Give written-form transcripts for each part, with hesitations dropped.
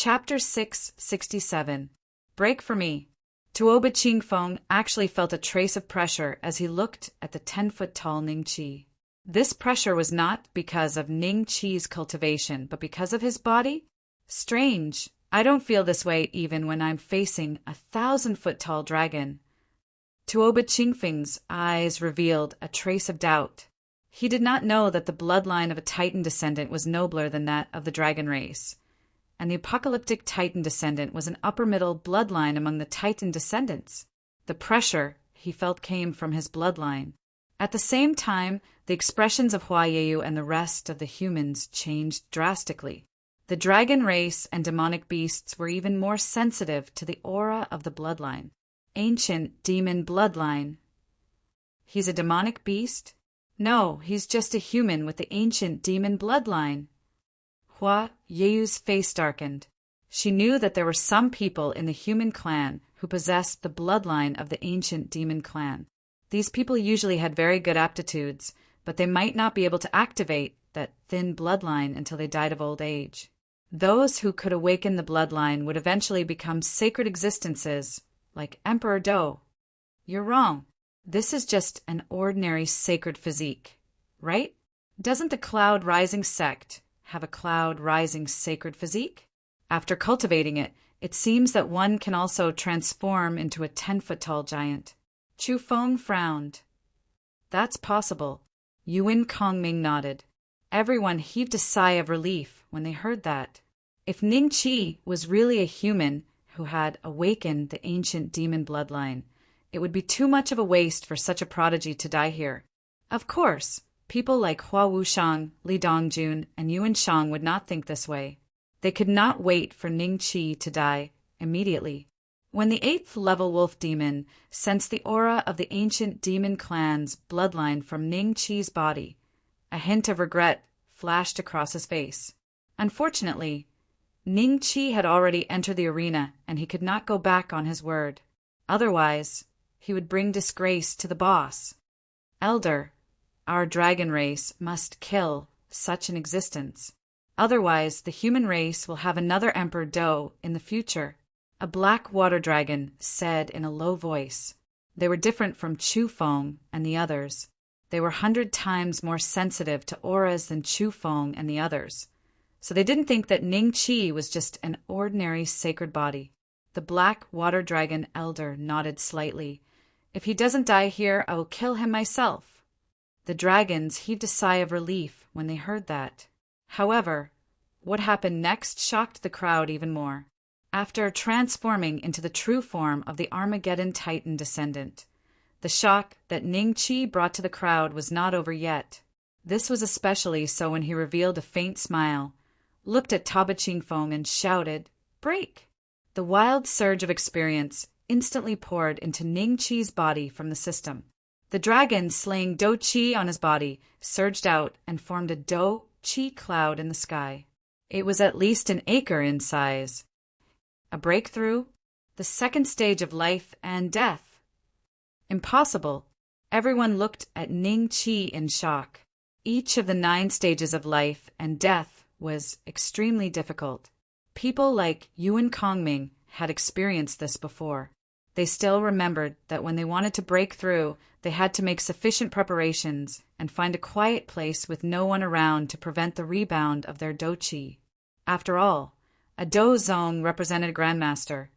Chapter 667. Break for me. Tuoba Chingfeng actually felt a trace of pressure as he looked at the 10-foot-tall Ning Qi. This pressure was not because of Ning Qi's cultivation, but because of his body? Strange. I don't feel this way even when I'm facing a 1,000-foot-tall dragon. Tuoba Chingfeng's eyes revealed a trace of doubt. He did not know that the bloodline of a Titan descendant was nobler than that of the dragon race, and the apocalyptic Titan descendant was an upper-middle bloodline among the Titan descendants. The pressure he felt came from his bloodline. At the same time, the expressions of Huayeyu and the rest of the humans changed drastically. The dragon race and demonic beasts were even more sensitive to the aura of the bloodline. Ancient demon bloodline. He's a demonic beast? No, he's just a human with the ancient demon bloodline. Hua Yeyu's face darkened. She knew that there were some people in the human clan who possessed the bloodline of the ancient demon clan. These people usually had very good aptitudes, but they might not be able to activate that thin bloodline until they died of old age. Those who could awaken the bloodline would eventually become sacred existences, like Emperor Do. You're wrong. This is just an ordinary sacred physique, right? Doesn't the Cloud Rising sect have a Cloud Rising sacred physique? After cultivating it, it seems that one can also transform into a 10-foot-tall giant. Chu Feng frowned. That's possible. Yuan Kongming nodded. Everyone heaved a sigh of relief when they heard that. If Ning Qi was really a human who had awakened the ancient demon bloodline, it would be too much of a waste for such a prodigy to die here. Of course, people like Hua Wushang, Li Dongjun, and Yuan Shang would not think this way. They could not wait for Ning Qi to die immediately. When the 8th-level wolf demon sensed the aura of the ancient demon clan's bloodline from Ning Qi's body, a hint of regret flashed across his face. Unfortunately, Ning Qi had already entered the arena and he could not go back on his word. Otherwise, he would bring disgrace to the boss. Elder, our dragon race must kill such an existence. Otherwise, the human race will have another Emperor Do in the future. A black water dragon said in a low voice. They were different from Chu Feng and the others. They were 100 times more sensitive to auras than Chu Feng and the others. So they didn't think that Ning Qi was just an ordinary sacred body. The black water dragon elder nodded slightly. If he doesn't die here, I will kill him myself. The dragons heaved a sigh of relief when they heard that. However, what happened next shocked the crowd even more. After transforming into the true form of the Armageddon Titan descendant, the shock that Ning Qi brought to the crowd was not over yet. This was especially so when he revealed a faint smile, looked at Taba Qingfeng and shouted, "Break!" The wild surge of experience instantly poured into Ning Qi's body from the system. The dragon slaying Do Qi on his body surged out and formed a Do Qi cloud in the sky. It was at least an acre in size. A breakthrough? The second stage of life and death. Impossible. Everyone looked at Ning Qi in shock. Each of the 9 stages of life and death was extremely difficult. People like Yuan Kongming had experienced this before. They still remembered that when they wanted to break through, they had to make sufficient preparations and find a quiet place with no one around to prevent the rebound of their Do Qi. After all, a Do Zong represented a grandmaster,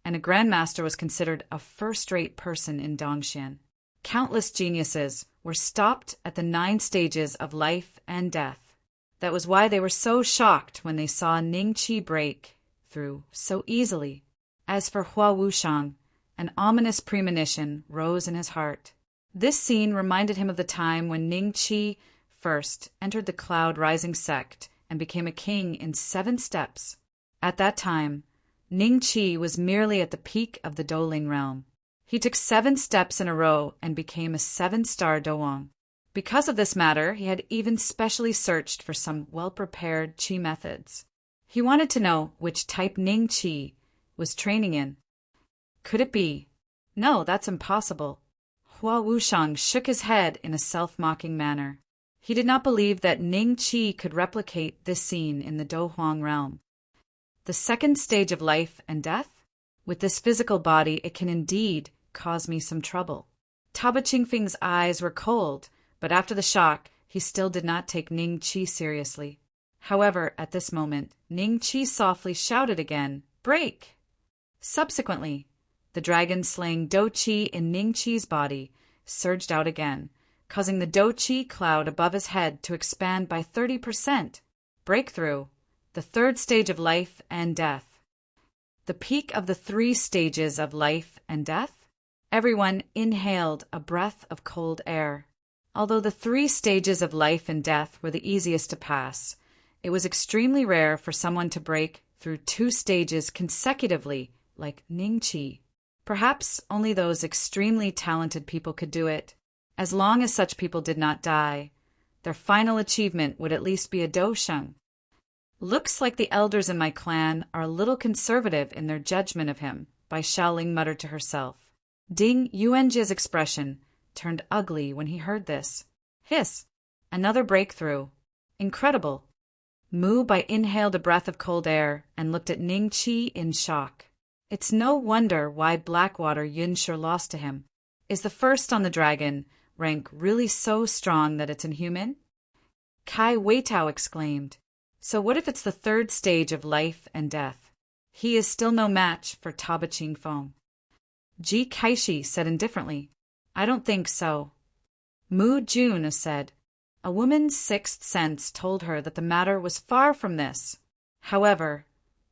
and a grandmaster was considered a first-rate person in Dongxian. Countless geniuses were stopped at the 9 stages of life and death. That was why they were so shocked when they saw Ning Qi break through so easily. As for Hua Wushang, an ominous premonition rose in his heart. This scene reminded him of the time when Ning Qi first entered the Cloud Rising sect and became a king in 7 steps. At that time, Ning Qi was merely at the peak of the Doling realm. He took 7 steps in a row and became a 7-star Doang. Because of this matter, he had even specially searched for some well-prepared Qi methods. He wanted to know which type Ning Qi was training in. Could it be? No, that's impossible. Hua Wushang shook his head in a self-mocking manner. He did not believe that Ning Qi could replicate this scene in the Do Huang realm. The second stage of life and death? With this physical body, it can indeed cause me some trouble. Taba Qingfeng's eyes were cold, but after the shock, he still did not take Ning Qi seriously. However, at this moment, Ning Qi softly shouted again, "Break!" Subsequently, the dragon-slaying Do Qi in Ning Qi's body surged out again, causing the Do Qi cloud above his head to expand by 30%. Breakthrough, the third stage of life and death. The peak of the 3 stages of life and death? Everyone inhaled a breath of cold air. Although the 3 stages of life and death were the easiest to pass, it was extremely rare for someone to break through 2 stages consecutively like Ning Qi. Perhaps only those extremely talented people could do it. As long as such people did not die, their final achievement would at least be a dosheng. Looks like the elders in my clan are a little conservative in their judgment of him, Bai Shaoling muttered to herself. Ding Yuanjie's expression turned ugly when he heard this. Hiss! Another breakthrough. Incredible. Mu Bai inhaled a breath of cold air and looked at Ning Qi in shock. It's no wonder why Blackwater Yunshe lost to him. Is the first on the dragon rank really so strong that it's inhuman? Kai Weitao exclaimed. So what if it's the 3rd stage of life and death? He is still no match for Taba Qingfeng. Ji Kaishi said indifferently, I don't think so. Mu Jun said, a woman's 6th sense told her that the matter was far from this. However,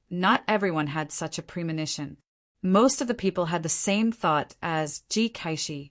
not everyone had such a premonition. Most of the people had the same thought as Ji Kaishi,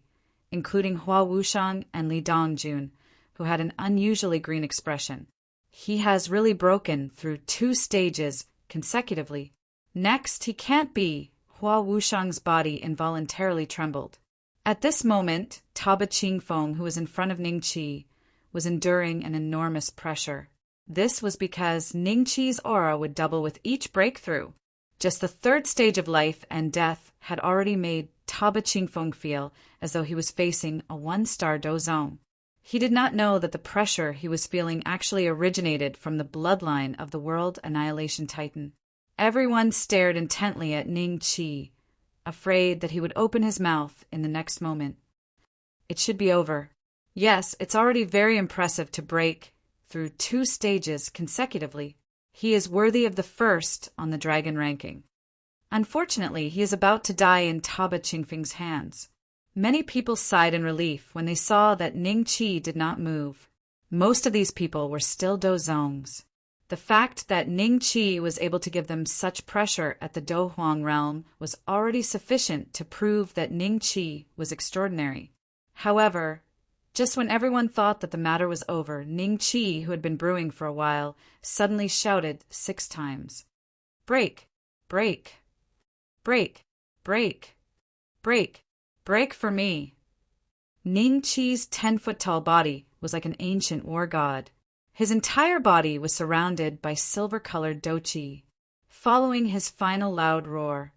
including Hua Wushang and Li Dongjun, who had an unusually green expression. He has really broken through 2 stages consecutively. Next, he can't be. Hua Wushang's body involuntarily trembled. At this moment, Taba Qingfeng, who was in front of Ning Qi, was enduring an enormous pressure. This was because Ning Qi's aura would double with each breakthrough. Just the 3rd stage of life and death had already made Taba Qingfeng feel as though he was facing a 1-star dozong. He did not know that the pressure he was feeling actually originated from the bloodline of the World Annihilation Titan. Everyone stared intently at Ning Qi, afraid that he would open his mouth in the next moment. It should be over. Yes, it's already very impressive to break through 2 stages consecutively. He is worthy of the 1st on the dragon ranking. Unfortunately, he is about to die in Taba Qingfeng's hands. Many people sighed in relief when they saw that Ning Qi did not move. Most of these people were still dozongs. The fact that Ning Qi was able to give them such pressure at the Do Huang realm was already sufficient to prove that Ning Qi was extraordinary. However, just when everyone thought that the matter was over, Ning Qi, who had been brewing for a while, suddenly shouted 6 times. Break! Break! Break! Break! Break! Break for me! Ning Qi's 10-foot-tall body was like an ancient war god. His entire body was surrounded by silver-colored Do Qi. Following his final loud roar,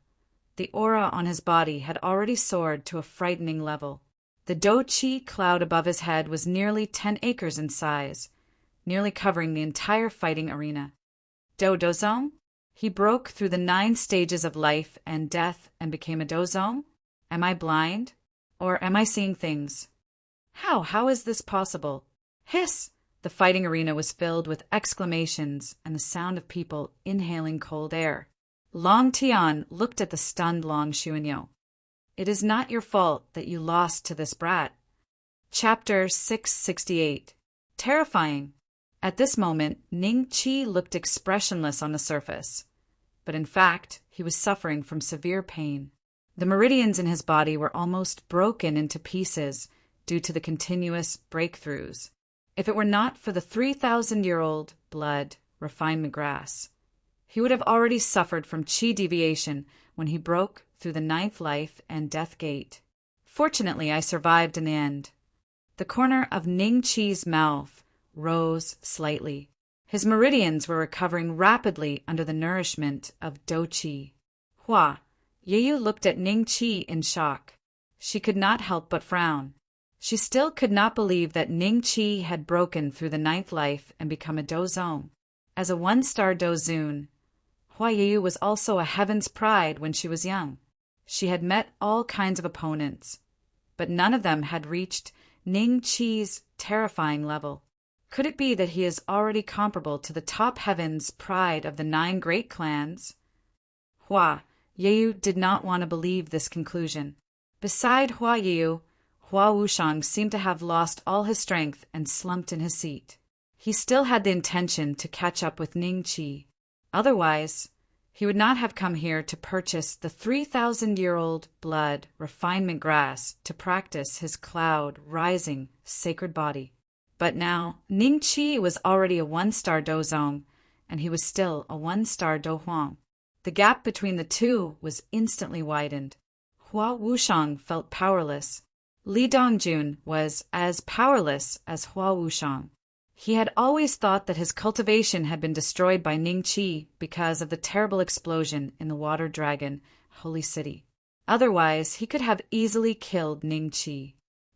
the aura on his body had already soared to a frightening level. The Do Qi cloud above his head was nearly 10 acres in size, nearly covering the entire fighting arena. Do Dozong? He broke through the 9 stages of life and death and became a Dozong? Am I blind? Or am I seeing things? How is this possible? Hiss! The fighting arena was filled with exclamations and the sound of people inhaling cold air. Long Tian looked at the stunned Long Xuanyo. It is not your fault that you lost to this brat. Chapter 668. Terrifying. At this moment, Ning Qi looked expressionless on the surface, but in fact, he was suffering from severe pain. The meridians in his body were almost broken into pieces due to the continuous breakthroughs. If it were not for the 3,000-year-old blood refinement grass, he would have already suffered from qi deviation when he broke through the 9th life and death gate. Fortunately, I survived in the end. The corner of Ning Qi's mouth rose slightly. His meridians were recovering rapidly under the nourishment of Do Qi. Hua, Yeyu looked at Ning Qi in shock. She could not help but frown. She still could not believe that Ning Qi had broken through the 9th life and become a Dozong. As a 1-star Dozun, Hua Yu was also a heaven's pride when she was young. She had met all kinds of opponents, but none of them had reached Ning Qi's terrifying level. Could it be that he is already comparable to the top heaven's pride of the 9 great clans? Hua Yu did not want to believe this conclusion. Beside Hua Yu, Hua Wushang seemed to have lost all his strength and slumped in his seat. He still had the intention to catch up with Ning Qi. Otherwise, he would not have come here to purchase the 3,000-year-old blood refinement grass to practice his cloud-rising sacred body. But now, Ning Qi was already a 1-star Dozong, and he was still a 1-star Dohuang. The gap between the two was instantly widened. Hua Wushang felt powerless. Li Dongjun was as powerless as Hua Wushang. He had always thought that his cultivation had been destroyed by Ning Qi because of the terrible explosion in the Water Dragon Holy City. Otherwise, he could have easily killed Ning Qi.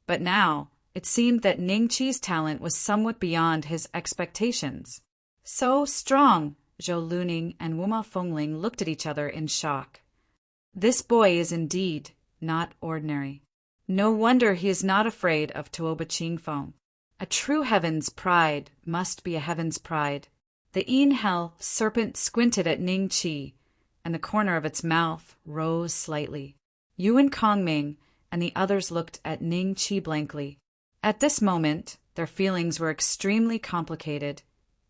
But now, it seemed that Ning Qi's talent was somewhat beyond his expectations. So strong! Zhou Luning and Wuma Fengling looked at each other in shock. This boy is indeed not ordinary. No wonder he is not afraid of Tuoba Qingfeng. A true heaven's pride must be a heaven's pride. The Yin Hell serpent squinted at Ning Qi, and the corner of its mouth rose slightly. Yuan Kongming and the others looked at Ning Qi blankly. At this moment, their feelings were extremely complicated,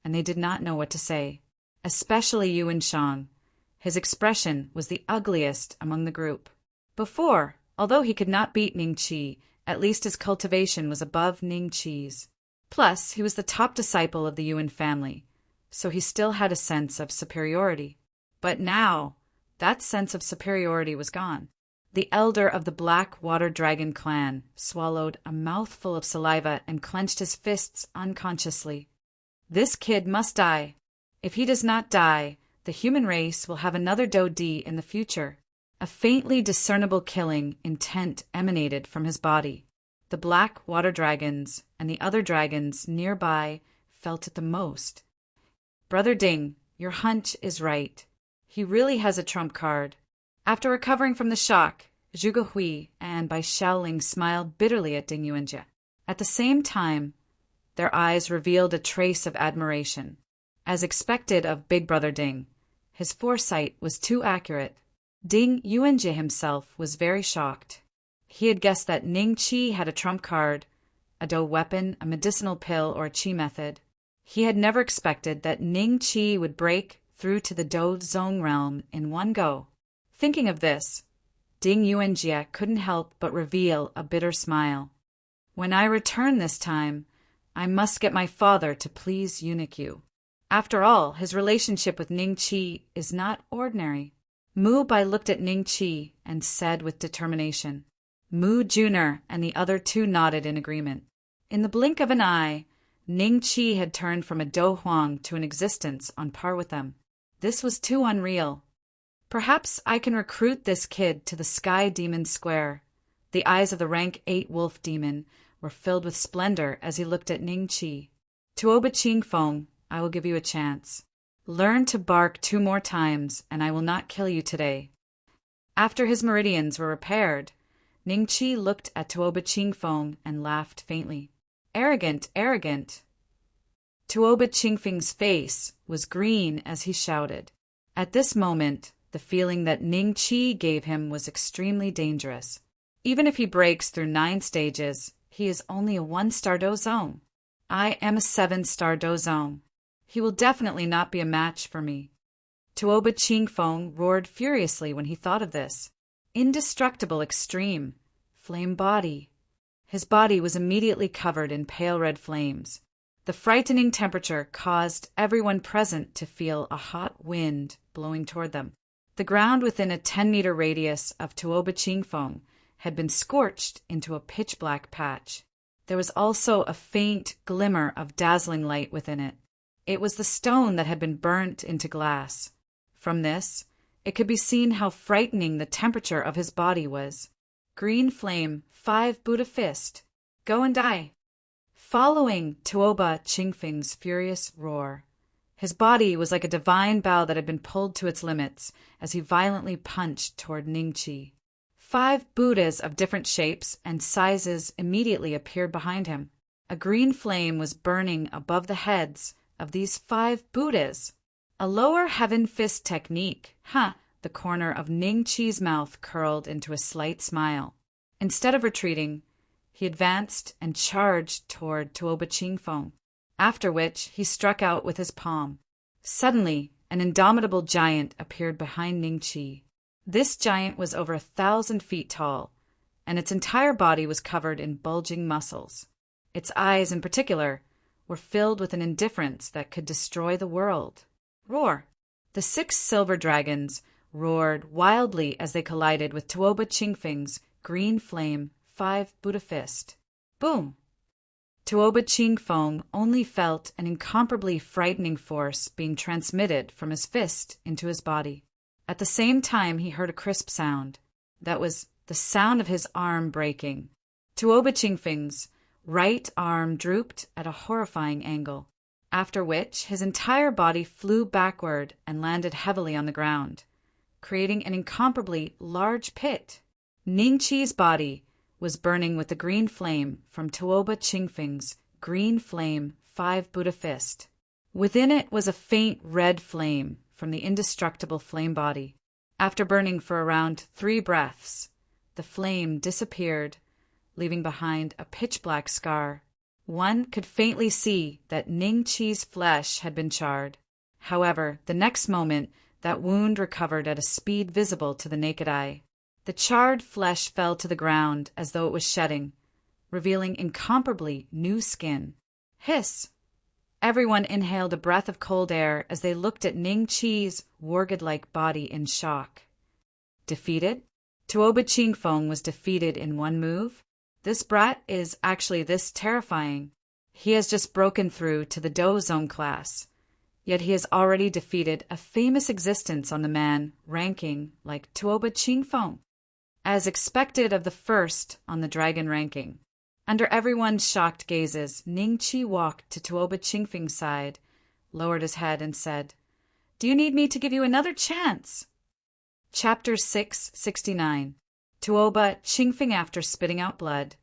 and they did not know what to say. Especially Yuan Shang. His expression was the ugliest among the group. Before, although he could not beat Ning Qi, at least his cultivation was above Ning Qi's. Plus, he was the top disciple of the Yuan family, so he still had a sense of superiority. But now, that sense of superiority was gone. The elder of the Black Water Dragon clan swallowed a mouthful of saliva and clenched his fists unconsciously. This kid must die. If he does not die, the human race will have another Do Di in the future. A faintly discernible killing intent emanated from his body. The black water dragons and the other dragons nearby felt it the most. Brother Ding, your hunch is right. He really has a trump card. After recovering from the shock, Zhuge Hui and Bai Shaoling smiled bitterly at Ding Yuanjie. At the same time, their eyes revealed a trace of admiration. As expected of Big Brother Ding, his foresight was too accurate. Ding Yuanjie himself was very shocked. He had guessed that Ning Qi had a trump card, a Do weapon, a medicinal pill, or a Qi method. He had never expected that Ning Qi would break through to the Do Zong realm in one go. Thinking of this, Ding Yuanjie couldn't help but reveal a bitter smile. When I return this time, I must get my father to please eunuch you. After all, his relationship with Ning Qi is not ordinary. Mu Bai looked at Ning Qi and said with determination. Mu Juner and the other two nodded in agreement. In the blink of an eye, Ning Qi had turned from a Do Huang to an existence on par with them. This was too unreal. Perhaps I can recruit this kid to the Sky Demon Square. The eyes of the rank 8 wolf demon were filled with splendor as he looked at Ning Qi. Tuoba Qingfeng, I will give you a chance. Learn to bark 2 more times, and I will not kill you today. After his meridians were repaired, Ning Qi looked at Tuoba Qingfeng and laughed faintly. Arrogant, arrogant. Tuoba Qingfeng's face was green as he shouted. At this moment, the feeling that Ning Qi gave him was extremely dangerous. Even if he breaks through 9 stages, he is only a 1-star Dozong. I am a 7-star Dozong. He will definitely not be a match for me. Tuoba Qingfeng roared furiously when he thought of this. Indestructible extreme. Flame body. His body was immediately covered in pale red flames. The frightening temperature caused everyone present to feel a hot wind blowing toward them. The ground within a 10-meter radius of Tuoba Qingfeng had been scorched into a pitch-black patch. There was also a faint glimmer of dazzling light within it. It was the stone that had been burnt into glass. From this, it could be seen how frightening the temperature of his body was. Green flame, 5 Buddha fist. Go and die. Following Tuoba Qingfeng's furious roar, His body was like a divine bow that had been pulled to its limits as he violently punched toward Ningqi. 5 Buddhas of different shapes and sizes immediately appeared behind him. A green flame was burning above the heads of these 5 Buddhas. A lower heaven fist technique, huh? The corner of Ningqi's mouth curled into a slight smile. Instead of retreating, he advanced and charged toward Tuoba Chingfeng, after which he struck out with his palm. Suddenly, an indomitable giant appeared behind Ningqi. This giant was over 1,000 feet tall, and its entire body was covered in bulging muscles. Its eyes, in particular, were filled with an indifference that could destroy the world. Roar! The 6 silver dragons roared wildly as they collided with Tuoba Chingfeng's green flame 5 Buddha fist. Boom! Tuoba Chingfeng only felt an incomparably frightening force being transmitted from his fist into his body. At the same time, he heard a crisp sound. That was the sound of his arm breaking. Tuoba Chingfeng's right arm drooped at a horrifying angle, after which his entire body flew backward and landed heavily on the ground, creating an incomparably large pit. Ningqi's body was burning with the green flame from Tuoba Chingfeng's green flame 5 Buddha fist. Within it was a faint red flame from the indestructible flame body. After burning for around 3 breaths, the flame disappeared, leaving behind a pitch-black scar. One could faintly see that Ningqi's flesh had been charred. However, the next moment, that wound recovered at a speed visible to the naked eye. The charred flesh fell to the ground as though it was shedding, revealing incomparably new skin. Hiss! Everyone inhaled a breath of cold air as they looked at Ningqi's wargid-like body in shock. Defeated? Tuoba Chingfeng was defeated in one move? This brat is actually this terrifying. He has just broken through to the Dozong class, yet he has already defeated a famous existence on the man ranking like Tuoba Chingfeng, as expected of the first on the dragon ranking. Under everyone's shocked gazes, Ningqi walked to Tuoba Chingfeng's side, lowered his head, and said, "Do you need me to give you another chance?" Chapter 669. Tuoba Chingfeng after spitting out blood.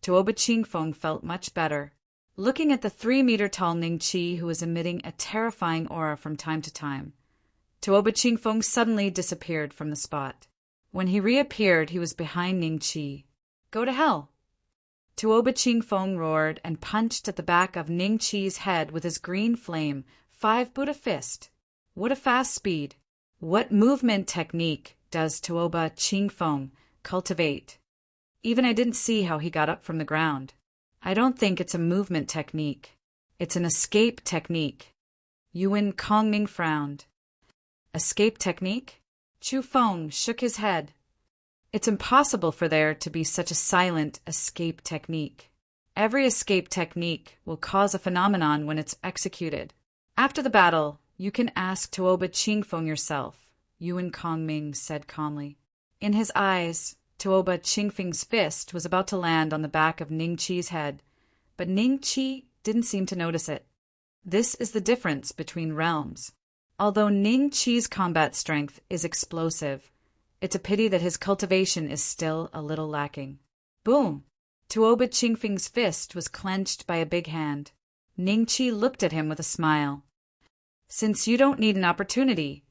Tuoba Chingfeng felt much better. Looking at the 3-meter-tall Ningqi, who was emitting a terrifying aura from time to time, Tuoba Chingfeng suddenly disappeared from the spot. When he reappeared, he was behind Ningqi. "Go to hell!" Tuoba Chingfeng roared and punched at the back of Ningqi's head with his green flame 5 Buddha fist. What a fast speed! What movement technique does Tuoba Chingfeng cultivate? Even I didn't see how he got up from the ground. I don't think it's a movement technique. It's an escape technique. Yuan Kongming frowned. Escape technique? Chu Feng shook his head. It's impossible for there to be such a silent escape technique. Every escape technique will cause a phenomenon when it's executed. After the battle, you can ask Tuoba Chingfeng yourself, Yuan Kongming said calmly. In his eyes, Tuoba Chingfeng's fist was about to land on the back of Ningqi's head, but Ningqi didn't seem to notice it. This is the difference between realms. Although Ningqi's combat strength is explosive, it's a pity that his cultivation is still a little lacking. Boom! Tuoba Chingfeng's fist was clenched by a big hand. Ningqi looked at him with a smile. "Since you don't need an opportunity,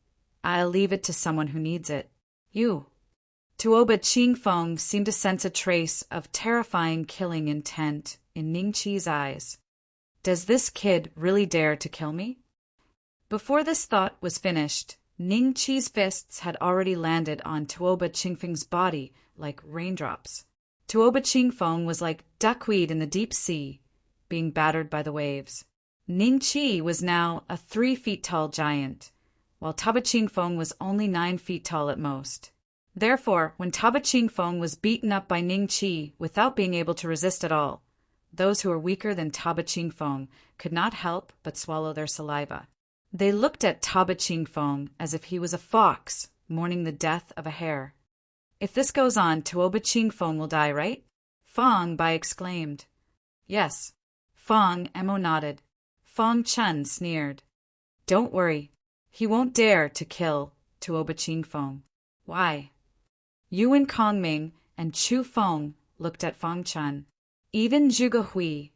I'll leave it to someone who needs it. You." Tuoba Chingfeng seemed to sense a trace of terrifying killing intent in Ningqi's eyes. Does this kid really dare to kill me? Before this thought was finished, Ningqi's fists had already landed on Tuoba Chingfeng's body like raindrops. Tuoba Chingfeng was like duckweed in the deep sea, being battered by the waves. Ningqi was now a 3-feet-tall giant, while Tuoba Chingfeng was only 9 feet tall at most. Therefore, when Tuoba Chingfeng was beaten up by Ningqi without being able to resist at all, those who were weaker than Tuoba Chingfeng could not help but swallow their saliva. They looked at Tuoba Chingfeng as if he was a fox mourning the death of a hare. "If this goes on, Tuoba Chingfeng will die, right?" Fong Bai exclaimed. "Yes." Fong Emo nodded. Fong Chun sneered. Don't worry. He won't dare to kill Tuoba Chingfeng. Why? Yuan Kongming and Chu Feng looked at Fang Chun. Even Zhuge Hui,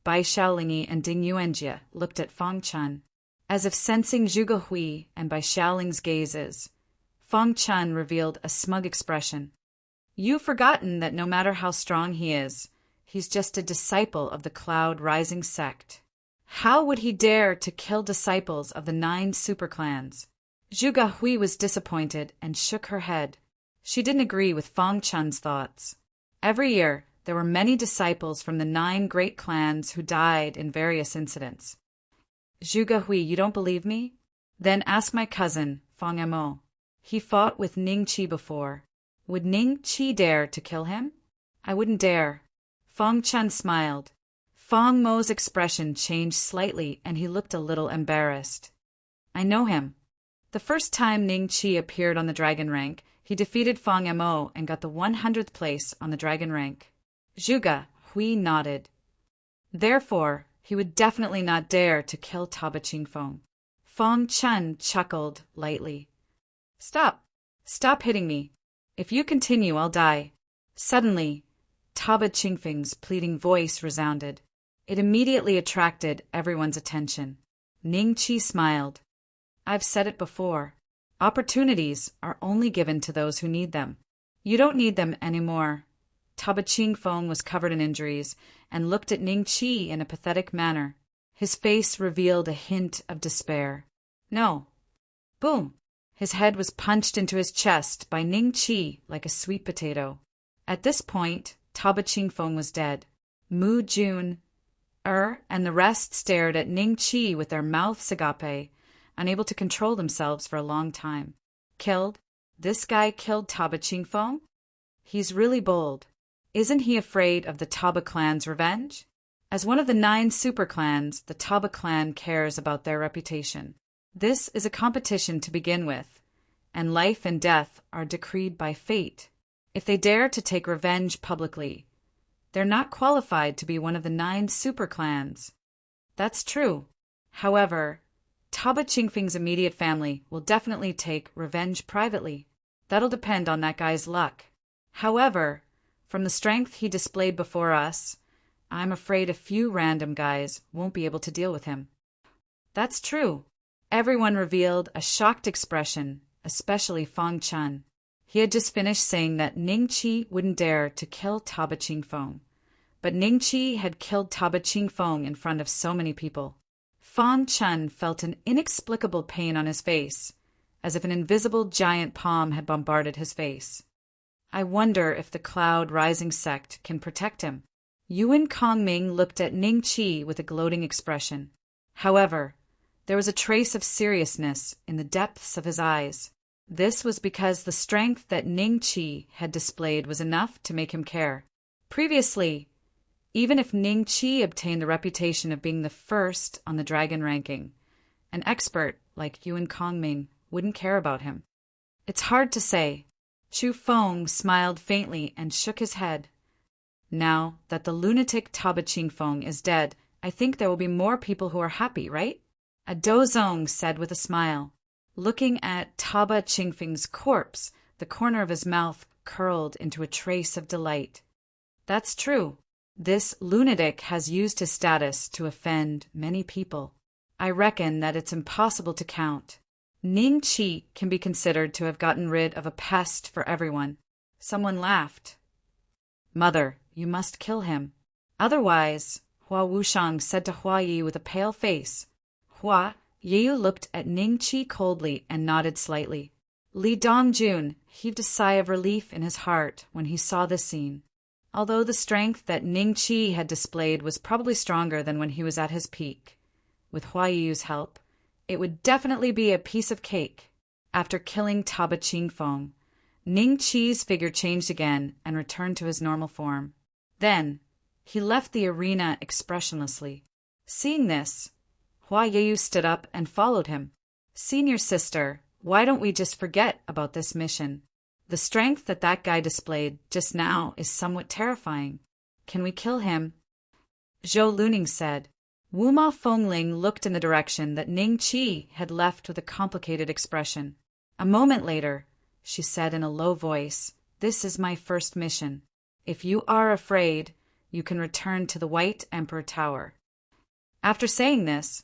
Bai Xiaolingi and Ding Yuanjie looked at Fang Chun. As if sensing Zhuge Hui and Bai Xiaoling's gazes, Fang Chun revealed a smug expression. You've forgotten that no matter how strong he is, he's just a disciple of the Cloud Rising sect. How would he dare to kill disciples of the 9 superclans? Zhuge Hui was disappointed and shook her head. She didn't agree with Fang Chun's thoughts. Every year, there were many disciples from the 9 great clans who died in various incidents. Zhuge Hui, you don't believe me? Then ask my cousin, Fang Emo. He fought with Ning Qi before. Would Ning Qi dare to kill him? I wouldn't dare. Fang Chun smiled. Fang Mo's expression changed slightly and he looked a little embarrassed. I know him. The first time Ning Qi appeared on the dragon rank, he defeated Fang Mo and got the 100th place on the dragon rank. Zhuge Hui nodded. Therefore, he would definitely not dare to kill Taba Qingfeng. Fang Chun chuckled lightly. Stop! Stop hitting me. If you continue, I'll die. Suddenly, Taba Qingfeng's pleading voice resounded. It immediately attracted everyone's attention. Ning Qi smiled. I've said it before. Opportunities are only given to those who need them. You don't need them anymore. Taba Qingfeng was covered in injuries and looked at Ning Qi in a pathetic manner. His face revealed a hint of despair. No. Boom! His head was punched into his chest by Ning Qi like a sweet potato. At this point, Taba Qingfeng was dead. Mu Jun, and the rest stared at Ning Qi with their mouths agape, unable to control themselves for a long time. Killed? This guy killed Taba Qingfeng? He's really bold. Isn't he afraid of the Taba clan's revenge? As one of the 9 super clans, the Taba clan cares about their reputation. This is a competition to begin with, and life and death are decreed by fate. If they dare to take revenge publicly, they're not qualified to be one of the 9 super clans. That's true. However, Taba Qingfeng's immediate family will definitely take revenge privately. That'll depend on that guy's luck. However, from the strength he displayed before us, I'm afraid a few random guys won't be able to deal with him. That's true. Everyone revealed a shocked expression, especially Fang Chun. He had just finished saying that Ning Qi wouldn't dare to kill Taba Qingfeng. But Ning Qi had killed Taba Qingfeng in front of so many people. Fang Chun felt an inexplicable pain on his face, as if an invisible giant palm had bombarded his face. I wonder if the Cloud Rising sect can protect him. Yuan Kongming looked at Ning Qi with a gloating expression. However, there was a trace of seriousness in the depths of his eyes. This was because the strength that Ning Qi had displayed was enough to make him care. Previously, even if Ning Qi obtained the reputation of being the first on the dragon ranking, an expert like Yuan Kongming wouldn't care about him. It's hard to say. Chu Feng smiled faintly and shook his head. Now that the lunatic Taba Qingfeng is dead, I think there will be more people who are happy, right? A Dozong said with a smile. Looking at Taba Qingfeng's corpse, the corner of his mouth curled into a trace of delight. That's true. This lunatic has used his status to offend many people. I reckon that it's impossible to count. Ning Qi can be considered to have gotten rid of a pest for everyone. Someone laughed. Mother, you must kill him. Otherwise, Hua Wushang said to Hua Yi with a pale face. Hua Yi looked at Ning Qi coldly and nodded slightly. Li Dongjun heaved a sigh of relief in his heart when he saw this scene. Although the strength that Ning Qi had displayed was probably stronger than when he was at his peak, with Hua Yi's help, it would definitely be a piece of cake. After killing Taba Qingfeng, Ning Qi's figure changed again and returned to his normal form. Then, he left the arena expressionlessly. Seeing this, Hua Yu stood up and followed him. Senior sister, why don't we just forget about this mission? The strength that guy displayed just now is somewhat terrifying. Can we kill him? Zhou Luning said. Wuma Fengling looked in the direction that Ning Qi had left with a complicated expression. A moment later, she said in a low voice, "This is my first mission. If you are afraid, you can return to the White Emperor Tower." After saying this,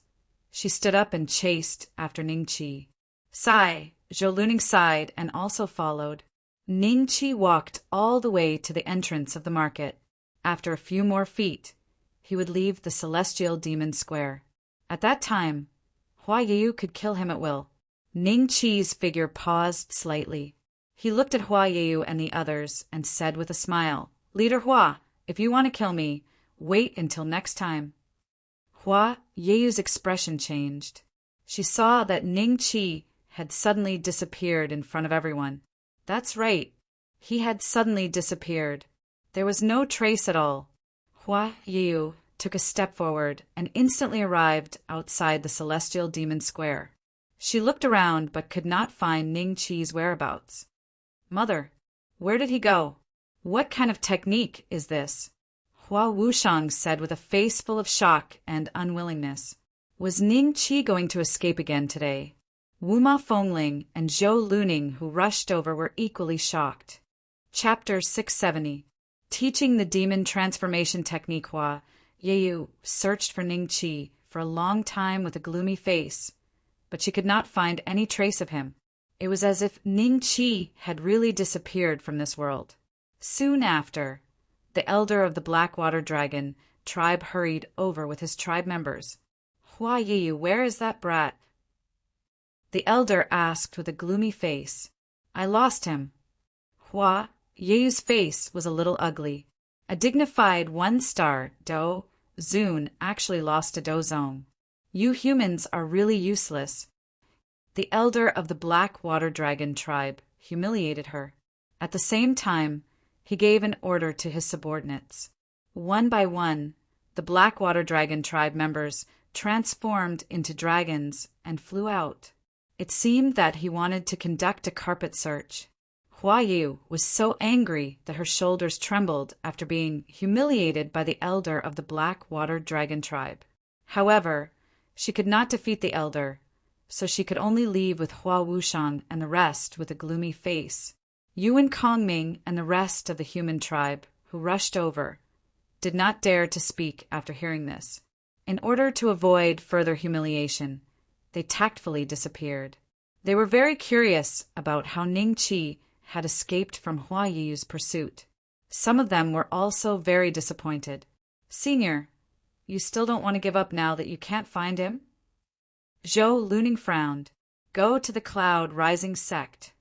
she stood up and chased after Ning Qi. Sigh, Zhou Luning sighed and also followed. Ning Qi walked all the way to the entrance of the market. After a few more feet, he would leave the Celestial Demon Square. At that time, Hua Yu could kill him at will. Ning Qi's figure paused slightly. He looked at Hua Yu and the others and said with a smile, "Leader Hua, if you want to kill me, wait until next time." Hua Yu's expression changed. She saw that Ning Qi had suddenly disappeared in front of everyone. That's right. He had suddenly disappeared. There was no trace at all. Hua Yu took a step forward and instantly arrived outside the Celestial Demon Square. She looked around but could not find Ning Qi's whereabouts. "Mother, where did he go? What kind of technique is this?" Hua Wushang said with a face full of shock and unwillingness. Was Ning Qi going to escape again today? Wuma Fengling and Zhou Luning, who rushed over, were equally shocked. Chapter 670. Teaching the Demon Transformation Technique. Hua Yu searched for Ning Qi for a long time with a gloomy face, but she could not find any trace of him. It was as if Ning Qi had really disappeared from this world. Soon after, the elder of the Blackwater Dragon tribe hurried over with his tribe members. "Hua Yu, where is that brat?" the elder asked with a gloomy face. "I lost him." Hua Yu's face was a little ugly. A dignified one-star Do Zun actually lost to Do Zong. "You humans are really useless." The elder of the Blackwater Dragon tribe humiliated her. At the same time, he gave an order to his subordinates. One by one, the Blackwater Dragon tribe members transformed into dragons and flew out. It seemed that he wanted to conduct a carpet search. Hua Yu was so angry that her shoulders trembled after being humiliated by the elder of the Blackwater Dragon tribe. However, she could not defeat the elder, so she could only leave with Hua Wushang and the rest with a gloomy face. Yuan Kongming and the rest of the human tribe, who rushed over, did not dare to speak after hearing this. In order to avoid further humiliation, they tactfully disappeared. They were very curious about how Ning Qi had escaped from Hua Yu's pursuit. Some of them were also very disappointed. "Senior, you still don't want to give up now that you can't find him?" Zhou Luning frowned. "Go to the Cloud Rising Sect."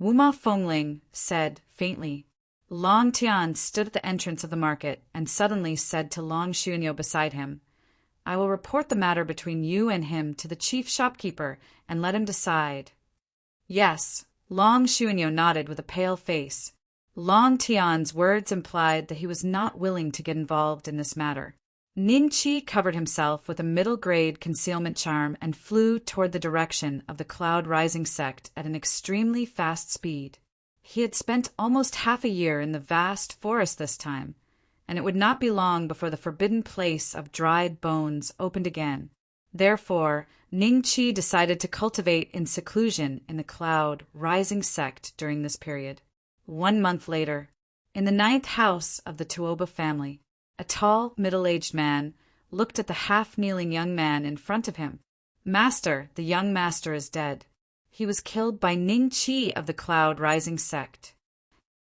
Wuma Fengling said faintly. Long Tian stood at the entrance of the market and suddenly said to Long Shunyo beside him, "I will report the matter between you and him to the chief shopkeeper and let him decide." "Yes." Long Shunyo nodded with a pale face. Long Tian's words implied that he was not willing to get involved in this matter. Ning Qi covered himself with a middle-grade concealment charm and flew toward the direction of the Cloud Rising Sect at an extremely fast speed. He had spent almost half a year in the vast forest this time, and it would not be long before the forbidden place of dried bones opened again. Therefore, Ning Qi decided to cultivate in seclusion in the Cloud Rising Sect during this period. 1 month later, in the 9th house of the Tuoba family, a tall, middle-aged man looked at the half-kneeling young man in front of him. "Master, the young master is dead. He was killed by Ning Qi of the Cloud Rising Sect."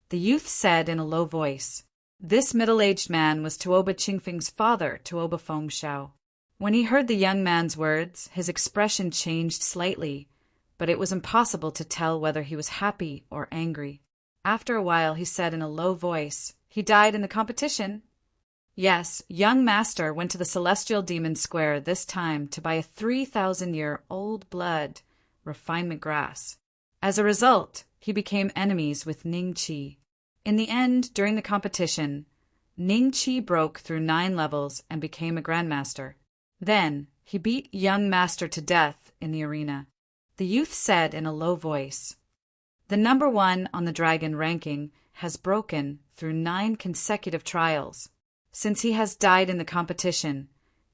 The youth said in a low voice. This middle-aged man was Tuoba Qingfeng's father, Tuoba Fengshao. When he heard the young man's words, his expression changed slightly, but it was impossible to tell whether he was happy or angry. After a while he said in a low voice, "He died in the competition." "Yes, young master went to the Celestial Demon Square this time to buy a 3,000-year-old blood refinement grass. As a result, he became enemies with Ning Qi. In the end, during the competition, Ning Qi broke through 9 levels and became a grandmaster. Then, he beat young master to death in the arena." The youth said in a low voice, "The number 1 on the dragon ranking has broken through 9 consecutive trials. Since he has died in the competition,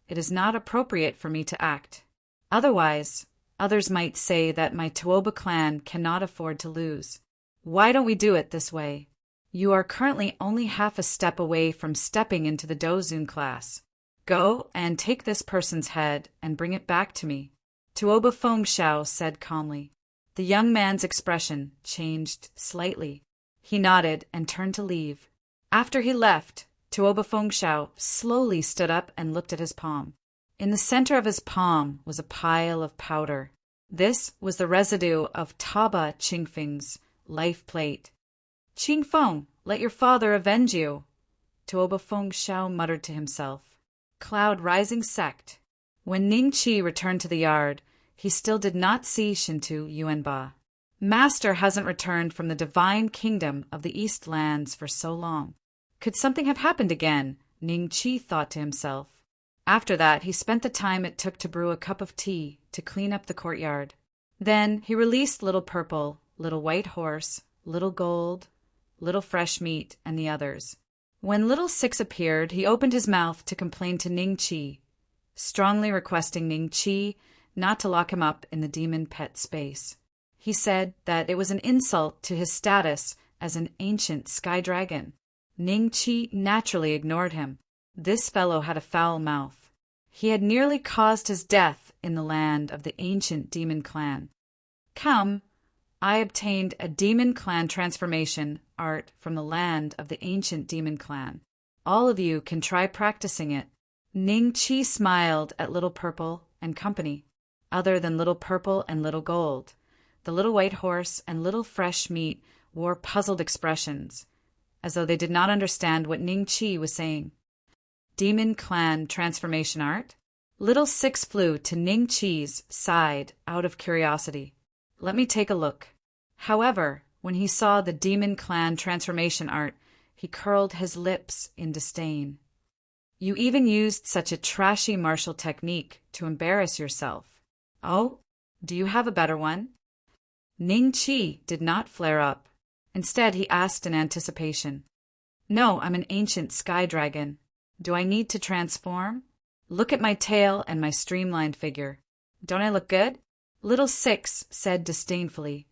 it is not appropriate for me to act. Otherwise, others might say that my Tuoba clan cannot afford to lose. Why don't we do it this way? You are currently only half a step away from stepping into the Dozun class. Go and take this person's head and bring it back to me. Tuoba Fengxiao said calmly. The young man's expression changed slightly. He nodded and turned to leave. After he left, Tuoba Fengxiao slowly stood up and looked at his palm. In the center of his palm was a pile of powder. This was the residue of Taba Qingfeng's life plate. Qingfeng, let your father avenge you, Tuoba Fengxiao muttered to himself. Cloud Rising Sect. When Ning Qi returned to the yard, he still did not see Shintu Yuanba. Master hasn't returned from the divine kingdom of the East Lands for so long. Could something have happened again? Ning Qi thought to himself. After that, he spent the time it took to brew a cup of tea to clean up the courtyard. Then he released Little Purple, Little White Horse, Little Gold, Little Fresh Meat, and the others. When Little Six appeared, he opened his mouth to complain to Ning Qi, strongly requesting Ning Qi not to lock him up in the demon pet space. He said that it was an insult to his status as an ancient sky dragon. Ning Qi naturally ignored him. This fellow had a foul mouth. He had nearly caused his death in the land of the ancient demon clan. Come, I obtained a demon clan transformation art from the land of the ancient demon clan. All of you can try practicing it. Ning Qi smiled at Little Purple and company. Other than Little Purple and Little Gold, the Little White Horse and Little Fresh Meat wore puzzled expressions, as though they did not understand what Ning Qi was saying. Demon clan transformation art? Little Six flew to Ning Qi's side out of curiosity. Let me take a look. However, when he saw the demon clan transformation art, he curled his lips in disdain. You even used such a trashy martial technique to embarrass yourself. Oh, do you have a better one? Ning Qi did not flare up. Instead, he asked in anticipation. No, I'm an ancient sky dragon. Do I need to transform? Look at my tail and my streamlined figure. Don't I look good? Little Six said disdainfully.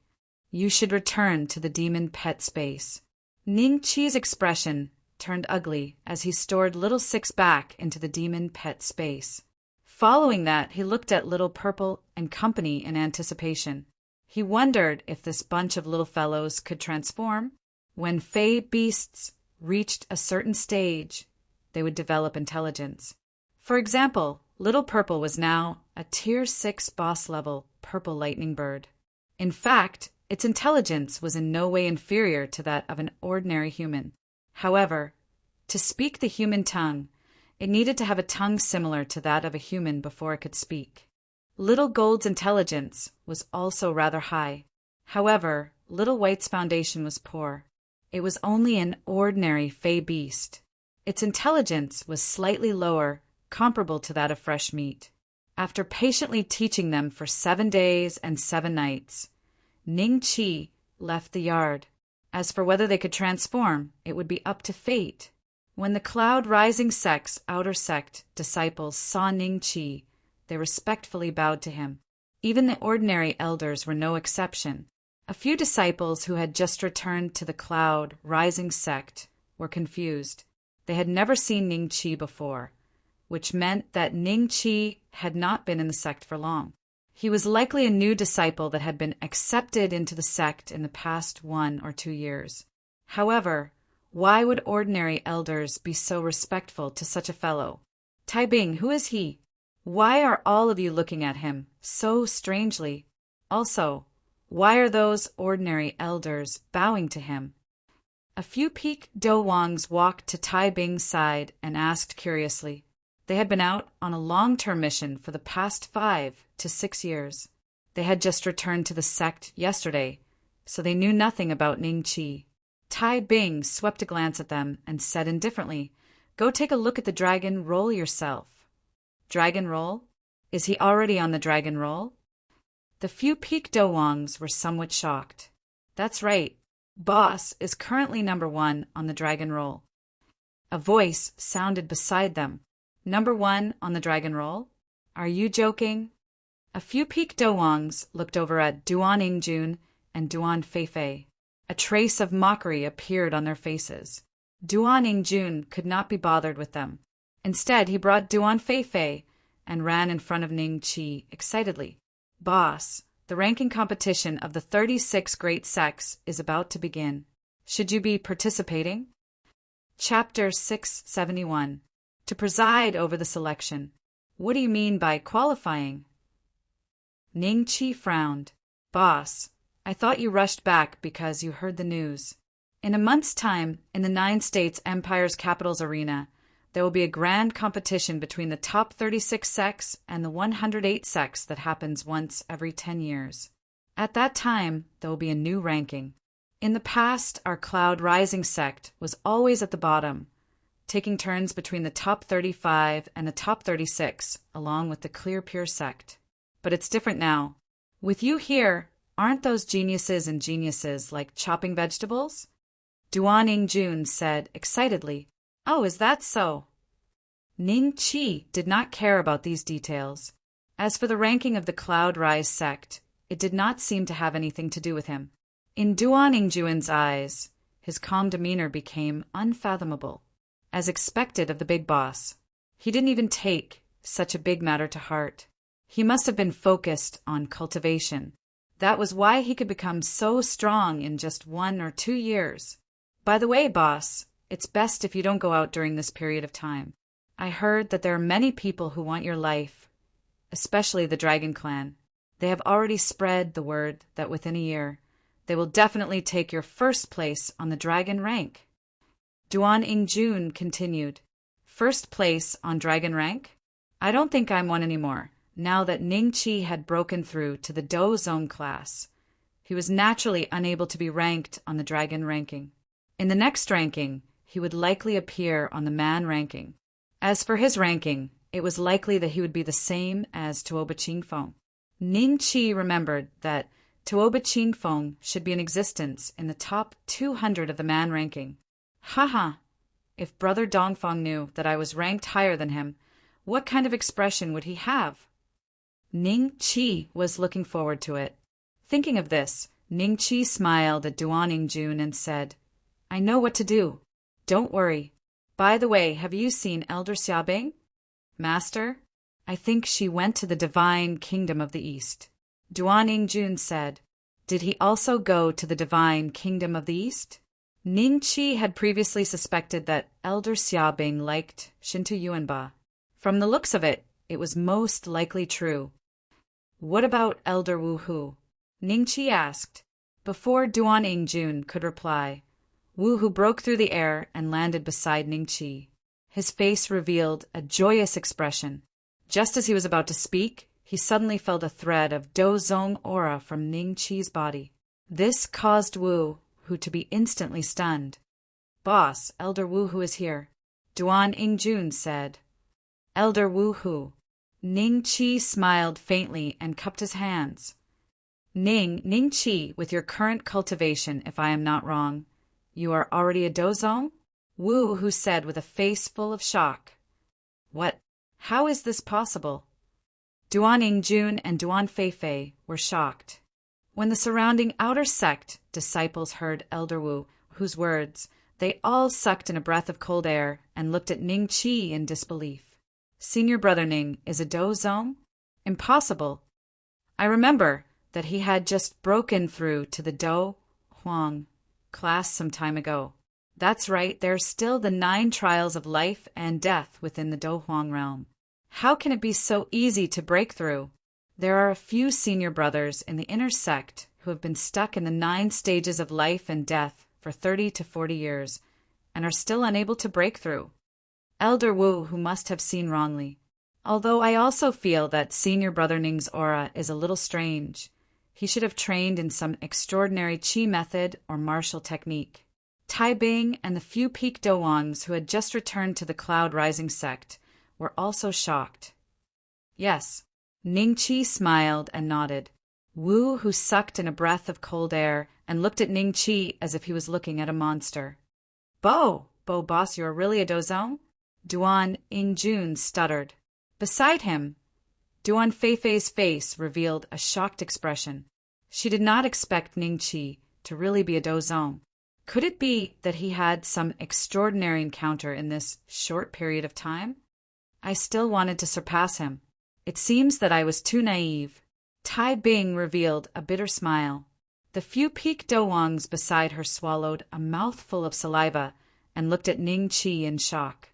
You should return to the demon pet space. Ning Qi's expression turned ugly as he stored Little Six back into the demon pet space. Following that, he looked at Little Purple and company in anticipation. He wondered if this bunch of little fellows could transform. When fey beasts reached a certain stage, they would develop intelligence. For example, Little Purple was now a Tier 6 boss level purple lightning bird. In fact, its intelligence was in no way inferior to that of an ordinary human. However, to speak the human tongue, it needed to have a tongue similar to that of a human before it could speak. Little Gold's intelligence was also rather high. However, Little White's foundation was poor. It was only an ordinary fey beast. Its intelligence was slightly lower, comparable to that of Fresh Meat. After patiently teaching them for 7 days and 7 nights, Ning Qi left the yard. As for whether they could transform, it would be up to fate. When the Cloud Rising Sect's outer sect disciples saw Ning Qi, they respectfully bowed to him. Even the ordinary elders were no exception. A few disciples who had just returned to the Cloud Rising Sect were confused. They had never seen Ning Qi before, which meant that Ning Qi had not been in the sect for long. He was likely a new disciple that had been accepted into the sect in the past 1 or 2 years. However, why would ordinary elders be so respectful to such a fellow? Tai Bing, who is he? Why are all of you looking at him so strangely? Also, why are those ordinary elders bowing to him? A few peak Dowangs walked to Tai Bing's side and asked curiously. They had been out on a long-term mission for the past 5 to 6 years. They had just returned to the sect yesterday, so they knew nothing about Ning Qi. Tai Bing swept a glance at them and said indifferently, Go take a look at the dragon roll yourself. Dragon roll? Is he already on the dragon roll? The few peak Dowangs were somewhat shocked. That's right. Boss is currently number 1 on the dragon roll. A voice sounded beside them. Number 1 on the dragon roll? Are you joking? A few peak Dowangs looked over at Duan Ingjun and Duan Feifei. A trace of mockery appeared on their faces. Duan Ingjun could not be bothered with them. Instead, he brought Duan Feifei and ran in front of Ning Qi excitedly. Boss, the ranking competition of the 36 great sects is about to begin. Should you be participating? Chapter 671. To preside over the selection. What do you mean by qualifying? Ning Qi frowned. Boss, I thought you rushed back because you heard the news. In a month's time, in the 9 States Empire's Capitals Arena, there will be a grand competition between the top 36 sects and the 108 sects that happens once every 10 years. At that time, there will be a new ranking. In the past, our Cloud Rising sect was always at the bottom, taking turns between the top 35 and the top 36, along with the Clear Pure sect. But it's different now. With you here, aren't those geniuses and geniuses like chopping vegetables? Duan Ingjun said excitedly. Oh, is that so? Ning Qi did not care about these details. As for the ranking of the Cloud Rise sect, it did not seem to have anything to do with him. In Duan Ingjun's eyes, his calm demeanor became unfathomable. As expected of the big boss, he didn't even take such a big matter to heart. He must have been focused on cultivation. That was why he could become so strong in just 1 or 2 years. By the way, boss, it's best if you don't go out during this period of time. I heard that there are many people who want your life, especially the Dragon Clan. They have already spread the word that within a year, they will definitely take your first place on the Dragon rank. Duan Ingjun continued. First place on Dragon rank? I don't think I'm one anymore, now that Ning Qi had broken through to the Do Zone class. He was naturally unable to be ranked on the Dragon ranking. In the next ranking, he would likely appear on the Man ranking. As for his ranking, it was likely that he would be the same as Tuoba Qingfeng. Ning Qi remembered that Tuoba Qingfeng should be in existence in the top 200 of the Man ranking. Haha, if Brother Dongfeng knew that I was ranked higher than him, what kind of expression would he have? Ning Qi was looking forward to it. Thinking of this, Ning Qi smiled at Duan Ingjun and said, I know what to do. Don't worry. By the way, have you seen Elder Xiaobing? Master, I think she went to the Divine Kingdom of the East. Duan Ingjun said, Did he also go to the Divine Kingdom of the East? Ning Qi had previously suspected that Elder Xiaobing liked Shinto Yuanba. From the looks of it, it was most likely true. What about Elder Wu Hu? Ning Qi asked. Before Duan Ingjun could reply, Wu Hu broke through the air and landed beside Ning Qi. His face revealed a joyous expression. Just as he was about to speak, he suddenly felt a thread of Dozong aura from Ning Qi's body. This caused Wu Hu to be instantly stunned. Boss, Elder Wu Hu is here, Duan Ingjun said. Elder Wu Hu. Ning Qi smiled faintly and cupped his hands. Ning Qi, with your current cultivation, if I am not wrong, you are already a Dozong? Wu Hu said with a face full of shock. What? How is this possible? Duan Ingjun and Duan Feifei were shocked. When the surrounding outer sect disciples heard Elder Wu Hu's words, they all sucked in a breath of cold air and looked at Ning Qi in disbelief. Senior Brother Ning is a Dozong? Impossible. I remember that he had just broken through to the Do Huang class some time ago. That's right, there's still the 9 trials of life and death within the Do Huang realm. How can it be so easy to break through? There are a few senior brothers in the inner sect who have been stuck in the 9 stages of life and death for 30 to 40 years and are still unable to break through. Elder Wu, who must have seen wrongly. Although I also feel that Senior Brother Ning's aura is a little strange. He should have trained in some extraordinary qi method or martial technique. Tai Bing and the few peak Dowangs who had just returned to the Cloud Rising sect were also shocked. Yes, Ning Qi smiled and nodded. Wu, who sucked in a breath of cold air and looked at Ning Qi as if he was looking at a monster. Bo, boss, you're really a Dozong? Duan Ingjun stuttered. Beside him, Duan Feifei's face revealed a shocked expression. She did not expect Ningqi to really be a dozong. Could it be that he had some extraordinary encounter in this short period of time? I still wanted to surpass him. It seems that I was too naive. Tai Bing revealed a bitter smile. The few peak dowongs beside her swallowed a mouthful of saliva and looked at Ningqi in shock.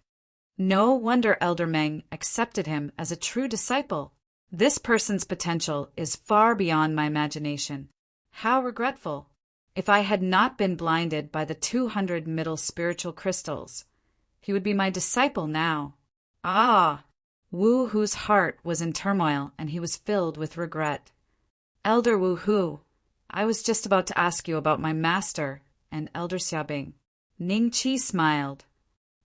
No wonder Elder Meng accepted him as a true disciple. This person's potential is far beyond my imagination. How regretful. If I had not been blinded by the 200 middle spiritual crystals, he would be my disciple now. Ah! Wu Hu's heart was in turmoil and he was filled with regret. Elder Wu Hu, I was just about to ask you about my master and Elder Xiaobing. Ningqi smiled.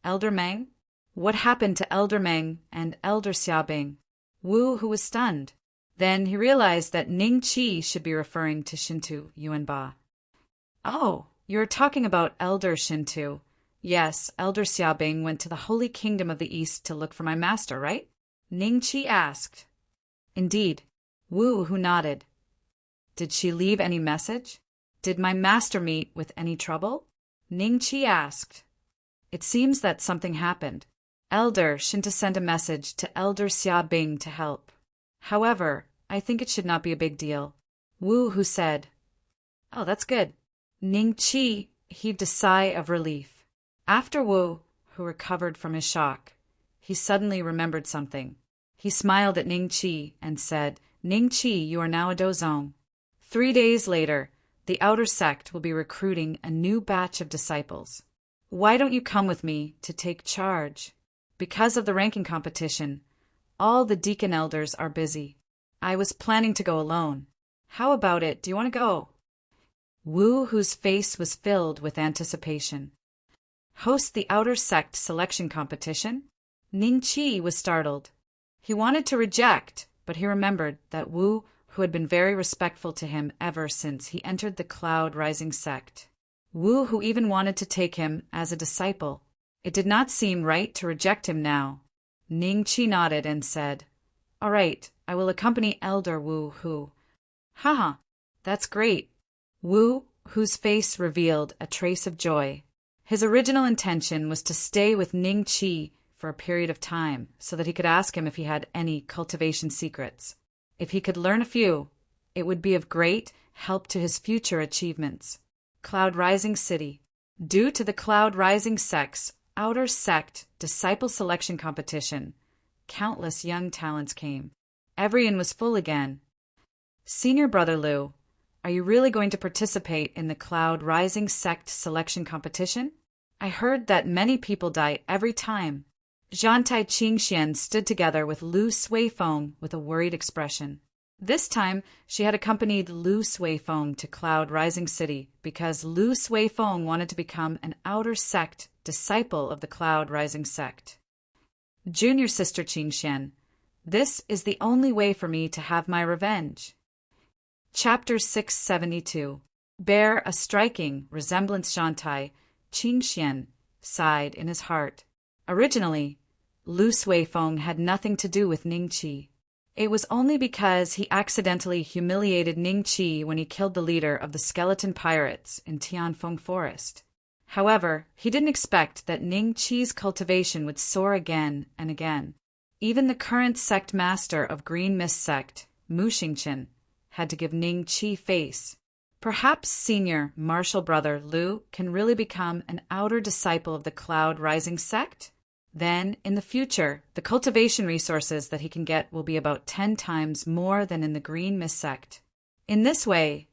Elder Meng? What happened to Elder Meng and Elder Xiaobing? Wu Hu was stunned. Then he realized that Ningqi should be referring to Shintu Yuanba. Oh, you're talking about Elder Shintu. Yes, Elder Xiaobing went to the Holy Kingdom of the East to look for my master, right? Ningqi asked. Indeed. Wu Hu nodded. Did she leave any message? Did my master meet with any trouble? Ningqi asked. It seems that something happened. Elder Shintu sent a message to Elder Xiaobing to help. However, I think it should not be a big deal. Wu Hu said. Oh, that's good. Ningqi heaved a sigh of relief. After Wu Hu recovered from his shock, he suddenly remembered something. He smiled at Ningqi and said, Ningqi, you are now a dozong. 3 days later, the outer sect will be recruiting a new batch of disciples. Why don't you come with me to take charge? Because of the ranking competition, all the deacon elders are busy. I was planning to go alone. How about it? Do you want to go? Wu Hu's face was filled with anticipation. Host the outer sect selection competition? Ningqi was startled. He wanted to reject, but he remembered that Wu Hu had been very respectful to him ever since he entered the Cloud Rising sect. Wu Hu even wanted to take him as a disciple. It did not seem right to reject him now. Ningqi nodded and said, All right, I will accompany Elder Wu Hu. Haha, that's great. Wu Hu's face revealed a trace of joy. His original intention was to stay with Ningqi for a period of time so that he could ask him if he had any cultivation secrets. If he could learn a few, it would be of great help to his future achievements. Cloud Rising City. Due to the Cloud Rising sect's outer sect disciple selection competition, countless young talents came. Every inn was full again. Senior Brother Liu, are you really going to participate in the Cloud Rising sect selection competition? I heard that many people die every time. Zhantai Qingxian stood together with Lu Suifeng with a worried expression. This time, she had accompanied Lu Suifeng to Cloud Rising City because Lu Suifeng wanted to become an outer sect disciple of the Cloud Rising sect. Junior Sister Qingxian, this is the only way for me to have my revenge. Chapter 672. Bear a striking resemblance. Zhantai Qingxian sighed in his heart. Originally, Lu Suifeng had nothing to do with Ningqi. It was only because he accidentally humiliated Ningqi when he killed the leader of the skeleton pirates in Tianfeng Forest. However, he didn't expect that Ningqi's cultivation would soar again and again. Even the current sect master of Green Mist sect, Mu Xingchen, had to give Ningqi face. Perhaps senior martial brother Lu can really become an outer disciple of the Cloud Rising sect? Then, in the future, the cultivation resources that he can get will be about 10 times more than in the Green Mist sect. In this way,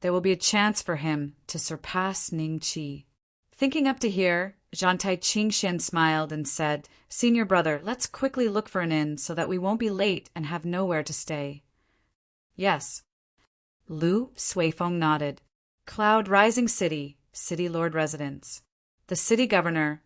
there will be a chance for him to surpass Ningqi. Thinking up to here, Zhantai Qingxian smiled and said, Senior brother, let's quickly look for an inn so that we won't be late and have nowhere to stay. Yes. Lu Suifeng nodded. Cloud Rising City, City Lord Residence. The city governor,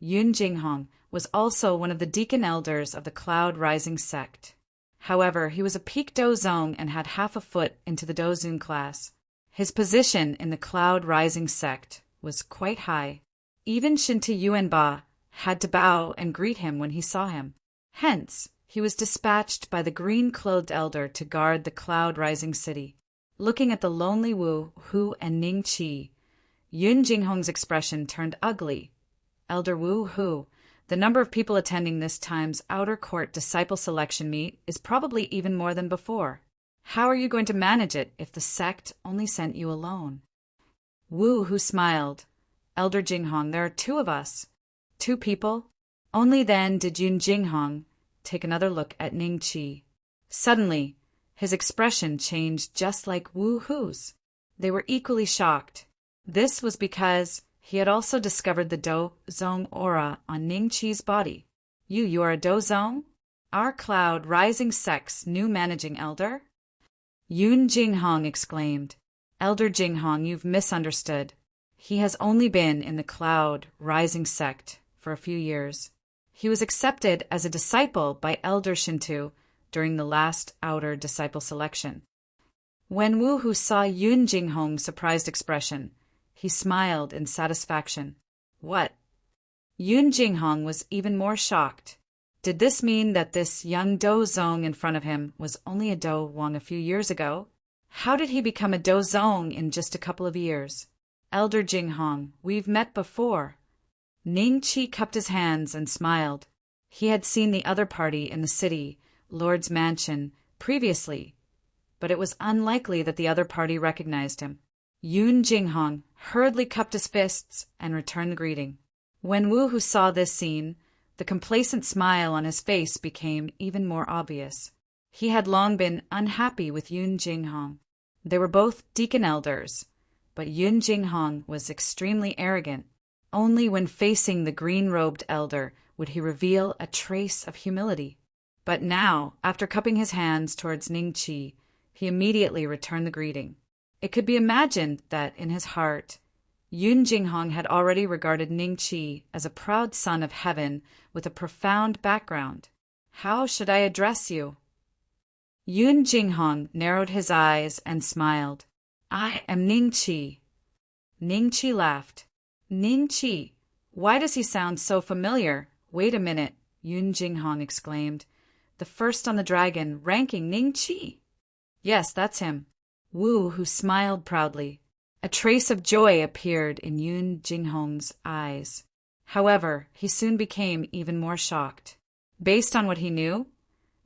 Yun Jinghong, was also one of the deacon elders of the Cloud Rising sect. However, he was a peak dozong and had half a foot into the dozun class. His position in the Cloud Rising sect was quite high. Even Shinti Yuanba had to bow and greet him when he saw him. Hence, he was dispatched by the green-clothed elder to guard the cloud-rising city. Looking at the lonely Wu Hu and Ning Qi, Yun Jinghong's expression turned ugly. Elder Wu Hu, the number of people attending this time's outer court disciple selection meet is probably even more than before. How are you going to manage it if the sect only sent you alone? Wu Hu smiled. Elder Jinghong, there are two of us. 2 people? Only then did Yun Jinghong take another look at Ning Qi. Suddenly, his expression changed just like Wu Hu's. They were equally shocked. This was because he had also discovered the Do Zong aura on Ning Qi's body. You are a Do Zong? Our cloud rising sect's new managing elder? Yun Jinghong exclaimed. Elder Jinghong, you've misunderstood. He has only been in the cloud rising sect for a few years. He was accepted as a disciple by Elder Shintu during the last outer disciple selection. When Wu Hu saw Yun Jinghong's surprised expression, he smiled in satisfaction. What? Yun Jinghong was even more shocked. Did this mean that this young Do Zong in front of him was only a Do Wang a few years ago? How did he become a Do Zong in just a couple of years? Elder Jinghong, we've met before. Ning Qi cupped his hands and smiled. He had seen the other party in the city, Lord's mansion, previously, but it was unlikely that the other party recognized him. Yun Jinghong hurriedly cupped his fists and returned the greeting. When Wu Hu saw this scene, the complacent smile on his face became even more obvious. He had long been unhappy with Yun Jinghong. They were both deacon elders, but Yun Jinghong was extremely arrogant. Only when facing the green-robed elder would he reveal a trace of humility. But now, after cupping his hands towards Ning Qi, he immediately returned the greeting. It could be imagined that, in his heart, Yun Jinghong had already regarded Ning Qi as a proud son of heaven with a profound background. How should I address you? Yun Jinghong narrowed his eyes and smiled. I am Ning Qi. Ning Qi laughed. Ning Qi, why does he sound so familiar? Wait a minute, Yun Jinghong exclaimed. The first on the dragon, ranking Ning Qi. Yes, that's him. Wu Hu smiled proudly. A trace of joy appeared in Yun Jinghong's eyes. However, he soon became even more shocked. Based on what he knew,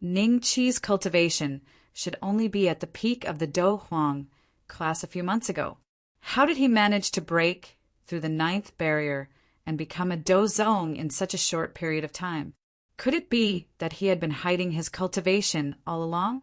Ning Qi's cultivation should only be at the peak of the Do Huang class a few months ago. How did he manage to break through the 9th barrier and become a Do Zong in such a short period of time? Could it be that he had been hiding his cultivation all along?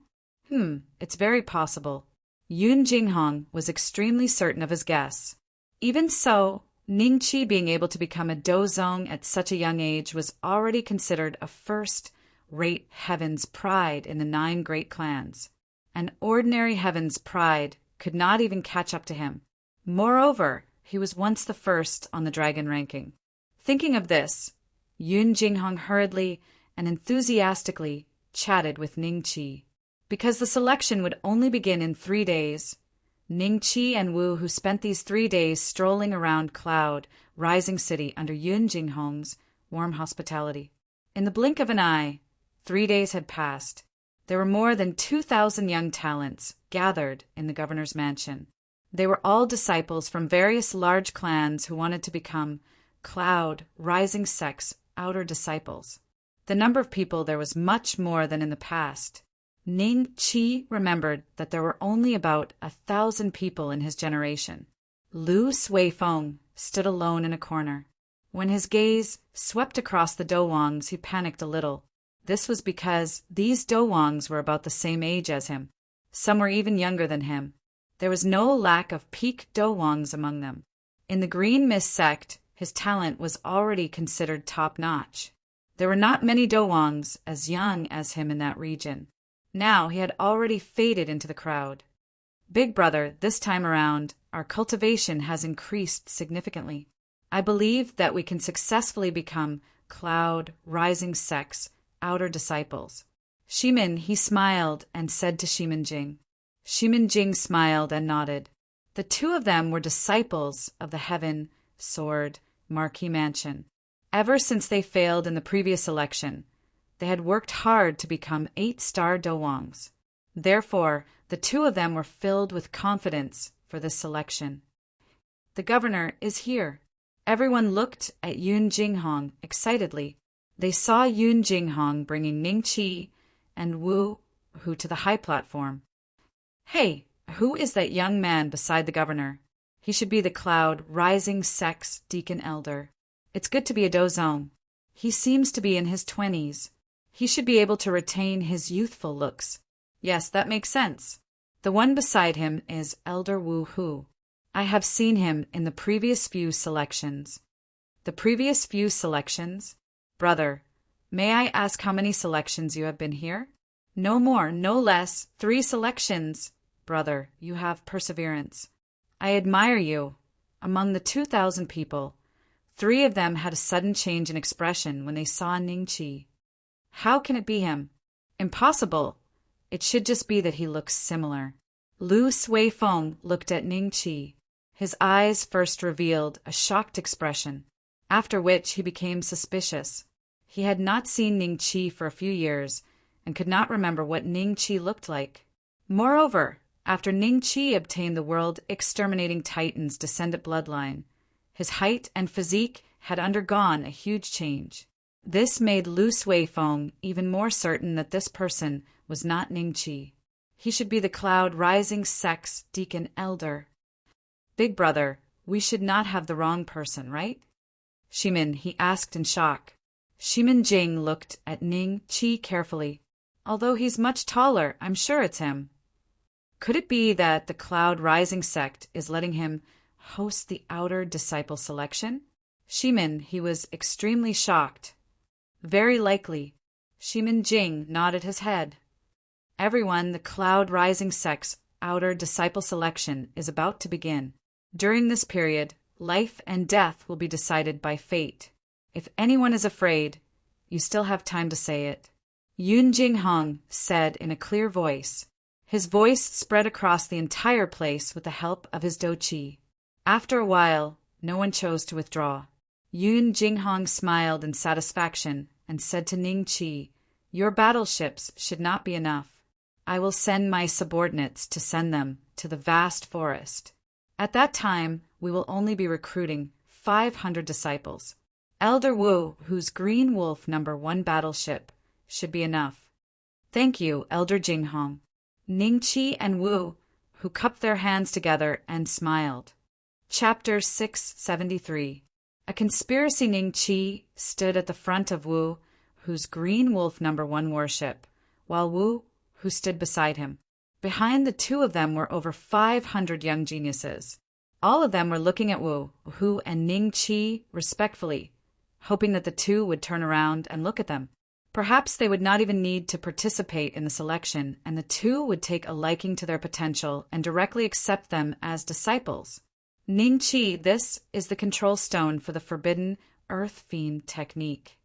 It's very possible. Yun Jinghong was extremely certain of his guess. Even so, Ning Qi being able to become a Do Zong at such a young age was already considered a first-rate heaven's pride in the 9 great clans. An ordinary heaven's pride could not even catch up to him. Moreover, he was once the first on the dragon ranking. Thinking of this, Yun Jinghong hurriedly and enthusiastically chatted with Ning Qi. Because the selection would only begin in 3 days, Ning Qi and Wu, who spent these 3 days strolling around Cloud, Rising City under Yun Jinghong's warm hospitality. In the blink of an eye, 3 days had passed. There were more than 2,000 young talents gathered in the governor's mansion. They were all disciples from various large clans who wanted to become Cloud, Rising Sect's outer disciples. The number of people there was much more than in the past. Ning Qi remembered that there were only about 1,000 people in his generation. Lu Suifeng stood alone in a corner. When his gaze swept across the Dowangs, he panicked a little. This was because these Dowangs were about the same age as him. Some were even younger than him. There was no lack of peak Dowangs among them. In the Green Mist sect, his talent was already considered top-notch. There were not many Dowangs as young as him in that region. Now he had already faded into the crowd. Big brother, this time around, our cultivation has increased significantly. I believe that we can successfully become Cloud Rising Sect's outer disciples. Shimin, he smiled and said to Shimin Jing. Shimin Jing smiled and nodded. The two of them were disciples of the Heaven, Sword, Marquee Mansion. Ever since they failed in the previous election, they had worked hard to become 8-star Dowongs. Therefore, the two of them were filled with confidence for this selection. The governor is here. Everyone looked at Yoon Jinghong excitedly. They saw Yoon Jinghong bringing Ning Chi and Wu Hu to the high platform. Hey, who is that young man beside the governor? He should be the Cloud Rising Sex Deacon Elder. It's good to be a Dozong. He seems to be in his 20s. He should be able to retain his youthful looks. Yes, that makes sense. The one beside him is Elder Wu Hu. I have seen him in the previous few selections. The previous few selections? Brother, may I ask how many selections you have been here? No more, no less, 3 selections. Brother, you have perseverance. I admire you. Among the 2,000 people, 3 of them had a sudden change in expression when they saw Ning Chi. How can it be him? Impossible. It should just be that he looks similar. Lu Sui-fong looked at Ning Chi. His eyes first revealed a shocked expression, after which he became suspicious. He had not seen Ning Chi for a few years and could not remember what Ning Chi looked like. Moreover, after Ning Chi obtained the world-exterminating Titan's descendant bloodline, his height and physique had undergone a huge change. This made Lu Sui-fong even more certain that this person was not Ning Chi. He should be the Cloud Rising Sex Deacon Elder. Big brother, we should not have the wrong person, right? Shimin, he asked in shock. Shimin Jing looked at Ning Chi carefully. Although he's much taller, I'm sure it's him. Could it be that the Cloud Rising sect is letting him host the outer disciple selection? Shimin, he was extremely shocked. Very likely. Shimin Jing nodded his head. Everyone, the Cloud Rising sect's outer disciple selection is about to begin. During this period, life and death will be decided by fate. If anyone is afraid, you still have time to say it. Yoon Jinghong said in a clear voice. His voice spread across the entire place with the help of his doqi. After a while, no one chose to withdraw. Yoon Jinghong smiled in satisfaction and said to Ning Chi, "Your battleships should not be enough. I will send my subordinates to send them to the vast forest. At that time, we will only be recruiting 500 disciples. Elder Wu, whose Green Wolf No. 1 battleship, should be enough." "Thank you, Elder Jinghong." Ning Chi and Wu, who cupped their hands together and smiled. Chapter 673. A conspiracy. Ning Chi stood at the front of Wu, whose Green Wolf No. 1 warship, while Wu, who stood beside him. Behind the two of them were over 500 young geniuses. All of them were looking at Wu, Hu, and Ning Chi respectfully, hoping that the two would turn around and look at them. Perhaps they would not even need to participate in the selection, and the two would take a liking to their potential and directly accept them as disciples. Ning Chi, this is the control stone for the forbidden Earth Fiend technique.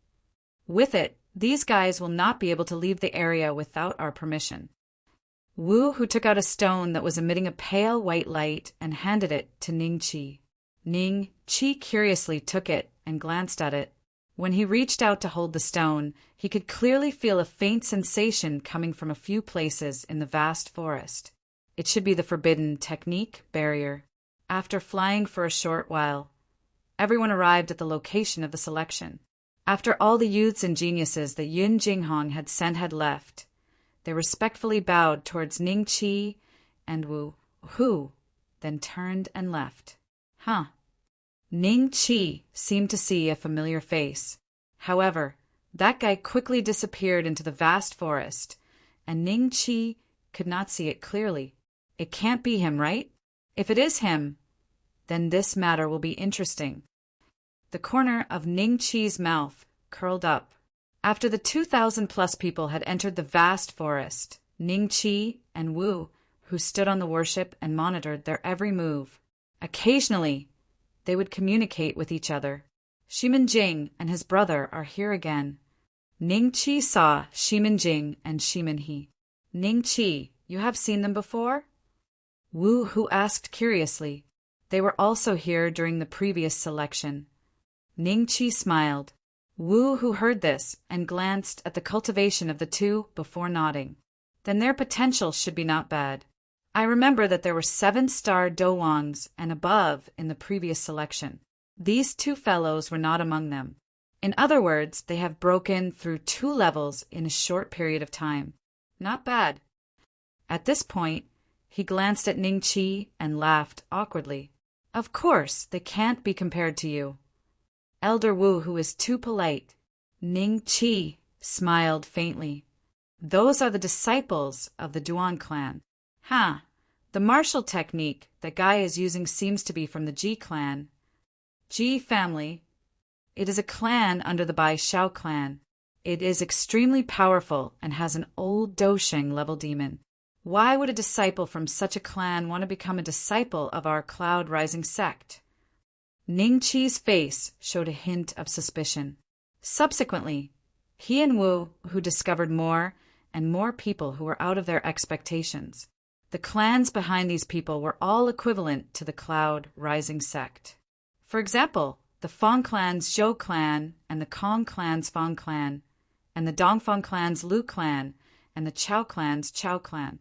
With it, these guys will not be able to leave the area without our permission. Wu, who took out a stone that was emitting a pale white light and handed it to Ning Chi. Ning Chi curiously took it and glanced at it. When he reached out to hold the stone, he could clearly feel a faint sensation coming from a few places in the vast forest. It should be the forbidden technique barrier. After flying for a short while, everyone arrived at the location of the selection. After all the youths and geniuses that Yoon Jinghong had sent had left, they respectfully bowed towards Ning Chi and Wu Hu, then turned and left. Ning Chi seemed to see a familiar face. However, that guy quickly disappeared into the vast forest, and Ning Chi could not see it clearly. It can't be him, right? If it is him, then this matter will be interesting. The corner of Ning Chi's mouth curled up. After the 2,000+ people had entered the vast forest, Ning Chi and Wu, who stood on the warship and monitored their every move. Occasionally, they would communicate with each other. Shimin Jing and his brother are here again. Ning Chi saw Shimin Jing and Shimin He. Ning Chi, you have seen them before? Wu Hu asked curiously. They were also here during the previous selection. Ning Qi smiled. Wu Hu heard this and glanced at the cultivation of the two before nodding. Then their potential should be not bad. I remember that there were 7-star Dowangs and above in the previous selection. These two fellows were not among them. In other words, they have broken through 2 levels in a short period of time. Not bad. At this point, he glanced at Ning Qi and laughed awkwardly. Of course, they can't be compared to you. Elder Wu, who is too polite. Ning Qi smiled faintly. Those are the disciples of the Duan clan. The martial technique that Guy is using seems to be from the Ji clan. Ji family. It is a clan under the Bai Shao clan. It is extremely powerful and has an old Dosheng level demon. Why would a disciple from such a clan want to become a disciple of our Cloud Rising sect? Ning Qi's face showed a hint of suspicion. Subsequently, he and Wu, who discovered more and more people who were out of their expectations. The clans behind these people were all equivalent to the Cloud Rising sect. For example, the Fong clan's Zhou clan and the Kong clan's Fong clan, and the Dongfeng clan's Lu clan and the Chao clan's Chao clan.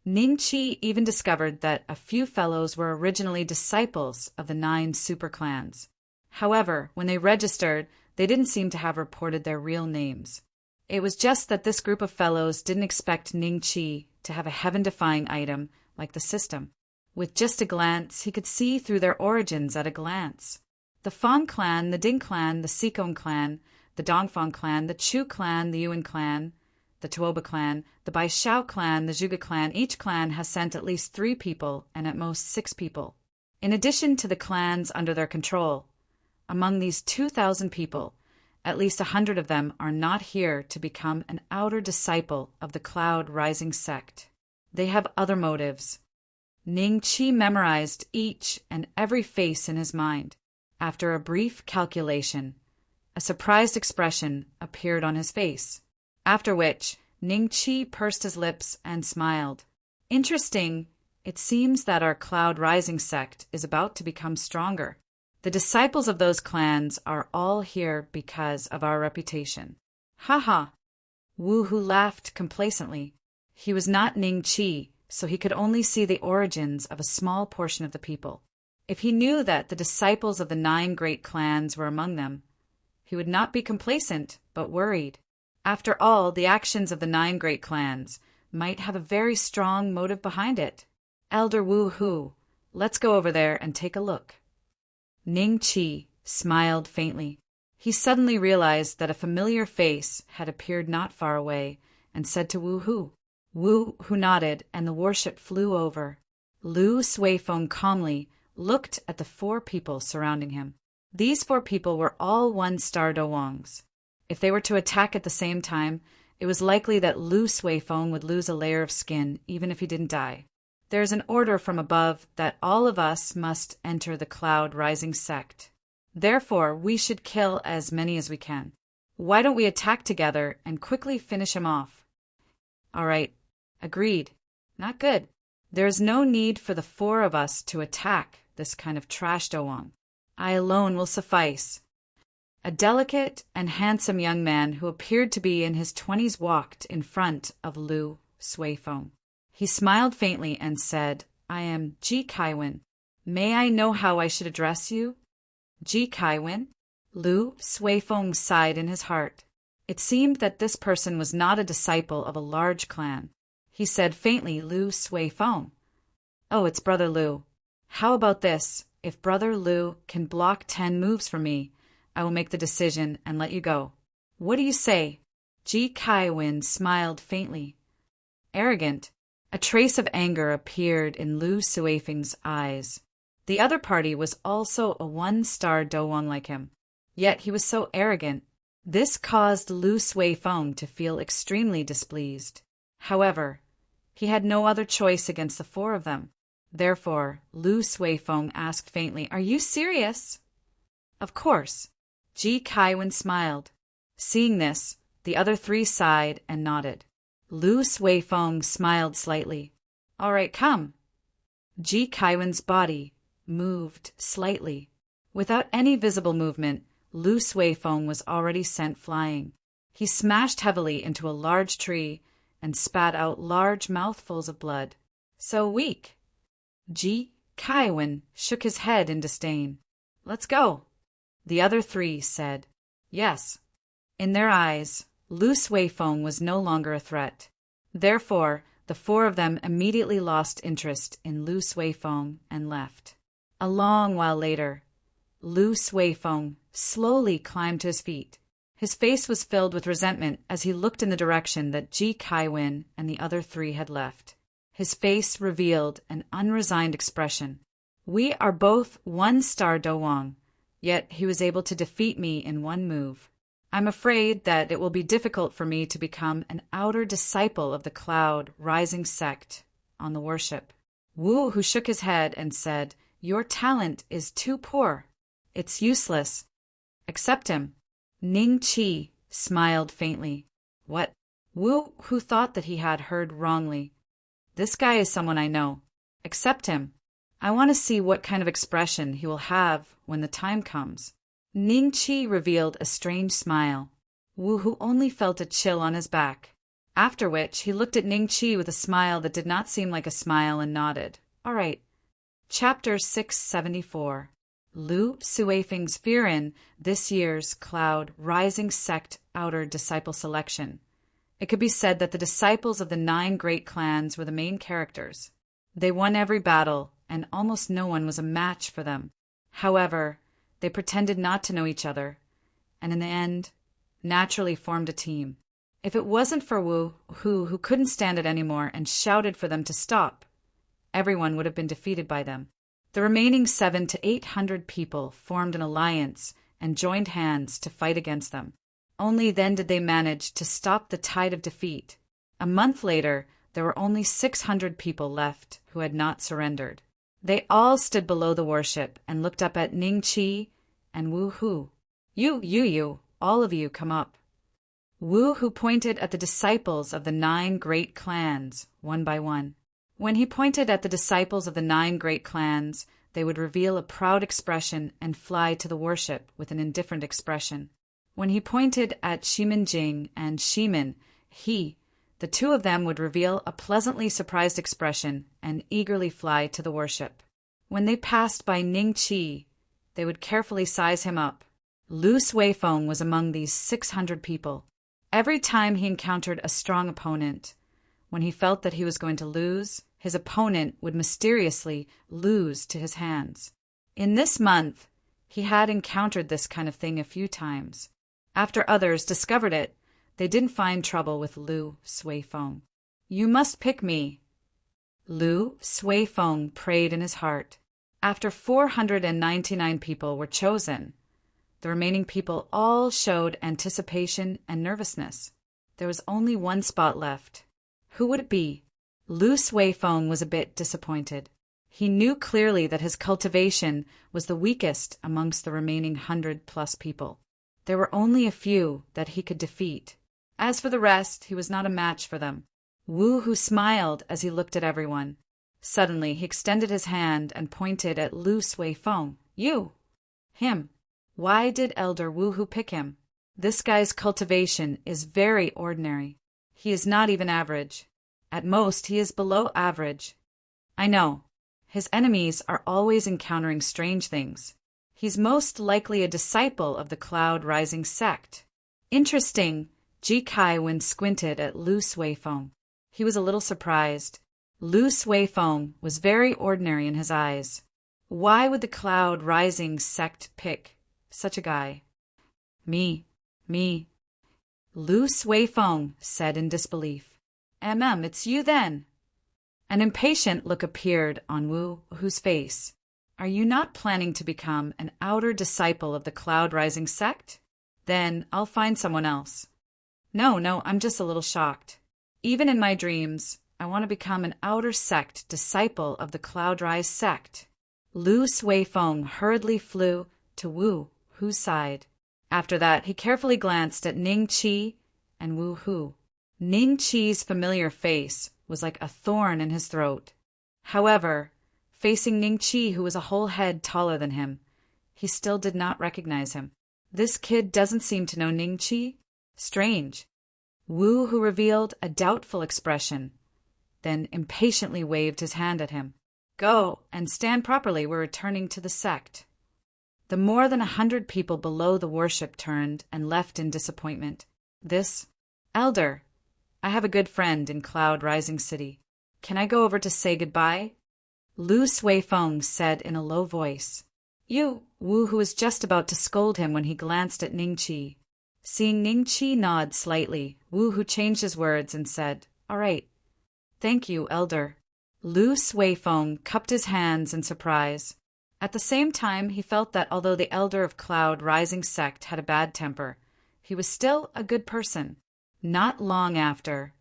Ning Qi even discovered that a few fellows were originally disciples of the 9 super clans. However, when they registered, they didn't seem to have reported their real names. It was just that this group of fellows didn't expect Ning Qi to have a heaven-defying item like the system. With just a glance, he could see through their origins at a glance. The Fong clan, the Ding clan, the Sikong clan, the Dongfeng clan, the Chu clan, the Yuan clan, the Tuoba clan, the Bai Shao clan, the Zhuge clan, each clan has sent at least 3 people and at most 6 people. In addition to the clans under their control, among these 2,000 people, at least 100 of them are not here to become an outer disciple of the Cloud Rising sect. They have other motives. Ning Qi memorized each and every face in his mind. After a brief calculation, a surprised expression appeared on his face. After which, Ning Qi pursed his lips and smiled. Interesting, it seems that our Cloud Rising sect is about to become stronger. The disciples of those clans are all here because of our reputation. Ha! Wu Hu laughed complacently. He was not Ning Qi, so he could only see the origins of a small portion of the people. If he knew that the disciples of the 9 great clans were among them, he would not be complacent, but worried. After all, the actions of the 9 great clans might have a very strong motive behind it. Elder Wu Hu, let's go over there and take a look. Ning Qi smiled faintly. He suddenly realized that a familiar face had appeared not far away and said to Wu Hu. Wu Hu nodded and the warship flew over. Lu Suifeng calmly looked at the 4 people surrounding him. These 4 people were all 1-star Dowangs. If they were to attack at the same time, it was likely that Lu Suifeng would lose a layer of skin even if he didn't die. There is an order from above that all of us must enter the Cloud Rising sect. Therefore, we should kill as many as we can. Why don't we attack together and quickly finish him off? All right, agreed. Not good. There is no need for the 4 of us to attack this kind of trash Dowang. I alone will suffice. A delicate and handsome young man who appeared to be in his 20s walked in front of Lu Suifeng. He smiled faintly and said, I am Ji Kaiwen. May I know how I should address you? Ji Kaiwen? Lu Suifeng sighed in his heart. It seemed that this person was not a disciple of a large clan. He said faintly, Lu Suifeng. Oh, it's Brother Lu. How about this? If Brother Lu can block 10 moves for me, I will make the decision and let you go. What do you say? Ji Kaiwen smiled faintly. Arrogant. A trace of anger appeared in Lu Suifeng's eyes. The other party was also a 1-star Dowang like him. Yet he was so arrogant. This caused Lu Suifeng to feel extremely displeased. However, he had no other choice against the 4 of them. Therefore, Lu Suifeng asked faintly, Are you serious? Of course. Ji Kaiwen smiled. Seeing this, the other 3 sighed and nodded. Lu Suifeng smiled slightly. All right, come. Ji Kaiwen's body moved slightly. Without any visible movement, Lu Suifeng was already sent flying. He smashed heavily into a large tree and spat out large mouthfuls of blood. So weak. Ji Kaiwen shook his head in disdain. Let's go. The other three said, yes. In their eyes, Lu Suifeng was no longer a threat. Therefore, the four of them immediately lost interest in Lu Suifeng and left. A long while later, Lu Suifeng slowly climbed to his feet. His face was filled with resentment as he looked in the direction that Ji Kaiwen and the other three had left. His face revealed an unresigned expression. We are both one-star Dowang, yet he was able to defeat me in one move. I'm afraid that it will be difficult for me to become an outer disciple of the Cloud Rising sect on the worship. Wu, who shook his head and said, your talent is too poor. It's useless. Accept him. Ning Qi smiled faintly. What? Wu, who thought that he had heard wrongly. This guy is someone I know. Accept him. I want to see what kind of expression he will have when the time comes. Ning Qi revealed a strange smile. Wu, who only felt a chill on his back. After which, he looked at Ning Qi with a smile that did not seem like a smile and nodded. All right. Chapter 674. Lu Suifeng's fear in this year's Cloud Rising Sect Outer Disciple Selection. It could be said that the disciples of the 9 great clans were the main characters. They won every battle, and almost no one was a match for them. However, they pretended not to know each other, and in the end, naturally formed a team. If it wasn't for Wu, who couldn't stand it anymore and shouted for them to stop, everyone would have been defeated by them. The remaining 700 to 800 people formed an alliance and joined hands to fight against them. Only then did they manage to stop the tide of defeat. A month later, there were only 600 people left who had not surrendered. They all stood below the worship and looked up at Ning Qi and Wu Hu. You, all of you come up. Wu Hu pointed at the disciples of the 9 great clans, one by one. When he pointed at the disciples of the 9 great clans, they would reveal a proud expression and fly to the worship with an indifferent expression. When he pointed at Shimin Jing and Shimin, the two of them would reveal a pleasantly surprised expression and eagerly fly to the worship. When they passed by Ning Qi, they would carefully size him up. Lu Suifeng was among these 600 people. Every time he encountered a strong opponent, when he felt that he was going to lose, his opponent would mysteriously lose to his hands. In this month, he had encountered this kind of thing a few times. After others discovered it, they didn't find trouble with Lu Suifeng. You must pick me. Lu Suifeng prayed in his heart. After 499 people were chosen, the remaining people all showed anticipation and nervousness. There was only one spot left. Who would it be? Lu Suifeng was a bit disappointed. He knew clearly that his cultivation was the weakest amongst the remaining 100+ people. There were only a few that he could defeat. As for the rest, he was not a match for them. Wu Hu smiled as he looked at everyone. Suddenly, he extended his hand and pointed at Lu Suifeng. You! Him! Why did Elder Wu Hu pick him? This guy's cultivation is very ordinary. He is not even average. At most, he is below average. I know. His enemies are always encountering strange things. He's most likely a disciple of the Cloud Rising sect. Interesting. Ji Kaiwen squinted at Lu Suifeng. He was a little surprised. Lu Suifeng was very ordinary in his eyes. Why would the Cloud Rising sect pick such a guy? Me. Lu Suifeng said in disbelief. It's you then. An impatient look appeared on Wu Hu's face. Are you not planning to become an outer disciple of the Cloud Rising sect? Then I'll find someone else. No, I'm just a little shocked. Even in my dreams, I want to become an outer sect disciple of the Cloud Rise sect. Lu Suifeng hurriedly flew to Wu Hu's side. After that, he carefully glanced at Ning Qi and Wu Hu. Ning Qi's familiar face was like a thorn in his throat. However, facing Ning Qi, who was a whole head taller than him, he still did not recognize him. This kid doesn't seem to know Ningqi? Strange. Wu, who revealed a doubtful expression, then impatiently waved his hand at him. Go, and stand properly, we're returning to the sect. The more than 100 people below the worship turned and left in disappointment. This, Elder, I have a good friend in Cloud Rising City. Can I go over to say goodbye? Lu Suifeng said in a low voice. You, Wu, who was just about to scold him when he glanced at Ningqi. Seeing Ningqi nod slightly, Wu, who changed his words and said, All right. Thank you, Elder. Lu Suifeng cupped his hands in surprise. At the same time, he felt that although the Elder of Cloud Rising Sect had a bad temper, he was still a good person. Not long after,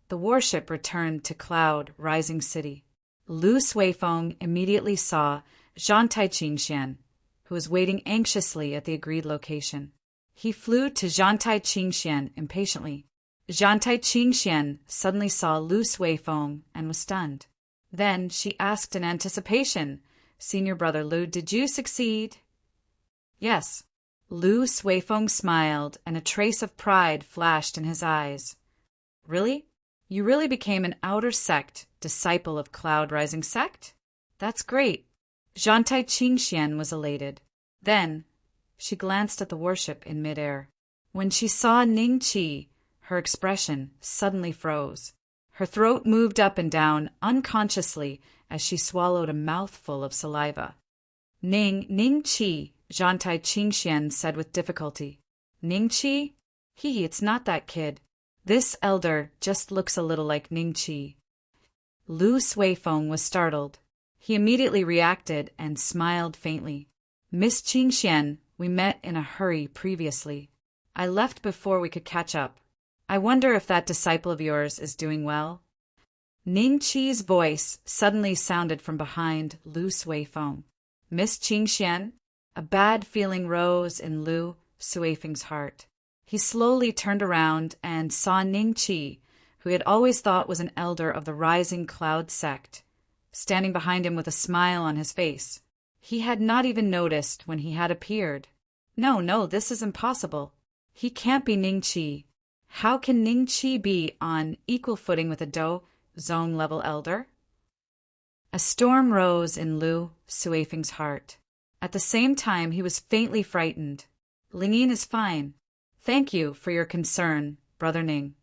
the warship returned to Cloud Rising City. Lu Suifeng immediately saw Zhantai Qingxian, who was waiting anxiously at the agreed location. He flew to Zhantai Qingxian impatiently. Zhantai Qingxian suddenly saw Lu Suifeng and was stunned. Then she asked in anticipation, Senior Brother Lu, did you succeed? Yes. Lu Suifeng smiled, and a trace of pride flashed in his eyes. Really? You really became an outer sect disciple of Cloud Rising Sect? That's great. Zhantai Qingxian was elated. Then, she glanced at the worship in midair. When she saw Ningqi, her expression suddenly froze. Her throat moved up and down unconsciously as she swallowed a mouthful of saliva. Ningqi, Zhantai Qingxian said with difficulty. Ningqi? It's not that kid. This elder just looks a little like Ningqi. Lu Suifeng was startled. He immediately reacted and smiled faintly. Miss Qingxian, we met in a hurry previously. I left before we could catch up. I wonder if that disciple of yours is doing well? Ningqi's voice suddenly sounded from behind Lu Suifeng. Miss Qingxian? A bad feeling rose in Lu Suifeng's heart. He slowly turned around and saw Ningqi, who he had always thought was an elder of the Rising Cloud sect, standing behind him with a smile on his face. He had not even noticed when he had appeared. No, this is impossible. He can't be Ningqi. How can Ningqi be on equal footing with a Do Zone level elder? A storm rose in Lu Suifeng's heart. At the same time, he was faintly frightened. Lingyin is fine. Thank you for your concern, Brother Ning.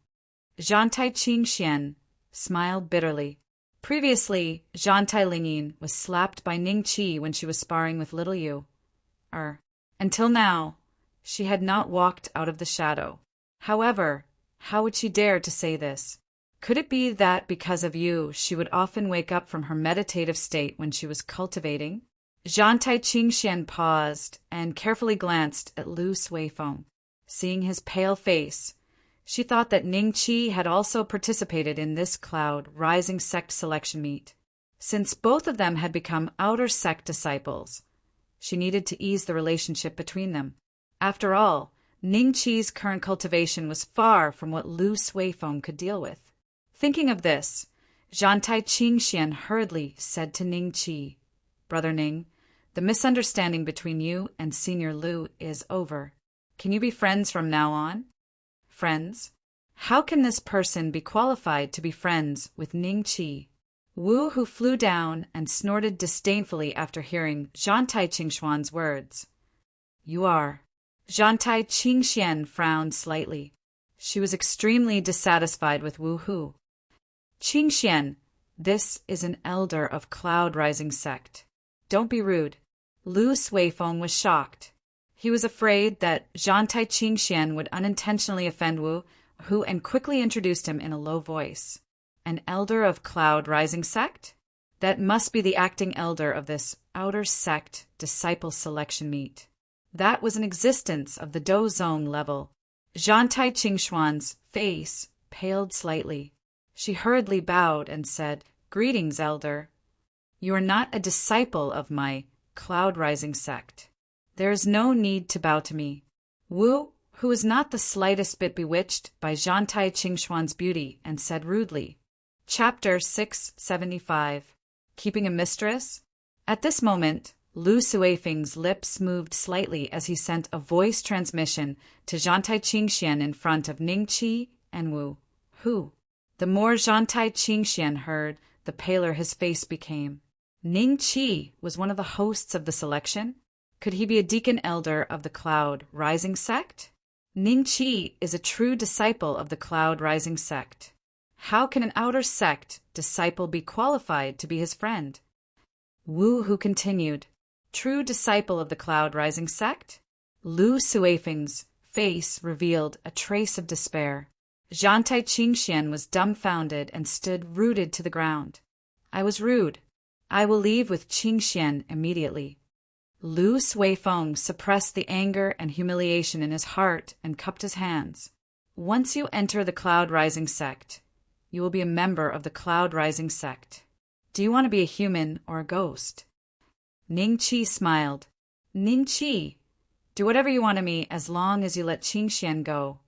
Zhantai Qingxian smiled bitterly. Previously, Zhantai Lingyin was slapped by Ningqi when she was sparring with little Yu. Until now, she had not walked out of the shadow. However, how would she dare to say this? Could it be that because of Yu, she would often wake up from her meditative state when she was cultivating? Zhantai Qingxian paused and carefully glanced at Lu Suifeng. Seeing his pale face, she thought that Ningqi had also participated in this Cloud Rising Sect selection meet. Since both of them had become outer sect disciples, she needed to ease the relationship between them. After all, Ningqi's current cultivation was far from what Lu Suifeng could deal with. Thinking of this, Zhantai Qingxian hurriedly said to Ningqi, Brother Ning, the misunderstanding between you and Senior Lu is over. Can you be friends from now on? Friends? How can this person be qualified to be friends with Ningqi? Wu, who flew down and snorted disdainfully after hearing Zhantai Qingxian's words. You are. Zhantai Qingxian frowned slightly. She was extremely dissatisfied with Wu Hu. Qingxian, this is an elder of Cloud Rising Sect. Don't be rude. Lu Suifeng was shocked. He was afraid that Zhantai Qingxian would unintentionally offend Wu Hu and quickly introduced him in a low voice. An elder of Cloud Rising Sect? That must be the acting elder of this outer sect disciple selection meet. That was an existence of the Do Zone level. Zhantai Qingxian's face paled slightly. She hurriedly bowed and said, Greetings, elder. You are not a disciple of my Cloud Rising Sect. There is no need to bow to me. Wu, who was not the slightest bit bewitched by Zhantai Qingxian's beauty, and said rudely, Chapter 675. Keeping a Mistress? At this moment, Lu Suifeng's lips moved slightly as he sent a voice transmission to Zhantai Qingxian in front of Ning Qi and Wu. Who? The more Zhantai Qingxian heard, the paler his face became. Ning Qi was one of the hosts of the selection? Could he be a deacon elder of the Cloud Rising sect? Ning Qi is a true disciple of the Cloud Rising sect. How can an outer sect disciple be qualified to be his friend? Wu Hu continued, true disciple of the Cloud Rising sect? Lu Suifeng's face revealed a trace of despair. Zhantai Qingxian was dumbfounded and stood rooted to the ground. I was rude. I will leave with Qingxian immediately. Lu Suifeng suppressed the anger and humiliation in his heart and cupped his hands. Once you enter the Cloud Rising sect, you will be a member of the Cloud Rising sect. Do you want to be a human or a ghost? Ning Qi smiled. Ning Qi, do whatever you want of me as long as you let Qingxian go.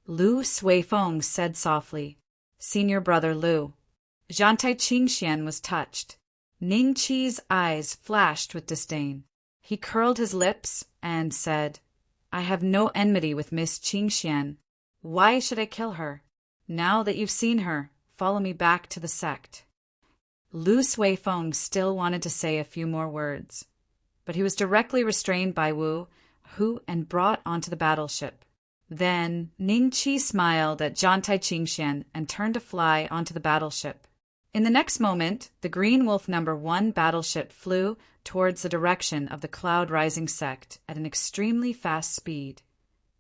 Lu Suifeng said softly, Senior brother Lu. Zhantai Qingxian was touched. Ning Qi's eyes flashed with disdain. He curled his lips and said, I have no enmity with Miss Qingxian. Why should I kill her? Now that you've seen her, follow me back to the sect. Lu Suifeng still wanted to say a few more words, but he was directly restrained by Wu Hu and brought onto the battleship. Then Ning Qi smiled at Zhantai Qingxian and turned to fly onto the battleship. In the next moment, the Green Wolf No. 1 battleship flew towards the direction of the Cloud Rising sect at an extremely fast speed,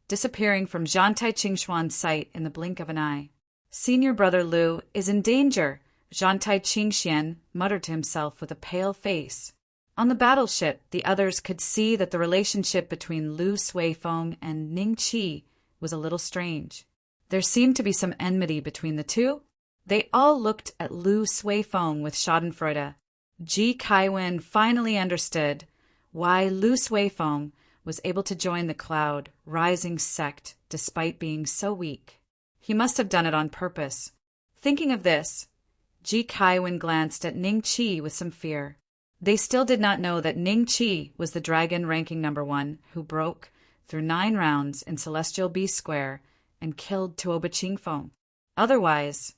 disappearing from Zhantai Qingxuan's sight in the blink of an eye. Senior brother Lu is in danger, Zhantai Qingxian muttered to himself with a pale face. On the battleship, the others could see that the relationship between Lu Suifeng and Ning Qi was a little strange. There seemed to be some enmity between the two. They all looked at Lu Suifeng with schadenfreude. Ji Kaiwen finally understood why Lu Suifeng was able to join the Cloud Rising sect despite being so weak. He must have done it on purpose. Thinking of this, Ji Kaiwen glanced at Ning Qi with some fear. They still did not know that Ning Qi was the dragon ranking No. 1 who broke through 9 rounds in Celestial Beast Square and killed Tuoba Qingfeng. Otherwise,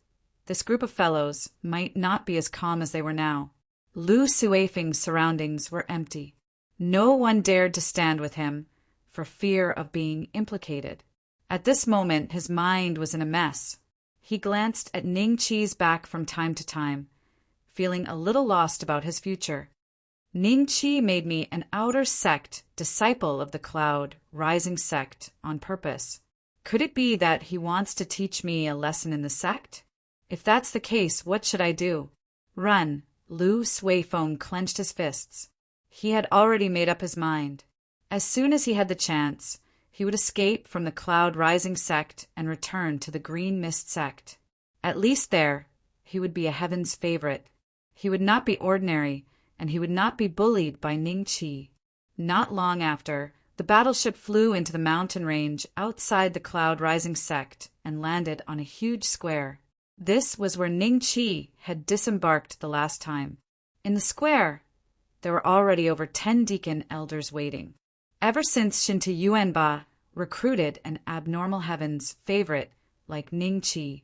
this group of fellows might not be as calm as they were now. Lu Suifeng's surroundings were empty. No one dared to stand with him for fear of being implicated. At this moment, his mind was in a mess. He glanced at Ning Qi's back from time to time, feeling a little lost about his future. Ning Qi made me an outer sect disciple of the Cloud Rising sect on purpose. Could it be that he wants to teach me a lesson in the sect? If that's the case, what should I do? Run. Lu Suifeng clenched his fists. He had already made up his mind. As soon as he had the chance, he would escape from the Cloud Rising sect and return to the Green Mist sect. At least there, he would be a heaven's favorite. He would not be ordinary, and he would not be bullied by Ning Qi. Not long after, the battleship flew into the mountain range outside the Cloud Rising sect and landed on a huge square. This was where Ning Qi had disembarked the last time. In the square, there were already over 10 deacon elders waiting. Ever since Shinta Yuanba recruited an abnormal heaven's favorite like Ning Qi,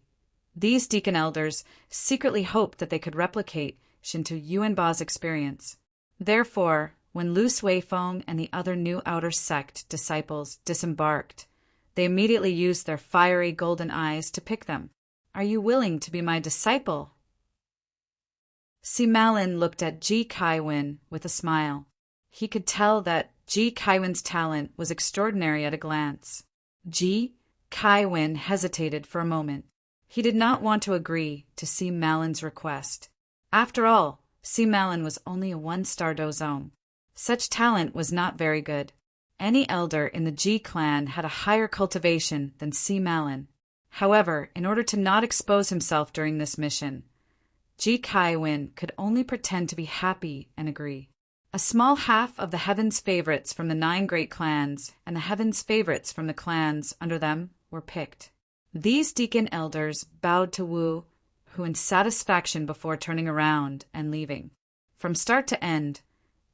these deacon elders secretly hoped that they could replicate Shinta Yuanba's experience. Therefore, when Lu Suifeng and the other new outer sect disciples disembarked, they immediately used their fiery golden eyes to pick them. Are you willing to be my disciple? Simalin looked at Ji Kaiwen with a smile. He could tell that Ji Kaiwen's talent was extraordinary at a glance. Ji Kaiwen hesitated for a moment. He did not want to agree to Simalin's request. After all, Simalin was only a 1-star dozome. Such talent was not very good. Any elder in the Ji clan had a higher cultivation than Simalin. However, in order to not expose himself during this mission, Ji Kaiwen could only pretend to be happy and agree. A small half of the Heaven's favorites from the 9 great clans and the Heaven's favorites from the clans under them were picked. These deacon elders bowed to Wu, who in satisfaction before turning around and leaving. From start to end,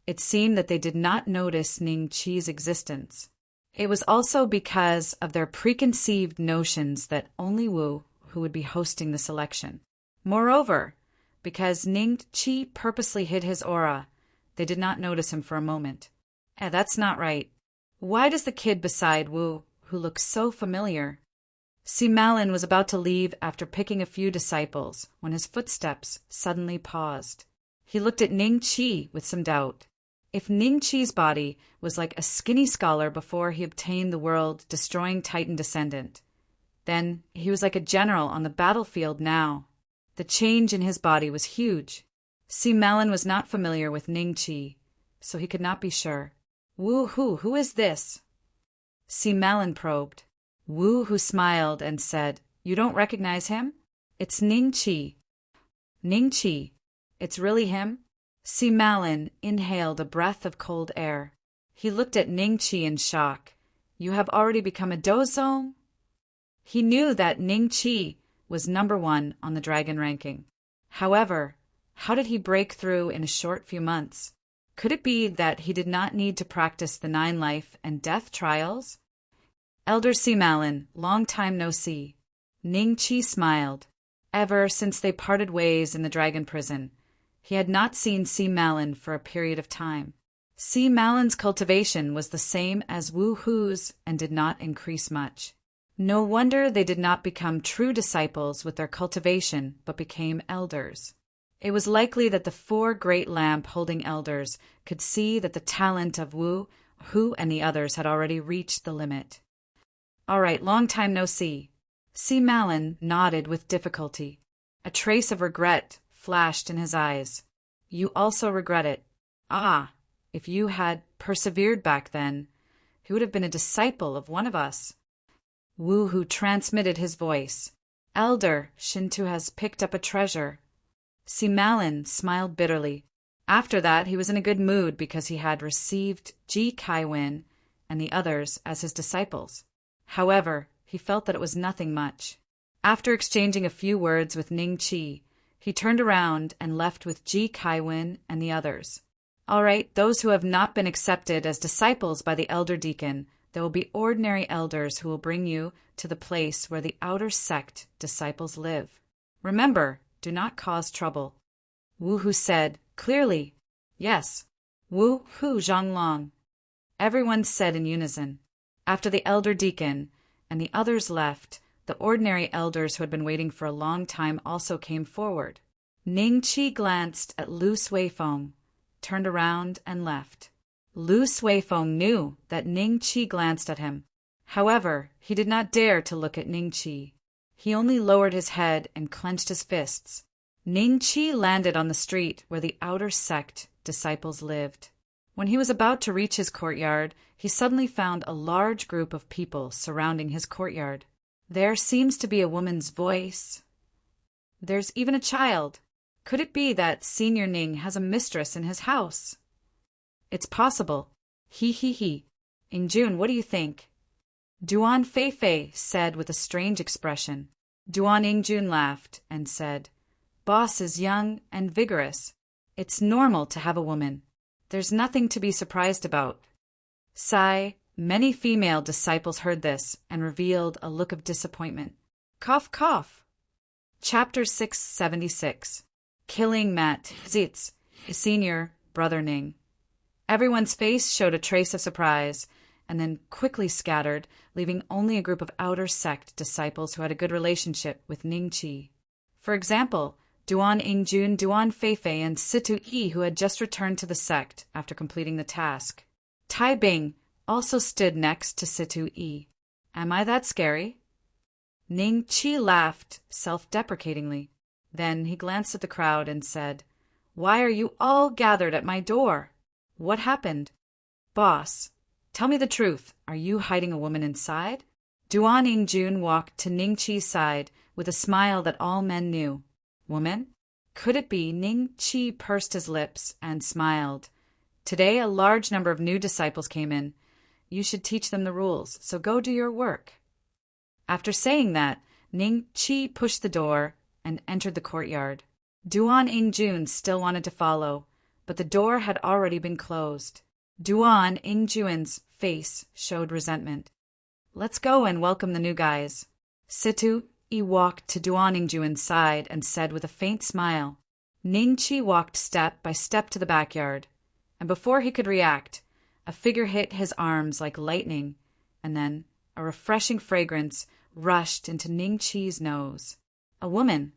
It seemed that they did not notice Ning Qi's existence. It was also because of their preconceived notions that only Wu who would be hosting the selection. Moreover, because Ning Qi purposely hid his aura, they did not notice him for a moment. That's not right. Why does the kid beside Wu, who looks so familiar? Si Malin was about to leave after picking a few disciples when his footsteps suddenly paused. He looked at Ning Qi with some doubt. If Ning Qi's body was like a skinny scholar before he obtained the world-destroying Titan descendant, then he was like a general on the battlefield now. The change in his body was huge. Si Malin was not familiar with Ning Qi, so he could not be sure. Wu Hu, who is this? Si Malin probed. Wu Hu smiled and said, You don't recognize him? It's Ning Qi. Ning Qi. It's really him? Si Malin inhaled a breath of cold air. He looked at Ning Qi in shock. You have already become a dozong? He knew that Ning Qi was #1 on the dragon ranking. However, how did he break through in a short few months? Could it be that he did not need to practice the 9 life and death trials? Elder Si Malin, long time no see. Ning Qi smiled. Ever since they parted ways in the dragon prison, he had not seen Si Malin for a period of time. Si Malin's cultivation was the same as Wu Hu's and did not increase much. No wonder they did not become true disciples with their cultivation, but became elders. It was likely that the 4 great lamp holding elders could see that the talent of Wu Hu and the others had already reached the limit. All right, long time no see. Si Malin nodded with difficulty. A trace of regret flashed in his eyes. You also regret it. Ah, if you had persevered back then, he would have been a disciple of one of us. Wu Hu transmitted his voice. Elder, Shintu has picked up a treasure. Si Malin smiled bitterly. After that, he was in a good mood because he had received Ji Kaiwen and the others as his disciples. However, he felt that it was nothing much. After exchanging a few words with Ning Qi, he turned around and left with Ji Kaiwen and the others. All right, those who have not been accepted as disciples by the elder deacon, there will be ordinary elders who will bring you to the place where the outer sect disciples live. Remember, do not cause trouble. Wu Hu said, clearly, Yes. Wu Hu Zhonglong. Everyone said in unison. After the elder deacon and the others left, the ordinary elders who had been waiting for a long time also came forward. Ning Qi glanced at Lu Suifeng, turned around and left. Lu Suifeng knew that Ning Qi glanced at him. However, he did not dare to look at Ning Qi. He only lowered his head and clenched his fists. Ning Qi landed on the street where the outer sect disciples lived. When he was about to reach his courtyard, he suddenly found a large group of people surrounding his courtyard. There seems to be a woman's voice. There's even a child. Could it be that Senior Ning has a mistress in his house? It's possible. He. In June, what do you think? Duan Feifei said with a strange expression. Duan Ingjun laughed and said, Boss is young and vigorous. It's normal to have a woman. There's nothing to be surprised about. Sigh. Many female disciples heard this and revealed a look of disappointment. Cough, cough. Chapter 676. Killing Mat Zitz, Senior Brother Ning. Everyone's face showed a trace of surprise, and then quickly scattered, leaving only a group of outer sect disciples who had a good relationship with Ning Qi. For example, Duan Ingjun, Duan Feifei, and Situ Yi, who had just returned to the sect after completing the task. Tai Bing also stood next to Situ Yi. Am I that scary? Ning Qi laughed self-deprecatingly. Then he glanced at the crowd and said, Why are you all gathered at my door? What happened? Boss, tell me the truth. Are you hiding a woman inside? Duan Ingjun walked to Ning Qi's side with a smile that all men knew. Woman? Could it be? Ning Qi pursed his lips and smiled. Today a large number of new disciples came in. You should teach them the rules, so go do your work. After saying that, Ning Qi pushed the door and entered the courtyard. Duan Ingjun still wanted to follow, but the door had already been closed. Duan Ingjuan's face showed resentment. "Let's go and welcome the new guys." Situ walked to Duan Ingjuan's side and said with a faint smile. Ningqi walked step by step to the backyard, and before he could react, a figure hit his arms like lightning, and then a refreshing fragrance rushed into Ningqi's nose. A woman,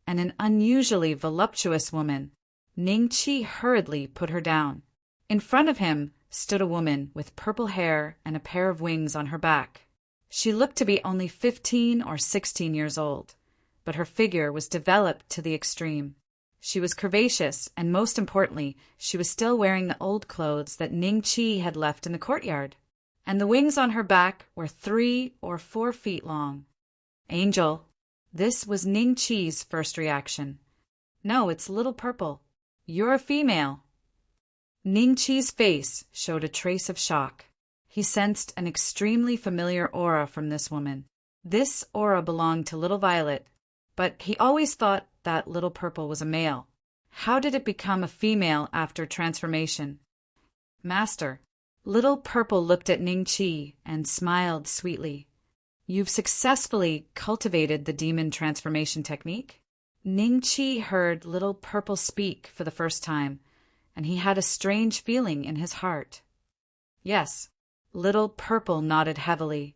and an unusually voluptuous woman. Ningqi hurriedly put her down. In front of him stood a woman with purple hair and a pair of wings on her back. She looked to be only 15 or 16 years old, but her figure was developed to the extreme. She was curvaceous, and most importantly, she was still wearing the old clothes that Ningqi had left in the courtyard. And the wings on her back were 3 or 4 feet long. "Angel." This was Ningqi's first reaction. "No, it's Little Purple. You're a female." Ningqi's face showed a trace of shock. He sensed an extremely familiar aura from this woman. This aura belonged to Little Violet, but he always thought that Little Purple was a male. How did it become a female after transformation? "Master." Little Purple looked at Ningqi and smiled sweetly. "You've successfully cultivated the demon transformation technique?" Ningqi heard Little Purple speak for the first time, and he had a strange feeling in his heart. "Yes." Little Purple nodded heavily.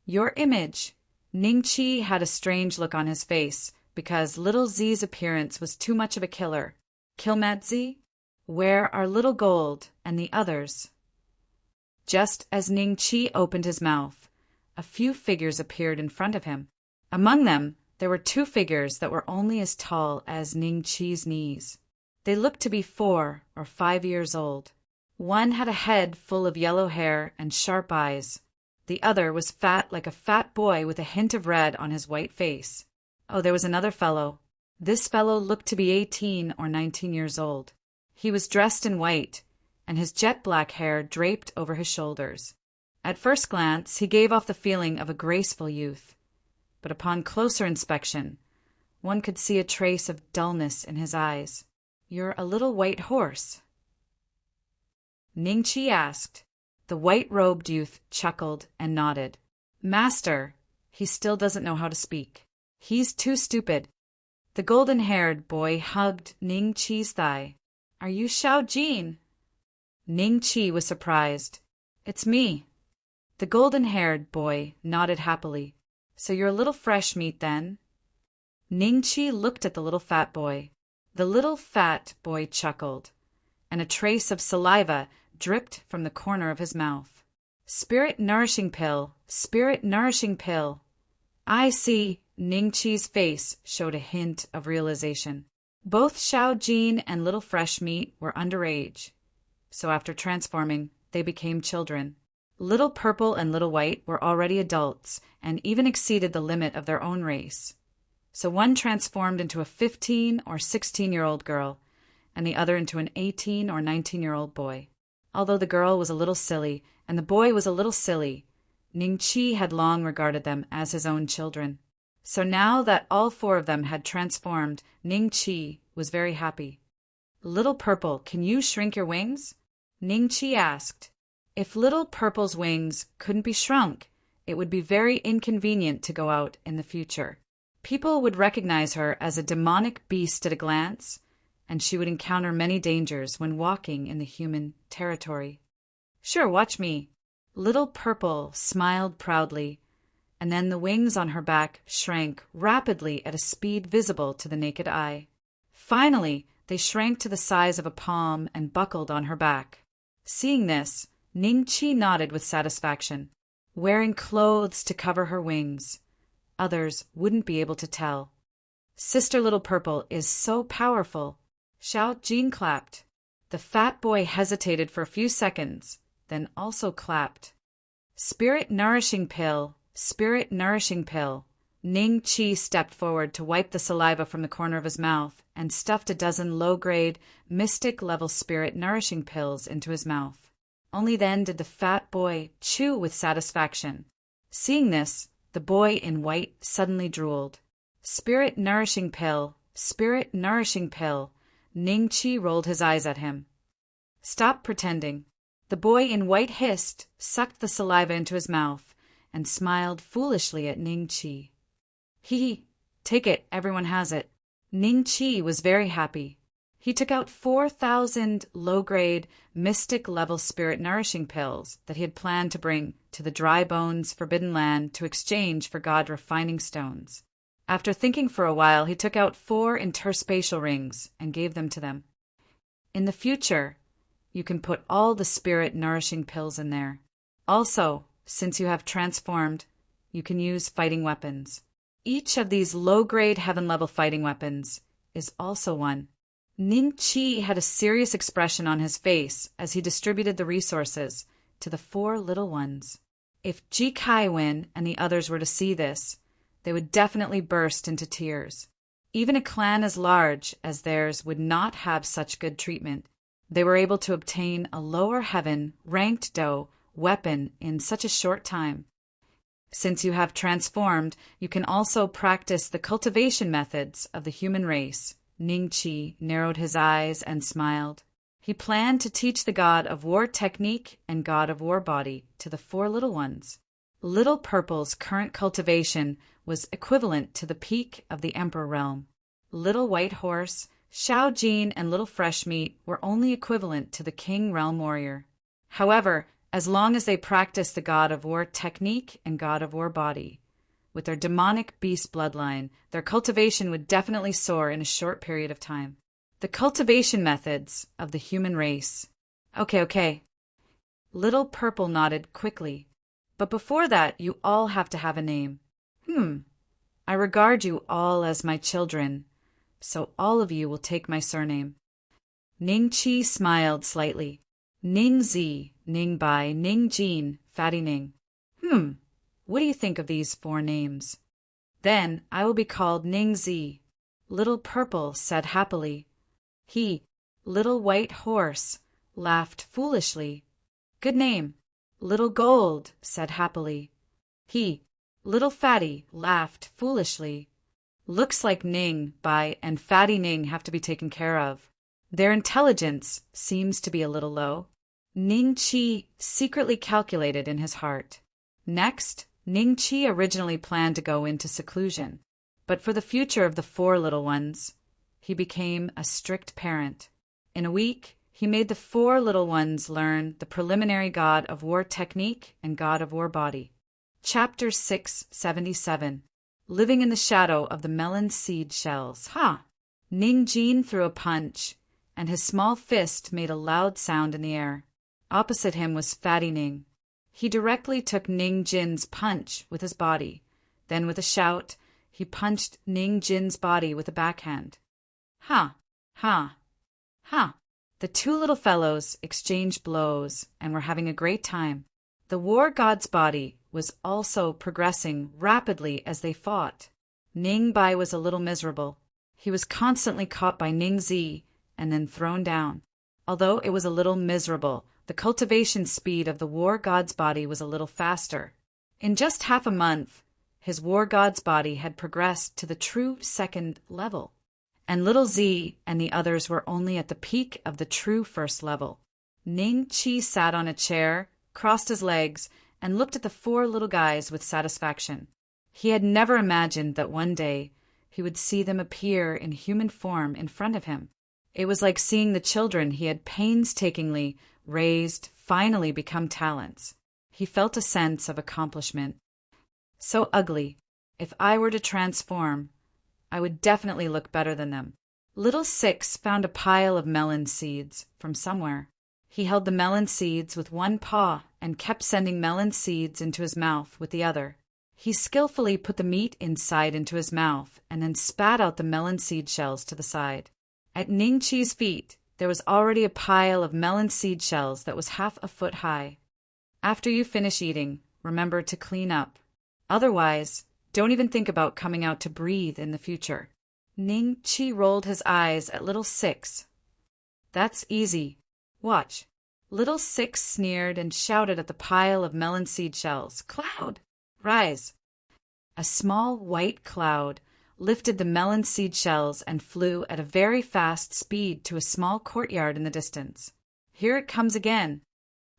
"Your image." Ningqi had a strange look on his face, because Little Z's appearance was too much of a killer. "Kilmat Z? Where are Little Gold and the others?" Just as Ningqi opened his mouth, a few figures appeared in front of him. Among them, there were 2 figures that were only as tall as Ningqi's knees. They looked to be 4 or 5 years old. One had a head full of yellow hair and sharp eyes. The other was fat like a fat boy with a hint of red on his white face. Oh, there was another fellow. This fellow looked to be 18 or 19 years old. He was dressed in white, and his jet black hair draped over his shoulders. At first glance, he gave off the feeling of a graceful youth, but upon closer inspection, one could see a trace of dullness in his eyes. "You're a little white horse?" Ningqi asked. The white-robed youth chuckled and nodded. "Master, he still doesn't know how to speak. He's too stupid." The golden-haired boy hugged Ningqi's thigh. "Are you Xiao Jin?" Ningqi was surprised. "It's me." The golden-haired boy nodded happily. "So you're a little fresh meat, then?" Ningqi looked at the little fat boy. The little fat boy chuckled, and a trace of saliva dripped from the corner of his mouth. "Spirit nourishing pill, spirit nourishing pill." "I see." Ningqi's face showed a hint of realization. Both Xiao Jin and Little Fresh Meat were underage, so after transforming, they became children. Little Purple and Little White were already adults and even exceeded the limit of their own race. So one transformed into a 15 or 16-year-old girl, and the other into an 18 or 19-year-old boy. Although the girl was a little silly and the boy was a little silly, Ningqi had long regarded them as his own children. So now that all 4 of them had transformed, Ningqi was very happy. "Little Purple, can you shrink your wings?" Ningqi asked. If Little Purple's wings couldn't be shrunk, it would be very inconvenient to go out in the future. People would recognize her as a demonic beast at a glance, and she would encounter many dangers when walking in the human territory. "Sure, watch me." Little Purple smiled proudly, and then the wings on her back shrank rapidly at a speed visible to the naked eye. Finally, they shrank to the size of a palm and buckled on her back. Seeing this, Ningqi nodded with satisfaction. Wearing clothes to cover her wings, others wouldn't be able to tell. "Sister Little Purple is so powerful." Xiao Jin clapped. The fat boy hesitated for a few seconds, then also clapped. "Spirit nourishing pill, spirit nourishing pill." Ningqi stepped forward to wipe the saliva from the corner of his mouth and stuffed a dozen low-grade, mystic-level spirit nourishing pills into his mouth. Only then did the fat boy chew with satisfaction. Seeing this, the boy in white suddenly drooled. "Spirit nourishing pill, spirit nourishing pill." Ningqi rolled his eyes at him. Stop pretending. The boy in white hissed, sucked the saliva into his mouth, and smiled foolishly at Ning Chi. He, take it, everyone has it. Ning Chi was very happy. He took out 4,000 low-grade, mystic-level spirit-nourishing pills that he had planned to bring to the Dry Bones Forbidden Land to exchange for God-refining stones. After thinking for a while, he took out 4 interspatial rings and gave them to them. In the future, you can put all the spirit-nourishing pills in there. Also, since you have transformed, you can use fighting weapons. Each of these low-grade heaven-level fighting weapons is also one. Ning Chi had a serious expression on his face as he distributed the resources to the 4 little ones. If Ji Kai-Wen and the others were to see this, they would definitely burst into tears. Even a clan as large as theirs would not have such good treatment. They were able to obtain a lower heaven, ranked Do weapon in such a short time. Since you have transformed, you can also practice the cultivation methods of the human race. Ning Chi narrowed his eyes and smiled. He planned to teach the god of war technique and god of war body to the 4 little ones. Little Purple's current cultivation was equivalent to the peak of the Emperor realm. Little White Horse, Xiao Jin, and Little Fresh Meat were only equivalent to the King Realm Warrior. However, as long as they practiced the god of war technique and god of war body, with their demonic beast bloodline, their cultivation would definitely soar in a short period of time. The cultivation methods of the human race. Okay. Little Purple nodded quickly. But before that, you all have to have a name. I regard you all as my children, so all of you will take my surname. Ning Chi smiled slightly. Ning Zi, Ning Bai, Ning Jin, Fatty Ning. What do you think of these 4 names? Then I will be called Ning Zi. Little Purple said happily. He, Little White Horse, laughed foolishly. Good name. Little Gold said happily. He, Little Fatty, laughed foolishly. Looks like Ning Bai and Fatty Ning have to be taken care of. Their intelligence seems to be a little low. Ning Chi secretly calculated in his heart. Next, Ning Chi originally planned to go into seclusion, but for the future of the 4 little ones, he became a strict parent. In a week, he made the 4 little ones learn the preliminary god of war technique and god of war body. Chapter 677. Living in the shadow of the melon seed shells. Ning Jin threw a punch, and his small fist made a loud sound in the air. Opposite him was Fatty Ning. He directly took Ning Jin's punch with his body. Then with a shout, he punched Ning Jin's body with a backhand. Ha! The 2 little fellows exchanged blows and were having a great time. The war god's body was also progressing rapidly as they fought. Ning Bai was a little miserable. He was constantly caught by Ning Zi and then thrown down. Although it was a little miserable, the cultivation speed of the war god's body was a little faster. In just half a month, his war god's body had progressed to the true 2nd level, and little Z and the others were only at the peak of the true 1st level. Ning Chi sat on a chair, crossed his legs, and looked at the 4 little guys with satisfaction. He had never imagined that one day he would see them appear in human form in front of him. It was like seeing the children he had painstakingly raised finally become talents. He felt a sense of accomplishment. So ugly. If I were to transform, I would definitely look better than them. Little Six found a pile of melon seeds from somewhere. He held the melon seeds with one paw and kept sending melon seeds into his mouth with the other. He skillfully put the meat inside into his mouth and then spat out the melon seed shells to the side. At Ning Chi's feet, there was already a pile of melon seed shells that was half a foot high. After you finish eating, remember to clean up. Otherwise, don't even think about coming out to breathe in the future. Ning Chi rolled his eyes at Little Six. That's easy. Watch. Little Six sneered and shouted at the pile of melon seed shells. Cloud! Rise! A small white cloud lifted the melon seed shells and flew at a very fast speed to a small courtyard in the distance. here it comes again.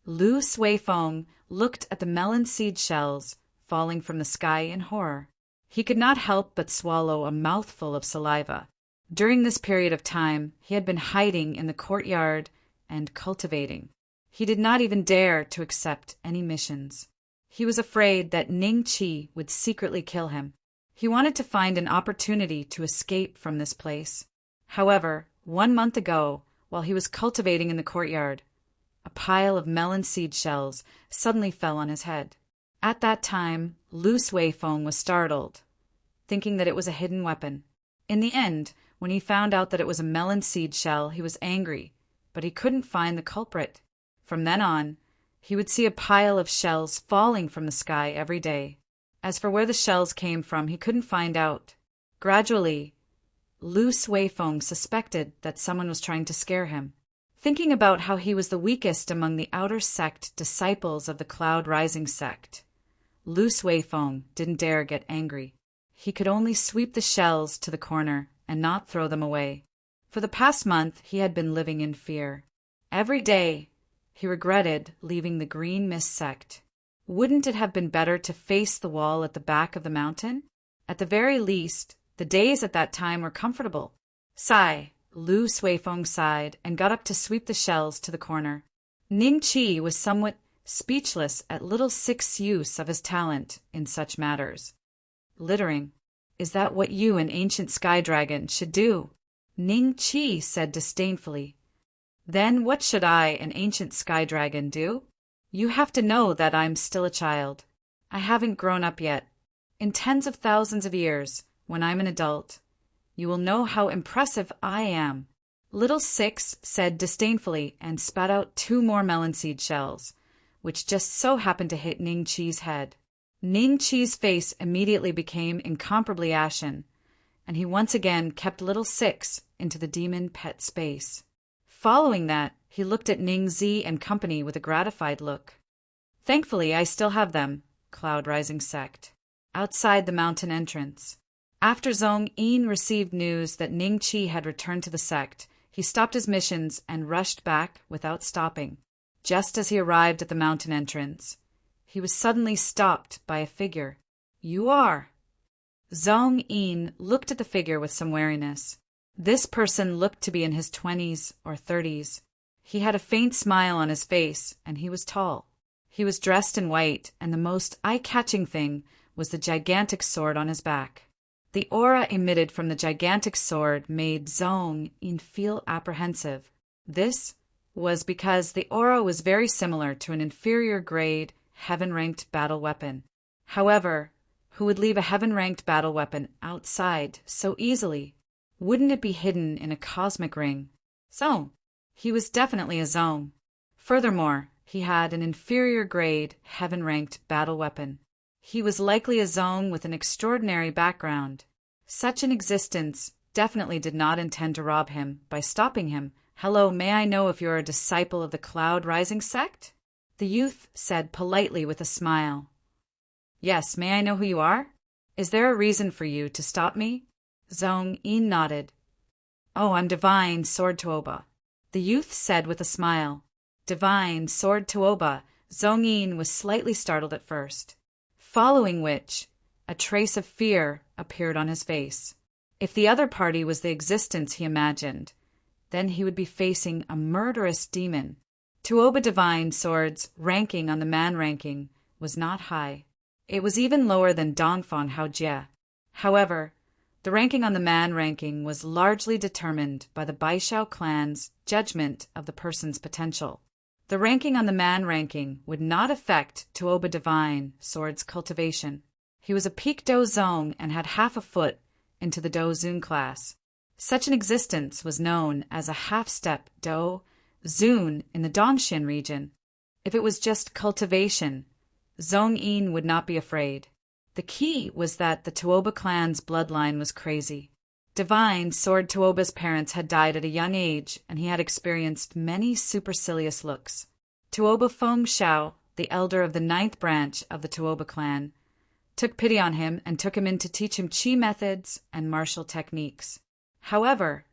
Lu Suifeng looked at the melon seed shells falling from the sky in horror. He could not help but swallow a mouthful of saliva. During this period of time, he had been hiding in the courtyard and cultivating. He did not even dare to accept any missions. He was afraid that Ning Qi would secretly kill him. He wanted to find an opportunity to escape from this place. However, 1 month ago, while he was cultivating in the courtyard, a pile of melon seed shells suddenly fell on his head. At that time, Lu Suifeng was startled, thinking that it was a hidden weapon. In the end, when he found out that it was a melon seed shell, he was angry, but he couldn't find the culprit. From then on, he would see a pile of shells falling from the sky every day. As for where the shells came from, he couldn't find out. Gradually, Lu Suifeng suspected that someone was trying to scare him. Thinking about how he was the weakest among the outer sect disciples of the Cloud Rising sect, Lu Suifeng didn't dare get angry. He could only sweep the shells to the corner and not throw them away. For the past month, he had been living in fear. Every day, he regretted leaving the Green Mist sect. Wouldn't it have been better to face the wall at the back of the mountain? At the very least, the days at that time were comfortable. Sigh. Lu Suifeng sighed and got up to sweep the shells to the corner. Ning Qi was somewhat speechless at little Six's use of his talent in such matters. Littering. Is that what you, an ancient sky dragon, should do? Ning Qi said disdainfully. Then what should I, an ancient sky dragon, do? You have to know that I'm still a child. I haven't grown up yet. In tens of thousands of years, when I'm an adult, you will know how impressive I am. Little Six said disdainfully and spat out 2 more melon seed shells, which just so happened to hit Ning Qi's head. Ning Qi's face immediately became incomparably ashen, and he once again kept Little Six into the demon pet space. Following that, he looked at Ning Zi and company with a gratified look. Thankfully, I still have them, Cloud Rising sect, outside the mountain entrance. After Zhong Yin received news that Ning Qi had returned to the sect, he stopped his missions and rushed back without stopping. Just as he arrived at the mountain entrance, he was suddenly stopped by a figure. You are. Zhong Yin looked at the figure with some wariness. This person looked to be in his 20s or 30s. He had a faint smile on his face, and he was tall. He was dressed in white, and the most eye-catching thing was the gigantic sword on his back. The aura emitted from the gigantic sword made Zhong Yin feel apprehensive. This was because the aura was very similar to an inferior-grade, heaven-ranked battle weapon. However, who would leave a heaven-ranked battle weapon outside so easily? Wouldn't it be hidden in a cosmic ring? So, he was definitely a Zhong. Furthermore, he had an inferior-grade, heaven-ranked battle weapon. He was likely a Zhong with an extraordinary background. Such an existence definitely did not intend to rob him by stopping him. Hello, may I know if you're a disciple of the Cloud Rising sect? The youth said politely with a smile. Yes, may I know who you are? Is there a reason for you to stop me? Zhong Yin nodded. Oh, I'm Divine Sword Tuoba. The youth said with a smile. Divine Sword Tuoba. Zhong Yin was slightly startled at first, following which a trace of fear appeared on his face. If the other party was the existence he imagined, then he would be facing a murderous demon. Tuoba Divine Sword's ranking on the man ranking was not high. It was even lower than Dongfang Haojie. However, the ranking on the man ranking was largely determined by the Baishao clan's judgment of the person's potential. The ranking on the man ranking would not affect Tuoba Divine Sword's cultivation. He was a peak Do Zong and had half a foot into the Do Zun class. Such an existence was known as a half-step Do Zun in the Dongxin region. If it was just cultivation, Zhong Yin would not be afraid. The key was that the Tuoba clan's bloodline was crazy. Divine Sword Tuoba's parents had died at a young age, and he had experienced many supercilious looks. Tuoba Feng Shao, the elder of the 9th branch of the Tuoba clan, took pity on him and took him in to teach him qi methods and martial techniques. However,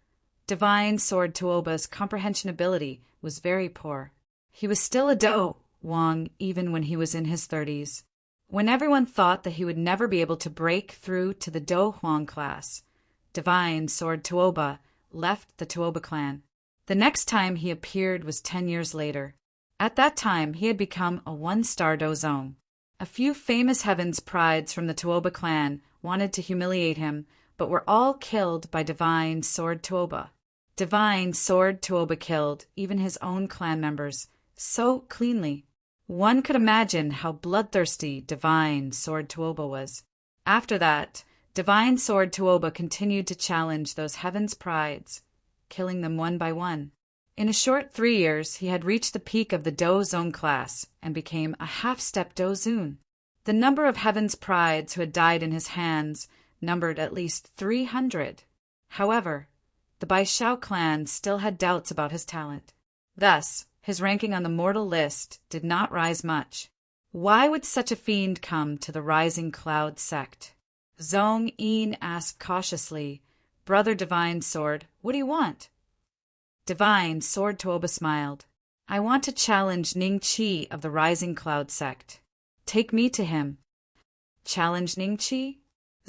Divine Sword Tuoba's comprehension ability was very poor. He was still a Do Wang even when he was in his 30s. When everyone thought that he would never be able to break through to the Do Huang class, Divine Sword Tuoba left the Tuoba clan. The next time he appeared was 10 years later. At that time, he had become a 1-star Dozong. A few famous Heaven's Prides from the Tuoba clan wanted to humiliate him, but were all killed by Divine Sword Tuoba. Divine Sword Tuoba killed even his own clan members so cleanly. One could imagine how bloodthirsty Divine Sword Tuoba was. After that, Divine Sword Tuoba continued to challenge those Heaven's Prides, killing them one by one. In a short 3 years, he had reached the peak of the Dozong class and became a half-step Dozun. The number of Heaven's Prides who had died in his hands numbered at least 300. However, the Baishao clan still had doubts about his talent. Thus, his ranking on the mortal list did not rise much. Why would such a fiend come to the Rising Cloud sect? Zhong Yin asked cautiously, "Brother Divine Sword, what do you want?" Divine Sword Tuoba smiled. "I want to challenge Ning Qi of the Rising Cloud sect. Take me to him." Challenge Ning Qi?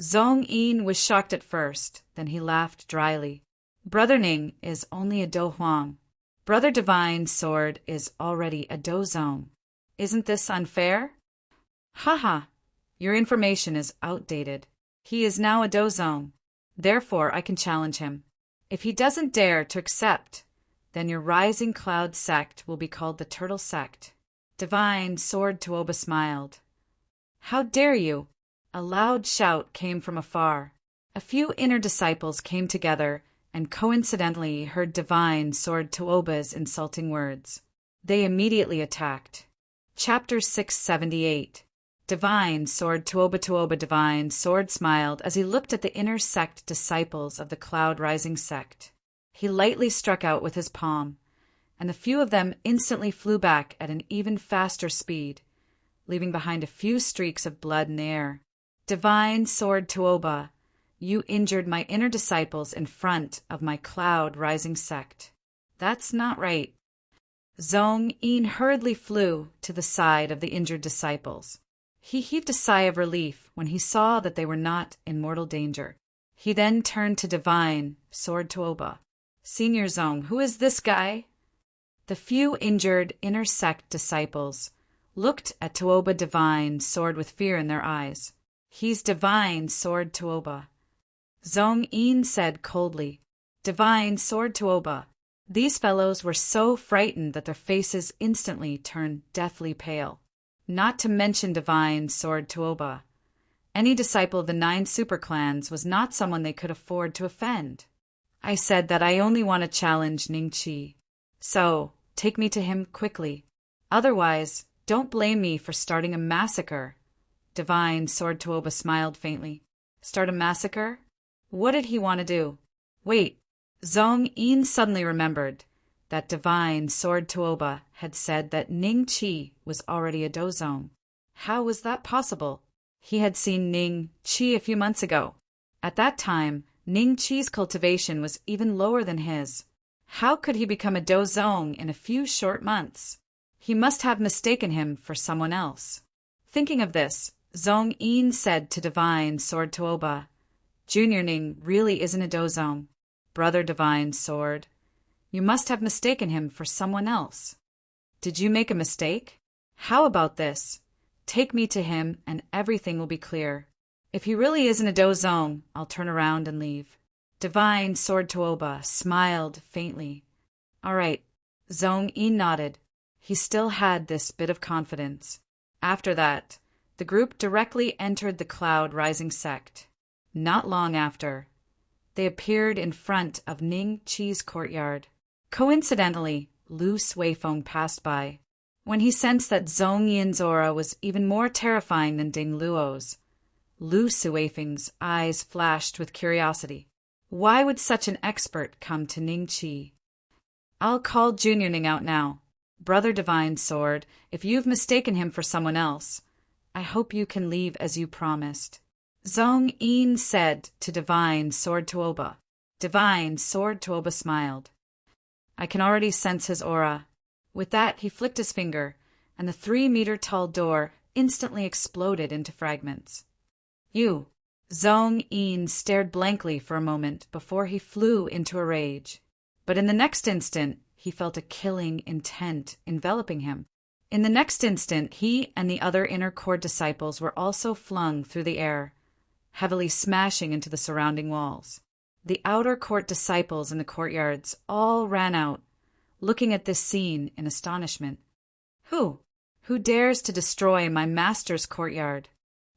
Zhong Yin was shocked at first, then he laughed dryly. "Brother Ning is only a Do Huang. Brother Divine Sword is already a Dozong. Isn't this unfair?" "Haha, your information is outdated. He is now a Dozong. Therefore, I can challenge him. If he doesn't dare to accept, then your Rising Cloud sect will be called the Turtle Sect." Divine Sword Tuoba smiled. "How dare you?" A loud shout came from afar. A few inner disciples came together and coincidentally heard Divine Sword Tuoba's insulting words. They immediately attacked. Chapter 678. Divine Sword Tuoba Divine Sword smiled as he looked at the inner sect disciples of the Cloud Rising sect. He lightly struck out with his palm, and a few of them instantly flew back at an even faster speed, leaving behind a few streaks of blood in the air. "Divine Sword Tuoba, you injured my inner disciples in front of my Cloud Rising sect. That's not right." Zhong Yin hurriedly flew to the side of the injured disciples. He heaved a sigh of relief when he saw that they were not in mortal danger. He then turned to Divine Sword Tuoba. "Senior Zhong, who is this guy?" The few injured inner sect disciples looked at Tuoba Divine Sword with fear in their eyes. "He's Divine Sword Tuoba," Zhong Yin said coldly. "Divine Sword Tuoba." These fellows were so frightened that their faces instantly turned deathly pale. Not to mention Divine Sword Tuoba. Any disciple of the 9 super clans was not someone they could afford to offend. "I said that I only want to challenge Ning Qi. So, take me to him quickly. Otherwise, don't blame me for starting a massacre." Divine Sword Tuoba smiled faintly. "Start a massacre? What did he want to do?" Wait, Zhong Yin suddenly remembered that Divine Sword Tuoba had said that Ning Qi was already a Dozong. How was that possible? He had seen Ning Qi a few months ago. At that time, Ning Qi's cultivation was even lower than his. How could he become a Dozong in a few short months? He must have mistaken him for someone else. Thinking of this, Zhong Yin said to Divine Sword Tuoba, "Junior Ning really isn't a Dozong. Brother Divine Sword, you must have mistaken him for someone else. Did you make a mistake? How about this? Take me to him and everything will be clear. If he really isn't a Dozong, I'll turn around and leave." Divine Sword Tuoba smiled faintly. "All right." Zhong Yin nodded. He still had this bit of confidence. After that, the group directly entered the Cloud Rising sect. Not long after, they appeared in front of Ning Qi's courtyard. Coincidentally, Lu Suifeng passed by. When he sensed that Zhong Yin's aura was even more terrifying than Ding Luo's, Lu Suifeng's eyes flashed with curiosity. Why would such an expert come to Ning Qi? "I'll call Junior Ning out now. Brother Divine Sword, if you've mistaken him for someone else, I hope you can leave as you promised." Zhong Yin said to Divine Sword Tuoba. Divine sword, Tuoba smiled. I can already sense his aura. With that, he flicked his finger, and the 3-meter-tall door instantly exploded into fragments. You! Zhong-yin stared blankly for a moment before he flew into a rage. But in the next instant, he felt a killing intent enveloping him. In the next instant, he and the other inner court disciples were also flung through the air, heavily smashing into the surrounding walls. The outer court disciples in the courtyards all ran out, looking at this scene in astonishment. Who dares to destroy my master's courtyard?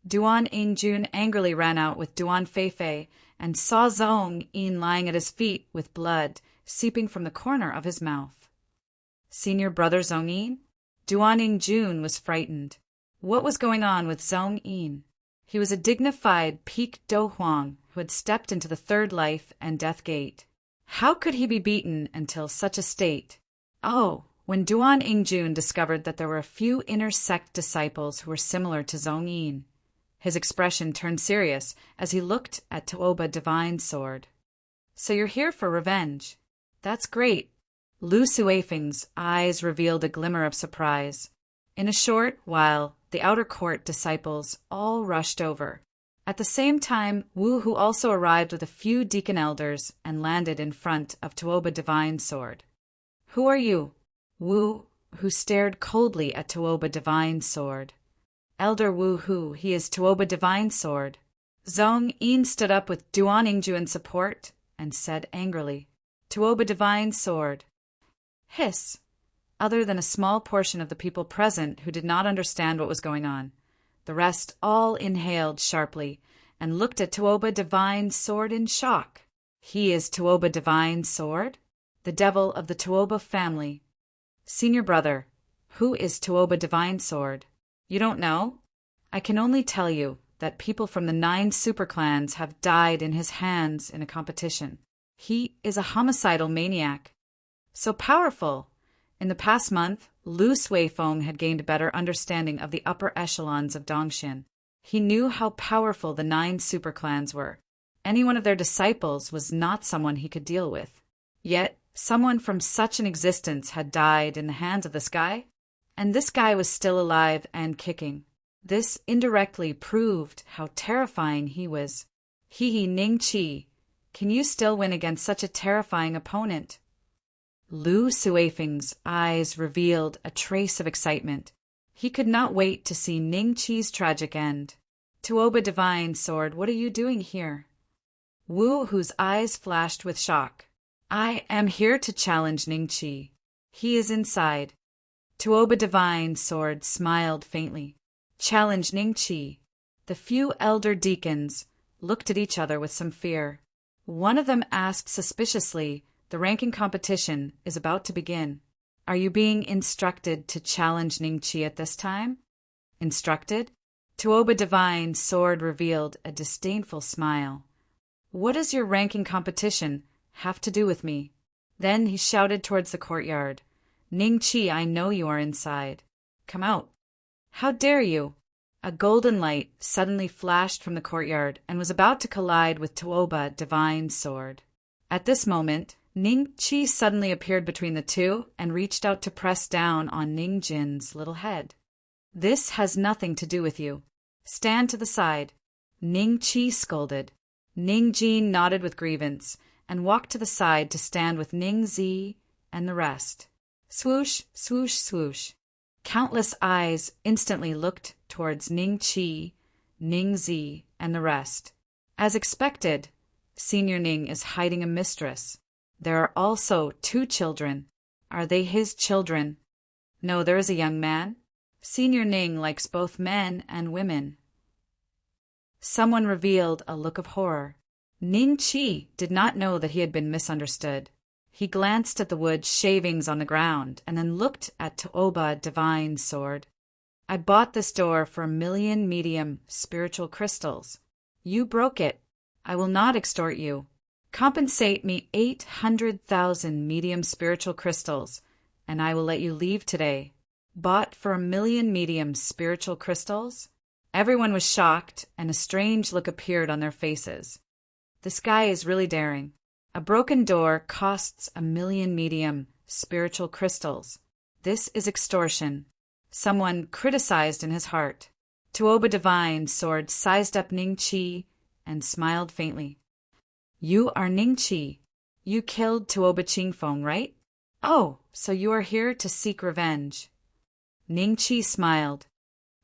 Duan Yingjun angrily ran out with Duan Feifei and saw Zhong-yin lying at his feet with blood seeping from the corner of his mouth. Senior brother Zhong-yin? Duan Yingjun was frightened. What was going on with Zhong-yin? He was a dignified peak Do Huang who had stepped into the third life and death gate. How could he be beaten until such a state? Oh, when Duan Yingjun discovered that there were a few inner sect disciples who were similar to Zhong-yin, his expression turned serious as he looked at Tuoba Divine Sword. So you're here for revenge. That's great. Lu Suifeng's eyes revealed a glimmer of surprise. In a short while, the outer court disciples all rushed over. At the same time, Wu, who also arrived with a few deacon elders and landed in front of Tuoba Divine Sword. Who are you? Wu, who stared coldly at Tuoba Divine Sword. Elder Wu Hu, he is Tuoba Divine Sword. Zhong-yin stood up with Duan Yingju in support and said angrily, Tuoba Divine Sword. Hiss. Other than a small portion of the people present who did not understand what was going on, the rest all inhaled sharply and looked at Tuoba Divine Sword in shock. He is Tuoba Divine Sword? The devil of the Tuoba family. Senior brother, who is Tuoba Divine Sword? You don't know? I can only tell you that people from the 9 superclans have died in his hands in a competition. He is a homicidal maniac. So powerful. In the past month, Lu Suifeng had gained a better understanding of the upper echelons of Dongxin. He knew how powerful the 9 superclans were. Any one of their disciples was not someone he could deal with. Yet, someone from such an existence had died in the hands of this guy? And this guy was still alive and kicking. This indirectly proved how terrifying he was. Hee Ning Qi, can you still win against such a terrifying opponent? Lu Suifeng's eyes revealed a trace of excitement. He could not wait to see Ning Qi's tragic end. Tuoba Divine Sword, what are you doing here? Wu, whose eyes flashed with shock. I am here to challenge Ning Qi. He is inside. Tuoba Divine Sword smiled faintly. Challenge Ning Qi. The few elder deacons looked at each other with some fear. One of them asked suspiciously, the ranking competition is about to begin. Are you being instructed to challenge Ning Qi at this time? Instructed? Tuoba Divine Sword revealed a disdainful smile. What does your ranking competition have to do with me? Then he shouted towards the courtyard. Ning Qi, I know you are inside. Come out. How dare you? A golden light suddenly flashed from the courtyard and was about to collide with Tuoba Divine Sword. At this moment, Ning Qi suddenly appeared between the two and reached out to press down on Ning Jin's little head. This has nothing to do with you. Stand to the side. Ning Qi scolded. Ning Jin nodded with grievance and walked to the side to stand with Ning Zi and the rest. Swoosh, swoosh, swoosh. Countless eyes instantly looked towards Ning Qi, Ning Zi, and the rest. As expected, Senior Ning is hiding a mistress. There are also 2 children. Are they his children? No, there is a young man. Senior Ning likes both men and women. Someone revealed a look of horror. Ning Qi did not know that he had been misunderstood. He glanced at the wood shavings on the ground and then looked at Tuoba Divine Sword. I bought this door for 1,000,000 medium spiritual crystals. You broke it. I will not extort you. Compensate me 800,000 medium spiritual crystals, and I will let you leave today. Bought for 1,000,000 medium spiritual crystals? Everyone was shocked, and a strange look appeared on their faces. This guy is really daring. A broken door costs 1,000,000 medium spiritual crystals. This is extortion. Someone criticized in his heart. Tuoba Divine Sword sized up Ning Qi and smiled faintly. You are Ning Qi. You killed Tuoba Qingfeng, right? Oh, so you are here to seek revenge. Ning Qi smiled.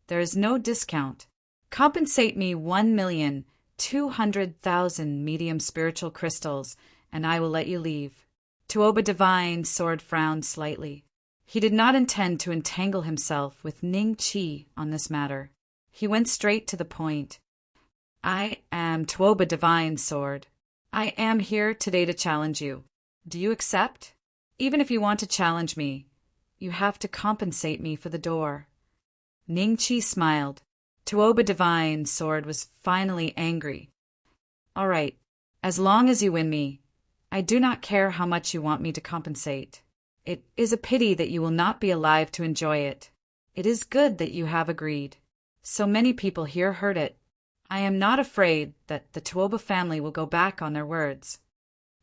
There is no discount. Compensate me 1,200,000 medium spiritual crystals, and I will let you leave. Tuoba Divine Sword frowned slightly. He did not intend to entangle himself with Ning Qi on this matter. He went straight to the point. I am Tuoba Divine Sword. I am here today to challenge you. Do you accept? Even if you want to challenge me, you have to compensate me for the door. Ning Qi smiled. Tuoba Divine Sword was finally angry. All right, as long as you win me, I do not care how much you want me to compensate. It is a pity that you will not be alive to enjoy it. It is good that you have agreed. So many people here heard it. I am not afraid that the Tuoba family will go back on their words.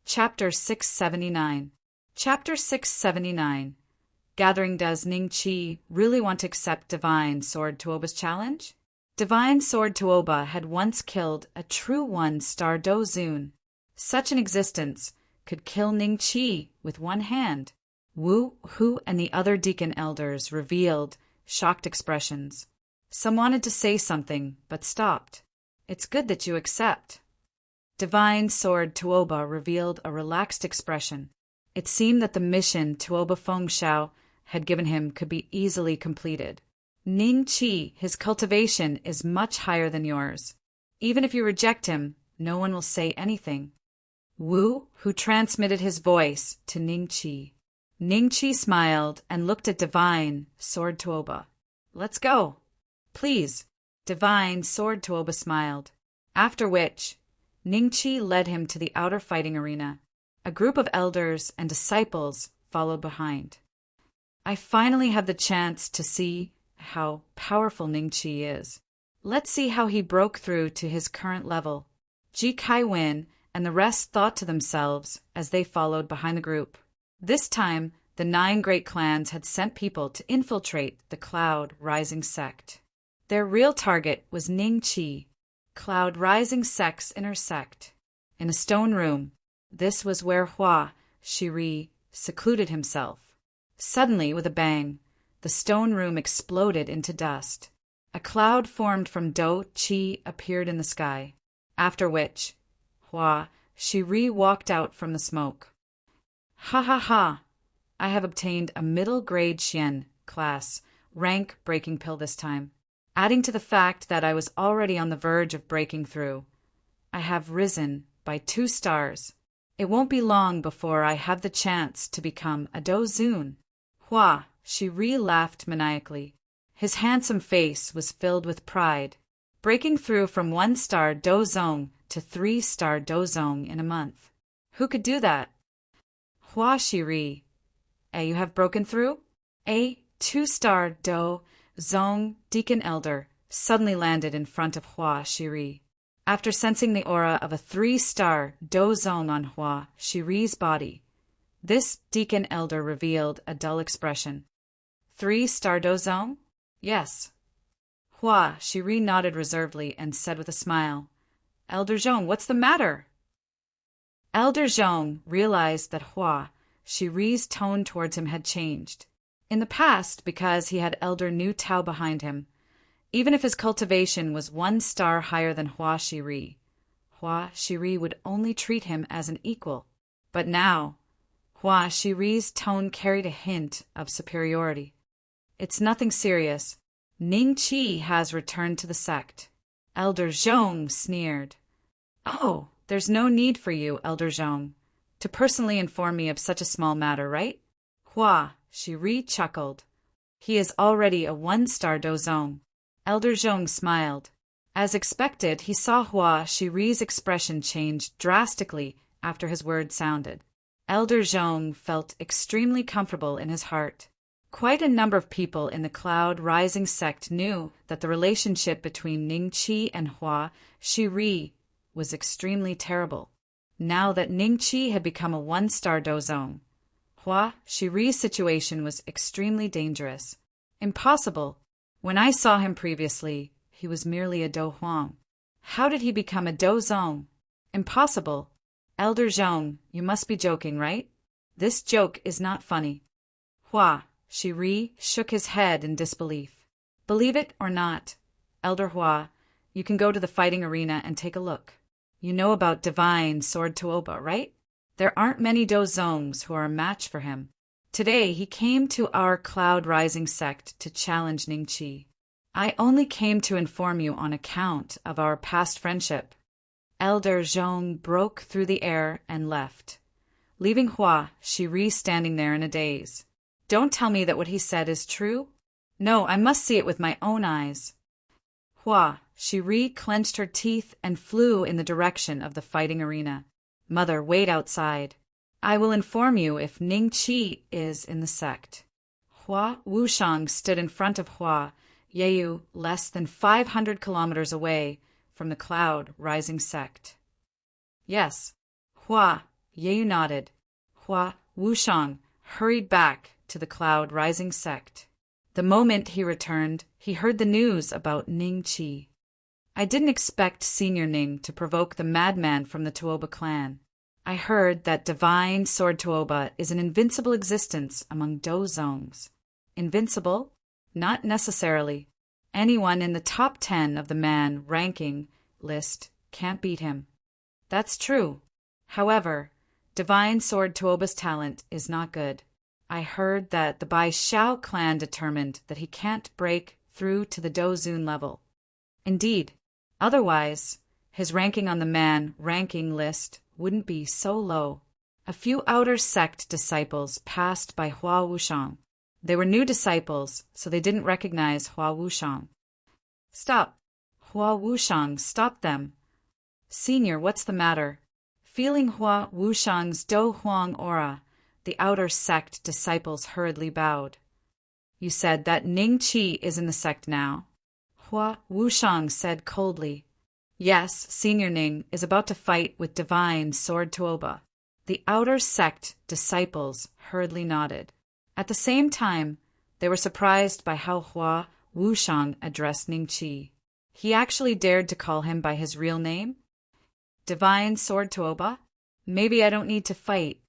Chapter 679. Chapter 679. Gathering. Does Ning Qi really want to accept Divine Sword Tuoba's challenge? Divine Sword Tuoba had once killed a true one-star Dozun. Such an existence could kill Ning Qi with one hand. Wu, Hu, and the other deacon elders revealed shocked expressions. Some wanted to say something, but stopped. It's good that you accept. Divine Sword Tuoba revealed a relaxed expression. It seemed that the mission Tuoba Fengshao had given him could be easily completed. Ning Qi, his cultivation is much higher than yours. Even if you reject him, no one will say anything. Wu, who transmitted his voice to Ning Qi. Ning Qi smiled and looked at Divine Sword Tuoba. Let's go. Please. Divine Sword Tuoba smiled. After which, Ning Qi led him to the outer fighting arena. A group of elders and disciples followed behind. I finally have the chance to see how powerful Ning Qi is. Let's see how he broke through to his current level. Ji Kai-Wen and the rest thought to themselves as they followed behind the group. This time, the 9 great clans had sent people to infiltrate the Cloud Rising sect. Their real target was Ning Qi. Cloud Rising sects intersect. In a stone room, this was where Hua Shiri secluded himself. Suddenly, with a bang, the stone room exploded into dust. A cloud formed from Do Qi appeared in the sky, after which Hua Shiri walked out from the smoke. Ha ha ha! I have obtained a middle-grade Xian class rank-breaking pill this time. Adding to the fact that I was already on the verge of breaking through, I have risen by 2 stars. It won't be long before I have the chance to become a Dozun. Hua Shiri laughed maniacally. His handsome face was filled with pride. Breaking through from 1-star Dozong to 3-star Dozong in a month. Who could do that? Hua Shiri. You have broken through? A 2-star Dozong Deacon Elder suddenly landed in front of Hua Shiri. After sensing the aura of a 3-star Dozong on Hua Shiri's body, this Deacon Elder revealed a dull expression. 3-star Dozong? Yes. Hua Shiri nodded reservedly and said with a smile, Elder Zhong, what's the matter? Elder Zhong realized that Hua Shiri's tone towards him had changed. In the past, because he had Elder Nu Tao behind him, even if his cultivation was 1 star higher than Hua Shiri would only treat him as an equal. But now, Hua Shiri's tone carried a hint of superiority. It's nothing serious. Ning Qi has returned to the sect. Elder Zhong sneered. Oh, there's no need for you, Elder Zhong, to personally inform me of such a small matter, right? Hua Shiri chuckled. He is already a 1-star Dozong. Elder Zhong smiled. As expected, he saw Hua Shiri's expression change drastically after his words sounded. Elder Zhong felt extremely comfortable in his heart. Quite a number of people in the Cloud Rising sect knew that the relationship between Ning Qi and Hua Shiri was extremely terrible. now that Ning Qi had become a one-star dozong. Hua Shiri's situation was extremely dangerous. Impossible. When I saw him previously, he was merely a do huang. How did he become a dozong? Impossible. Elder Zhong, you must be joking, right? This joke is not funny. Hua Shiri shook his head in disbelief. Believe it or not, Elder Hua, you can go to the fighting arena and take a look. You know about divine sword Tuoba, right? There aren't many dozongs who are a match for him. Today he came to our Cloud Rising sect to challenge Ning Qi. I only came to inform you on account of our past friendship. Elder Zhong broke through the air and left, leaving Hua Shiri standing there in a daze. Don't tell me that what he said is true. No, I must see it with my own eyes. Hua Shiri clenched her teeth and flew in the direction of the fighting arena. Mother, wait outside. I will inform you if Ning Qi is in the sect. Hua Wushang stood in front of Hua Yeyu, less than 500 kilometers away from the Cloud Rising sect. Yes. Hua Yeyu nodded. Hua Wushang hurried back to the Cloud Rising sect. The moment he returned, he heard the news about Ning Qi. I didn't expect Senior Ning to provoke the madman from the Tuoba clan. I heard that divine sword Tuoba is an invincible existence among dozongs. Invincible? Not necessarily. Anyone in the top 10 of the man ranking list can't beat him. That's true. However, divine sword Tuoba's talent is not good. I heard that the Bai Xiao clan determined that he can't break through to the Dozun level. Indeed, otherwise, his ranking on the man ranking list wouldn't be so low. A few outer sect disciples passed by Hua Wushang. They were new disciples, so they didn't recognize Hua Wushang. Stop. Hua Wushang stopped them. Senior, what's the matter? Feeling Hua Wushang's Do Huang aura, the outer sect disciples hurriedly bowed. You said that Ning Qi is in the sect now? Hua Wushang said coldly. Yes, Senior Ning is about to fight with divine sword Tuoba. The outer sect disciples hurriedly nodded. At the same time, they were surprised by how Hua Wushang addressed Ning Qi. He actually dared to call him by his real name? Divine sword Tuoba? Maybe I don't need to fight.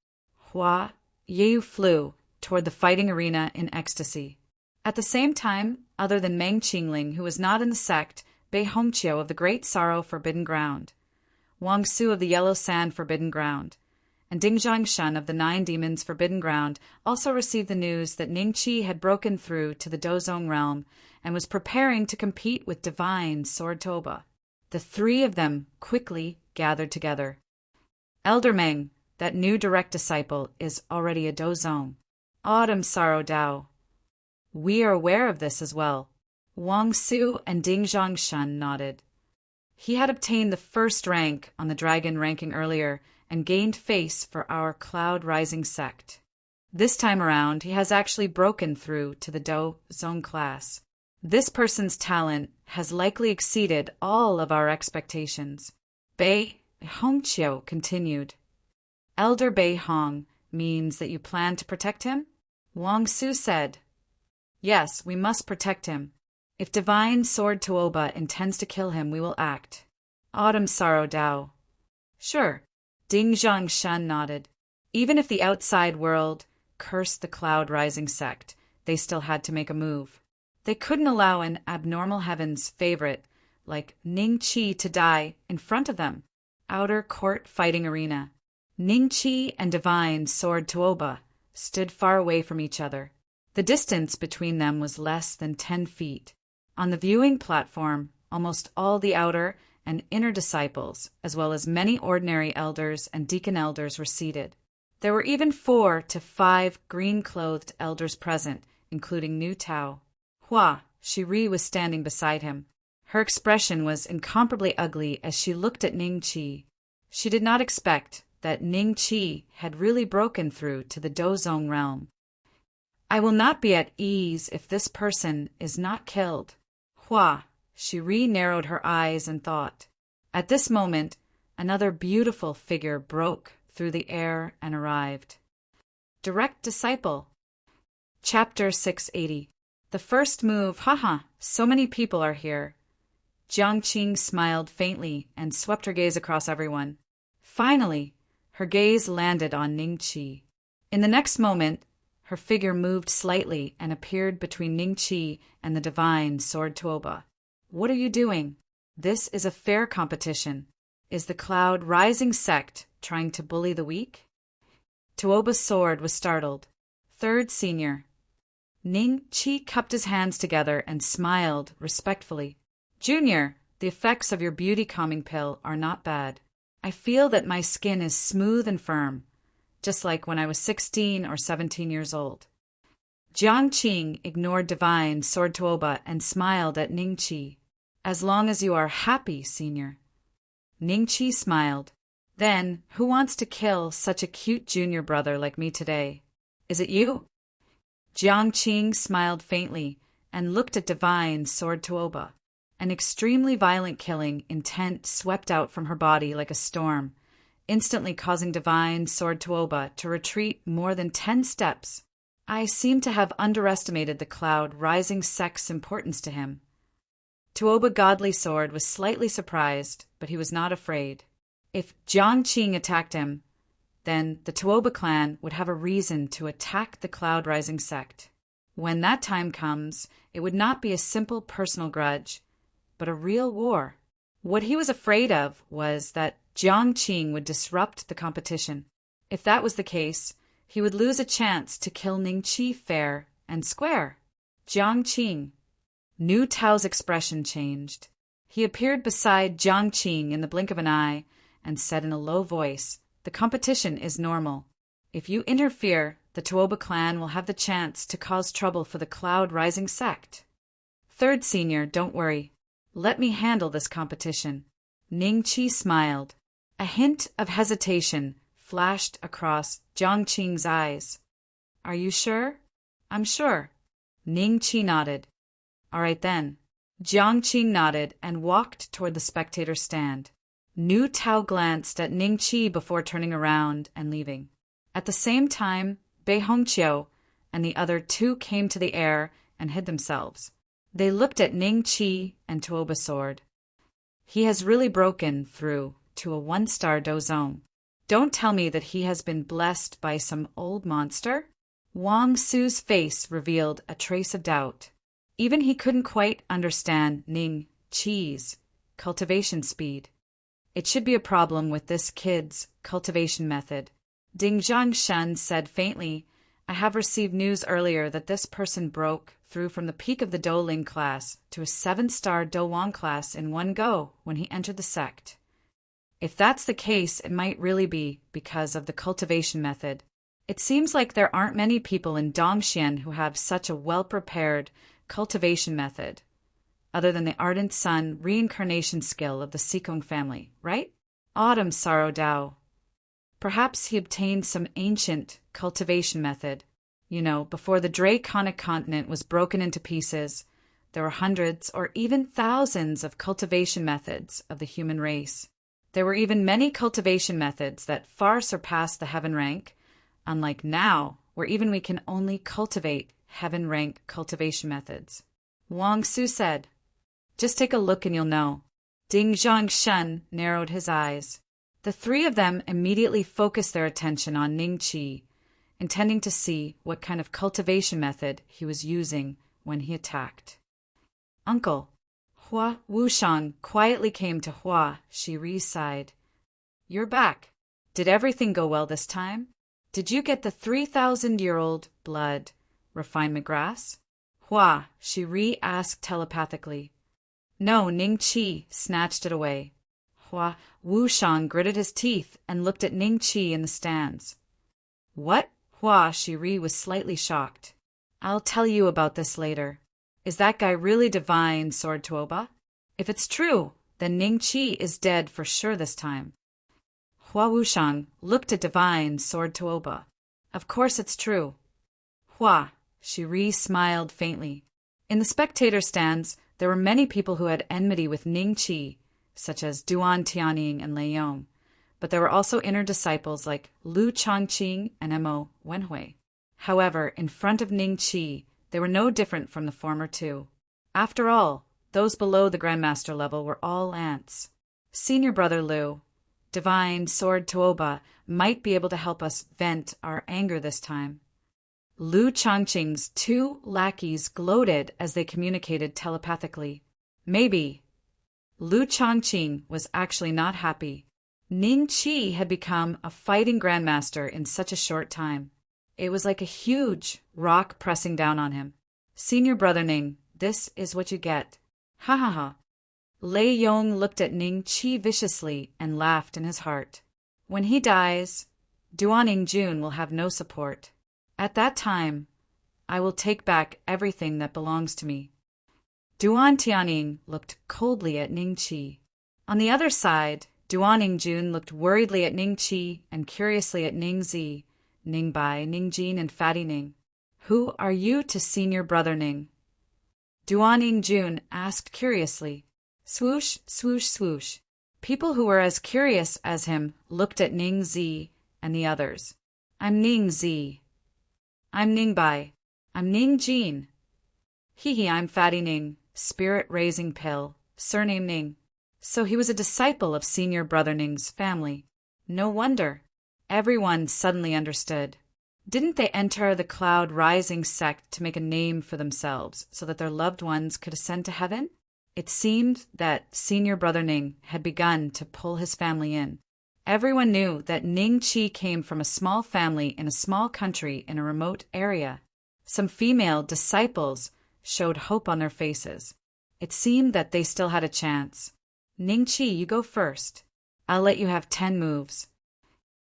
Hua Yeyu flew toward the fighting arena in ecstasy. At the same time, other than Meng Qingling, who was not in the sect, Bei Hongqiu of the Great Sorrow Forbidden Ground, Wang Su of the Yellow Sand Forbidden Ground, and Ding Zhangshan of the Nine Demons Forbidden Ground also received the news that Ning Qi had broken through to the Dozong realm and was preparing to compete with divine sword Toba. The three of them quickly gathered together. Elder Meng, that new direct disciple, is already a Dozong. Autumn Sorrow Dao. We are aware of this as well. Wang Su and Ding Zhangshan nodded. He had obtained the first rank on the dragon ranking earlier and gained face for our Cloud Rising sect. This time around, he has actually broken through to the Dozong class. This person's talent has likely exceeded all of our expectations. Bei Hongqiu continued. Elder Bei Hong means that you plan to protect him? Wang Su said. Yes, we must protect him. If divine sword Tuoba intends to kill him, we will act. Autumn Sorrow Dao. Sure. Ding Zhangshan nodded. Even if the outside world cursed the Cloud Rising sect, they still had to make a move. They couldn't allow an abnormal heavens favorite like Ning Qi to die in front of them. Outer court fighting arena. Ning Qi and divine sword Tuoba stood far away from each other. The distance between them was less than 10 feet. On the viewing platform, almost all the outer and inner disciples, as well as many ordinary elders and deacon elders, were seated. There were even 4 to 5 green-clothed elders present, including Nu Tao. Hua Shiri was standing beside him. Her expression was incomparably ugly as she looked at Ning Qi. She did not expect that Ning Qi had really broken through to the Dozong realm. I will not be at ease if this person is not killed. Hua Shiri narrowed her eyes and thought. At this moment, Another beautiful figure broke through the air and arrived. Direct disciple. Chapter 680. The first move, haha, so many people are here. Jiang Qing smiled faintly and swept her gaze across everyone. Finally, her gaze landed on Ning Qi. In the next moment, her figure moved slightly and appeared between Ning Qi and the divine Sword Tuoba. What are you doing? This is a fair competition. Is the Cloud Rising sect trying to bully the weak? Tuoba's sword was startled. Third senior. Ning Qi cupped his hands together and smiled respectfully. Junior, the effects of your beauty calming pill are not bad. I feel that my skin is smooth and firm, just like when I was 16 or 17 years old. Jiang Qing ignored divine Sword Tuoba and smiled at Ning Qi. As long as you are happy, senior. Ning Qi smiled. Then, who wants to kill such a cute junior brother like me today? Is it you? Jiang Qing smiled faintly and looked at divine Sword Tuoba. An extremely violent killing intent swept out from her body like a storm, instantly causing divine Sword Tuoba to retreat more than 10 steps. I seem to have underestimated the Cloud Rising sect's importance to him. Tuoba Godly Sword was slightly surprised, but he was not afraid. If Jiang Qing attacked him, then the Tuoba clan would have a reason to attack the Cloud Rising sect. When that time comes, it would not be a simple personal grudge, but a real war. What he was afraid of was that Jiang Qing would disrupt the competition. If that was the case, he would lose a chance to kill Ning Qi fair and square. Jiang Qing. Nu Tao's expression changed. He appeared beside Jiang Qing in the blink of an eye and said in a low voice, "The competition is normal. If you interfere, the Tuoba clan will have the chance to cause trouble for the Cloud Rising sect. Third senior, don't worry. Let me handle this competition." Ning Qi smiled. A hint of hesitation flashed across Jiang Qing's eyes. "Are you sure?" "I'm sure." Ning Qi nodded. "All right then." Jiang Qing nodded and walked toward the spectator stand. Nu Tao glanced at Ning Qi before turning around and leaving. At the same time, Bei Hongqiu and the other two came to the air and hid themselves. They looked at Ning Qi and Tuoba Sword. He has really broken through to a 1-star dozong. Don't tell me that he has been blessed by some old monster? Wang Su's face revealed a trace of doubt. Even he couldn't quite understand Ning Qi's cultivation speed. It should be a problem with this kid's cultivation method. Ding Zhangshan said faintly, "I have received news earlier that this person broke through from the peak of the Douling class to a 7-star Douwang class in one go when he entered the sect. If that's the case, it might really be because of the cultivation method. It seems like there aren't many people in Dongxian who have such a well-prepared cultivation method, other than the Ardent Sun reincarnation skill of the Sikong family, right? Autumn Sorrow Dao. Perhaps he obtained some ancient cultivation method. You know, before the Draconic continent was broken into pieces, there were hundreds or even thousands of cultivation methods of the human race. There were even many cultivation methods that far surpassed the heaven rank, unlike now, where even we can only cultivate heaven rank cultivation methods. Wang Su said, "Just take a look and you'll know." Ding Zhangshan narrowed his eyes. The three of them immediately focused their attention on Ning Qi, intending to see what kind of cultivation method he was using when he attacked. "Uncle." Hua Wushang quietly came to Hua. She re-sighed. "You're back. Did everything go well this time? Did you get the 3,000-year-old blood refinement grass?" "Hua," she re-asked telepathically. "No," Ning Qi snatched it away. Hua Wushang gritted his teeth and looked at Ning Qi in the stands. "What?" Hua Shiri was slightly shocked. "I'll tell you about this later. Is that guy really divine, Sword Tuoba? If it's true, then Ning Qi is dead for sure this time." Hua Wushang looked at divine Sword Tuoba. "Of course it's true." Hua Shiri smiled faintly. In the spectator stands, there were many people who had enmity with Ning Qi, such as Duan Tianying and Lei Yong. but there were also inner disciples like Lu Chongqing and Mo Wenhui. However, in front of Ning Qi, they were no different from the former two. After all, those below the Grandmaster level were all ants. Senior brother Lu, divine sword Tuoba, might be able to help us vent our anger this time. Lu Chongqing's two lackeys gloated as they communicated telepathically. Maybe. Lu Chongqing was actually not happy. Ning Qi had become a fighting grandmaster in such a short time. It was like a huge rock pressing down on him. Senior brother Ning, this is what you get. Ha ha ha. Lei Yong looked at Ning Qi viciously and laughed in his heart. When he dies, Duaning Jun will have no support. At that time, I will take back everything that belongs to me. Duan Tianing looked coldly at Ning Qi. On the other side, Duaning Jun looked worriedly at Ning Qi and curiously at Ning Zi, Ning Bai, Ning Jin, and Fatty Ning. Who are you to senior brother Ning? Duaning Jun asked curiously. Swoosh, swoosh, swoosh. People who were as curious as him looked at Ning Zi and the others. I'm Ning Zi. I'm Ning Bai. I'm Ning Jin. Hee, I'm Fatty Ning, spirit-raising pill, surname Ning. So he was a disciple of senior brother Ning's family. No wonder. Everyone suddenly understood. Didn't they enter the cloud-rising sect to make a name for themselves so that their loved ones could ascend to heaven? It seemed that senior brother Ning had begun to pull his family in. Everyone knew that Ning Qi came from a small family in a small country in a remote area. Some female disciples showed hope on their faces. It seemed that they still had a chance. Ning Qi, you go first. I'll let you have 10 moves.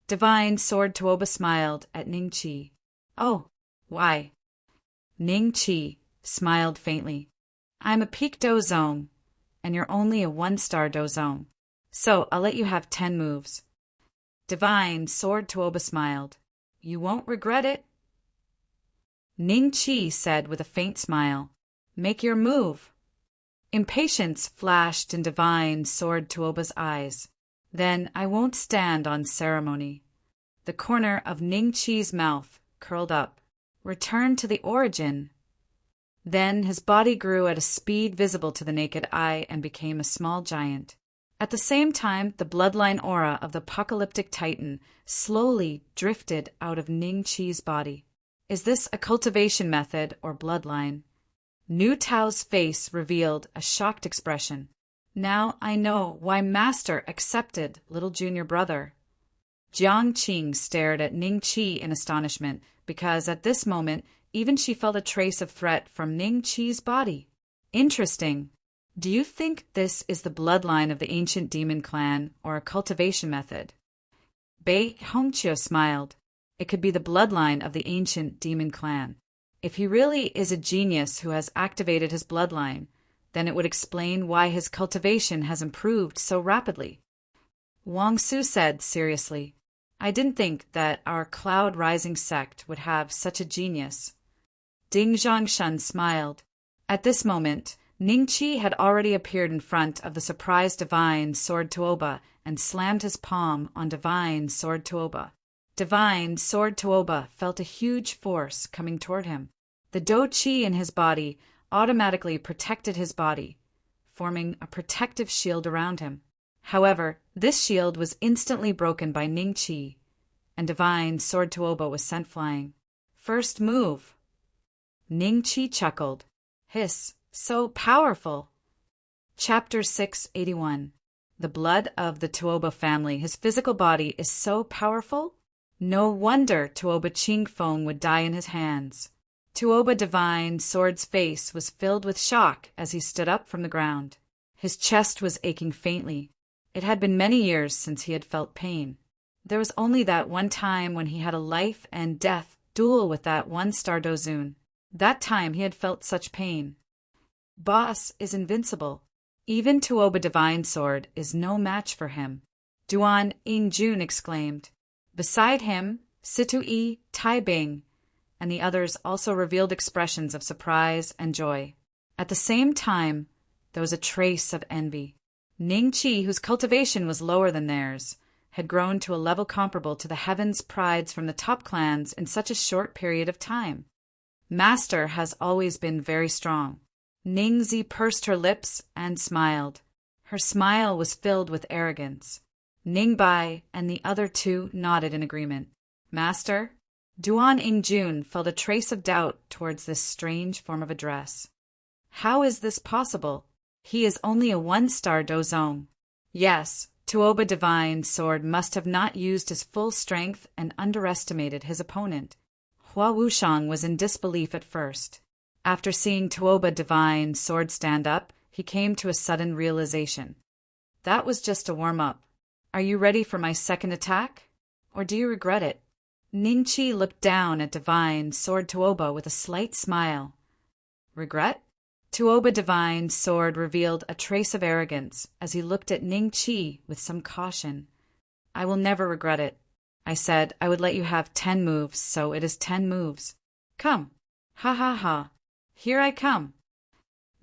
Divine Sword Tuoba smiled at Ning Qi. Oh, why? Ning Qi smiled faintly. I'm a peak dozong, and you're only a 1-star dozong. So I'll let you have 10 moves. Divine Sword Tuoba smiled. You won't regret it. Ning Qi said with a faint smile. Make your move. Impatience flashed in Divine Sword Tuoba's eyes. Then I won't stand on ceremony. The corner of Ning Qi's mouth curled up. Return to the origin. Then his body grew at a speed visible to the naked eye and became a small giant. At the same time, the bloodline aura of the apocalyptic titan slowly drifted out of Ning Qi's body. Is this a cultivation method or bloodline? Nu Tao's face revealed a shocked expression. Now I know why Master accepted little junior brother. Jiang Qing stared at Ning Qi in astonishment because at this moment even she felt a trace of threat from Ning Qi's body. Interesting. Do you think this is the bloodline of the ancient demon clan or a cultivation method? Bei Hongqiu smiled. It could be the bloodline of the ancient demon clan. If he really is a genius who has activated his bloodline, then it would explain why his cultivation has improved so rapidly. Wang Su said seriously, I didn't think that our cloud-rising sect would have such a genius. Ding Zhongshan smiled. At this moment, Ning Qi had already appeared in front of the surprised Divine Sword Tuoba and slammed his palm on Divine Sword Tuoba. Divine Sword Tuoba felt a huge force coming toward him. The Do Qi in his body automatically protected his body, forming a protective shield around him. However, this shield was instantly broken by Ning Qi, and Divine Sword Tuoba was sent flying. First move. Ning Qi chuckled. Hiss, so powerful. Chapter 681. The blood of the Tuoba family. His physical body is so powerful? No wonder Tuoba Qingfeng would die in his hands. Tuoba Divine Sword's face was filled with shock as he stood up from the ground. His chest was aching faintly. It had been many years since he had felt pain. There was only that one time when he had a life and death duel with that 1-star Dozun. That time he had felt such pain. Boss is invincible. Even Tuoba Divine Sword is no match for him. Duan Yingjun exclaimed. Beside him, Situ-yi, Taibing, and the others also revealed expressions of surprise and joy. At the same time, there was a trace of envy. Ning Qi, whose cultivation was lower than theirs, had grown to a level comparable to the heavens' prides from the top clans in such a short period of time. Master has always been very strong. Ningzi pursed her lips and smiled. Her smile was filled with arrogance. Ningbai and the other two nodded in agreement. Master? Duan Ingjun felt a trace of doubt towards this strange form of address. How is this possible? He is only a one-star dozong. Yes, Tuoba Divine Sword must have not used his full strength and underestimated his opponent. Hua Wushang was in disbelief at first. After seeing Tuoba Divine Sword stand up, he came to a sudden realization. That was just a warm-up. Are you ready for my second attack? Or do you regret it? Ningqi looked down at Divine Sword Tuoba with a slight smile. Regret? Tuoba Divine Sword revealed a trace of arrogance as he looked at Ningqi with some caution. I will never regret it. I said I would let you have 10 moves, so it is 10 moves. Come. Ha ha ha. Here I come.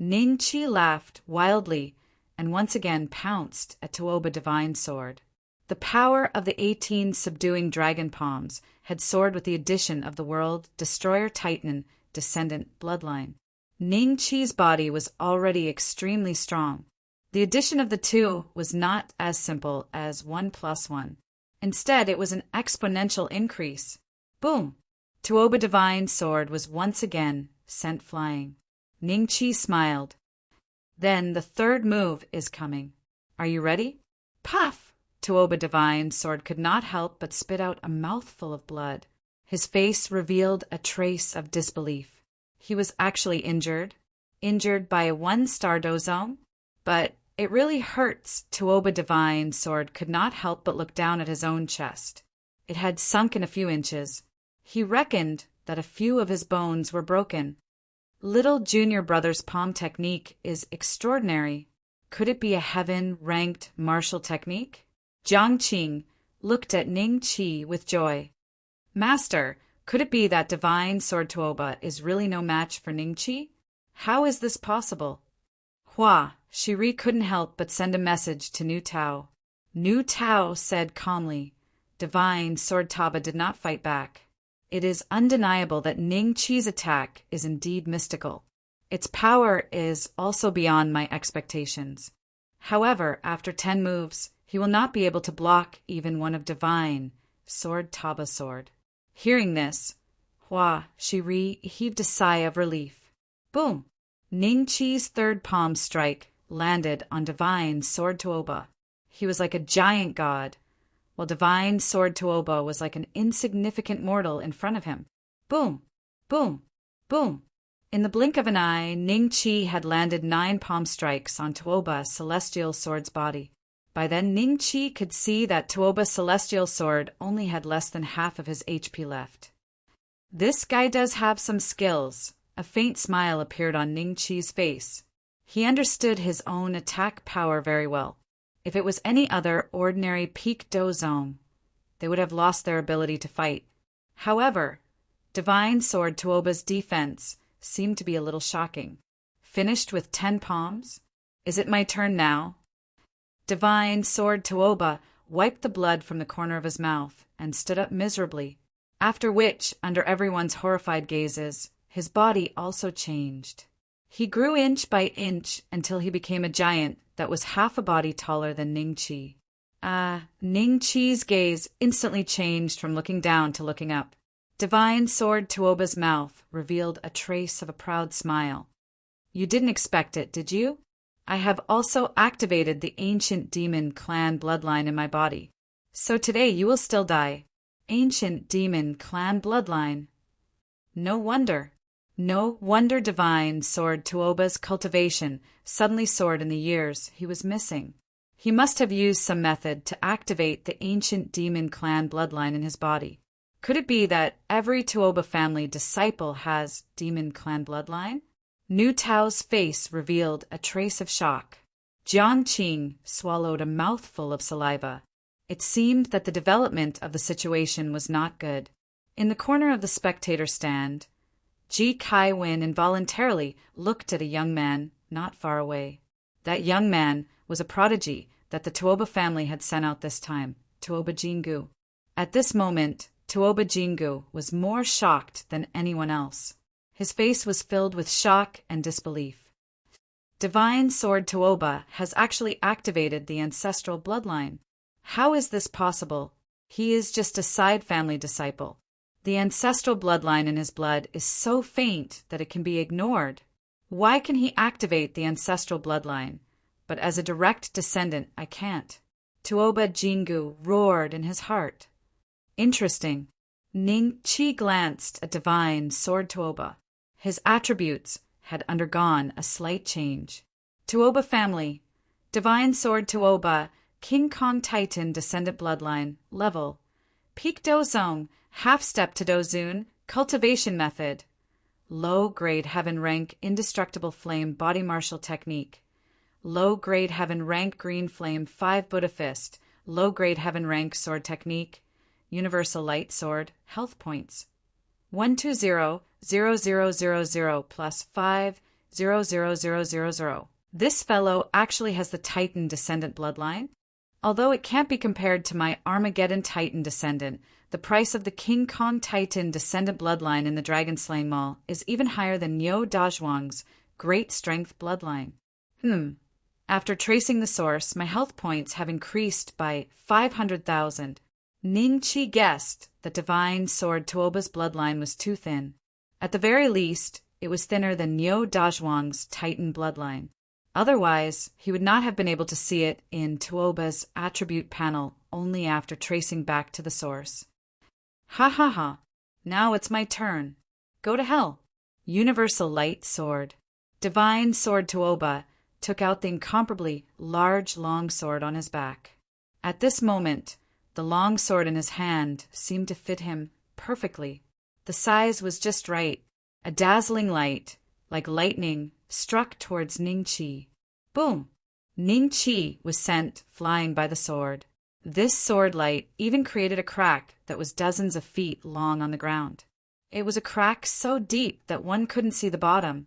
Ningqi laughed wildly and once again pounced at Tuoba Divine Sword. The power of the 18 subduing dragon palms had soared with the addition of the World Destroyer Titan descendant bloodline. Ningqi's body was already extremely strong. The addition of the two was not as simple as 1 + 1. Instead, it was an exponential increase. Boom! Tuoba Divine Sword was once again sent flying. Ningqi smiled. Then the third move is coming. Are you ready? Puff! Tuoba Divine Sword could not help but spit out a mouthful of blood. His face revealed a trace of disbelief. He was actually injured by a 1-star dozong, but it really hurts. Tuoba Divine Sword could not help but look down at his own chest. It had sunken a few inches. He reckoned that a few of his bones were broken. Little junior brother's palm technique is extraordinary. Could it be a heaven-ranked martial technique? Jiang Qing looked at Ningqi with joy. Master, could it be that Divine Sword Tuoba is really no match for Ningqi? How is this possible? Hua, Shiri couldn't help but send a message to Nu Tao. Nu Tao said calmly, Divine Sword Taba did not fight back. It is undeniable that Ningqi's attack is indeed mystical. Its power is also beyond my expectations. However, after 10 moves, he will not be able to block even one of Divine Sword Taba's sword. Hearing this, Hua Shiri heaved a sigh of relief. Boom! Ningqi's third palm strike landed on Divine Sword Tuoba. He was like a giant god, while Divine Sword Tuoba was like an insignificant mortal in front of him. Boom! Boom! Boom! In the blink of an eye, Ningqi had landed 9 palm strikes on Tuoba's celestial sword's body. By then, Ningqi could see that Tuoba's celestial sword only had less than half of his HP left. This guy does have some skills. A faint smile appeared on Ningqi's face. He understood his own attack power very well. If it was any other ordinary peak dozong, they would have lost their ability to fight. However, Divine Sword Tuoba's defense seemed to be a little shocking. Finished with 10 palms? Is it my turn now? Divine Sword Tuoba wiped the blood from the corner of his mouth and stood up miserably, after which, under everyone's horrified gazes, his body also changed. He grew inch by inch until he became a giant that was half a body taller than Ningqi. Ningqi's gaze instantly changed from looking down to looking up. Divine Sword Tuoba's mouth revealed a trace of a proud smile. You didn't expect it, did you? I have also activated the ancient demon clan bloodline in my body. So today you will still die. Ancient demon clan bloodline. No wonder. No wonder Divine Sword Tuoba's cultivation suddenly soared in the years he was missing. He must have used some method to activate the ancient demon clan bloodline in his body. Could it be that every Tuoba family disciple has demon clan bloodline? Nu Tao's face revealed a trace of shock. Jiang Qing swallowed a mouthful of saliva. It seemed that the development of the situation was not good. In the corner of the spectator stand, Ji Kai-Wen involuntarily looked at a young man not far away. That young man was a prodigy that the Tuoba family had sent out this time. Tuoba Jingu. At this moment, Tuoba Jingu was more shocked than anyone else. His face was filled with shock and disbelief. Divine Sword Tuoba has actually activated the ancestral bloodline. How is this possible? He is just a side family disciple. The ancestral bloodline in his blood is so faint that it can be ignored. Why can he activate the ancestral bloodline? But as a direct descendant, I can't. Tuoba Jingu roared in his heart. Interesting. Ning Qi glanced at Divine Sword Tuoba. His attributes had undergone a slight change. Tuoba family. Divine Sword Tuoba, King Kong Titan descendant bloodline, level. Peak Dozong, half step to Dozun, cultivation method. Low-grade heaven rank indestructible flame body martial technique. Low-grade heaven rank green flame 5 Buddha fist. Low-grade heaven rank sword technique. Universal light sword, health points. 120-0000 plus 5-00000. This fellow actually has the Titan descendant bloodline. Although it can't be compared to my Armageddon Titan descendant, the price of the King Kong Titan descendant bloodline in the Dragon Slaying Mall is even higher than Niu Dazhuang's Great Strength bloodline. After tracing the source, my health points have increased by 500,000. Ning Qi guessed that Divine Sword Tuoba's bloodline was too thin. At the very least, it was thinner than Niu Dazhuang's Titan bloodline. Otherwise, he would not have been able to see it in Tuoba's attribute panel only after tracing back to the source. Ha ha ha. Now it's my turn. Go to hell. Universal Light Sword. Divine Sword Tuoba took out the incomparably large long sword on his back. At this moment, the long sword in his hand seemed to fit him perfectly. The size was just right. A dazzling light, like lightning, struck towards Ning Qi. Boom! Ning Qi was sent flying by the sword. This sword light even created a crack that was dozens of feet long on the ground. It was a crack so deep that one couldn't see the bottom.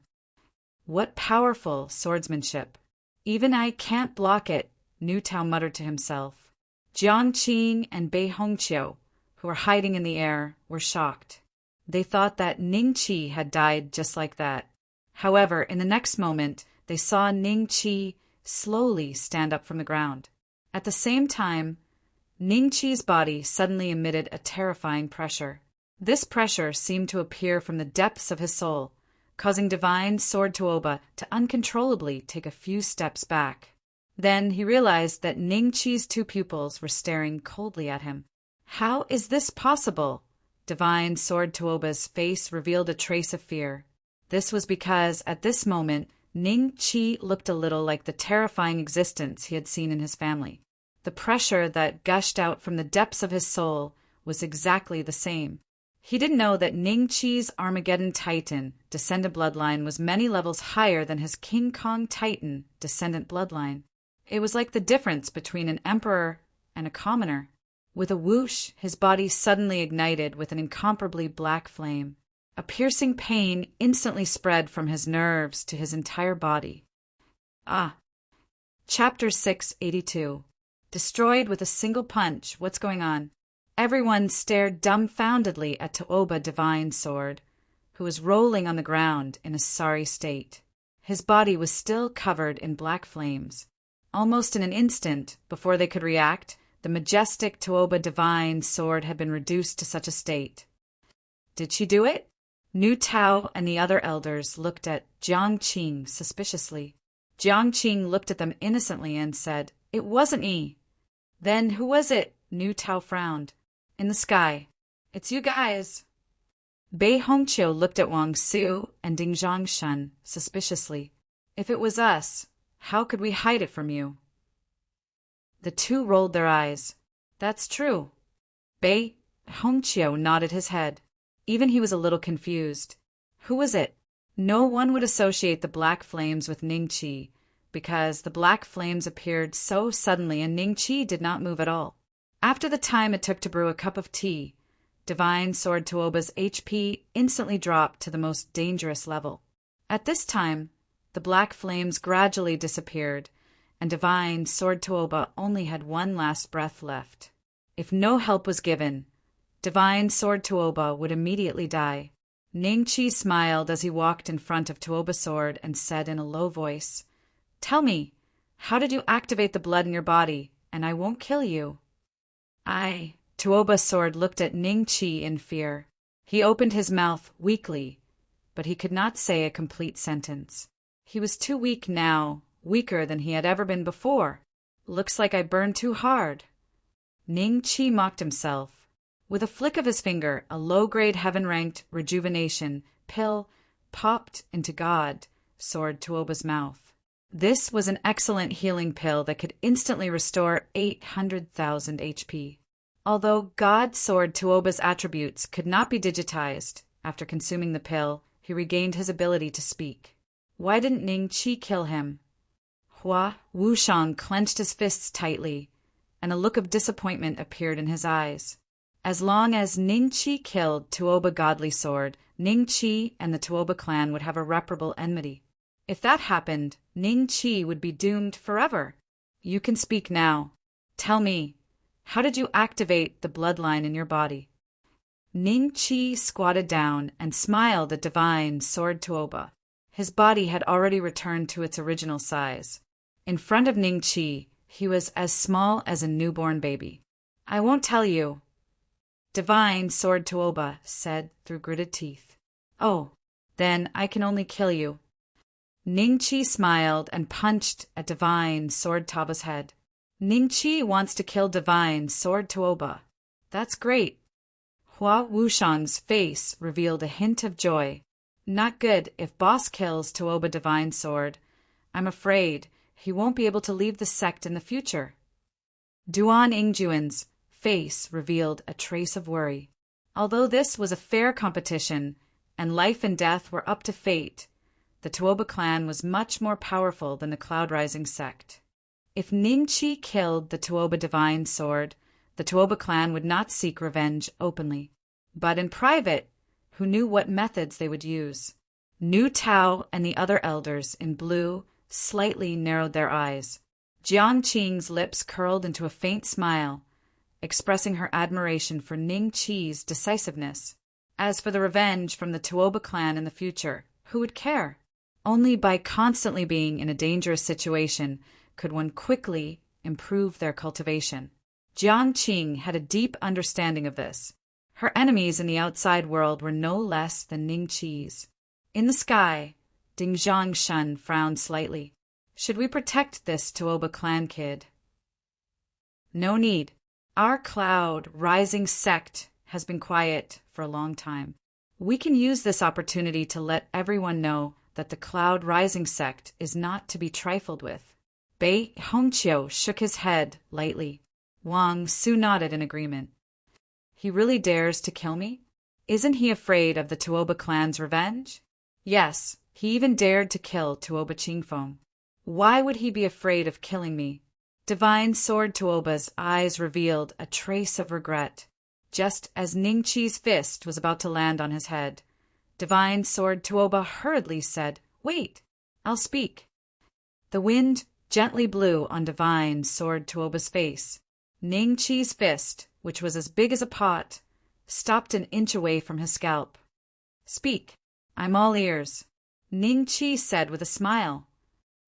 What powerful swordsmanship! Even I can't block it, Nu Tao muttered to himself. Jiang Qing and Bei Hongqiu, who were hiding in the air, were shocked. They thought that Ning Qi had died just like that. However, in the next moment, they saw Ning Qi slowly stand up from the ground. At the same time, Ning Qi's body suddenly emitted a terrifying pressure. This pressure seemed to appear from the depths of his soul, causing Divine Sword Tuoba to uncontrollably take a few steps back. Then he realized that Ning Qi's two pupils were staring coldly at him. How is this possible? Divine Sword Tuoba's face revealed a trace of fear. This was because, at this moment, Ning Qi looked a little like the terrifying existence he had seen in his family. The pressure that gushed out from the depths of his soul was exactly the same. He didn't know that Ning Qi's Armageddon Titan descendant bloodline was many levels higher than his King Kong Titan descendant bloodline. It was like the difference between an emperor and a commoner. With a whoosh, his body suddenly ignited with an incomparably black flame. A piercing pain instantly spread from his nerves to his entire body. Chapter 682. Destroyed with a single punch. What's going on? Everyone stared dumbfoundedly at Tuoba Divine Sword, who was rolling on the ground in a sorry state. His body was still covered in black flames. Almost in an instant, before they could react, the majestic Tuoba Divine Sword had been reduced to such a state. Did she do it? Nu Tao and the other elders looked at Jiang Qing suspiciously. Jiang Qing looked at them innocently and said, "It wasn't me." "Then who was it?" Nu Tao frowned. "In the sky. It's you guys." Bei Hongqiu looked at Wang Su and Ding Zhongshan suspiciously. "If it was us, how could we hide it from you?" The two rolled their eyes. "That's true." Bei Hongqiu nodded his head. Even he was a little confused. Who was it? No one would associate the black flames with Ning Qi, because the black flames appeared so suddenly and Ning Qi did not move at all. After the time it took to brew a cup of tea, Divine Sword Tuoba's HP instantly dropped to the most dangerous level. At this time, the black flames gradually disappeared, and Divine Sword Tuoba only had one last breath left. If no help was given, Divine Sword Tuoba would immediately die. Ningqi smiled as he walked in front of Tuoba's sword and said in a low voice, "Tell me, how did you activate the blood in your body, and I won't kill you?" Tuoba's sword looked at Ningqi in fear. He opened his mouth weakly, but he could not say a complete sentence. He was too weak now, weaker than he had ever been before. "Looks like I burned too hard." Ningqi mocked himself. With a flick of his finger, a low-grade heaven-ranked rejuvenation pill popped into God Sword Tuoba's mouth. This was an excellent healing pill that could instantly restore 800,000 HP. Although God Sword Tuoba's attributes could not be digitized, after consuming the pill, he regained his ability to speak. Why didn't Ningqi kill him? Hua Wushang clenched his fists tightly, and a look of disappointment appeared in his eyes. As long as Ningqi killed Tuoba Godly Sword, Ningqi and the Tuoba clan would have irreparable enmity. If that happened, Ningqi would be doomed forever. "You can speak now. Tell me, how did you activate the bloodline in your body?" Ningqi squatted down and smiled at Divine Sword Tuoba. His body had already returned to its original size. In front of Ningqi, he was as small as a newborn baby. "I won't tell you," Divine Sword Tuoba said through gritted teeth. "Oh, then I can only kill you." Ningqi smiled and punched at Divine Sword Tuoba's head. "Ningqi wants to kill Divine Sword Tuoba. That's great." Hua Wushang's face revealed a hint of joy. "Not good if boss kills Tuoba Divine Sword. I'm afraid he won't be able to leave the sect in the future." Duan Ingjuan's face revealed a trace of worry. Although this was a fair competition, and life and death were up to fate, the Tuoba clan was much more powerful than the Cloud Rising sect. If Ningqi killed the Tuoba Divine Sword, the Tuoba clan would not seek revenge openly, but in private, who knew what methods they would use. Nu Tao and the other elders in blue slightly narrowed their eyes. Jiang Qing's lips curled into a faint smile, expressing her admiration for Ningqi's decisiveness. As for the revenge from the Tuoba clan in the future, who would care? Only by constantly being in a dangerous situation could one quickly improve their cultivation. Jiang Qing had a deep understanding of this. Her enemies in the outside world were no less than Ningqi's. In the sky, Ding Zhongshan frowned slightly. "Should we protect this Tuoba clan kid?" "No need. Our Cloud Rising sect has been quiet for a long time. We can use this opportunity to let everyone know that the Cloud Rising sect is not to be trifled with." Bei Hongqiu shook his head lightly. Wang Su nodded in agreement. "He really dares to kill me? Isn't he afraid of the Tuoba clan's revenge?" "Yes, he even dared to kill Tuoba Qingfeng. Why would he be afraid of killing me?" Divine Sword Tuoba's eyes revealed a trace of regret. Just as Ningqi's fist was about to land on his head, Divine Sword Tuoba hurriedly said, "Wait, I'll speak." The wind gently blew on Divine Sword Tuoba's face. Ningqi's fist, which was as big as a pot, stopped an inch away from his scalp. "Speak. I'm all ears," Ningqi said with a smile.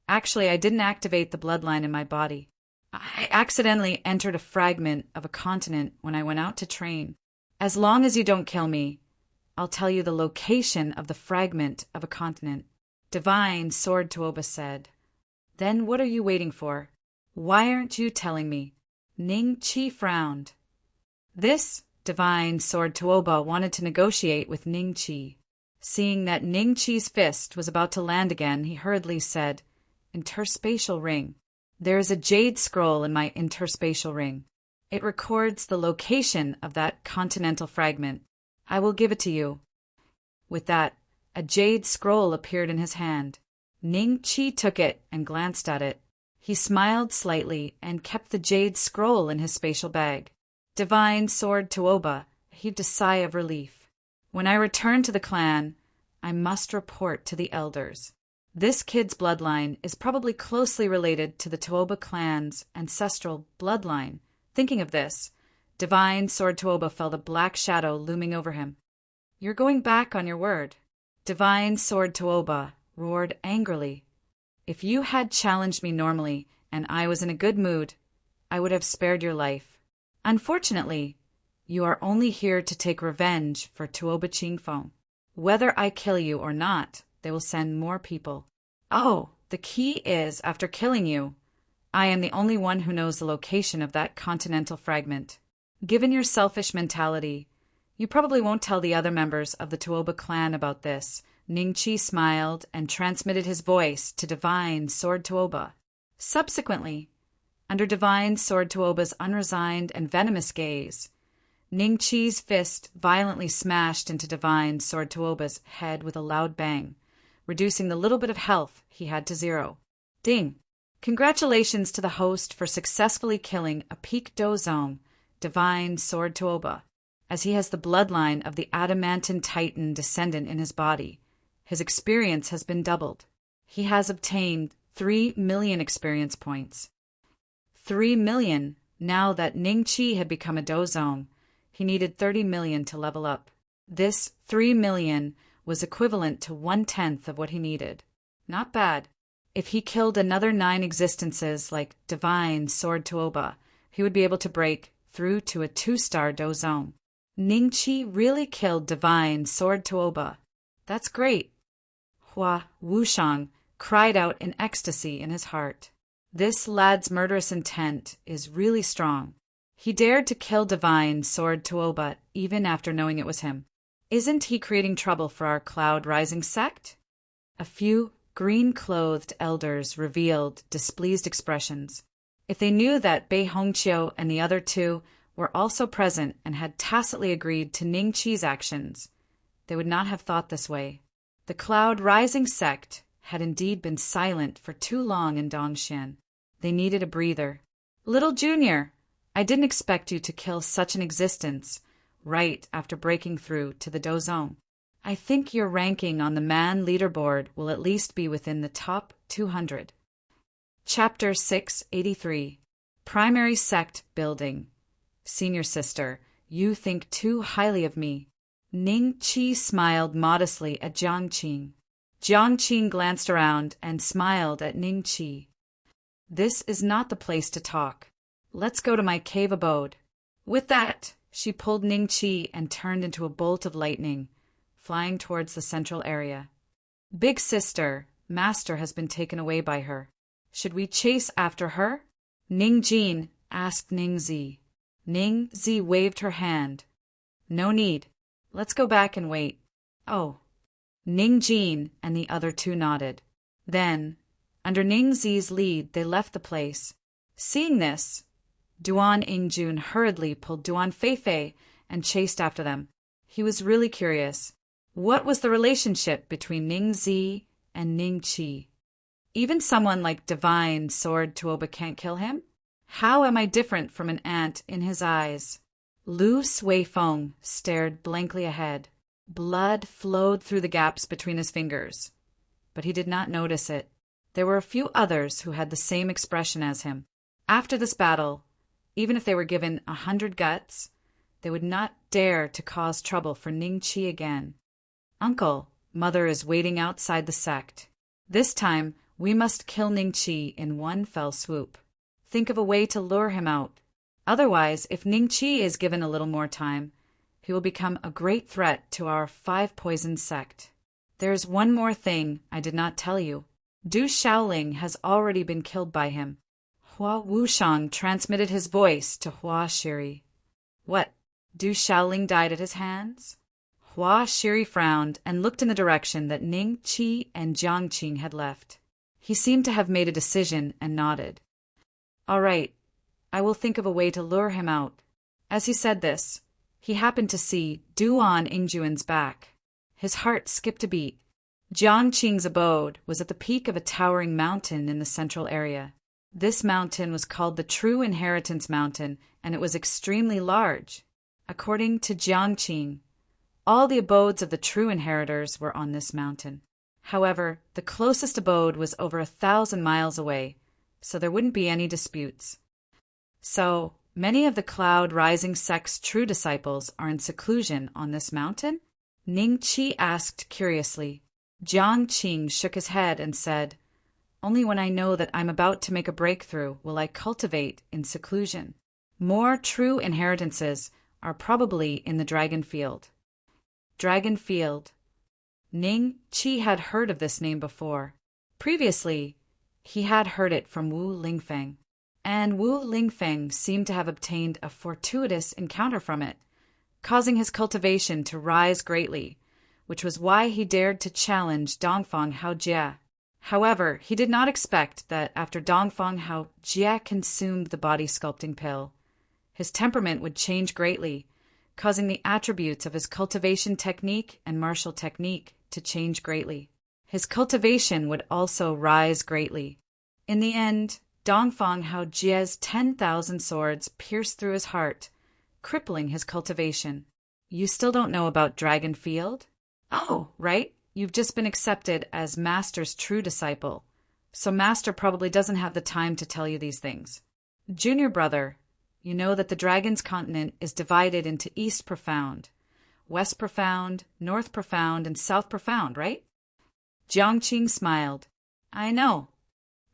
"Actually, I didn't activate the bloodline in my body. I accidentally entered a fragment of a continent when I went out to train. As long as you don't kill me, I'll tell you the location of the fragment of a continent," Divine Sword Tuoba said. "Then what are you waiting for? Why aren't you telling me?" Ningqi frowned. This Divine Sword Tuoba wanted to negotiate with Ningqi. Seeing that Ningqi's fist was about to land again, he hurriedly said, "Interspatial ring. There is a jade scroll in my interspatial ring. It records the location of that continental fragment. I will give it to you." With that, a jade scroll appeared in his hand. Ningqi took it and glanced at it. He smiled slightly and kept the jade scroll in his spatial bag. Divine Sword Tuoba heaved a sigh of relief. "When I return to the clan, I must report to the elders. This kid's bloodline is probably closely related to the Tuoba clan's ancestral bloodline." Thinking of this, Divine Sword Tuoba felt a black shadow looming over him. "You're going back on your word." Divine Sword Tuoba roared angrily. "If you had challenged me normally and I was in a good mood, I would have spared your life. Unfortunately, you are only here to take revenge for Tuoba Chingfeng. Whether I kill you or not, they will send more people. Oh, the key is, after killing you, I am the only one who knows the location of that continental fragment. Given your selfish mentality, you probably won't tell the other members of the Tuoba clan about this." Ningqi smiled and transmitted his voice to Divine Sword Tuoba. Subsequently, under Divine Sword Tuoba's unresigned and venomous gaze, Ningqi's fist violently smashed into Divine Sword Tuoba's head with a loud bang, reducing the little bit of health he had to 0. Ding! Congratulations to the host for successfully killing a peak dozong, Divine Sword Tuoba. As he has the bloodline of the adamantine titan descendant in his body, his experience has been doubled. He has obtained 3 million experience points. 3 million. Now that Ningqi had become a dozong, he needed 30 million to level up. This 3 million was equivalent to 1/10 of what he needed. Not bad. If he killed another 9 existences like Divine Sword Tuoba, he would be able to break through to a 2-star dozong. Ningqi really killed Divine Sword Tuoba. That's great. Hua Wushang cried out in ecstasy in his heart. This lad's murderous intent is really strong. He dared to kill Divine Sword Tuoba even after knowing it was him. Isn't he creating trouble for our Cloud Rising sect? A few green-clothed elders revealed displeased expressions. If they knew that Bei Hongqiu and the other 2 were also present and had tacitly agreed to Ningqi's actions, they would not have thought this way. The Cloud Rising sect had indeed been silent for too long in Dongxian. They needed a breather. "Little Junior, I didn't expect you to kill such an existence right after breaking through to the dozong. I think your ranking on the man leaderboard will at least be within the top 200. Chapter 683. Primary Sect Building. Senior Sister, you think too highly of me. Ningqi smiled modestly at Jiangqing. Jiangqing glanced around and smiled at Ningqi. This is not the place to talk. Let's go to my cave abode. With that, she pulled Ningqi and turned into a bolt of lightning, flying towards the central area. Big sister, Master has been taken away by her. Should we chase after her? Ningjin asked Ningzi. Ningzi waved her hand. No need. Let's go back and wait. Oh. Ningjin and the other 2 nodded. Then, under Ningzi's lead, they left the place. Seeing this, Duan Ingjun hurriedly pulled Duan Feifei and chased after them. He was really curious. What was the relationship between Ningzi and Ningqi? Even someone like Divine Sword Tuoba can't kill him? How am I different from an ant in his eyes? Lu Suifeng stared blankly ahead. Blood flowed through the gaps between his fingers, but he did not notice it. There were a few others who had the same expression as him. After this battle, even if they were given 100 guts, they would not dare to cause trouble for Ningqi again. Uncle, Mother is waiting outside the sect. This time, we must kill Ningqi in one fell swoop. Think of a way to lure him out. Otherwise, if Ningqi is given a little more time, he will become a great threat to our 5-poison sect. There is one more thing I did not tell you. Du Shaoling has already been killed by him. Hua Wushang transmitted his voice to Hua Shiri. What? Du Shaoling died at his hands? Hua Shiri frowned and looked in the direction that Ningqi and Jiangqing had left. He seemed to have made a decision and nodded. All right, I will think of a way to lure him out. As he said this, he happened to see Duan Ingjuan's back. His heart skipped a beat. Jiangqing's abode was at the peak of a towering mountain in the central area. This mountain was called the True Inheritance Mountain, and it was extremely large. According to Jiangqing, all the abodes of the true inheritors were on this mountain. However, the closest abode was over 1,000 miles away, so there wouldn't be any disputes. So, Many of the Cloud Rising sect's true disciples are in seclusion on this mountain? Ning Qi asked curiously. Jiang Qing shook his head and said, Only when I know that I'm about to make a breakthrough will I cultivate in seclusion. More true inheritances are probably in the Dragon Field. Dragon Field. Ning Qi had heard of this name before. Previously, he had heard it from Wu Lingfeng, and Wu Lingfeng seemed to have obtained a fortuitous encounter from it, causing his cultivation to rise greatly, which was why he dared to challenge Dongfang Haojie. However, he did not expect that after Dongfang Haojie consumed the body sculpting pill, his temperament would change greatly, causing the attributes of his cultivation technique and martial technique to change greatly. His cultivation would also rise greatly. In the end, Dongfang Haojie's 10,000 swords pierced through his heart, crippling his cultivation. You still don't know about Dragon Field? Oh, right. You've just been accepted as Master's true disciple, so Master probably doesn't have the time to tell you these things. Junior brother, you know that the Dragon's continent is divided into East Profound, West Profound, North Profound, and South Profound, right? Jiang Qing smiled. I know.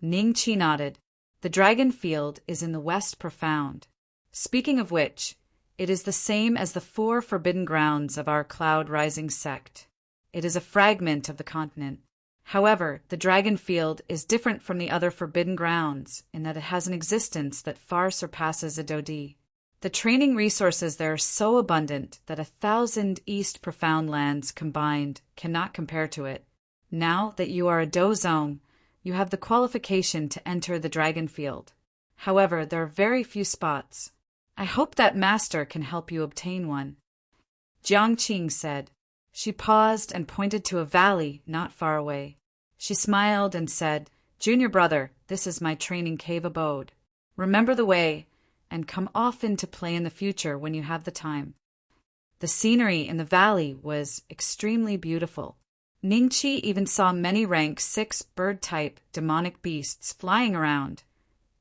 Ning Qi nodded. The Dragon Field is in the West Profound. Speaking of which, it is the same as the 4 forbidden grounds of our Cloud Rising sect. It is a fragment of the continent. However, the Dragon Field is different from the other forbidden grounds in that it has an existence that far surpasses a Dodi. The training resources there are so abundant that 1,000 East Profound lands combined cannot compare to it. Now that you are a Dozong, you have the qualification to enter the Dragon Field. However, there are very few spots. I hope that Master can help you obtain one. Jiang Qing said. She paused and pointed to a valley not far away. She smiled and said, Junior brother, this is my training cave abode. Remember the way, and come often to play in the future when you have the time. The scenery in the valley was extremely beautiful. Ningqi even saw many rank 6 bird-type demonic beasts flying around,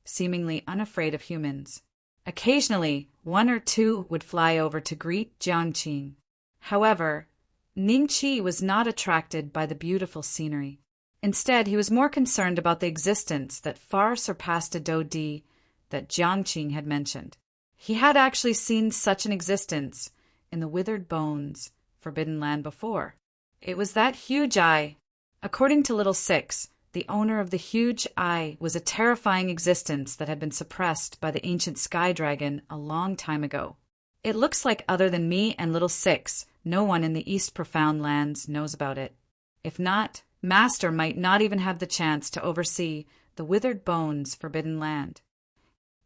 seemingly unafraid of humans. Occasionally, 1 or 2 would fly over to greet Jiangqing. However, Ningqi was not attracted by the beautiful scenery. Instead, he was more concerned about the existence that far surpassed a Dodi that Jiangqing had mentioned. He had actually seen such an existence in the Withered Bones Forbidden Land before. It was that huge eye. According to Little Six, the owner of the huge eye was a terrifying existence that had been suppressed by the ancient sky dragon a long time ago. It looks like other than me and Little Six, no one in the East Profound lands knows about it. If not, Master might not even have the chance to oversee the Withered Bones Forbidden Land.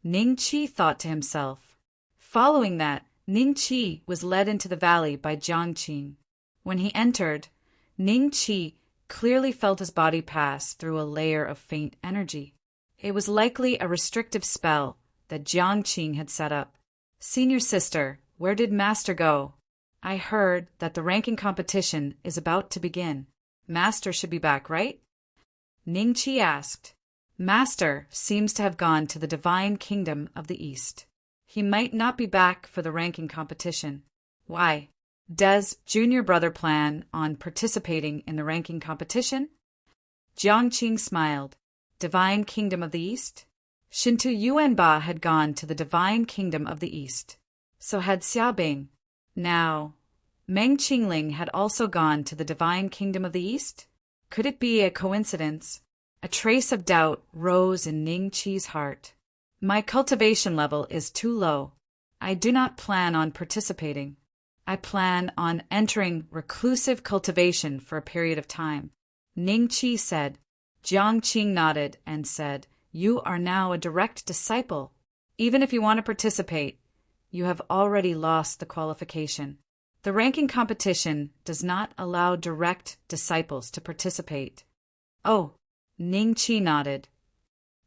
Ningqi thought to himself. Following that, Ningqi was led into the valley by Jiangqing. When he entered, Ningqi clearly felt his body pass through a layer of faint energy. It was likely a restrictive spell that Jiangqing had set up. Senior sister, where did Master go? I heard that the ranking competition is about to begin. Master should be back, right? Ningqi asked. Master seems to have gone to the Divine Kingdom of the East. He might not be back for the ranking competition. Why? Does Junior Brother plan on participating in the ranking competition? Jiangqing smiled. Divine Kingdom of the East? Shintu Yuanba had gone to the Divine Kingdom of the East. So had Xiaobing. Now, Meng Qingling had also gone to the Divine Kingdom of the East? Could it be a coincidence? A trace of doubt rose in Ningqi's heart. My cultivation level is too low. I do not plan on participating. I plan on entering reclusive cultivation for a period of time. Ningqi said. Jiangqing nodded and said, You are now a direct disciple. Even if you want to participate, you have already lost the qualification. The ranking competition does not allow direct disciples to participate. Oh, Ningqi nodded.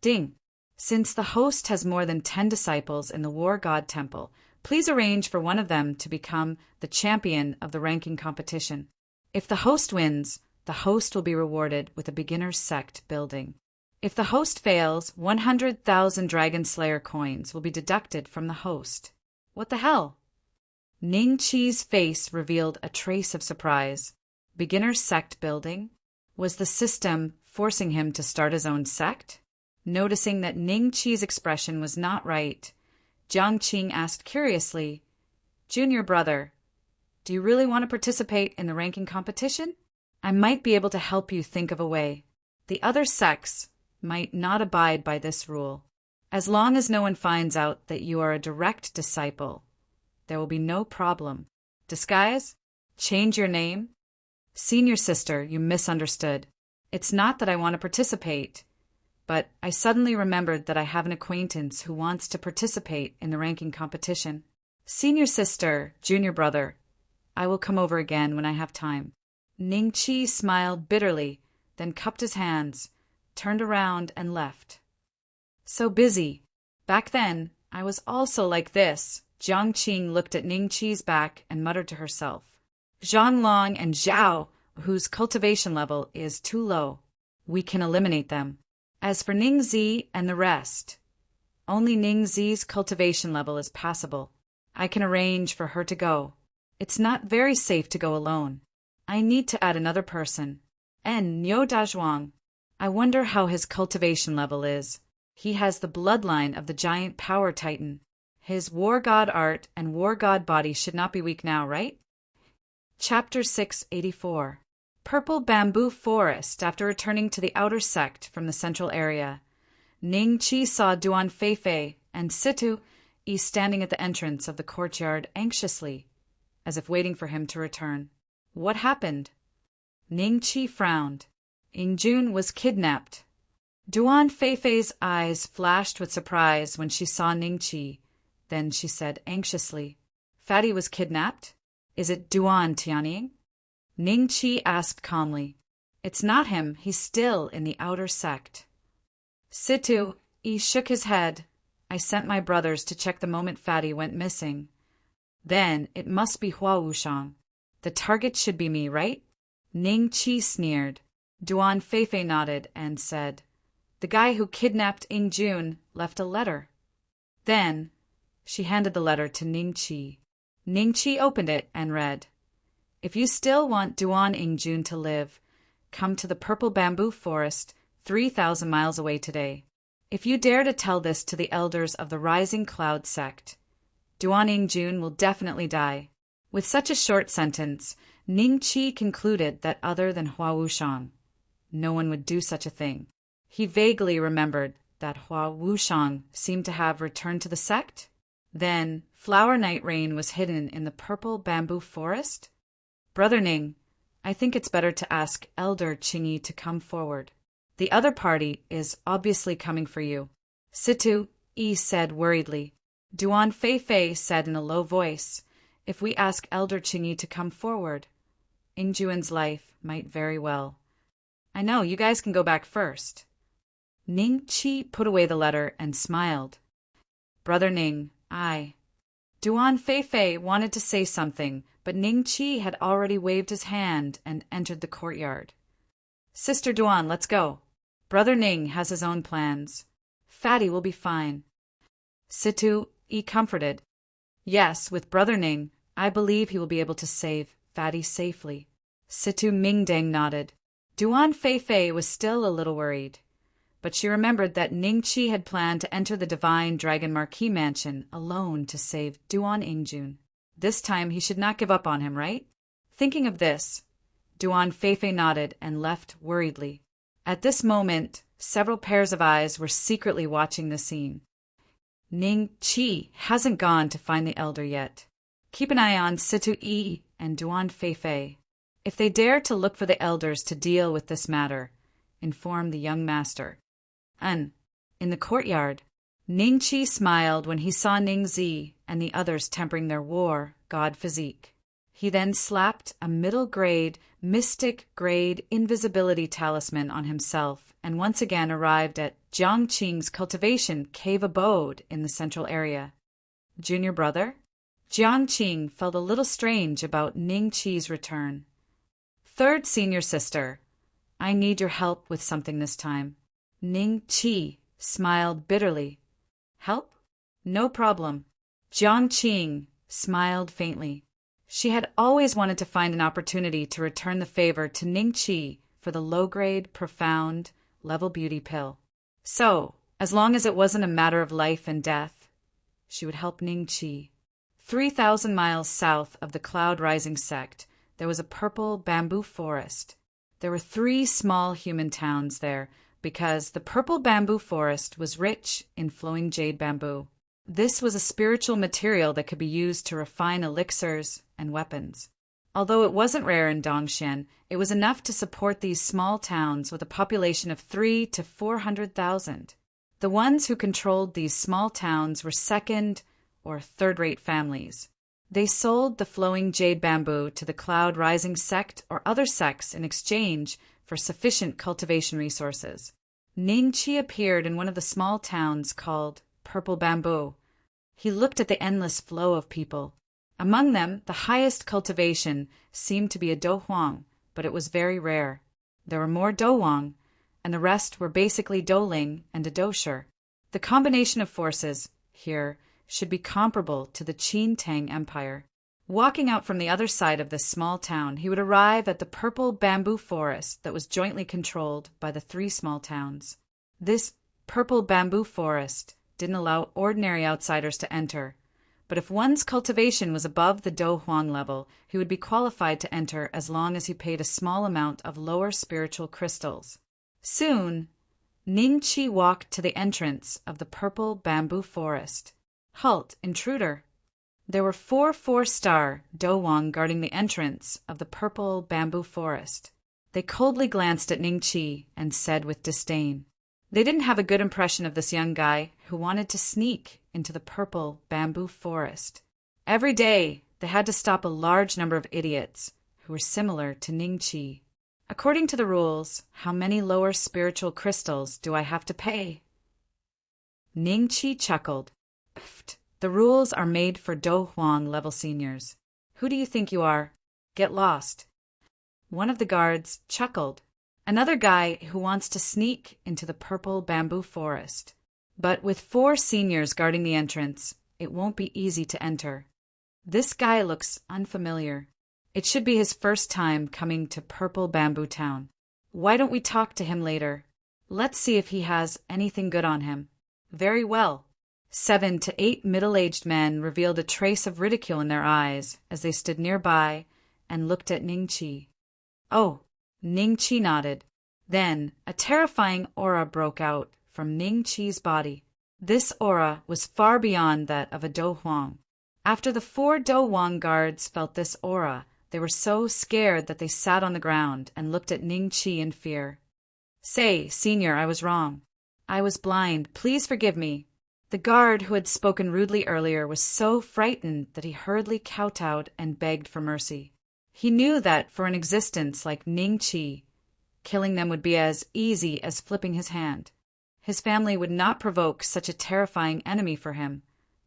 Ding. Since the host has more than 10 disciples in the War God Temple, please arrange for one of them to become the champion of the ranking competition. If the host wins, the host will be rewarded with a beginner's sect building. If the host fails, 100,000 Dragon Slayer coins will be deducted from the host. What the hell? Ning Qi's face revealed a trace of surprise. Beginner sect building? Was the system forcing him to start his own sect? Noticing that Ning Qi's expression was not right, Jiang Qing asked curiously, "Junior brother, do you really want to participate in the ranking competition? I might be able to help you think of a way. The other sects might not abide by this rule. As long as no one finds out that you are a direct disciple, there will be no problem. Disguise? Change your name? Senior sister, you misunderstood. It's not that I want to participate, but I suddenly remembered that I have an acquaintance who wants to participate in the ranking competition. Senior sister, junior brother, I will come over again when I have time." Ning Qi smiled bitterly, then cupped his hands, turned around and left. So busy. Back then, I was also like this. Jiang Qing looked at Ning Qi's back and muttered to herself. Zhang Long and Zhao, whose cultivation level is too low. We can eliminate them. As for Ning Zi and the rest, only Ning Zi's cultivation level is passable. I can arrange for her to go. It's not very safe to go alone. I need to add another person. And Niu Dazhuang. I wonder how his cultivation level is. He has the bloodline of the giant power titan. His war god art and war god body should not be weak now, right? Chapter 684. Purple Bamboo Forest. After returning to the outer sect from the central area, Ning Qi saw Duan Feifei and Situ Yi standing at the entrance of the courtyard anxiously, as if waiting for him to return. What happened? Ning Qi frowned. Yingjun was kidnapped. Duan Feifei's eyes flashed with surprise when she saw Ning Qi. Then she said anxiously, "Fatty was kidnapped? Is it Duan Tianying?" Ning Qi asked calmly. "It's not him. He's still in the outer sect." Situ Yi shook his head. "I sent my brothers to check the moment Fatty went missing. Then it must be Hua Wushang. The target should be me, right?" Ning Qi sneered. Duan Feifei nodded and said, "The guy who kidnapped Yingjun left a letter." Then she handed the letter to Ning Qi. Ning Qi opened it and read, "If you still want Duan Yingjun to live, come to the Purple Bamboo Forest 3,000 miles away today. If you dare to tell this to the elders of the Rising Cloud sect, Duan Yingjun will definitely die." With such a short sentence, Ning Qi concluded that other than Hua Wushang, no one would do such a thing. He vaguely remembered that Hua Wushang seemed to have returned to the sect. Then Flower Night Rain was hidden in the Purple Bamboo Forest? "Brother Ning, I think it's better to ask Elder Qingyi to come forward. The other party is obviously coming for you," Situ Yi said worriedly. Duan Feifei said in a low voice, "If we ask Elder Qingyi to come forward, Yingjuan's life might very well. I know, you guys can go back first." Ning Qi put away the letter and smiled. "Brother Ning, Duan Feifei wanted to say something, but Ning Qi had already waved his hand and entered the courtyard. "Sister Duan, let's go. Brother Ning has his own plans. Fatty will be fine." Situ Yi comforted. "Yes, with Brother Ning, I believe he will be able to save Fatty safely." Situ Mingdang nodded. Duan Feifei was still a little worried, but she remembered that Ning Qi had planned to enter the Divine Dragon Marquis Mansion alone to save Duan Yingjun. This time he should not give up on him, right? Thinking of this, Duan Feifei nodded and left worriedly. At this moment, several pairs of eyes were secretly watching the scene. Ning Qi hasn't gone to find the elder yet. Keep an eye on Situ Yi and Duan Feifei. If they dare to look for the elders to deal with this matter, inform the young master. In the courtyard, Ning Qi smiled when he saw Ning Zi and the others tempering their war god physique. He then slapped a middle-grade, mystic-grade invisibility talisman on himself and once again arrived at Jiang Qing's cultivation cave abode in the central area. Junior brother? Jiang Qing felt a little strange about Ning Qi's return. "Third senior sister, I need your help with something this time." Ning Qi smiled bitterly. Help? No problem. Jiang Qing smiled faintly. She had always wanted to find an opportunity to return the favor to Ning Qi for the low-grade, profound, level beauty pill. So, as long as it wasn't a matter of life and death, she would help Ning Qi. 3,000 miles south of the Cloud Rising sect, there was a purple bamboo forest. There were 3 small human towns there because the purple bamboo forest was rich in flowing jade bamboo. This was a spiritual material that could be used to refine elixirs and weapons. Although it wasn't rare in Dongxian, it was enough to support these small towns with a population of 300,000 to 400,000. The ones who controlled these small towns were second- or third-rate families. They sold the flowing jade bamboo to the Cloud Rising sect or other sects in exchange for sufficient cultivation resources. Ning Qi appeared in one of the small towns called Purple Bamboo. He looked at the endless flow of people. Among them, the highest cultivation seemed to be a douhuang, but it was very rare. There were more douwang, and the rest were basically douling and a doushi. The combination of forces here should be comparable to the Qin Tang Empire. Walking out from the other side of this small town, he would arrive at the purple bamboo forest that was jointly controlled by the 3 small towns. This purple bamboo forest didn't allow ordinary outsiders to enter, but if one's cultivation was above the douhuang level, he would be qualified to enter as long as he paid a small amount of lower spiritual crystals. Soon, Ning Qi walked to the entrance of the purple bamboo forest. Halt, intruder! There were 4 4-star douwang guarding the entrance of the purple bamboo forest. They coldly glanced at Ning Qi and said with disdain. They didn't have a good impression of this young guy who wanted to sneak into the purple bamboo forest. Every day, they had to stop a large number of idiots who were similar to Ning Qi. According to the rules, how many lower spiritual crystals do I have to pay? Ning Qi chuckled. The rules are made for douhuang level seniors. Who do you think you are? Get lost. One of the guards chuckled. Another guy who wants to sneak into the purple bamboo forest. But with 4 seniors guarding the entrance, it won't be easy to enter. This guy looks unfamiliar. It should be his first time coming to Purple Bamboo Town. Why don't we talk to him later? Let's see if he has anything good on him. Very well. 7 to 8 middle-aged men revealed a trace of ridicule in their eyes as they stood nearby and looked at Ning Qi. Oh, Ning Qi nodded. Then a terrifying aura broke out from Ning Qi's body. This aura was far beyond that of a douhuang. After the 4 douhuang guards felt this aura, they were so scared that they sat on the ground and looked at Ning Qi in fear. Say, senior, I was wrong. I was blind. Please forgive me. The guard who had spoken rudely earlier was so frightened that he hurriedly kowtowed and begged for mercy. He knew that for an existence like Ning Qi, killing them would be as easy as flipping his hand. His family would not provoke such a terrifying enemy for him,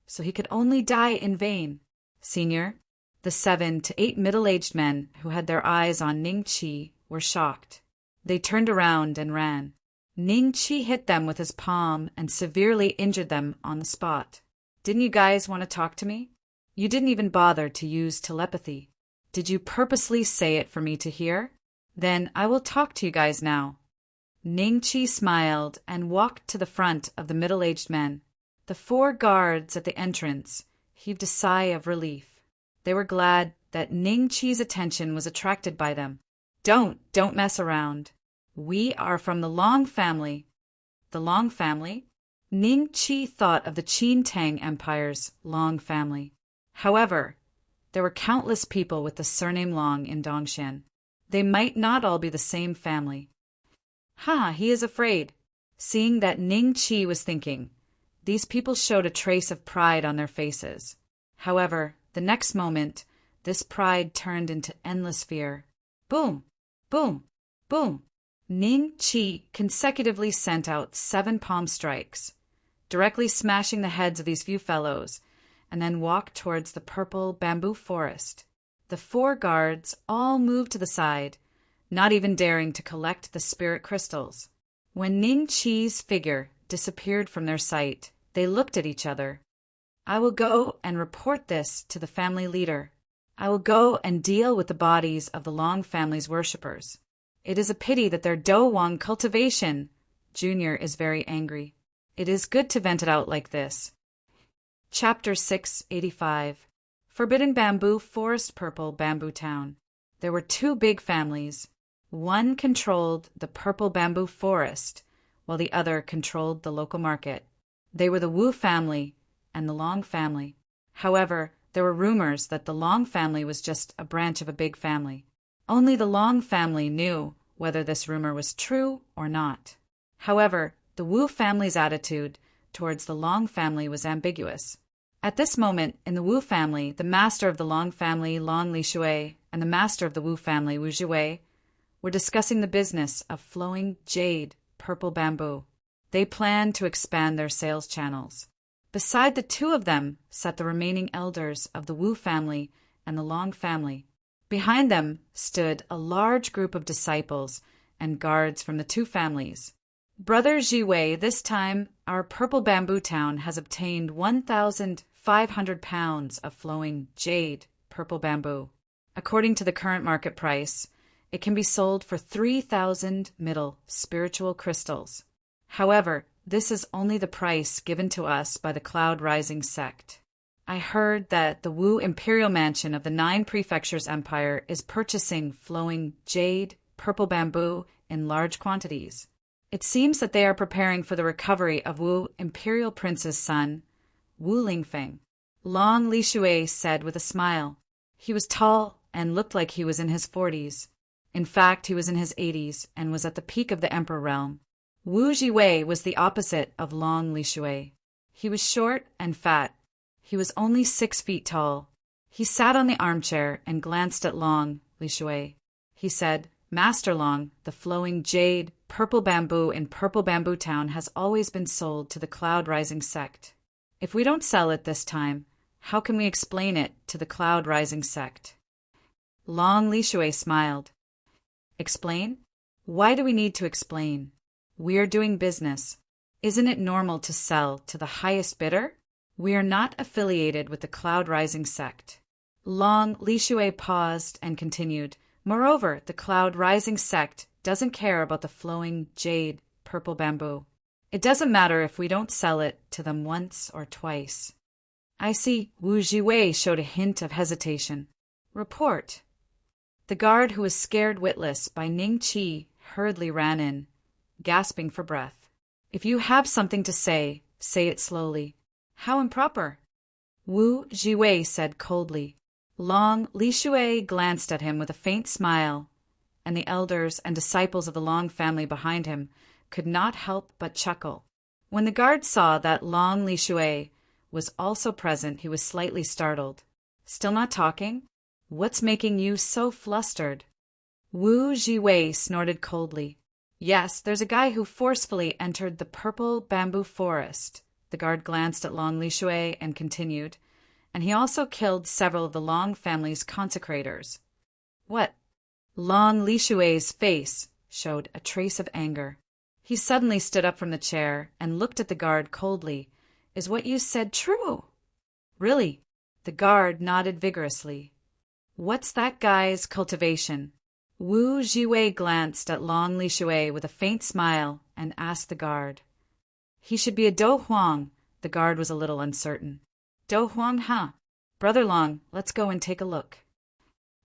so he could only die in vain. Senior, the 7 to 8 middle-aged men who had their eyes on Ning Qi were shocked. They turned around and ran. Ning Qi hit them with his palm and severely injured them on the spot. Didn't you guys want to talk to me? You didn't even bother to use telepathy. Did you purposely say it for me to hear? Then I will talk to you guys now. Ning Qi smiled and walked to the front of the middle-aged men. The 4 guards at the entrance heaved a sigh of relief. They were glad that Ning Qi's attention was attracted by them. Don't mess around. We are from the Long family. The Long family? Ning Qi thought of the Qin Tang Empire's Long family. However, there were countless people with the surname Long in Dongxian. They might not all be the same family. He is afraid. Seeing that Ning Qi was thinking, these people showed a trace of pride on their faces. However, the next moment, this pride turned into endless fear. Boom! Boom! Boom! Ning Qi consecutively sent out 7 palm strikes, directly smashing the heads of these few fellows, and then walked towards the purple bamboo forest. The 4 guards all moved to the side, not even daring to collect the spirit crystals. When Ning Qi's figure disappeared from their sight, they looked at each other. I will go and report this to the family leader. I will go and deal with the bodies of the Long family's worshippers. It is a pity that their Do Wang cultivation. Junior is very angry. It is good to vent it out like this. Chapter 685. Forbidden Bamboo Forest, Purple Bamboo Town. There were two big families. One controlled the Purple Bamboo Forest, while the other controlled the local market. They were the Wu family and the Long family. However, there were rumors that the Long family was just a branch of a big family. Only the Long family knew whether this rumor was true or not. However, the Wu family's attitude towards the Long family was ambiguous. At this moment, in the Wu family, the master of the Long family, Long Lishui, and the master of the Wu family, Wu Jiwei, were discussing the business of flowing jade, purple bamboo. They planned to expand their sales channels. Beside the two of them sat the remaining elders of the Wu family and the Long family. Behind them stood a large group of disciples and guards from the two families. Brother Jiwei, this time our Purple Bamboo Town has obtained 1,500 pounds of flowing jade, purple bamboo. According to the current market price, it can be sold for 3,000 middle spiritual crystals. However, this is only the price given to us by the Cloud Rising sect. I heard that the Wu Imperial Mansion of the 9 Prefectures Empire is purchasing flowing jade, purple bamboo in large quantities. It seems that they are preparing for the recovery of Wu Imperial Prince's son, Wu Lingfeng. Long Lishui said with a smile. He was tall and looked like he was in his 40s. In fact, he was in his 80s and was at the peak of the Emperor realm. Wu Jiwei was the opposite of Long Lishui. He was short and fat. He was only 6 feet tall. He sat on the armchair and glanced at Long Lishui. He said, Master Long, the flowing jade, purple bamboo in Purple Bamboo Town has always been sold to the Cloud Rising sect. If we don't sell it this time, how can we explain it to the Cloud Rising sect? Long Lishui smiled. Explain? Why do we need to explain? We are doing business. Isn't it normal to sell to the highest bidder? We are not affiliated with the Cloud Rising sect. Long Lishui paused and continued. Moreover, the Cloud Rising sect doesn't care about the flowing jade, purple bamboo. It doesn't matter if we don't sell it to them once or twice. I see. Wu Jiwei showed a hint of hesitation. Report. The guard, who was scared witless by Ning Qi, hurriedly ran in, gasping for breath. If you have something to say it slowly. How improper. Wu Jiwei said coldly. Long Lishui glanced at him with a faint smile, and the elders and disciples of the Long family behind him could not help but chuckle. When the guard saw that Long Lishui was also present, he was slightly startled. Still not talking? What's making you so flustered? Wu Jiwei snorted coldly. Yes, there's a guy who forcefully entered the Purple Bamboo Forest. The guard glanced at Long Lishui and continued. And he also killed several of the Long family's consecrators. What? Long Lishui's face showed a trace of anger. He suddenly stood up from the chair and looked at the guard coldly. Is what you said true? Really? The guard nodded vigorously. What's that guy's cultivation? Wu Jiwei glanced at Long Lishui with a faint smile and asked the guard. He should be a Do Huang. The guard was a little uncertain. Do Huang, huh? Brother Long, let's go and take a look.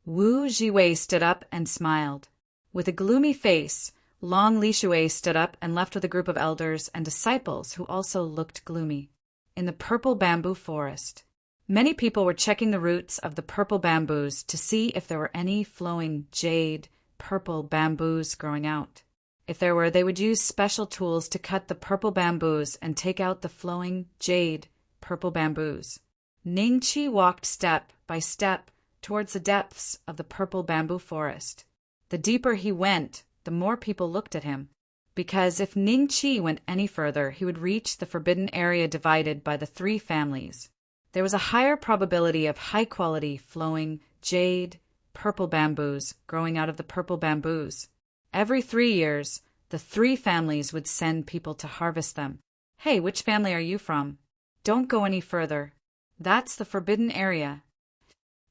Wu Jiwei stood up and smiled. With a gloomy face, Long Lishui stood up and left with a group of elders and disciples who also looked gloomy. In the Purple Bamboo Forest, many people were checking the roots of the purple bamboos to see if there were any flowing jade, purple bamboos growing out. If there were, they would use special tools to cut the purple bamboos and take out the flowing jade, purple bamboos. Ning Qi walked step by step towards the depths of the Purple Bamboo Forest. The deeper he went, the more people looked at him, because if Ning Qi went any further, he would reach the forbidden area divided by the 3 families. There was a higher probability of high-quality, flowing, jade, purple bamboos growing out of the purple bamboos. Every 3 years, The three families would send people to harvest them. Hey, which family are you from? Don't go any further. That's the forbidden area.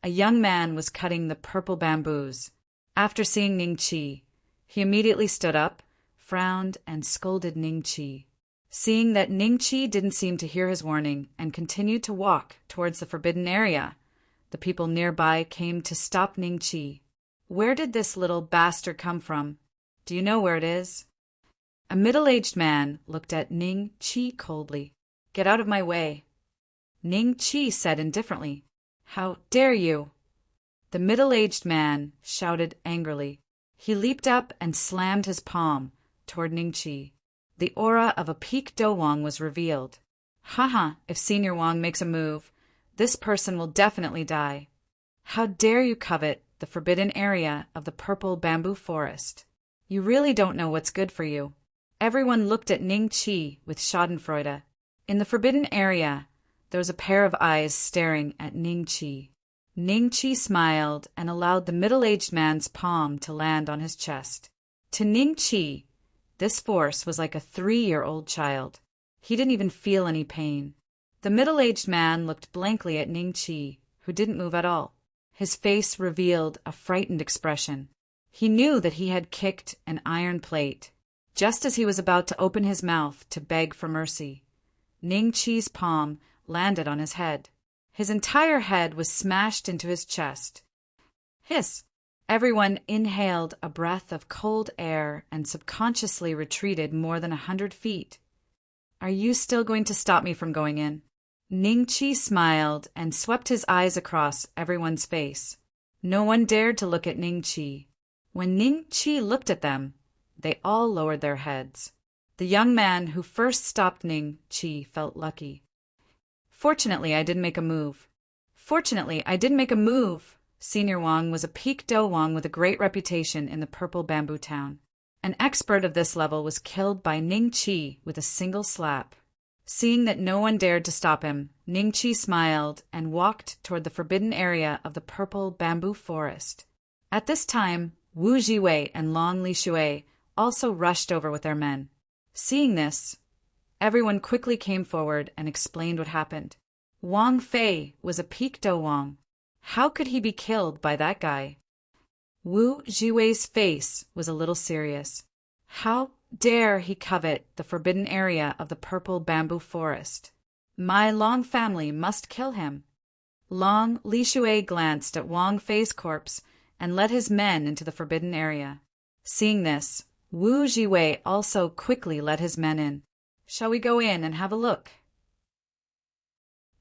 A young man was cutting the purple bamboos. After seeing Ning Chi, he immediately stood up, frowned, and scolded Ning Chi. Seeing that Ning Chi didn't seem to hear his warning and continued to walk towards the forbidden area, the people nearby came to stop Ning Chi. Where did this little bastard come from? Do you know where it is? A middle-aged man looked at Ning Chi coldly. Get out of my way. Ning Chi said indifferently, How dare you? The middle-aged man shouted angrily. He leaped up and slammed his palm toward Ning Chi. The aura of a peak Do Wong was revealed. Haha, if Senior Wong makes a move, this person will definitely die. How dare you covet the forbidden area of the purple bamboo forest? You really don't know what's good for you. Everyone looked at Ning Chi with schadenfreude. In the forbidden area, there was a pair of eyes staring at Ning Chi. Ning Chi smiled and allowed the middle-aged man's palm to land on his chest. To Ning Chi, this force was like a 3-year-old child. He didn't even feel any pain. The middle-aged man looked blankly at Ning Chi, who didn't move at all. His face revealed a frightened expression. He knew that he had kicked an iron plate. Just as he was about to open his mouth to beg for mercy, Ning Chi's palm landed on his head. His entire head was smashed into his chest. Hiss! Everyone inhaled a breath of cold air and subconsciously retreated more than 100 feet. Are you still going to stop me from going in? Ning Chi smiled and swept his eyes across everyone's face. No one dared to look at Ning Chi. When Ning Chi looked at them, they all lowered their heads. The young man who first stopped Ning Chi felt lucky. Fortunately, I didn't make a move. Senior Wong was a peak Do Wong with a great reputation in the Purple Bamboo Town. An expert of this level was killed by Ning Chi with a single slap. Seeing that no one dared to stop him, Ning Chi smiled and walked toward the forbidden area of the Purple Bamboo Forest. At this time, Wu Jiwei and Long Li Shui also rushed over with their men. Seeing this, everyone quickly came forward and explained what happened. Wang Fei was a peak Do Wong. How could he be killed by that guy? Wu Jiwei's face was a little serious. How dare he covet the forbidden area of the Purple Bamboo Forest? My Long family must kill him. Long Li Shui glanced at Wang Fei's corpse and led his men into the forbidden area. Seeing this, Wu Jiwei also quickly led his men in. Shall we go in and have a look?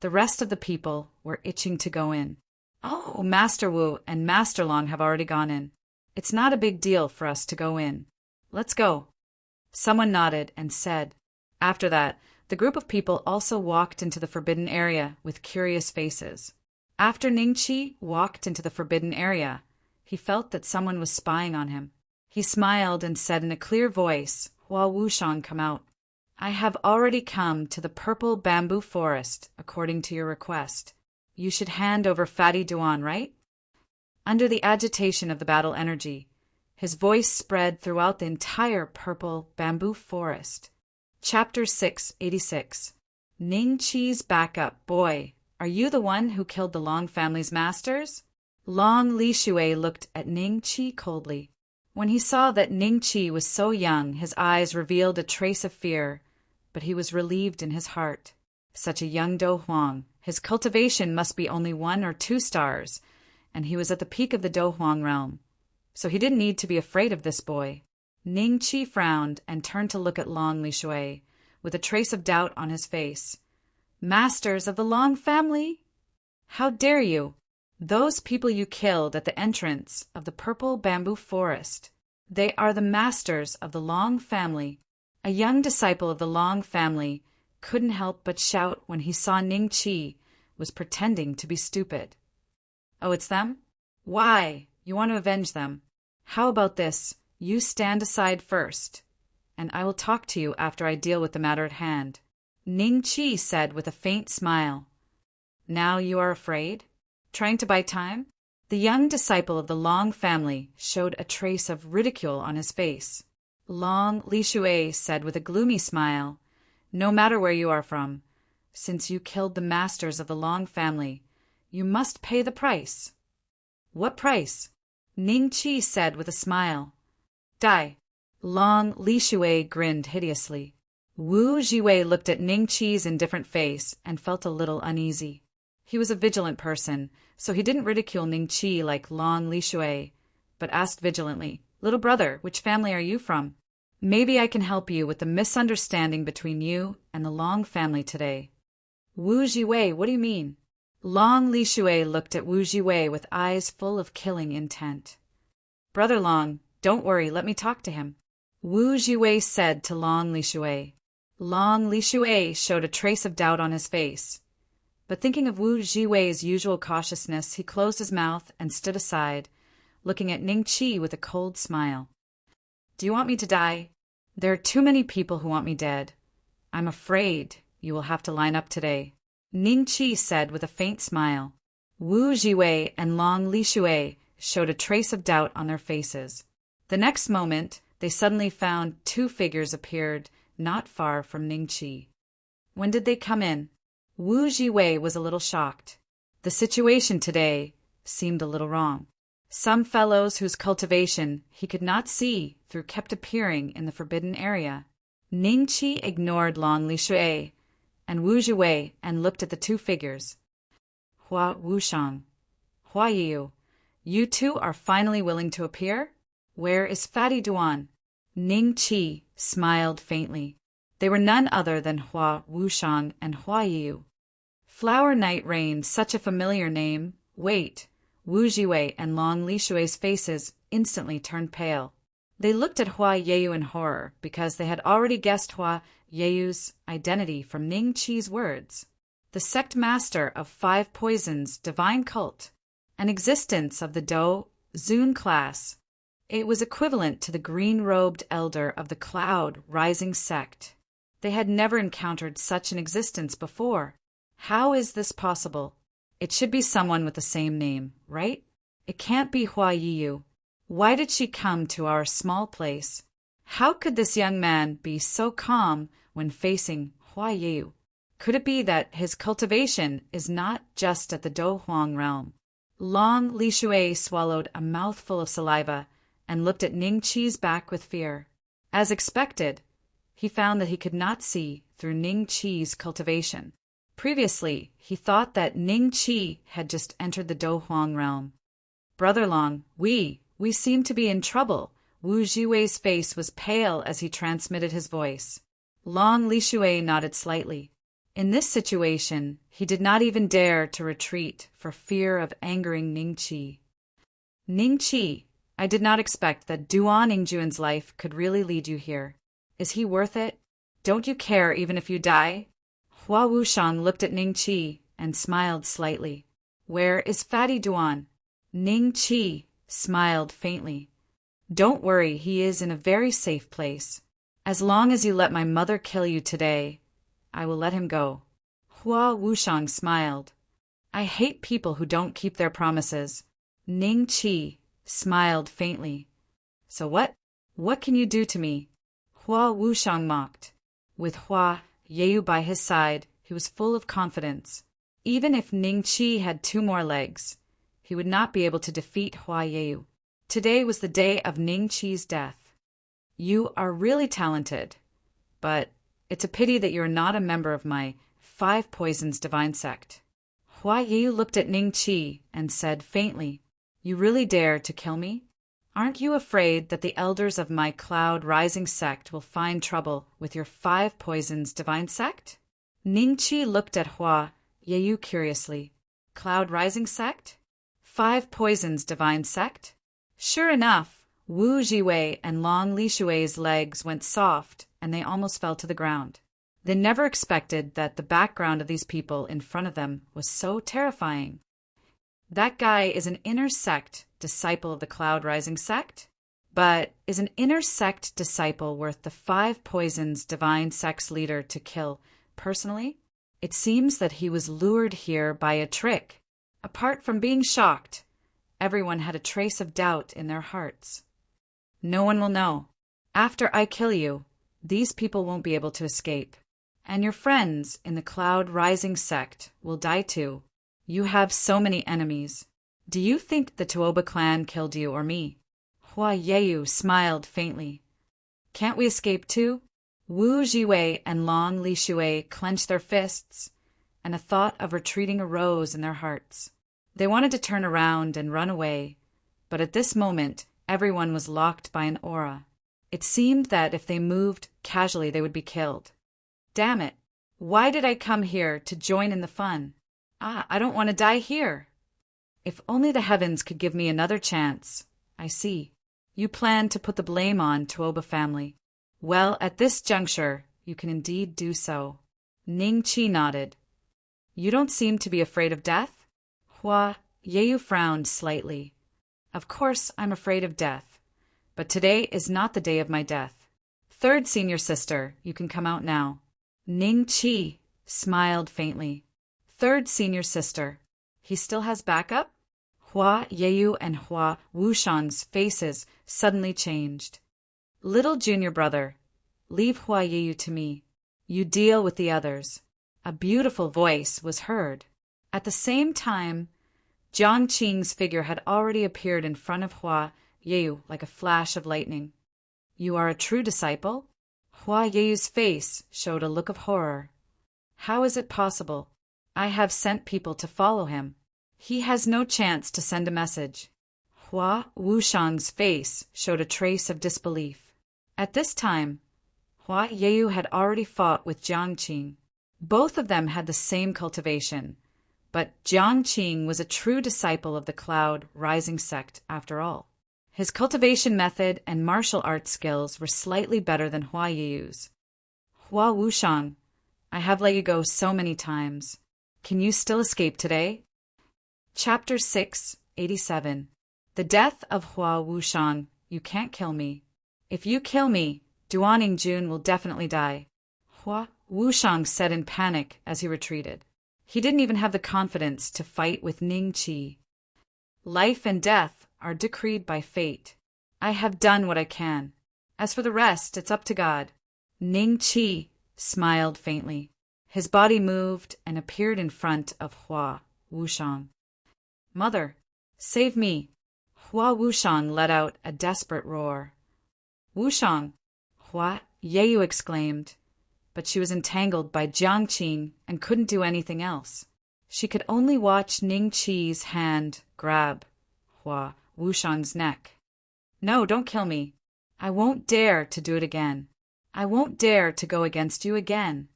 The rest of the people were itching to go in. Oh, Master Wu and Master Long have already gone in. It's not a big deal for us to go in. Let's go. Someone nodded and said. After that, the group of people also walked into the forbidden area with curious faces. After Ning Chi walked into the forbidden area, he felt that someone was spying on him. He smiled and said in a clear voice, while Wu Shang come out, I have already come to the Purple Bamboo Forest, according to your request. You should hand over Fatty Duan, right? Under the agitation of the battle energy, his voice spread throughout the entire Purple Bamboo Forest. Chapter 686. Ning Chi's backup. Boy, are you the one who killed the Long family's masters? Long Li Shui looked at Ning Chi coldly. When he saw that Ning Chi was so young, his eyes revealed a trace of fear, but he was relieved in his heart. Such a young Do Huang, his cultivation must be only 1 or 2 stars, and he was at the peak of the Do Huang realm, so he didn't need to be afraid of this boy. Ning Chi frowned and turned to look at Long Li Shui, with a trace of doubt on his face. Masters of the Long family? How dare you? Those people you killed at the entrance of the Purple Bamboo Forest. They are the masters of the Long family. A young disciple of the Long family couldn't help but shout when he saw Ning Chi was pretending to be stupid. Oh, it's them? Why? You want to avenge them? How about this? You stand aside first, and I will talk to you after I deal with the matter at hand. Ning Chi said with a faint smile. Now you are afraid? Trying to buy time? The young disciple of the Long family showed a trace of ridicule on his face. Long Li Shui said with a gloomy smile, "No matter where you are from, since you killed the masters of the Long family, you must pay the price." "What price?" Ning Qi said with a smile. "Die." Long Li Shui grinned hideously. Wu Jiwei looked at Ning Qi's indifferent face and felt a little uneasy. He was a vigilant person, so he didn't ridicule Ning Qi like Long Li Shui, but asked vigilantly, "Little brother, which family are you from? Maybe I can help you with the misunderstanding between you and the Long family today." "Wu Jiwei, what do you mean?" Long Li Shui looked at Wu Jiwei with eyes full of killing intent. "Brother Long, don't worry, let me talk to him," Wu Jiwei said to Long Li Shui. Long Li Shui showed a trace of doubt on his face, but thinking of Wu Jiwei's usual cautiousness, he closed his mouth and stood aside, looking at Ning Qi with a cold smile. "Do you want me to die? There are too many people who want me dead. I'm afraid you will have to line up today," Ning Qi said with a faint smile. Wu Jiwei and Long Li Shui showed a trace of doubt on their faces. The next moment, they suddenly found two figures appeared not far from Ning Qi. When did they come in? Wu Jiwei was a little shocked. The situation today seemed a little wrong. Some fellows whose cultivation he could not see through kept appearing in the forbidden area. Ning Qi ignored Long Li Shui and Wu Jiwei and looked at the two figures. "Hua Wushang, Hua Yiu, you two are finally willing to appear? Where is Fatty Duan?" Ning Qi smiled faintly. They were none other than Hua Wushang and Hua Yiu. Flower Night Rain, such a familiar name. Wait, Wu Jiwei and Long Li Shui's faces instantly turned pale. They looked at Hua Yiu in horror because they had already guessed Hua Yiu's identity from Ning Qi's words. The sect master of 5 poisons, divine cult, an existence of the Do Zun class. It was equivalent to the green-robed elder of the Cloud Rising sect. They had never encountered such an existence before. How is this possible? It should be someone with the same name, right? It can't be Hua Yiu. Why did she come to our small place? How could this young man be so calm when facing Hua Yiu? Could it be that his cultivation is not just at the Do Huang realm? Long Li Shui swallowed a mouthful of saliva and looked at Ning Qi's back with fear. As expected, he found that he could not see through Ning Qi's cultivation. Previously, he thought that Ning Qi had just entered the Do Huang realm. "Brother Long, we seem to be in trouble." Wu Jiwei's face was pale as he transmitted his voice. Long Li Shui nodded slightly. In this situation, he did not even dare to retreat for fear of angering Ning Qi. "Ning Qi, I did not expect that Duan Ningjuan's life could really lead you here. Is he worth it? Don't you care even if you die?" Hua Wushang looked at Ning Qi and smiled slightly. "Where is Fatty Duan?" Ning Qi smiled faintly. "Don't worry, he is in a very safe place. As long as you let my mother kill you today, I will let him go." Hua Wushang smiled. "I hate people who don't keep their promises." Ning Qi smiled faintly. "So what can you do to me?" Hua Wushang mocked. With Hua Yiu by his side, he was full of confidence. Even if Ning Qi had 2 more legs, he would not be able to defeat Hua Yiu. Today was the day of Ning Qi's death. "You are really talented, but it's a pity that you're not a member of my 5 poisons divine sect." Hua Yiu looked at Ning Qi and said faintly, "You really dare to kill me? Aren't you afraid that the elders of my Cloud Rising sect will find trouble with your 5 poisons divine sect?" Ning Qi looked at Hua Yiu curiously. "Cloud Rising sect? 5 poisons divine sect?" Sure enough, Wu Jiwei and Long Li Shui's legs went soft and they almost fell to the ground. They never expected that the background of these people in front of them was so terrifying. That guy is an inner sect disciple of the Cloud Rising sect? But is an inner sect disciple worth the 5 poisons divine sect's leader to kill personally? It seems that he was lured here by a trick. Apart from being shocked, everyone had a trace of doubt in their hearts. "No one will know. After I kill you, these people won't be able to escape. And your friends in the Cloud Rising sect will die too. You have so many enemies. Do you think the Tuoba clan killed you or me? Hua Yeyu smiled faintly. Can't we escape too? Wu Jiwei and Long Li Shui clenched their fists, and a thought of retreating arose in their hearts. They wanted to turn around and run away, but at this moment everyone was locked by an aura. It seemed that if they moved casually they would be killed. Damn it! Why did I come here to join in the fun? I don't want to die here. If only the heavens could give me another chance. I see. You plan to put the blame on Tuoba family. Well, at this juncture, you can indeed do so. Ning Qi nodded. You don't seem to be afraid of death? Hua Yeyu frowned slightly. Of course I'm afraid of death, but today is not the day of my death. Third senior sister, you can come out now. Ning Qi smiled faintly. Third senior sister. He still has backup? Hua Yeyu and Hua Wushang's faces suddenly changed. Little junior brother, leave Hua Yeyu to me. You deal with the others. A beautiful voice was heard. At the same time, Jiang Qing's figure had already appeared in front of Hua Yeyu like a flash of lightning. You are a true disciple? Hua Yeyu's face showed a look of horror. How is it possible? I have sent people to follow him. He has no chance to send a message. Hua Wushang's face showed a trace of disbelief. At this time, Hua Yeyu had already fought with Jiang Qing. Both of them had the same cultivation, but Jiang Qing was a true disciple of the Cloud Rising sect after all. His cultivation method and martial arts skills were slightly better than Hua Yeyu's. Hua Wushang, I have let you go so many times. Can you still escape today? Chapter 687. The death of Hua Wushang. You can't kill me. If you kill me, Duaning Jun will definitely die. Hua Wushang said in panic as he retreated. He didn't even have the confidence to fight with Ning Qi. Life and death are decreed by fate. I have done what I can. As for the rest, it's up to God. Ning Qi smiled faintly. His body moved and appeared in front of Hua Wushang. Mother, save me. Hua Wushang let out a desperate roar. Wushang, Hua Yeyu exclaimed, but she was entangled by Jiang Qing and couldn't do anything else. She could only watch Ning Qi's hand grab Hua Wushang's neck. No, don't kill me. I won't dare to do it again. I won't dare to go against you again.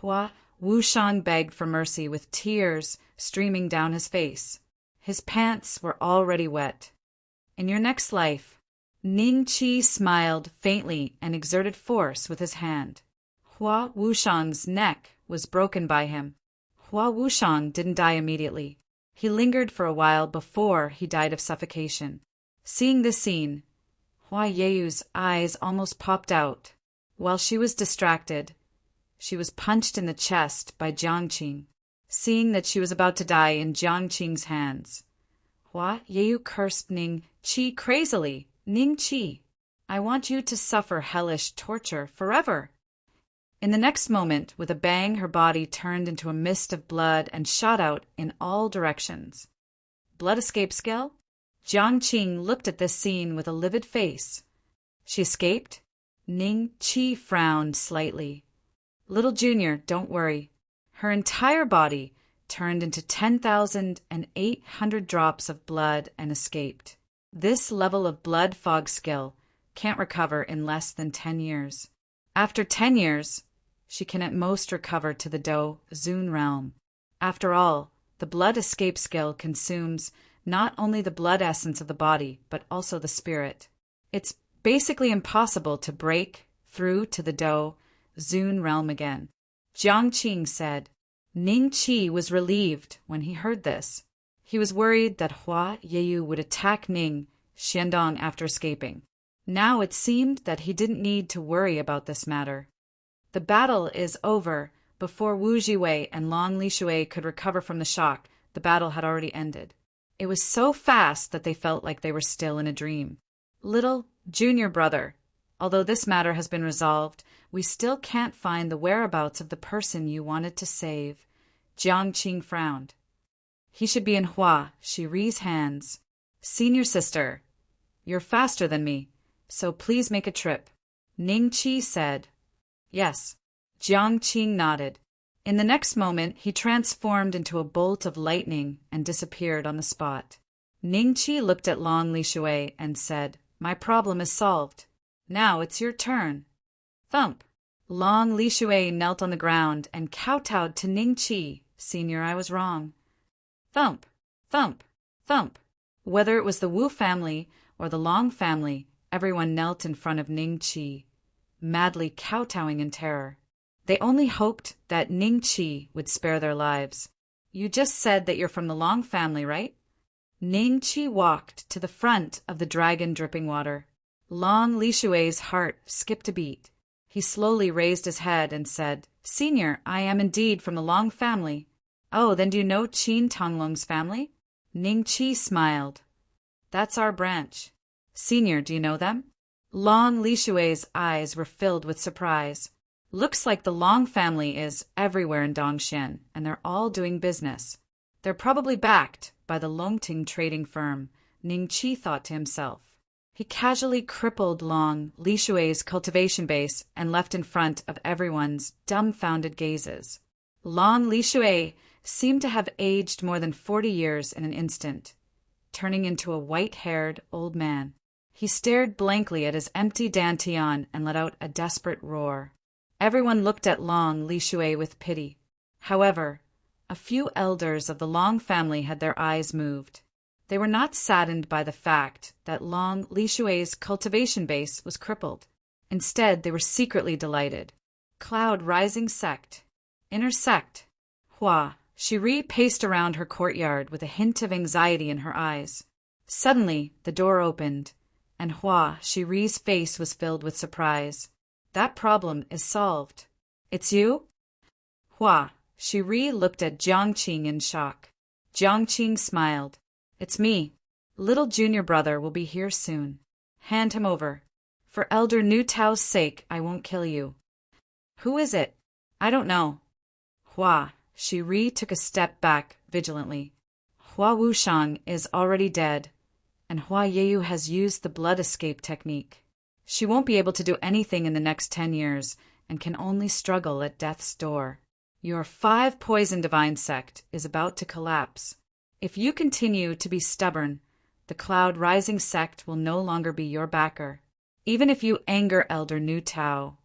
Hua Wushang begged for mercy with tears streaming down his face. His pants were already wet. In your next life, Ning Qi smiled faintly and exerted force with his hand. Hua Wushang's neck was broken by him. Hua Wushang didn't die immediately. He lingered for a while before he died of suffocation. Seeing this scene, Hua Yeyu's eyes almost popped out. While she was distracted, she was punched in the chest by Jiang Qing. Seeing that she was about to die in Jiang Qing's hands, Hua Yeyu cursed Ning Qi crazily. Ning Qi, I want you to suffer hellish torture forever. In the next moment, with a bang, her body turned into a mist of blood and shot out in all directions. Blood escape skill? Jiang Qing looked at this scene with a livid face. She escaped? Ning Qi frowned slightly. Little Junior, don't worry. Her entire body turned into 10,800 drops of blood and escaped. This level of blood fog skill can't recover in less than 10 years. After 10 years, she can at most recover to the Do Zun realm. After all, the blood escape skill consumes not only the blood essence of the body, but also the spirit. It's basically impossible to break through to the Do Zun realm again. Jiang Qing said. Ning Qi was relieved when he heard this. He was worried that Hua Yeyu would attack Ning Xiandong after escaping. Now it seemed that he didn't need to worry about this matter. The battle is over. Before Wu Jiwei and Long Li Shui could recover from the shock, the battle had already ended. It was so fast that they felt like they were still in a dream. Little junior brother, Although this matter has been resolved, we still can't find the whereabouts of the person you wanted to save. Jiang Qing frowned. He should be in Hua Shiri's hands. Senior sister, you're faster than me, so please make a trip. Ning Qi said. Yes. Jiang Qing nodded. In the next moment, he transformed into a bolt of lightning and disappeared on the spot. Ning Qi looked at Long Lishui and said, My problem is solved. Now it's your turn. Thump. Long Lishui knelt on the ground and kowtowed to Ning Qi. Senior, I was wrong. Thump, thump, thump. Whether it was the Wu family or the Long family, everyone knelt in front of Ning Qi, madly kowtowing in terror. They only hoped that Ning Qi would spare their lives. You just said that you're from the Long family, right? Ning Qi walked to the front of the dragon dripping water. Long Lishui's heart skipped a beat. He slowly raised his head and said, Senior, I am indeed from the Long family. Oh, then do you know Qin Tonglong's family? Ning Qi smiled. That's our branch. Senior, do you know them? Long Lishui's eyes were filled with surprise. Looks like the Long family is everywhere in Dongxian, and they're all doing business. They're probably backed by the Longting trading firm, Ning Qi thought to himself. He casually crippled Long Lishui's cultivation base and left in front of everyone's dumbfounded gazes. Long Lishui seemed to have aged more than 40 years in an instant, turning into a white-haired old man. He stared blankly at his empty dantian and let out a desperate roar. Everyone looked at Long Lishui with pity. However, a few elders of the Long family had their eyes moved. They were not saddened by the fact that Long Lishui's cultivation base was crippled. Instead, they were secretly delighted. Cloud Rising Sect. Inner Sect. Hua Shiri paced around her courtyard with a hint of anxiety in her eyes. Suddenly, the door opened, and Hua Shiri's face was filled with surprise. That problem is solved. It's you? Hua Shiri looked at Jiang Qing in shock. Jiang Qing smiled. It's me. Little junior brother will be here soon. Hand him over. For Elder Nu Tao's sake, I won't kill you. Who is it? I don't know. Hua Shiri took a step back vigilantly. Hua Wushang is already dead, and Hua Yeyu has used the blood escape technique. She won't be able to do anything in the next 10 years and can only struggle at death's door. Your 5-poison divine sect is about to collapse. If you continue to be stubborn, the Cloud Rising sect will no longer be your backer. Even if you anger Elder Nu Tao,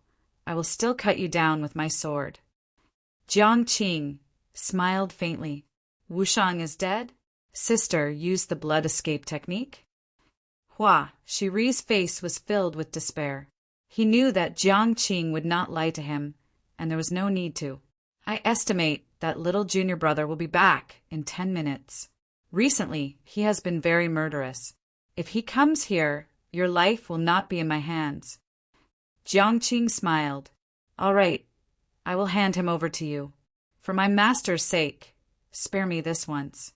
I will still cut you down with my sword. Jiang Qing smiled faintly. Wushang is dead? Sister used the blood escape technique? Hua Shiri's face was filled with despair. He knew that Jiang Qing would not lie to him, and there was no need to. I estimate that little junior brother will be back in 10 minutes. Recently, he has been very murderous. If he comes here, your life will not be in my hands. Jiang Qing smiled. All right, I will hand him over to you. For my master's sake, spare me this once.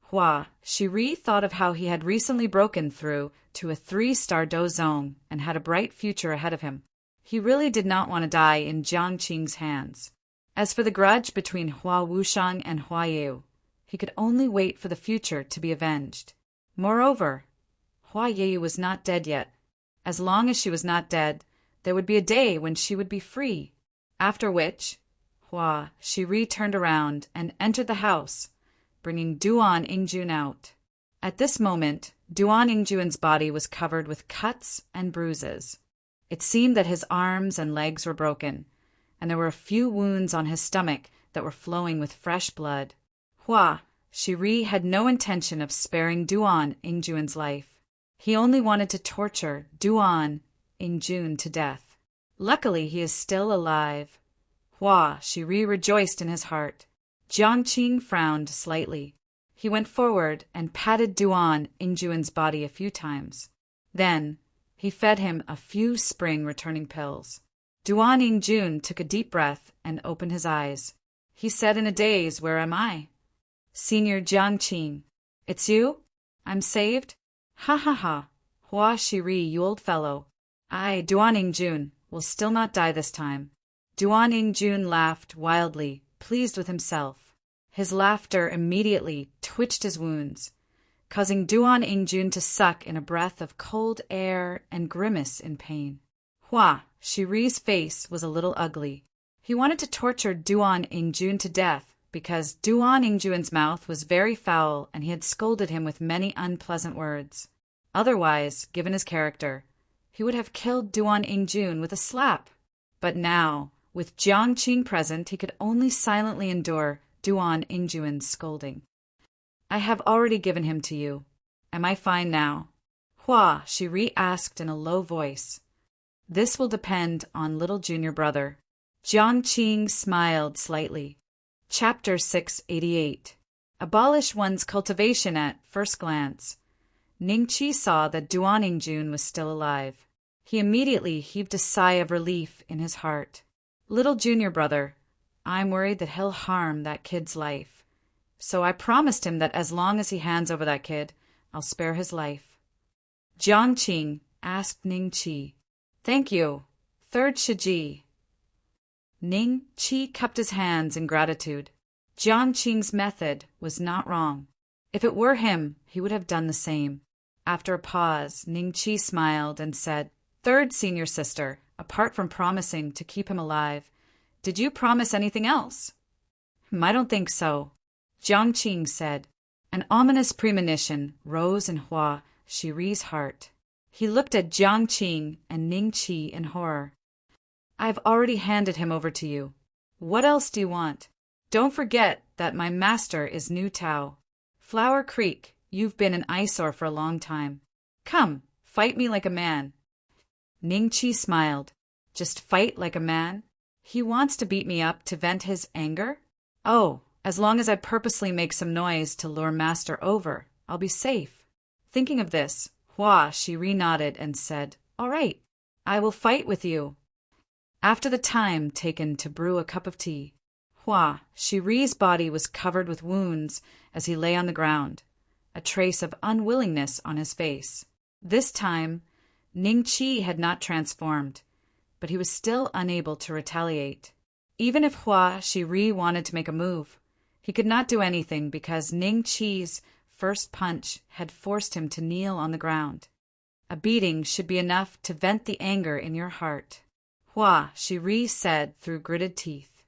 Hua Shiri thought of how he had recently broken through to a 3-star dozong and had a bright future ahead of him. He really did not want to die in Jiang Qing's hands. As for the grudge between Hua Wushang and Hua Yu, he could only wait for the future to be avenged. Moreover, Hua Yu was not dead yet. As long as she was not dead, there would be a day when she would be free. After which, Hua Shiri turned around and entered the house, bringing Duan Yingjun out. At this moment, Duan Yingjun's body was covered with cuts and bruises. It seemed that his arms and legs were broken, and there were a few wounds on his stomach that were flowing with fresh blood. Hua Shiri had no intention of sparing Duan Yingjun's life. He only wanted to torture Duan Yingjun to death. Luckily, he is still alive. Hua Shiri rejoiced in his heart. Jiang Qing frowned slightly. He went forward and patted Duan Yingjun's body a few times. Then, he fed him a few spring-returning pills. Duan Yingjun took a deep breath and opened his eyes. He said in a daze, "Where am I?" "Senior Jiang Qing. It's you? I'm saved? Ha ha ha. Hua Shiri, you old fellow. Duan Ingjun, will still not die this time. Duan Ingjun laughed wildly, pleased with himself. His laughter immediately twitched his wounds, causing Duan Ingjun to suck in a breath of cold air and grimace in pain. Hua Shiri's face was a little ugly. He wanted to torture Duan Ingjun to death because Duan Ingjun's mouth was very foul and he had scolded him with many unpleasant words. Otherwise, given his character, he would have killed Duan Ingjun with a slap. But now, with Jiang Qing present, he could only silently endure Duan Ingjun's scolding. I have already given him to you. Am I fine now? Hua Shiri asked in a low voice. This will depend on little junior brother. Jiang Qing smiled slightly. Chapter 688. Abolish one's cultivation at first glance. Ningqi saw that Duan Ingjun was still alive. He immediately heaved a sigh of relief in his heart. Little junior brother, I'm worried that he'll harm that kid's life. So I promised him that as long as he hands over that kid, I'll spare his life. Jiang Qing asked Ningqi. Thank you. Third Shiji. Ningqi cupped his hands in gratitude. Jiang Qing's method was not wrong. If it were him, he would have done the same. After a pause, Ningqi smiled and said, Third senior sister, apart from promising to keep him alive, did you promise anything else? I don't think so, Jiang Qing said. An ominous premonition rose in Hua Shiri's heart. He looked at Jiang Qing and Ningqi in horror. I've already handed him over to you. What else do you want? Don't forget that my master is Nu Tao. Flower Creek, you've been an eyesore for a long time. Come, fight me like a man. Ningqi smiled. Just fight like a man? He wants to beat me up to vent his anger? Oh, as long as I purposely make some noise to lure master over, I'll be safe. Thinking of this, Hua Shiri nodded and said, All right, I will fight with you. After the time taken to brew a cup of tea, Hua Shiri's body was covered with wounds as he lay on the ground, a trace of unwillingness on his face. This time, Ningqi had not transformed, but he was still unable to retaliate. Even if Hua Shiri wanted to make a move, he could not do anything because Ningqi's first punch had forced him to kneel on the ground. A beating should be enough to vent the anger in your heart, Hua Shiri said through gritted teeth.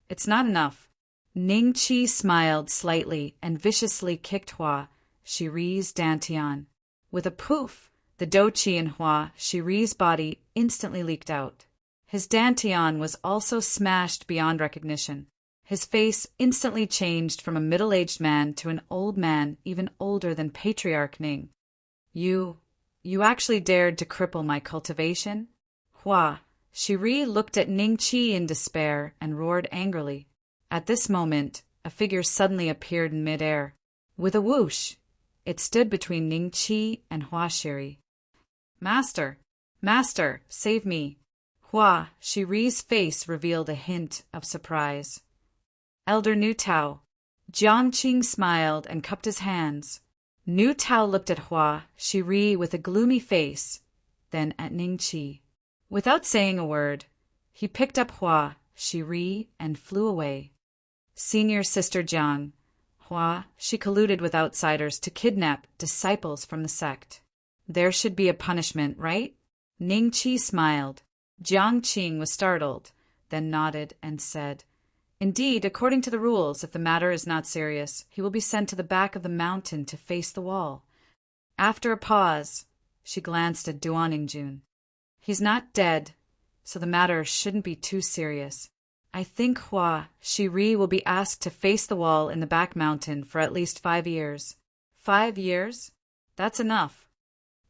It's not enough. Ningqi smiled slightly and viciously kicked Hua Shiri's dantian. With a poof, the douqi in Hua Shiri's body instantly leaked out. His dantian was also smashed beyond recognition. His face instantly changed from a middle-aged man to an old man even older than Patriarch Ning. You actually dared to cripple my cultivation? Hua Shiri looked at Ningqi in despair and roared angrily. At this moment, a figure suddenly appeared in midair. With a whoosh, it stood between Ningqi and Hua Shiri. Master! Master! Save me! Hua Shiri's face revealed a hint of surprise. Elder Nu Tao. Jiang Qing smiled and cupped his hands. Nu Tao looked at Hua Shiri with a gloomy face, then at Ningqi. Without saying a word, he picked up Hua Shiri and flew away. Senior Sister Jiang. Hua, she colluded with outsiders to kidnap disciples from the sect. There should be a punishment, right? Ningqi smiled. Jiang Qing was startled, then nodded and said, Indeed, according to the rules, if the matter is not serious, he will be sent to the back of the mountain to face the wall. After a pause, she glanced at Duan Ingjun. He's not dead, so the matter shouldn't be too serious. I think Hua Shiri will be asked to face the wall in the back mountain for at least 5 years. 5 years? That's enough.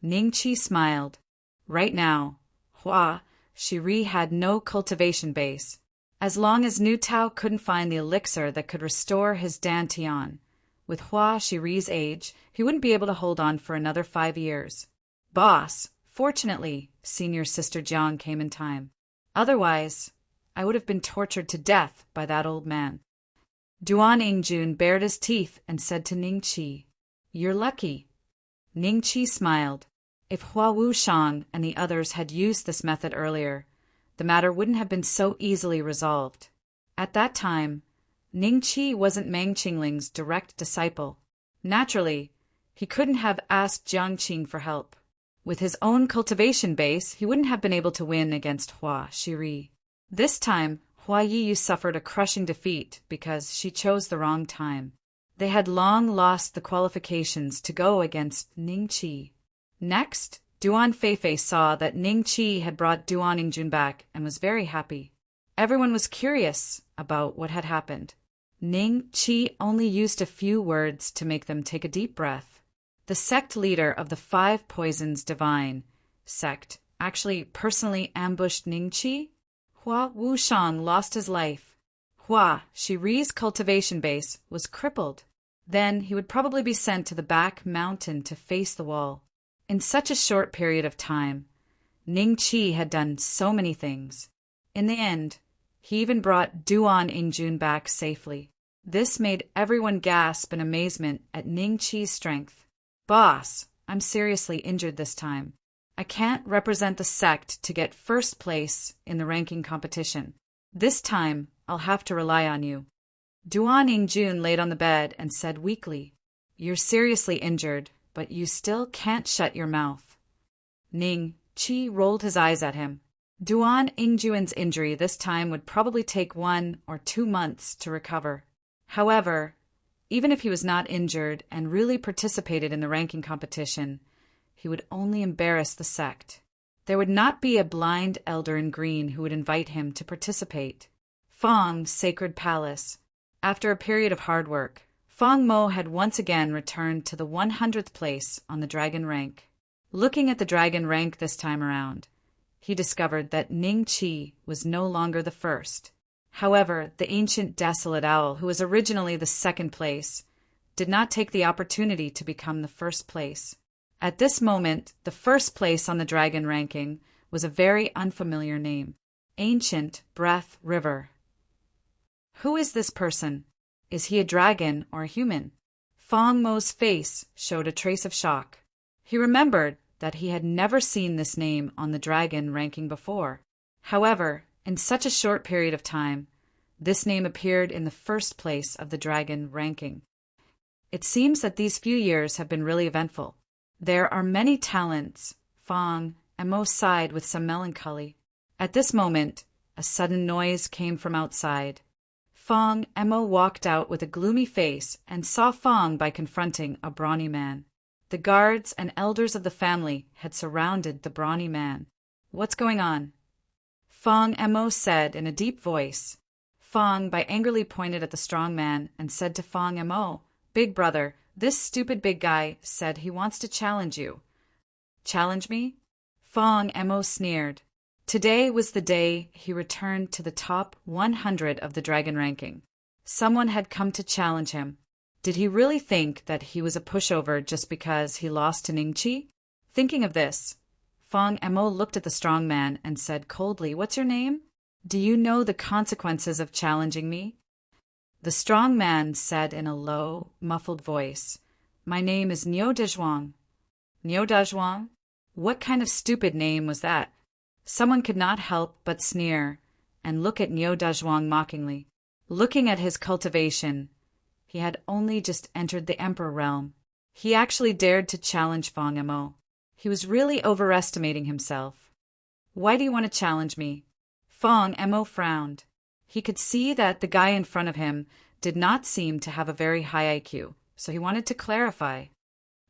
Ningqi smiled. Right now, Hua Shiri had no cultivation base. As long as Nu Tao couldn't find the elixir that could restore his dantian, with Hua Shiri's age, he wouldn't be able to hold on for another 5 years. Boss, fortunately, Senior Sister Jiang came in time. Otherwise, I would have been tortured to death by that old man. Duan Ingjun bared his teeth and said to Ningqi, You're lucky. Ningqi smiled. If Hua Wushang and the others had used this method earlier, the matter wouldn't have been so easily resolved. At that time, Ning Qi wasn't Meng Qingling's direct disciple. Naturally, he couldn't have asked Jiang Qing for help. With his own cultivation base, he wouldn't have been able to win against Hua Shiri. This time, Hua Yiyu suffered a crushing defeat because she chose the wrong time. They had long lost the qualifications to go against Ning Qi. Next, Duan Feifei saw that Ning Qi had brought Duan Yingjun back and was very happy. Everyone was curious about what had happened. Ning Qi only used a few words to make them take a deep breath. The sect leader of the Five Poisons Divine sect actually personally ambushed Ning Qi. Hua Wushang lost his life. Hua Shiri's cultivation base was crippled. Then he would probably be sent to the back mountain to face the wall. In such a short period of time, Ning Qi had done so many things. In the end, he even brought Duan Yingjun back safely. This made everyone gasp in amazement at Ning Qi's strength. Boss, I'm seriously injured this time. I can't represent the sect to get first place in the ranking competition. This time, I'll have to rely on you. Duan Yingjun laid on the bed and said weakly, You're seriously injured, but you still can't shut your mouth. Ning Qi rolled his eyes at him. Duan Yingjun's injury this time would probably take 1 or 2 months to recover. However, even if he was not injured and really participated in the ranking competition, he would only embarrass the sect. There would not be a blind elder in green who would invite him to participate. Fang's Sacred Palace. After a period of hard work, Fang Mo had once again returned to the 100th place on the dragon rank. Looking at the dragon rank this time around, he discovered that Ning Qi was no longer the first. However, the ancient desolate owl, who was originally the second place, did not take the opportunity to become the first place. At this moment, the first place on the dragon ranking was a very unfamiliar name, Ancient Breath River. Who is this person? Is he a dragon or a human? Fang Mo's face showed a trace of shock. He remembered that he had never seen this name on the dragon ranking before. However, in such a short period of time, this name appeared in the first place of the dragon ranking. It seems that these few years have been really eventful. There are many talents. Fang and Mo sighed with some melancholy. At this moment, a sudden noise came from outside. Fang and Mo walked out with a gloomy face and saw Fang by confronting a brawny man. The guards and elders of the family had surrounded the brawny man. What's going on? Fang and Mo said in a deep voice. Fang by angrily pointed at the strong man and said to Fang and Mo, Big brother, this stupid big guy said he wants to challenge you. Challenge me? Fang and Mo sneered. Today was the day he returned to the top 100 of the dragon ranking. Someone had come to challenge him. Did he really think that he was a pushover just because he lost to Ning Qi? Thinking of this, Fang and Mo looked at the strong man and said coldly, What's your name? Do you know the consequences of challenging me? The strong man said in a low, muffled voice, My name is Niu Dezhuang. Niu Dezhuang? What kind of stupid name was that? Someone could not help but sneer and look at Niu Dezhuang mockingly. Looking at his cultivation, he had only just entered the Emperor realm. He actually dared to challenge Fang and Mo. He was really overestimating himself. Why do you want to challenge me? Fang and Mo frowned. He could see that the guy in front of him did not seem to have a very high IQ, so he wanted to clarify.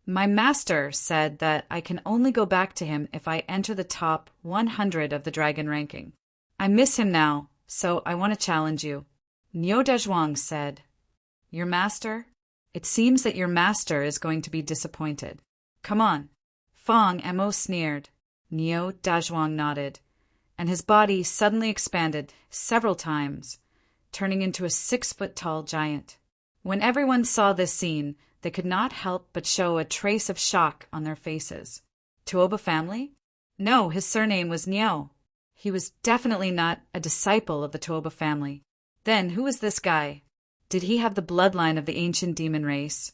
My master said that I can only go back to him if I enter the top 100 of the dragon ranking. I miss him now, so I want to challenge you. Niu Dezhuang said. Your master? It seems that your master is going to be disappointed. Come on. Fang and Mo sneered. Niu Dezhuang nodded, and his body suddenly expanded several times, turning into a 6-foot-tall giant. When everyone saw this scene, they could not help but show a trace of shock on their faces. Tuoba family? No, his surname was Niu. He was definitely not a disciple of the Tuoba family. Then who was this guy? Did he have the bloodline of the ancient demon race,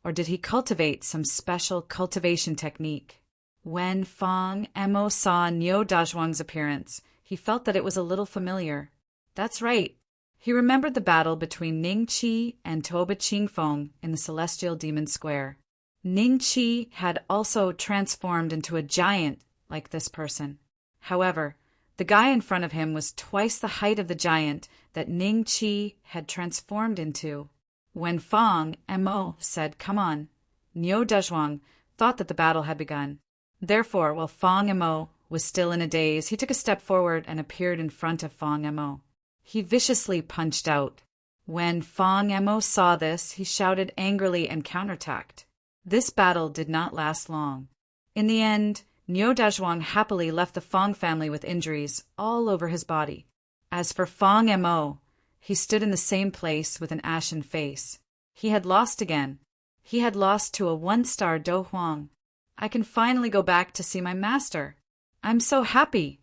or did he cultivate some special cultivation technique? When Fong Emo saw Niu Dazhuang's appearance, he felt that it was a little familiar. That's right. He remembered the battle between Ning Qi and Toba Qingfeng in the Celestial Demon Square. Ning Qi had also transformed into a giant like this person. However, the guy in front of him was twice the height of the giant that Ning Qi had transformed into. When Fong Emo said, "Come on," Niu Dazhuang thought that the battle had begun. Therefore, while Fong Emo was still in a daze, he took a step forward and appeared in front of Fong Emo. He viciously punched out. When Fong Emo saw this, he shouted angrily and counterattacked. This battle did not last long. In the end, Niu Dazhuang happily left the Fong family with injuries all over his body. As for Fong Emo, he stood in the same place with an ashen face. He had lost again. He had lost to a one-star Do Huang. I can finally go back to see my master. I'm so happy.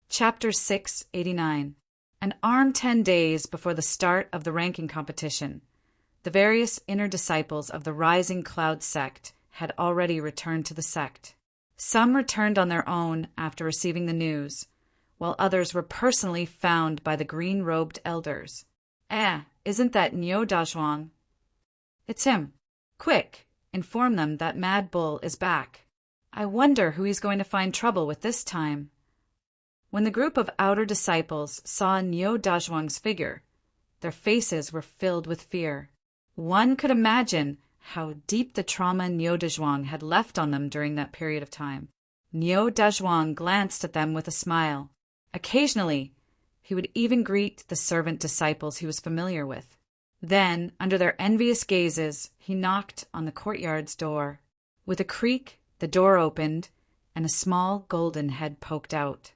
Chapter 689. An arm 10 days before the start of the ranking competition. The various inner disciples of the Rising Cloud sect had already returned to the sect. Some returned on their own after receiving the news, while others were personally found by the green-robed elders. Isn't that Niu Dazhuang? It's him. Quick, inform them that Mad Bull is back. I wonder who he's going to find trouble with this time. When the group of outer disciples saw Niu Dazhuang's figure, their faces were filled with fear. One could imagine how deep the trauma Niu Dazhuang had left on them during that period of time. Niu Dazhuang glanced at them with a smile. Occasionally, he would even greet the servant disciples he was familiar with. Then, under their envious gazes, he knocked on the courtyard's door. With a creak, the door opened, and a small golden head poked out.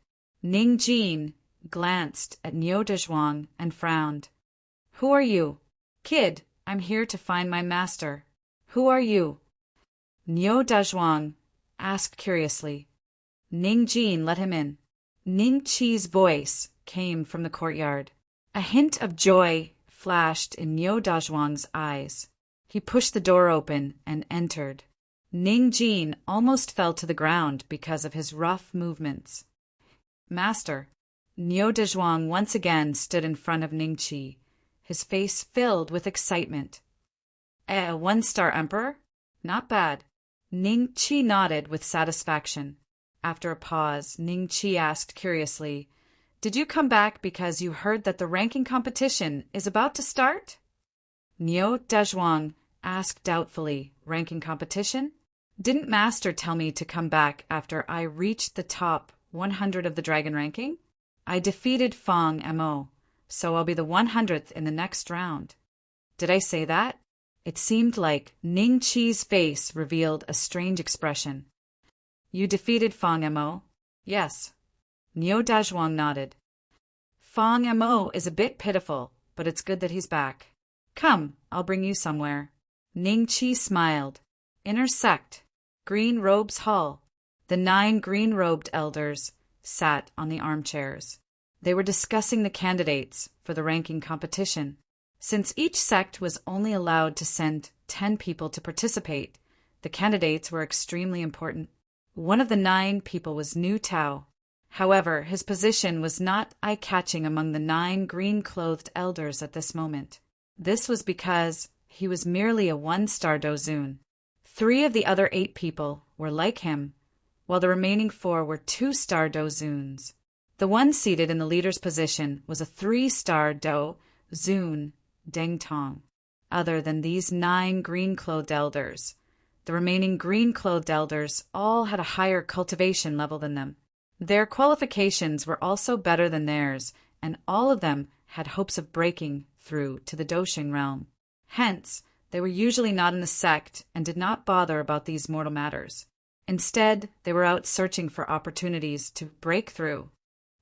Ning Jin glanced at Niu Dazhuang and frowned. Who are you? Kid, I'm here to find my master. Who are you? Niu Dazhuang asked curiously. Ning Jin let him in. Ning Qi's voice came from the courtyard. A hint of joy flashed in Niu Dazhuang's eyes. He pushed the door open and entered. Ning Jin almost fell to the ground because of his rough movements. Master. Niu Dazhuang once again stood in front of Ning Qi, his face filled with excitement. A one-star emperor? Not bad. Ning Qi nodded with satisfaction. After a pause, Ning Qi asked curiously, Did you come back because you heard that the ranking competition is about to start? Niu Dazhuang asked doubtfully, Ranking competition? Didn't Master tell me to come back after I reached the top 100 of the dragon ranking? I defeated Fong Mo, so I'll be the 100th in the next round. Did I say that? It seemed like Ning Qi's face revealed a strange expression. You defeated Fong Mo? Yes. Niu Dazhuang nodded. Fong Mo is a bit pitiful, but it's good that he's back. Come, I'll bring you somewhere. Ning Qi smiled. Inner sect, Green Robes Hall. The 9 green-robed elders sat on the armchairs. They were discussing the candidates for the ranking competition. Since each sect was only allowed to send 10 people to participate, the candidates were extremely important. One of the 9 people was Nu Tao. However, his position was not eye-catching among the 9 green-clothed elders at this moment. This was because he was merely a 1-star Dozun. 3 of the other 8 people were like him, while the remaining 4 were 2-star Dozuns. The one seated in the leader's position was a 3-star Do-Zun Deng Tong. Other than these 9 green-clothed elders, the remaining green-clothed elders all had a higher cultivation level than them. Their qualifications were also better than theirs, and all of them had hopes of breaking through to the Doshing realm. Hence, they were usually not in the sect and did not bother about these mortal matters. Instead, they were out searching for opportunities to break through.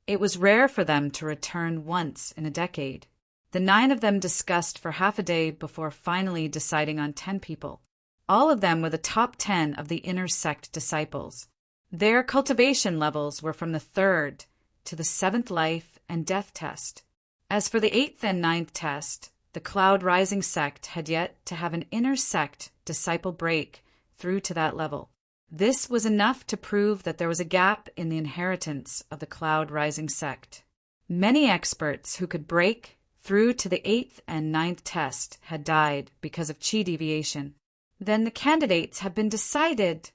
It was rare for them to return once in a decade. The 9 of them discussed for half a day before finally deciding on 10 people. All of them were the top 10 of the inner sect disciples. Their cultivation levels were from the 3rd to the 7th life and death test. As for the 8th and 9th test, the Cloud Rising sect had yet to have an inner sect disciple break through to that level. This was enough to prove that there was a gap in the inheritance of the Cloud Rising sect. Many experts who could break through to the 8th and 9th test had died because of chi deviation. Then the candidates have been decided.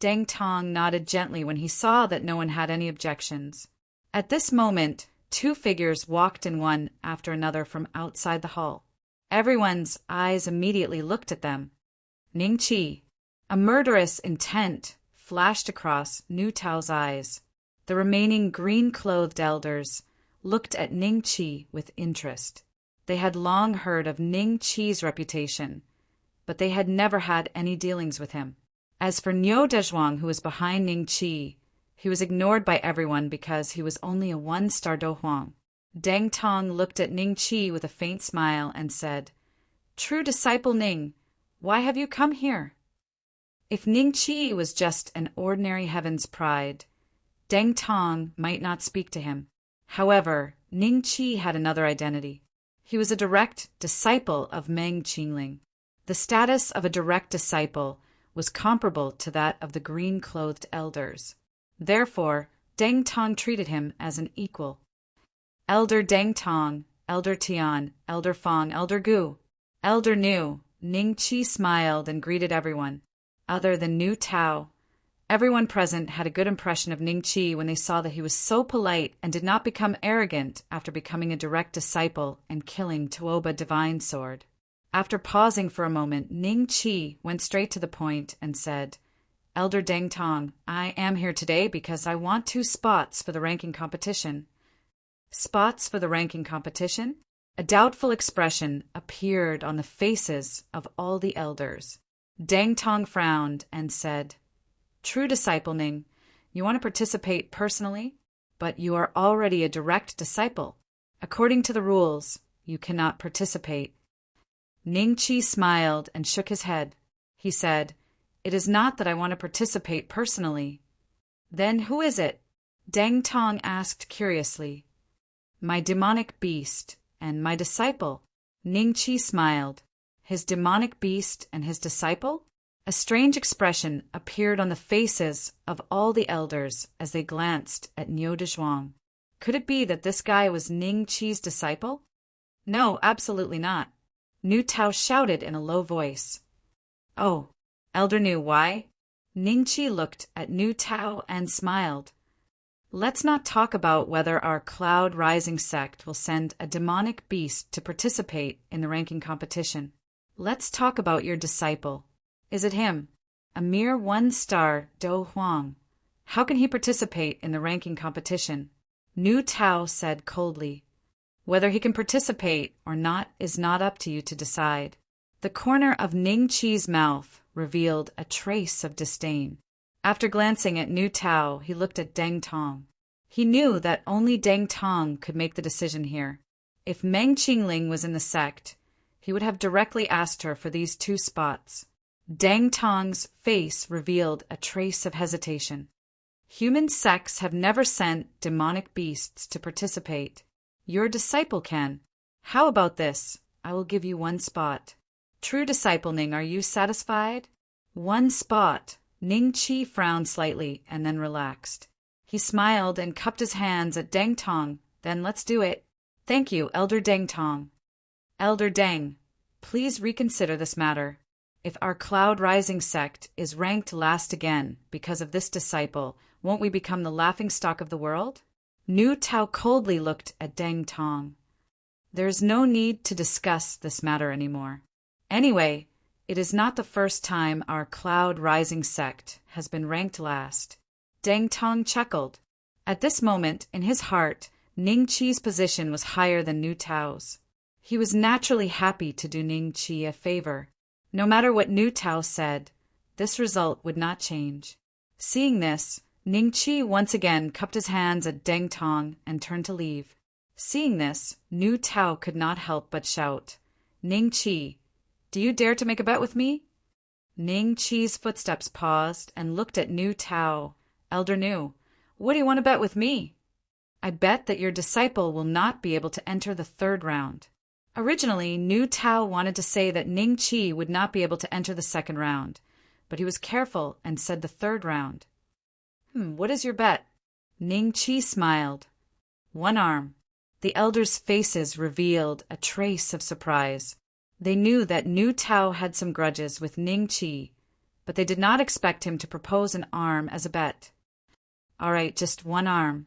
Deng Tong nodded gently when he saw that no one had any objections. At this moment, 2 figures walked in one after another from outside the hall. Everyone's eyes immediately looked at them. Ning Qi. A murderous intent flashed across Nu Tao's eyes. The remaining green-clothed elders looked at Ning Qi with interest. They had long heard of Ning Qi's reputation, but they had never had any dealings with him. As for Niu Dezhuang, who was behind Ning Qi, he was ignored by everyone because he was only a 1-star Dohuang. Deng Tong looked at Ning Qi with a faint smile and said, "True disciple Ning, why have you come here?" If Ning Qi was just an ordinary Heaven's Pride, Deng Tong might not speak to him. However, Ning Qi had another identity. He was a direct disciple of Meng Qingling. The status of a direct disciple was comparable to that of the green-clothed elders. Therefore, Deng Tong treated him as an equal. Elder Deng Tong, Elder Tian, Elder Fong, Elder Gu, Elder Nu. Ning Qi smiled and greeted everyone. Other than Nu Tao, everyone present had a good impression of Ning Qi when they saw that he was so polite and did not become arrogant after becoming a direct disciple and killing Tuoba Divine Sword. After pausing for a moment, Ning Qi went straight to the point and said, "Elder Deng Tong, I am here today because I want 2 spots for the ranking competition." Spots for the ranking competition? A doubtful expression appeared on the faces of all the elders. Deng Tong frowned and said, "True disciple Ning, you want to participate personally, but you are already a direct disciple. According to the rules, you cannot participate." Ning Qi smiled and shook his head. He said, "It is not that I want to participate personally." "Then who is it?" Deng Tong asked curiously. "My demonic beast and my disciple." Ning Qi smiled. His demonic beast and his disciple? A strange expression appeared on the faces of all the elders as they glanced at Niu Dezhuang. Could it be that this guy was Ning Qi's disciple? No, absolutely not. Nu Tao shouted in a low voice. "Oh, Elder Nu, why?" Ning Qi looked at Nu Tao and smiled. "Let's not talk about whether our Cloud Rising sect will send a demonic beast to participate in the ranking competition. Let's talk about your disciple. Is it him? A mere 1-star Do Huang. How can he participate in the ranking competition?" Nu Tao said coldly. "Whether he can participate or not is not up to you to decide." The corner of Ning Qi's mouth revealed a trace of disdain. After glancing at Nu Tao, he looked at Deng Tong. He knew that only Deng Tong could make the decision here. If Meng Qingling was in the sect, he would have directly asked her for these 2 spots. Deng Tong's face revealed a trace of hesitation. Human sects have never sent demonic beasts to participate. Your disciple can. How about this? I will give you 1 spot. True disciple Ning, are you satisfied? 1 spot. Ning Qi frowned slightly and then relaxed. He smiled and cupped his hands at Deng Tong. "Then let's do it." "Thank you, Elder Deng Tong." "Elder Deng, please reconsider this matter. If our Cloud Rising sect is ranked last again because of this disciple, won't we become the laughingstock of the world?" Nu Tao coldly looked at Deng Tong. "There is no need to discuss this matter anymore. Anyway, it is not the first time our Cloud Rising sect has been ranked last." Deng Tong chuckled. At this moment, in his heart, Ning Qi's position was higher than Nu Tao's. He was naturally happy to do Ning Qi a favor. No matter what Nu Tao said, this result would not change. Seeing this, Ning Qi once again cupped his hands at Deng Tong and turned to leave. Seeing this, Nu Tao could not help but shout, "Ning Qi, do you dare to make a bet with me?" Ning Qi's footsteps paused and looked at Nu Tao. "Elder Nu, what do you want to bet with me?" "I bet that your disciple will not be able to enter the 3rd round." Originally, Nu Tao wanted to say that Ning Qi would not be able to enter the 2nd round, but he was careful and said the third round. What is your bet? Ning Chi smiled. 1 arm. The elders' faces revealed a trace of surprise. They knew that Nu Tao had some grudges with Ning Chi, but they did not expect him to propose an arm as a bet. All right, just 1 arm.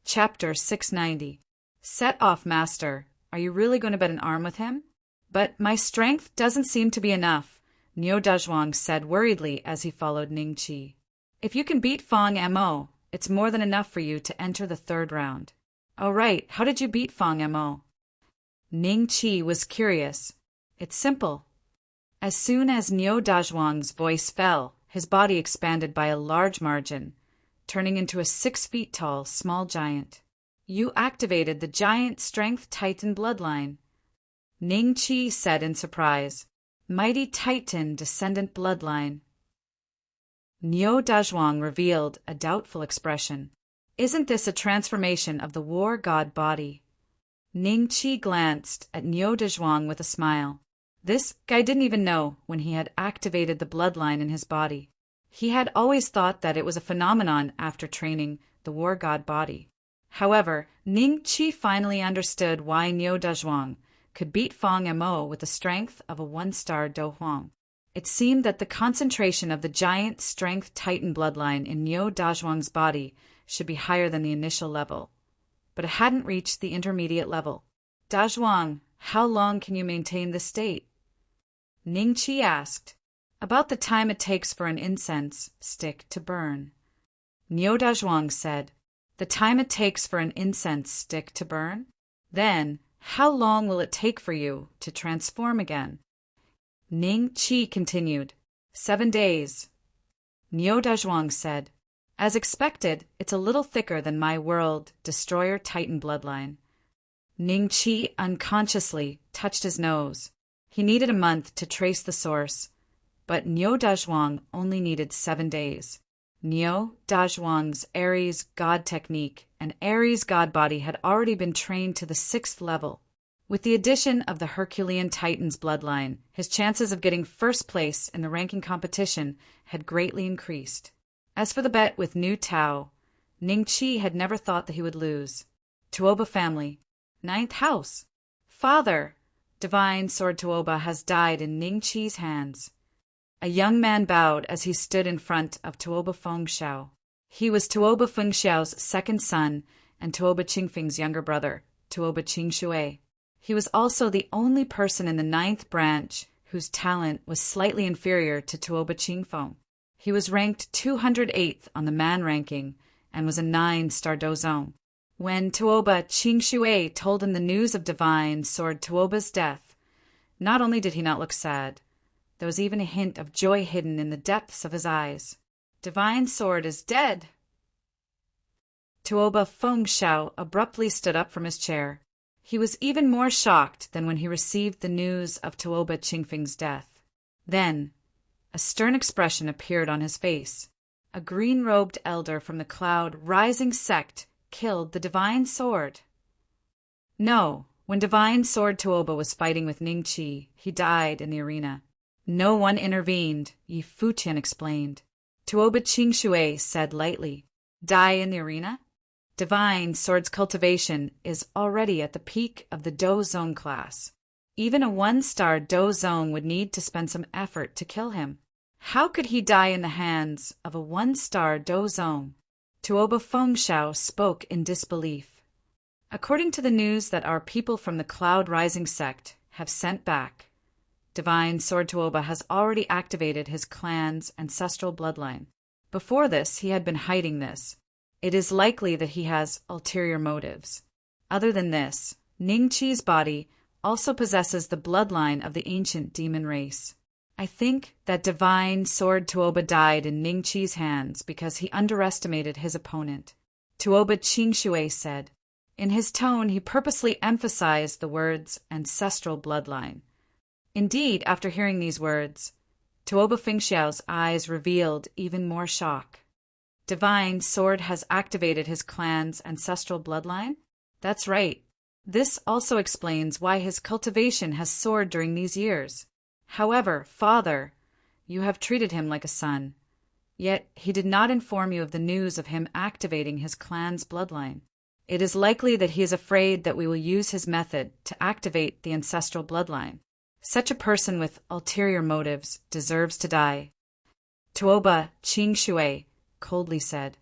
Chapter 690. Set off, master. Are you really going to bet an arm with him? But my strength doesn't seem to be enough, Niu Dazhuang said worriedly as he followed Ning Chi. If you can beat Fong Mo, it's more than enough for you to enter the 3rd round. Oh, right. How did you beat Fong Mo? Ning Chi was curious. It's simple. As soon as Niu Dazhuang's voice fell, his body expanded by a large margin, turning into a 6 feet tall small giant. You activated the giant strength Titan bloodline. Ning Chi said in surprise. Mighty Titan descendant bloodline. Niu Dazhuang revealed a doubtful expression. Isn't this a transformation of the war god body? Ning Chi glanced at Niu Dazhuang with a smile. This guy didn't even know when he had activated the bloodline in his body. He had always thought that it was a phenomenon after training the war god body. However, Ning Chi finally understood why Niu Dazhuang could beat Fong Mo with the strength of a 1-star Do Huang. It seemed that the concentration of the giant strength Titan bloodline in Niu Dazhuang's body should be higher than the initial level, but it hadn't reached the intermediate level. Dazhuang, how long can you maintain this state? Ning Chi asked. About the time it takes for an incense stick to burn. Niu Dazhuang said. The time it takes for an incense stick to burn? Then, how long will it take for you to transform again? Ning Chi continued. 7 days. Niu Dazhuang said. As expected, it's a little thicker than my world destroyer Titan bloodline. Ning Chi unconsciously touched his nose. He needed a month to trace the source, but Niu Dazhuang only needed 7 days. Niu Dazhuang's Aries god technique and Aries god body had already been trained to the 6th level. With the addition of the Herculean Titan's bloodline, his chances of getting first place in the ranking competition had greatly increased. As for the bet with Nu Tao, Ning Chi had never thought that he would lose. Tuoba family. 9th house. Father, Divine Sword Tuoba has died in Ning Chi's hands. A young man bowed as he stood in front of Tuoba Fengxiao. He was Tuoba Fengxiao's 2nd son and Tuoba Qingfeng's younger brother, Tuoba Qingshui. He was also the only person in the 9th branch whose talent was slightly inferior to Tuoba Qingfeng. He was ranked 208th on the man ranking and was a 9-star dozong. When Tuoba Qingshui told him the news of Divine Sword Tuoba's death, not only did he not look sad, there was even a hint of joy hidden in the depths of his eyes. Divine Sword is dead. Tuoba Fengxiao abruptly stood up from his chair. He was even more shocked than when he received the news of Tuoba Qingfeng's death. Then, a stern expression appeared on his face. A green-robed elder from the Cloud Rising sect killed the Divine Sword. No, when Divine Sword Tuoba was fighting with Ning Chi, he died in the arena. No one intervened, Yi Fuqian explained. Tuoba Qingshui said lightly, Die in the arena? Divine Sword's cultivation is already at the peak of the Dozong class. Even a 1-star Dozong would need to spend some effort to kill him. How could he die in the hands of a 1-star Dozong? Tuoba Fengxiao spoke in disbelief. According to the news that our people from the Cloud Rising sect have sent back, Divine Sword Tuoba has already activated his clan's ancestral bloodline. Before this, he had been hiding this. It is likely that he has ulterior motives. Other than this, Ning Chi's body also possesses the bloodline of the ancient demon race. I think that Divine Sword Tuoba died in Ning Chi's hands because he underestimated his opponent, Tuoba Qingshui said. In his tone, he purposely emphasized the words ancestral bloodline. Indeed, after hearing these words, Tuoba Fengxiao's eyes revealed even more shock. Divine Sword has activated his clan's ancestral bloodline? That's right. This also explains why his cultivation has soared during these years. However, Father, You have treated him like a son. Yet he did not inform you of the news of him activating his clan's bloodline. It is likely that he is afraid that we will use his method to activate the ancestral bloodline. Such a person with ulterior motives deserves to die. Tuoba Qingshui coldly said,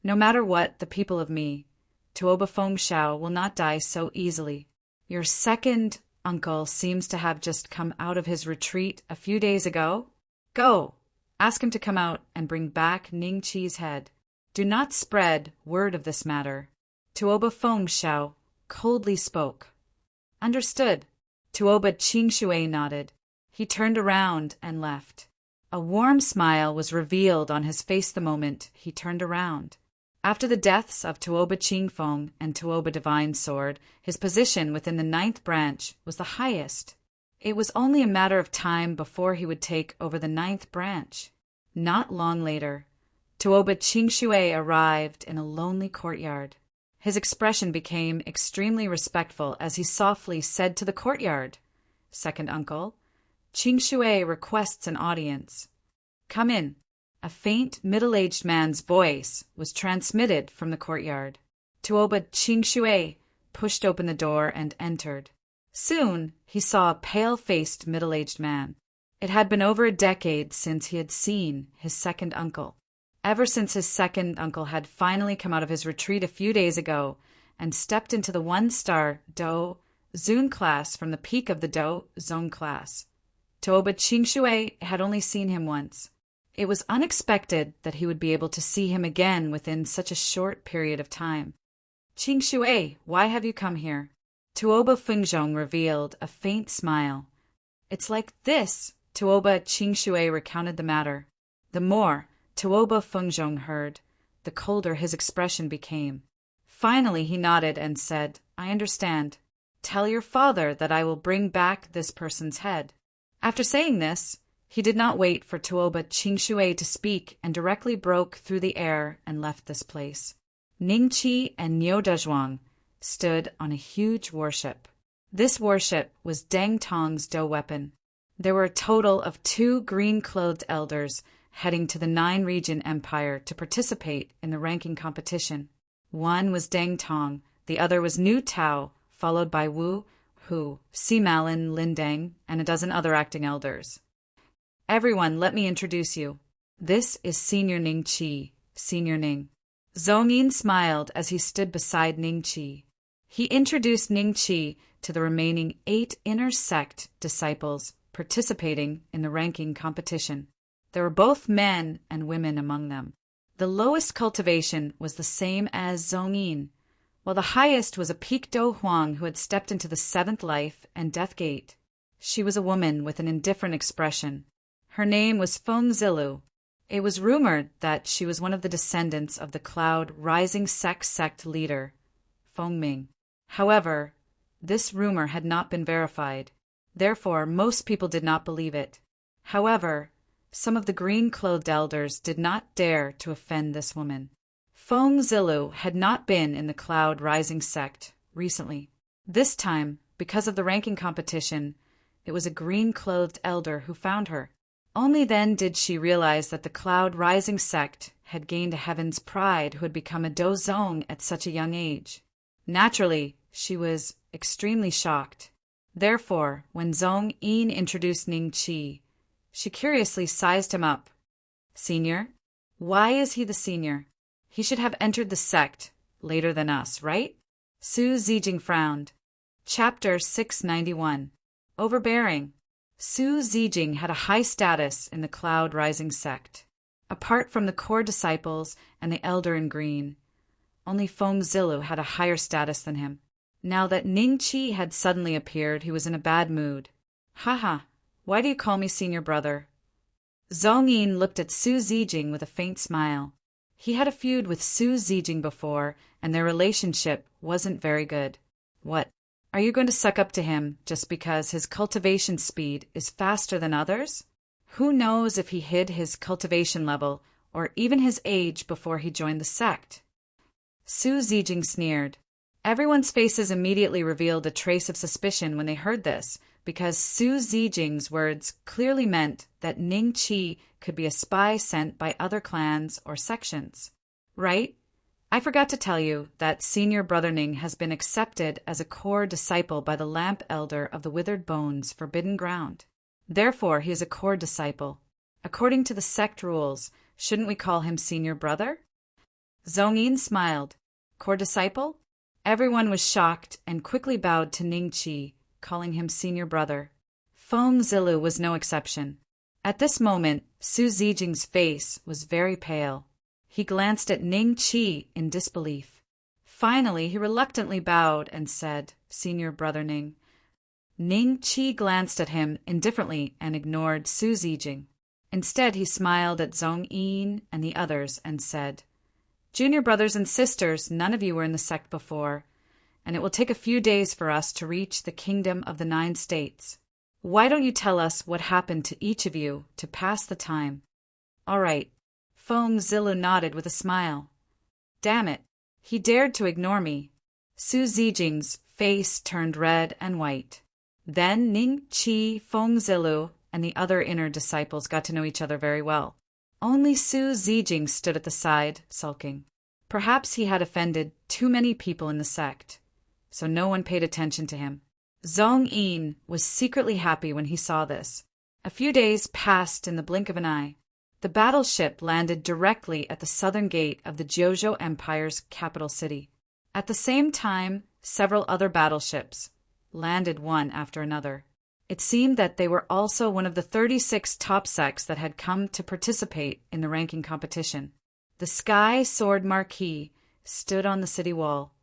No matter what the people of me, Tuoba Fengshao will not die so easily. Your second uncle seems to have just come out of his retreat a few days ago. Go! Ask him to come out and bring back Ning Qi's head. Do not spread word of this matter. Tuoba Fengshao coldly spoke. Understood. Tuoba Qingshui nodded. He turned around and left. A warm smile was revealed on his face the moment he turned around. After the deaths of Tuoba Qingfeng and Tuoba Divine Sword, his position within the 9th branch was the highest. It was only a matter of time before he would take over the 9th branch. Not long later, Tuoba Qingshui arrived in a lonely courtyard. His expression became extremely respectful as he softly said to the courtyard, Second uncle, Qingshui requests an audience. Come in. A faint, middle-aged man's voice was transmitted from the courtyard. Tuoba Qingshui pushed open the door and entered. Soon he saw a pale-faced middle-aged man. It had been over a decade since he had seen his second uncle. Ever since his second uncle had finally come out of his retreat a few days ago and stepped into the 1-star Do Zun class from the peak of the Do Zone class. Tuoba Qingshui had only seen him once. It was unexpected that he would be able to see him again within such a short period of time. Qingshui, why have you come here? Tuoba Fengzhong revealed a faint smile. It's like this, Tuoba Qingshui recounted the matter. The more Tuoba Fengzhong heard, the colder his expression became. Finally he nodded and said, I understand. Tell your father that I will bring back this person's head. After saying this, he did not wait for Tuoba Qingshui to speak and directly broke through the air and left this place. Ning Qi and Niu Dezhuang stood on a huge warship. This warship was Deng Tong's Do weapon. There were a total of 2 green-clothed elders heading to the 9-region empire to participate in the ranking competition. One was Deng Tong, the other was Nu Tao, followed by Wu Hu, Simalin, Lindeng, and a dozen other acting elders. Everyone, let me introduce you. This is Senior Ning Qi, Senior Ning. Zhongyin smiled as he stood beside Ning Qi. He introduced Ning Qi to the remaining 8 inner sect disciples participating in the ranking competition. There were both men and women among them. The lowest cultivation was the same as Zhongyin, while the highest was a peak Do Huang who had stepped into the 7th life and death gate. She was a woman with an indifferent expression. Her name was Feng Zilu. It was rumored that she was one of the descendants of the Cloud Rising sect leader, Feng Ming. However, this rumor had not been verified. Therefore, most people did not believe it. However, some of the green-clothed elders did not dare to offend this woman. Feng Zilu had not been in the Cloud Rising sect recently. This time, because of the ranking competition, it was a green-clothed elder who found her. Only then did she realize that the Cloud Rising sect had gained a Heaven's Pride who had become a Dozong at such a young age. Naturally, she was extremely shocked. Therefore, when Zhong Yin introduced Ning Qi, she curiously sized him up. Senior? Why is he the senior? He should have entered the sect later than us, right? Su Zijing frowned. Chapter 691. Overbearing. Su Zijing had a high status in the Cloud Rising sect. Apart from the core disciples and the elder in green, only Feng Zilu had a higher status than him. Now that Ning Qi had suddenly appeared, he was in a bad mood. Haha, why do you call me senior brother? Zhong Yin looked at Su Zijing with a faint smile. He had a feud with Su Zijing before, and their relationship wasn't very good. What? Are you going to suck up to him just because his cultivation speed is faster than others? Who knows if he hid his cultivation level or even his age before he joined the sect? Su Zijing sneered. Everyone's faces immediately revealed a trace of suspicion when they heard this, because Su Zijing's words clearly meant that Ning Qi could be a spy sent by other clans or sections. Right? I forgot to tell you that Senior Brother Ning has been accepted as a core disciple by the Lamp Elder of the Withered Bones Forbidden Ground. Therefore, he is a core disciple. According to the sect rules, shouldn't we call him Senior Brother? Zhongyin smiled. Core disciple? Everyone was shocked and quickly bowed to Ning Qi, calling him Senior Brother. Feng Zilu was no exception. At this moment, Su Zijing's face was very pale. He glanced at Ning Qi in disbelief. Finally, he reluctantly bowed and said, Senior Brother Ning. Ning Qi glanced at him indifferently and ignored Su Zijing. Instead, he smiled at Zhongyin and the others and said, Junior brothers and sisters, none of you were in the sect before, and it will take a few days for us to reach the kingdom of the 9 states. Why don't you tell us what happened to each of you to pass the time? All right. Feng Zilu nodded with a smile. Damn it. He dared to ignore me. Su Zijing's face turned red and white. Then Ning Qi, Feng Zilu, and the other inner disciples got to know each other very well. Only Su Zijing stood at the side, sulking. Perhaps he had offended too many people in the sect, so no one paid attention to him. Zhongyin was secretly happy when he saw this. A few days passed in the blink of an eye. The battleship landed directly at the southern gate of the Jiuzhou Empire's capital city. At the same time, several other battleships landed one after another. It seemed that they were also one of the 36 top sects that had come to participate in the ranking competition. The Sky Sword Marquis stood on the city wall,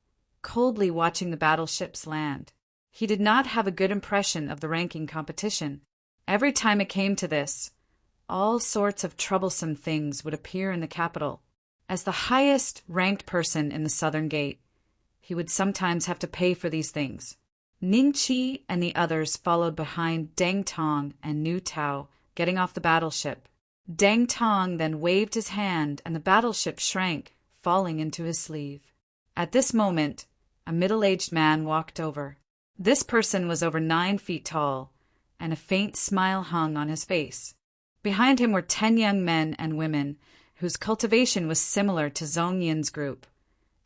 coldly watching the battleships land. He did not have a good impression of the ranking competition. Every time it came to this, all sorts of troublesome things would appear in the capital. As the highest-ranked person in the southern gate, he would sometimes have to pay for these things. Ning Qi and the others followed behind Deng Tong and Nu Tao, getting off the battleship. Deng Tong then waved his hand and the battleship shrank, falling into his sleeve. At this moment, a middle-aged man walked over. This person was over 9 feet tall, and a faint smile hung on his face. Behind him were 10 young men and women whose cultivation was similar to Zhongyin's group,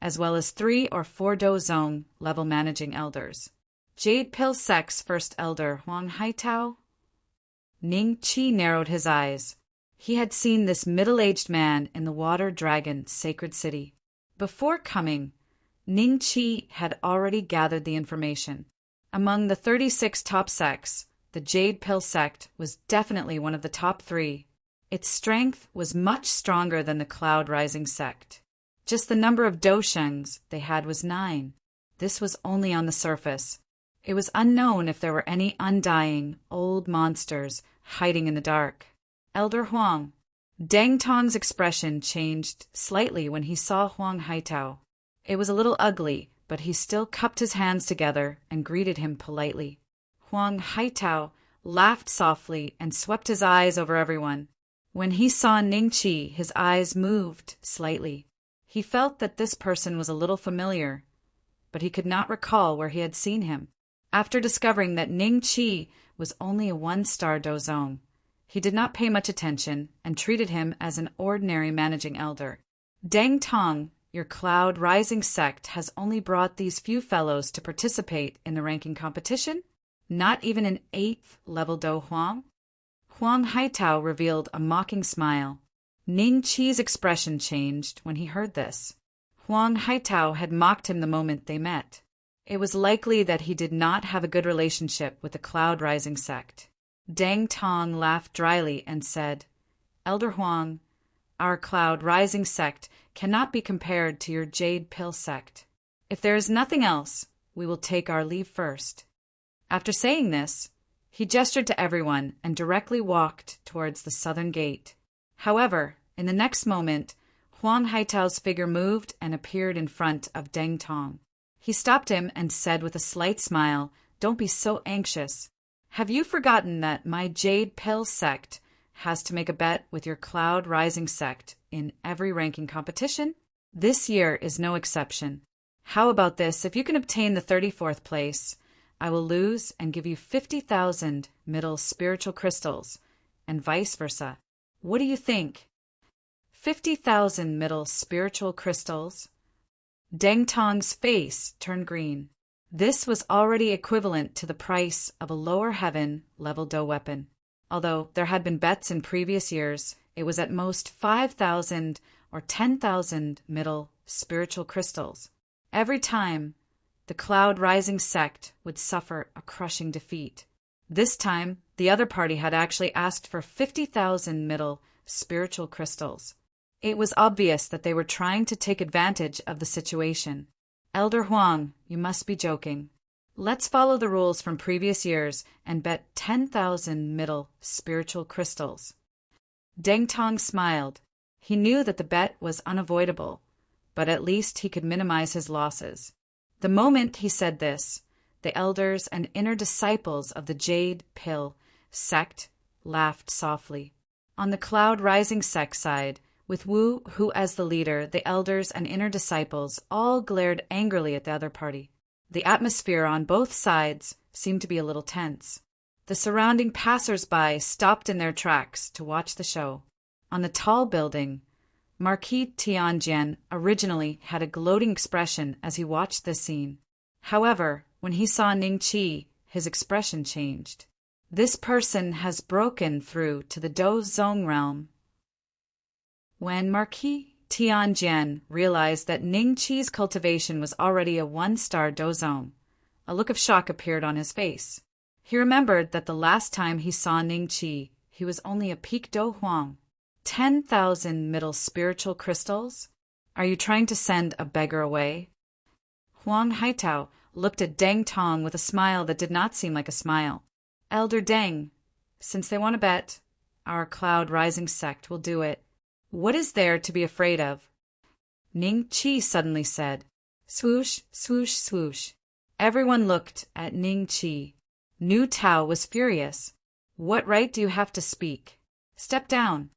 as well as 3 or 4 Dozong level managing elders. Jade Pill Sect's first elder, Huang Haitao? Ning Qi narrowed his eyes. He had seen this middle-aged man in the Water Dragon sacred city. Before coming, Ning Qi had already gathered the information. Among the 36 top sects, the Jade Pill Sect was definitely one of the top 3. Its strength was much stronger than the Cloud Rising Sect. Just the number of Doshengs they had was 9. This was only on the surface. It was unknown if there were any undying, old monsters hiding in the dark. Elder Huang. Deng Tong's expression changed slightly when he saw Huang Haitao. It was a little ugly, but he still cupped his hands together and greeted him politely. Huang Haitao laughed softly and swept his eyes over everyone. When he saw Ning Qi, his eyes moved slightly. He felt that this person was a little familiar, but he could not recall where he had seen him. After discovering that Ning Qi was only a 1-star Dozong, he did not pay much attention and treated him as an ordinary managing elder. Deng Tong, your Cloud Rising sect has only brought these few fellows to participate in the ranking competition? Not even an 8th level Do Huang? Huang Haitao revealed a mocking smile. Ning Qi's expression changed when he heard this. Huang Haitao had mocked him the moment they met. It was likely that he did not have a good relationship with the Cloud Rising sect. Deng Tong laughed dryly and said, Elder Huang, our Cloud Rising sect cannot be compared to your Jade Pill sect. If there is nothing else, we will take our leave first. After saying this, he gestured to everyone and directly walked towards the southern gate. However, in the next moment, Huang Haitao's figure moved and appeared in front of Deng Tong. He stopped him and said with a slight smile, Don't be so anxious. Have you forgotten that my Jade Pill sect has to make a bet with your Cloud Rising sect in every ranking competition? This year is no exception. How about this? If you can obtain the 34th place, I will lose and give you 50,000 middle spiritual crystals, and vice versa. What do you think? 50,000 middle spiritual crystals? Deng Tong's face turned green. This was already equivalent to the price of a lower heaven level Do weapon. Although there had been bets in previous years, it was at most 5,000 or 10,000 middle spiritual crystals. Every time, the Cloud Rising sect would suffer a crushing defeat. This time, the other party had actually asked for 50,000 middle spiritual crystals. It was obvious that they were trying to take advantage of the situation. Elder Huang, you must be joking. Let's follow the rules from previous years and bet 10,000 middle spiritual crystals. Deng Tong smiled. He knew that the bet was unavoidable, but at least he could minimize his losses. The moment he said this, the elders and inner disciples of the Jade Pill sect laughed softly. On the Cloud Rising sect side, with Wu Hu as the leader, the elders and inner disciples all glared angrily at the other party. The atmosphere on both sides seemed to be a little tense. The surrounding passers-by stopped in their tracks to watch the show. On the tall building, Marquis Tianjian originally had a gloating expression as he watched this scene. However, when he saw Ning Qi, his expression changed. This person has broken through to the Do Zong realm. When Marquis Tianjian realized that Ning Qi's cultivation was already a one-star Do Zong, a look of shock appeared on his face. He remembered that the last time he saw Ning Qi, he was only a peak Do Huang. 10,000 middle spiritual crystals? Are you trying to send a beggar away? Huang Haitao looked at Deng Tong with a smile that did not seem like a smile. Elder Deng, since they want to bet, our Cloud Rising sect will do it. What is there to be afraid of? Ning Qi suddenly said. Swoosh, swoosh, swoosh. Everyone looked at Ning Qi. Nu Tao was furious. What right do you have to speak? Step down.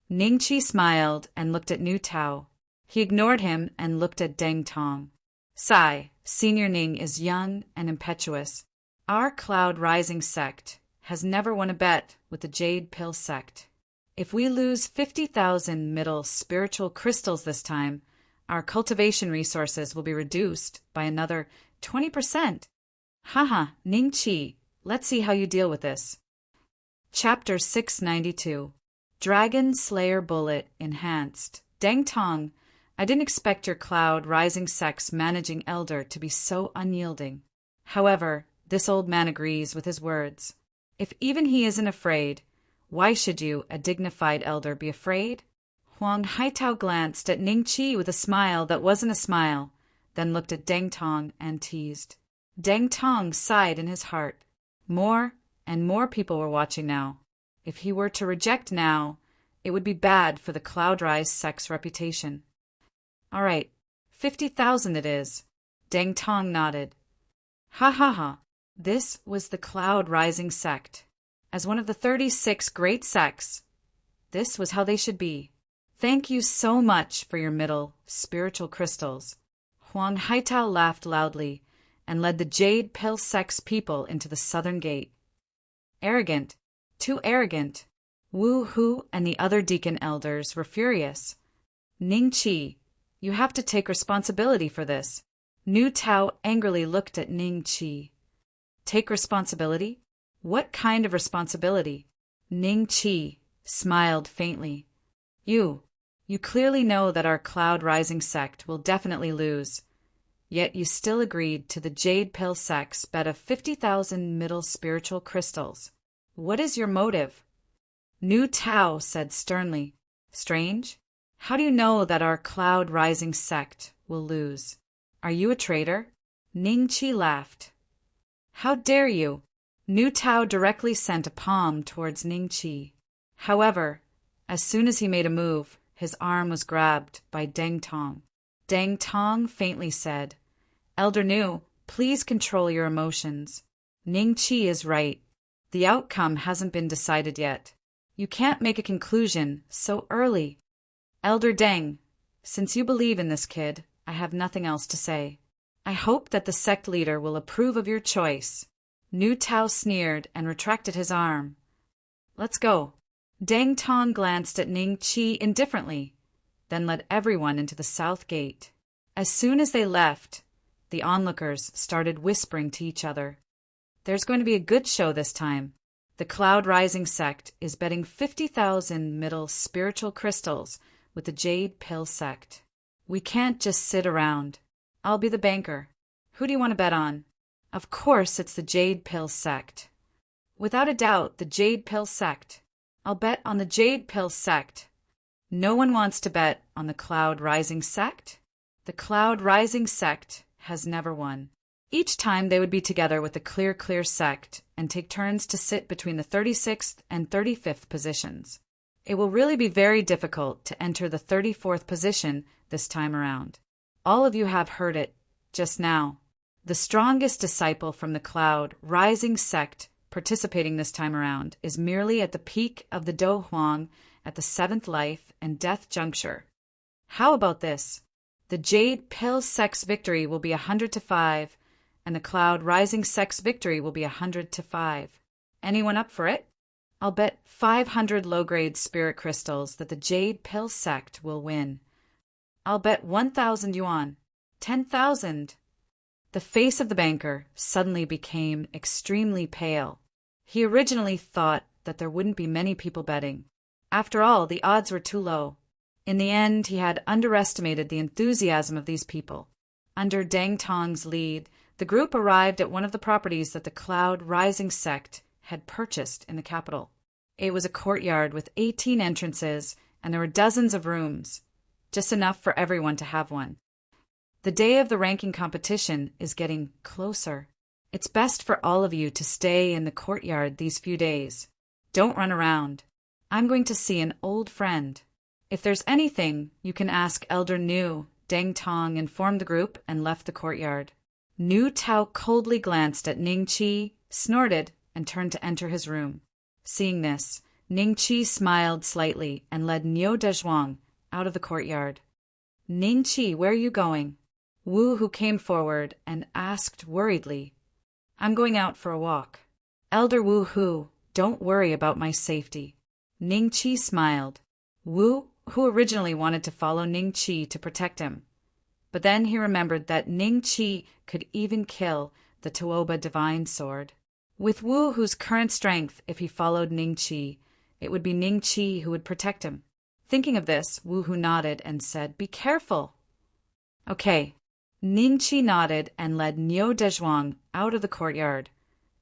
Ning Qi smiled and looked at Nu Tao. He ignored him and looked at Deng Tong. Sigh, Senior Ning is young and impetuous. Our Cloud Rising sect has never won a bet with the Jade Pill sect. If we lose 50,000 middle spiritual crystals this time, our cultivation resources will be reduced by another 20%. Haha, Ning Qi, let's see how you deal with this. Chapter 692. Dragon Slayer Bullet Enhanced. Deng Tong, I didn't expect your Cloud Rising sect's managing elder to be so unyielding. However, this old man agrees with his words. If even he isn't afraid, why should you, a dignified elder, be afraid? Huang Haitao glanced at Ning Qi with a smile that wasn't a smile, then looked at Deng Tong and teased. Deng Tong sighed in his heart. More and more people were watching now. If he were to reject now, it would be bad for the Cloud Rise sect's reputation. All right, 50,000 it is. Deng Tong nodded. Ha ha ha. This was the Cloud Rising sect. As one of the 36 great sects, this was how they should be. Thank you so much for your middle spiritual crystals. Huang Haitao laughed loudly and led the Jade Pill sect's people into the southern gate. Arrogant. Too arrogant. Wu Hu and the other deacon elders were furious. Ning Qi, you have to take responsibility for this. Nu Tao angrily looked at Ning Qi. Take responsibility? What kind of responsibility? Ning Qi smiled faintly. You clearly know that our Cloud Rising sect will definitely lose. Yet you still agreed to the Jade Pill sect's bet of 50,000 middle spiritual crystals. What is your motive? Nu Tao said sternly. Strange? How do you know that our Cloud Rising sect will lose? Are you a traitor? Ning Qi laughed. How dare you? Nu Tao directly sent a palm towards Ning Qi. However, as soon as he made a move, his arm was grabbed by Deng Tong. Deng Tong faintly said, Elder Nu, please control your emotions. Ning Qi is right. The outcome hasn't been decided yet. You can't make a conclusion so early. Elder Deng, since you believe in this kid, I have nothing else to say. I hope that the sect leader will approve of your choice. Nu Tao sneered and retracted his arm. Let's go. Dang Tong glanced at Ning Qi indifferently, then led everyone into the south gate. As soon as they left, the onlookers started whispering to each other. There's going to be a good show this time. The Cloud Rising sect is betting 50,000 middle spiritual crystals with the Jade Pill sect. We can't just sit around. I'll be the banker. Who do you want to bet on? Of course it's the Jade Pill sect. Without a doubt, the Jade Pill sect. I'll bet on the Jade Pill sect. No one wants to bet on the Cloud Rising sect? The Cloud Rising sect has never won. Each time they would be together with the Clear sect and take turns to sit between the 36th and 35th positions. It will really be very difficult to enter the 34th position this time around. All of you have heard it just now. The strongest disciple from the Cloud Rising sect participating this time around is merely at the peak of the Do Huang at the 7th life and death juncture. How about this? The Jade Pill sect's victory will be 100-5, and the Cloud Rising sect's victory will be 100-5. Anyone up for it? I'll bet 500 low-grade spirit crystals that the Jade Pill sect will win. I'll bet 1,000 yuan. 10,000. The face of the banker suddenly became extremely pale. He originally thought that there wouldn't be many people betting. After all, the odds were too low. In the end, he had underestimated the enthusiasm of these people. Under Dang Tong's lead, the group arrived at one of the properties that the Cloud Rising sect had purchased in the capital. It was a courtyard with 18 entrances, and there were dozens of rooms, just enough for everyone to have one. The day of the ranking competition is getting closer. It's best for all of you to stay in the courtyard these few days. Don't run around. I'm going to see an old friend. If there's anything, you can ask Elder Nu. Dang Tong informed the group and left the courtyard. Nu Tao coldly glanced at Ning Qi, snorted, and turned to enter his room. Seeing this, Ning Qi smiled slightly and led Niu Dezhuang out of the courtyard. Ning Qi, where are you going? Wu Hu came forward and asked worriedly. I'm going out for a walk. Elder Wu Hu, don't worry about my safety. Ning Qi smiled. Wu, who originally wanted to follow Ning Qi to protect him, but then he remembered that Ning Qi could even kill the Tuoba divine sword. With Wu Hu's current strength, if he followed Ning Qi, it would be Ning Qi who would protect him. Thinking of this, Wu Hu nodded and said, "Be careful." Okay. Ning Qi nodded and led Niu Dezhuang out of the courtyard,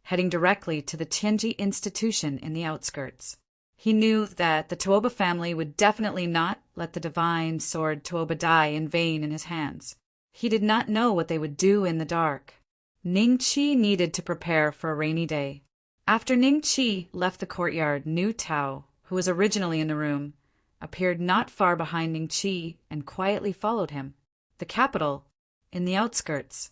heading directly to the Tianji institution in the outskirts. He knew that the Tuoba family would definitely not let the divine sword Tuoba die in vain in his hands. He did not know what they would do in the dark. Ning Qi needed to prepare for a rainy day. After Ning Qi left the courtyard, Nu Tao, who was originally in the room, appeared not far behind Ning Qi and quietly followed him. The capital, in the outskirts.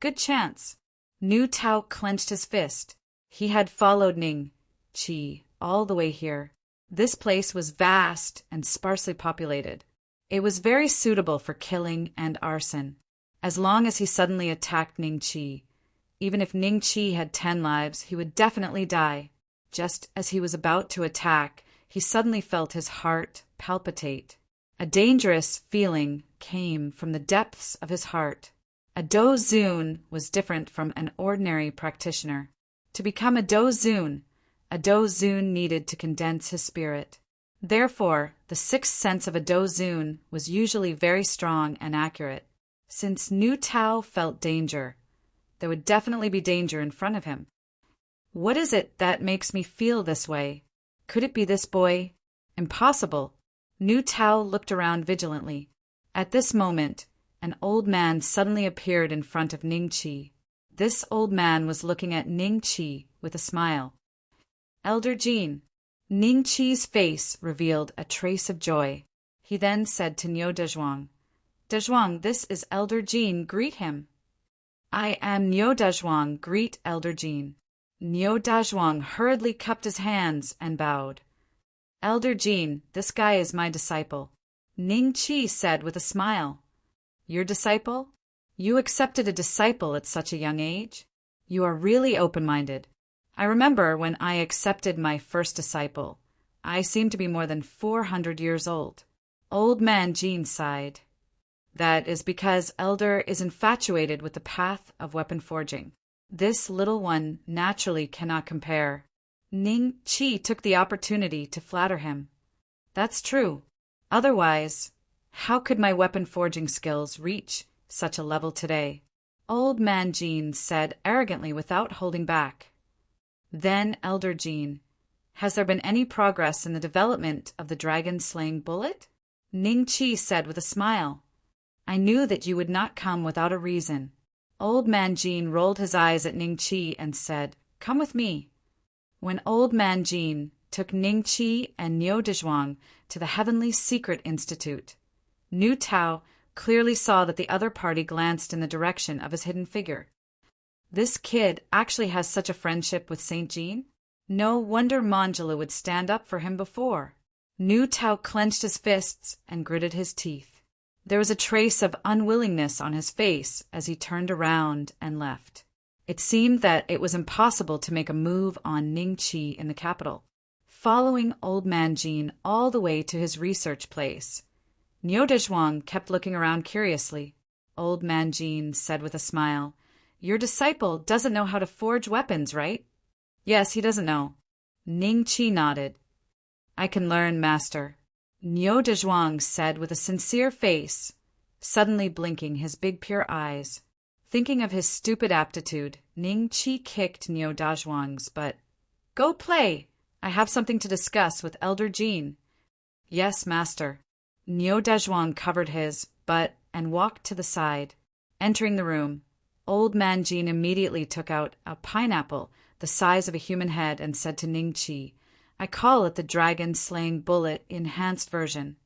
Good chance. Nu Tao clenched his fist. He had followed Ning Qi all the way here. This place was vast and sparsely populated. It was very suitable for killing and arson. As long as he suddenly attacked Ning Qi, even if Ning Qi had 10 lives, he would definitely die. Just as he was about to attack, he suddenly felt his heart palpitate. A dangerous feeling came from the depths of his heart. A Do Zun was different from an ordinary practitioner. To become a Do Zun needed to condense his spirit. Therefore, the sixth sense of a Do Zun was usually very strong and accurate. Since Nu Tao felt danger, there would definitely be danger in front of him. What is it that makes me feel this way? Could it be this boy? Impossible. Nu Tao looked around vigilantly. At this moment, an old man suddenly appeared in front of Ning Qi. This old man was looking at Ning Qi with a smile. Elder Jean. Ning Qi's face revealed a trace of joy. He then said to Niu Dezhuang, "Dezhuang, this is Elder Jean. Greet him." "I am Niu Dezhuang. Greet Elder Jean." Niu Dezhuang hurriedly cupped his hands and bowed. "Elder Jean, this guy is my disciple," Ning Qi said with a smile. "Your disciple?" You accepted a disciple at such a young age? You are really open-minded. I remember when I accepted my first disciple. I seemed to be more than 400 years old. Old man Jean sighed. That is because Elder is infatuated with the path of weapon forging. This little one naturally cannot compare. Ning Chi took the opportunity to flatter him. That's true. Otherwise, how could my weapon forging skills reach such a level today? Old man Jean said arrogantly without holding back. Then Elder Jean, has there been any progress in the development of the dragon-slaying bullet? Ning Chi said with a smile. I knew that you would not come without a reason. Old man Jean rolled his eyes at Ning Chi and said, Come with me. When Old man Jean took Ning Chi and Niu Dezhuang to the Heavenly Secret Institute, Nu Tao clearly saw that the other party glanced in the direction of his hidden figure. This kid actually has such a friendship with Saint Jean? No wonder Manjula would stand up for him before. Nu Tao clenched his fists and gritted his teeth. There was a trace of unwillingness on his face as he turned around and left. It seemed that it was impossible to make a move on Ning Chi in the capital. Following Old Man Jean all the way to his research place, Niu Dezhuang kept looking around curiously. Old Man Jean said with a smile, Your disciple doesn't know how to forge weapons, right? Yes, he doesn't know. Ning Chi nodded. I can learn, master. Niu Dezhuang said with a sincere face, suddenly blinking his big pure eyes. Thinking of his stupid aptitude, Ning Chi kicked Niu Dezhuang's butt. Go play! I have something to discuss with Elder Jean. Yes, master. Niu Dezhuang covered his butt and walked to the side. Entering the room, Old Man Jean immediately took out a pineapple the size of a human head and said to Ning Chi, I call it the dragon-slaying bullet enhanced version.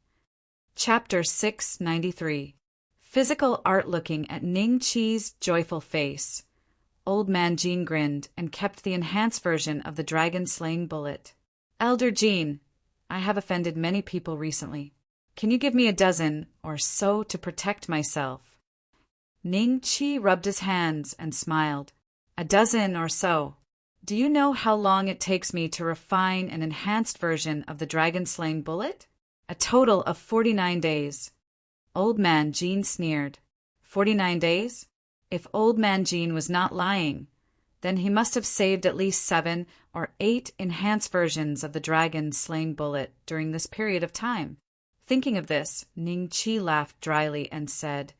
Chapter 693. Physical art. Looking at Ning Chi's joyful face, Old Man Jean grinned and kept the enhanced version of the dragon-slaying bullet. Elder Jean, I have offended many people recently. Can you give me a dozen or so to protect myself? Ning Chi rubbed his hands and smiled. A dozen or so. Do you know how long it takes me to refine an enhanced version of the dragon-slaying bullet? A total of 49 days. Old Man Jean sneered. 49 days? If Old Man Jean was not lying, then he must have saved at least 7 or 8 enhanced versions of the dragon-slaying bullet during this period of time. Thinking of this, Ning Chi laughed dryly and said,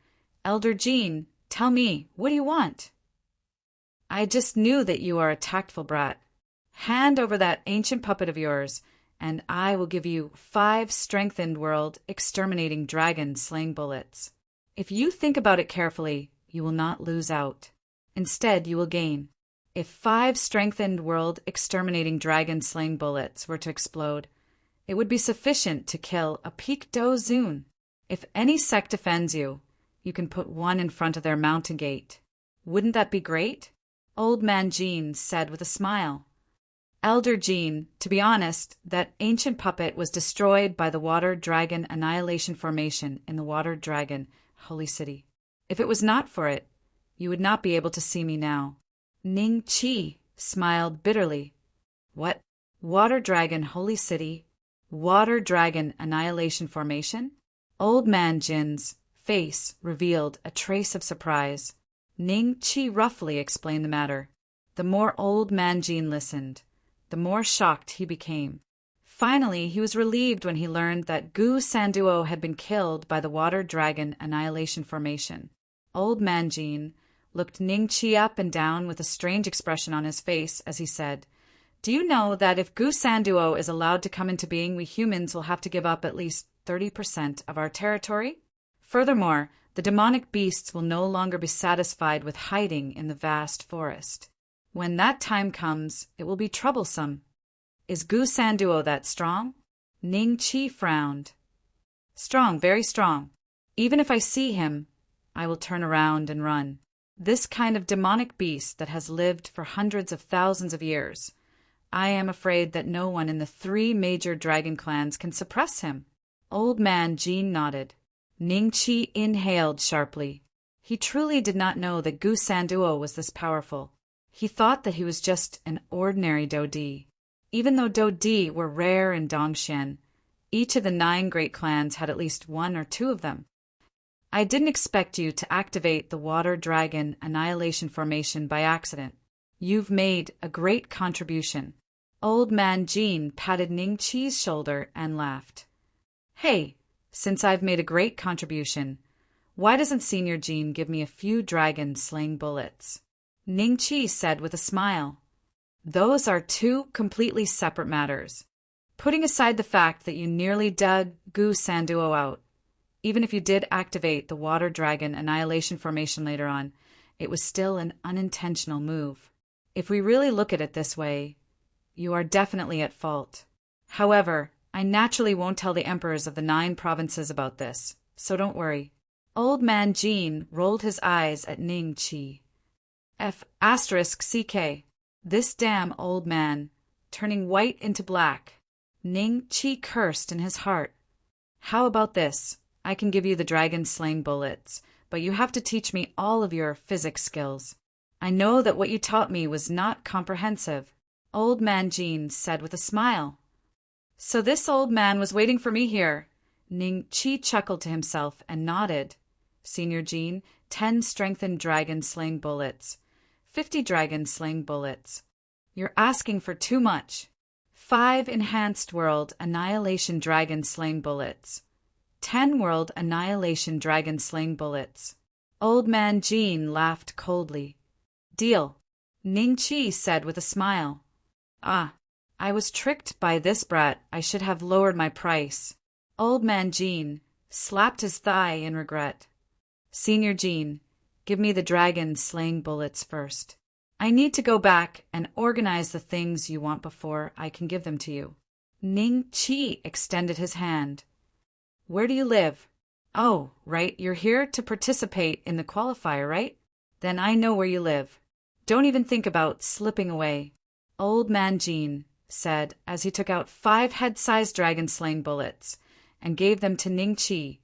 Elder Jean, tell me, what do you want? I just knew that you are a tactful brat. Hand over that ancient puppet of yours, and I will give you 5 strengthened world exterminating dragon-slaying bullets. If you think about it carefully, you will not lose out. Instead, you will gain. If 5 strengthened world exterminating dragon-slaying bullets were to explode, it would be sufficient to kill a Peak Do Zun. If any sect offends you, you can put one in front of their mountain gate. Wouldn't that be great? Old Man Jean said with a smile. Elder Jean, to be honest, that ancient puppet was destroyed by the Water Dragon Annihilation Formation in the Water Dragon Holy City. If it was not for it, you would not be able to see me now. Ning Chi smiled bitterly. What? Water Dragon Holy City? Water Dragon Annihilation Formation? Old Man Jin's face revealed a trace of surprise. Ning Chi roughly explained the matter. The more Old Man Jean listened, the more shocked he became. Finally, he was relieved when he learned that Gu Sanduo had been killed by the Water Dragon Annihilation Formation. Old Man Jean looked Ning Chi up and down with a strange expression on his face as he said, Do you know that if Gu Sanduo is allowed to come into being, we humans will have to give up at least 30% of our territory? Furthermore, the demonic beasts will no longer be satisfied with hiding in the vast forest. When that time comes, it will be troublesome. Is Gu Sanduo that strong? Ning Chi frowned. Strong, very strong. Even if I see him, I will turn around and run. This kind of demonic beast that has lived for hundreds of thousands of years, I am afraid that no one in the 3 major dragon clans can suppress him. Old Man Jean nodded. Ning Chi inhaled sharply. He truly did not know that Gu Sanduo was this powerful. He thought that he was just an ordinary Dodi. Even though Dodi were rare in Dongxian, each of the 9 great clans had at least 1 or 2 of them. I didn't expect you to activate the Water Dragon Annihilation Formation by accident. You've made a great contribution. Old Man Jean patted Ning Qi's shoulder and laughed. Hey, since I've made a great contribution, why doesn't Senior Jean give me a few dragon-slaying bullets? Ning Qi said with a smile. Those are 2 completely separate matters. Putting aside the fact that you nearly dug Gu Sanduo out, even if you did activate the Water Dragon Annihilation Formation later on, it was still an unintentional move. If we really look at it this way, you are definitely at fault. However, I naturally won't tell the emperors of the 9 provinces about this, so don't worry. Old Man Jean rolled his eyes at Ning Qi. *CK. This damn old man, turning white into black. Ning Qi cursed in his heart. How about this? I can give you the dragon-slaying bullets, but you have to teach me all of your physics skills. I know that what you taught me was not comprehensive, Old Man Jean said with a smile. So this old man was waiting for me here. Ning Qi chuckled to himself and nodded. Senior Jean, 10 strengthened dragon-slaying bullets. 50 dragon-slaying bullets. You're asking for too much. 5 enhanced world annihilation dragon-slaying bullets. 10 world annihilation dragon-slaying bullets. Old Man Jean laughed coldly. Deal, Ning Qi said with a smile. Ah, I was tricked by this brat. I should have lowered my price. Old Man Jean slapped his thigh in regret. Senior Jean, give me the dragon-slaying bullets first. I need to go back and organize the things you want before I can give them to you. Ning Qi extended his hand. Where do you live? Oh, right, you're here to participate in the qualifier, right? Then I know where you live. Don't even think about slipping away. Old Man Jean said as he took out 5 head-sized dragon-slaying bullets and gave them to Ning Qi,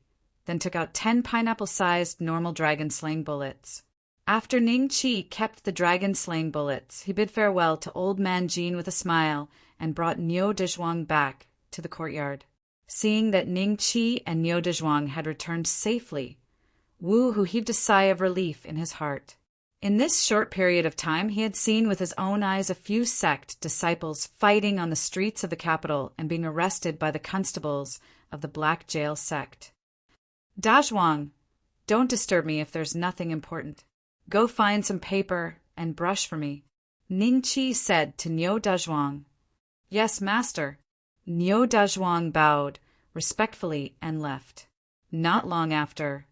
then took out 10 pineapple-sized normal dragon-slaying bullets. After Ning Qi kept the dragon-slaying bullets, he bid farewell to Old Man Jean with a smile and brought Niu Dezhuang back to the courtyard. Seeing that Ning Qi and Niu Dezhuang had returned safely, Wu Hu heaved a sigh of relief in his heart. In this short period of time, he had seen with his own eyes a few sect disciples fighting on the streets of the capital and being arrested by the constables of the Black Jail sect. Dezhuang, don't disturb me if there's nothing important. Go find some paper and brush for me, Ning Qi said to Niu Dezhuang. Yes, master. Niu Dezhuang bowed respectfully and left. Not long after,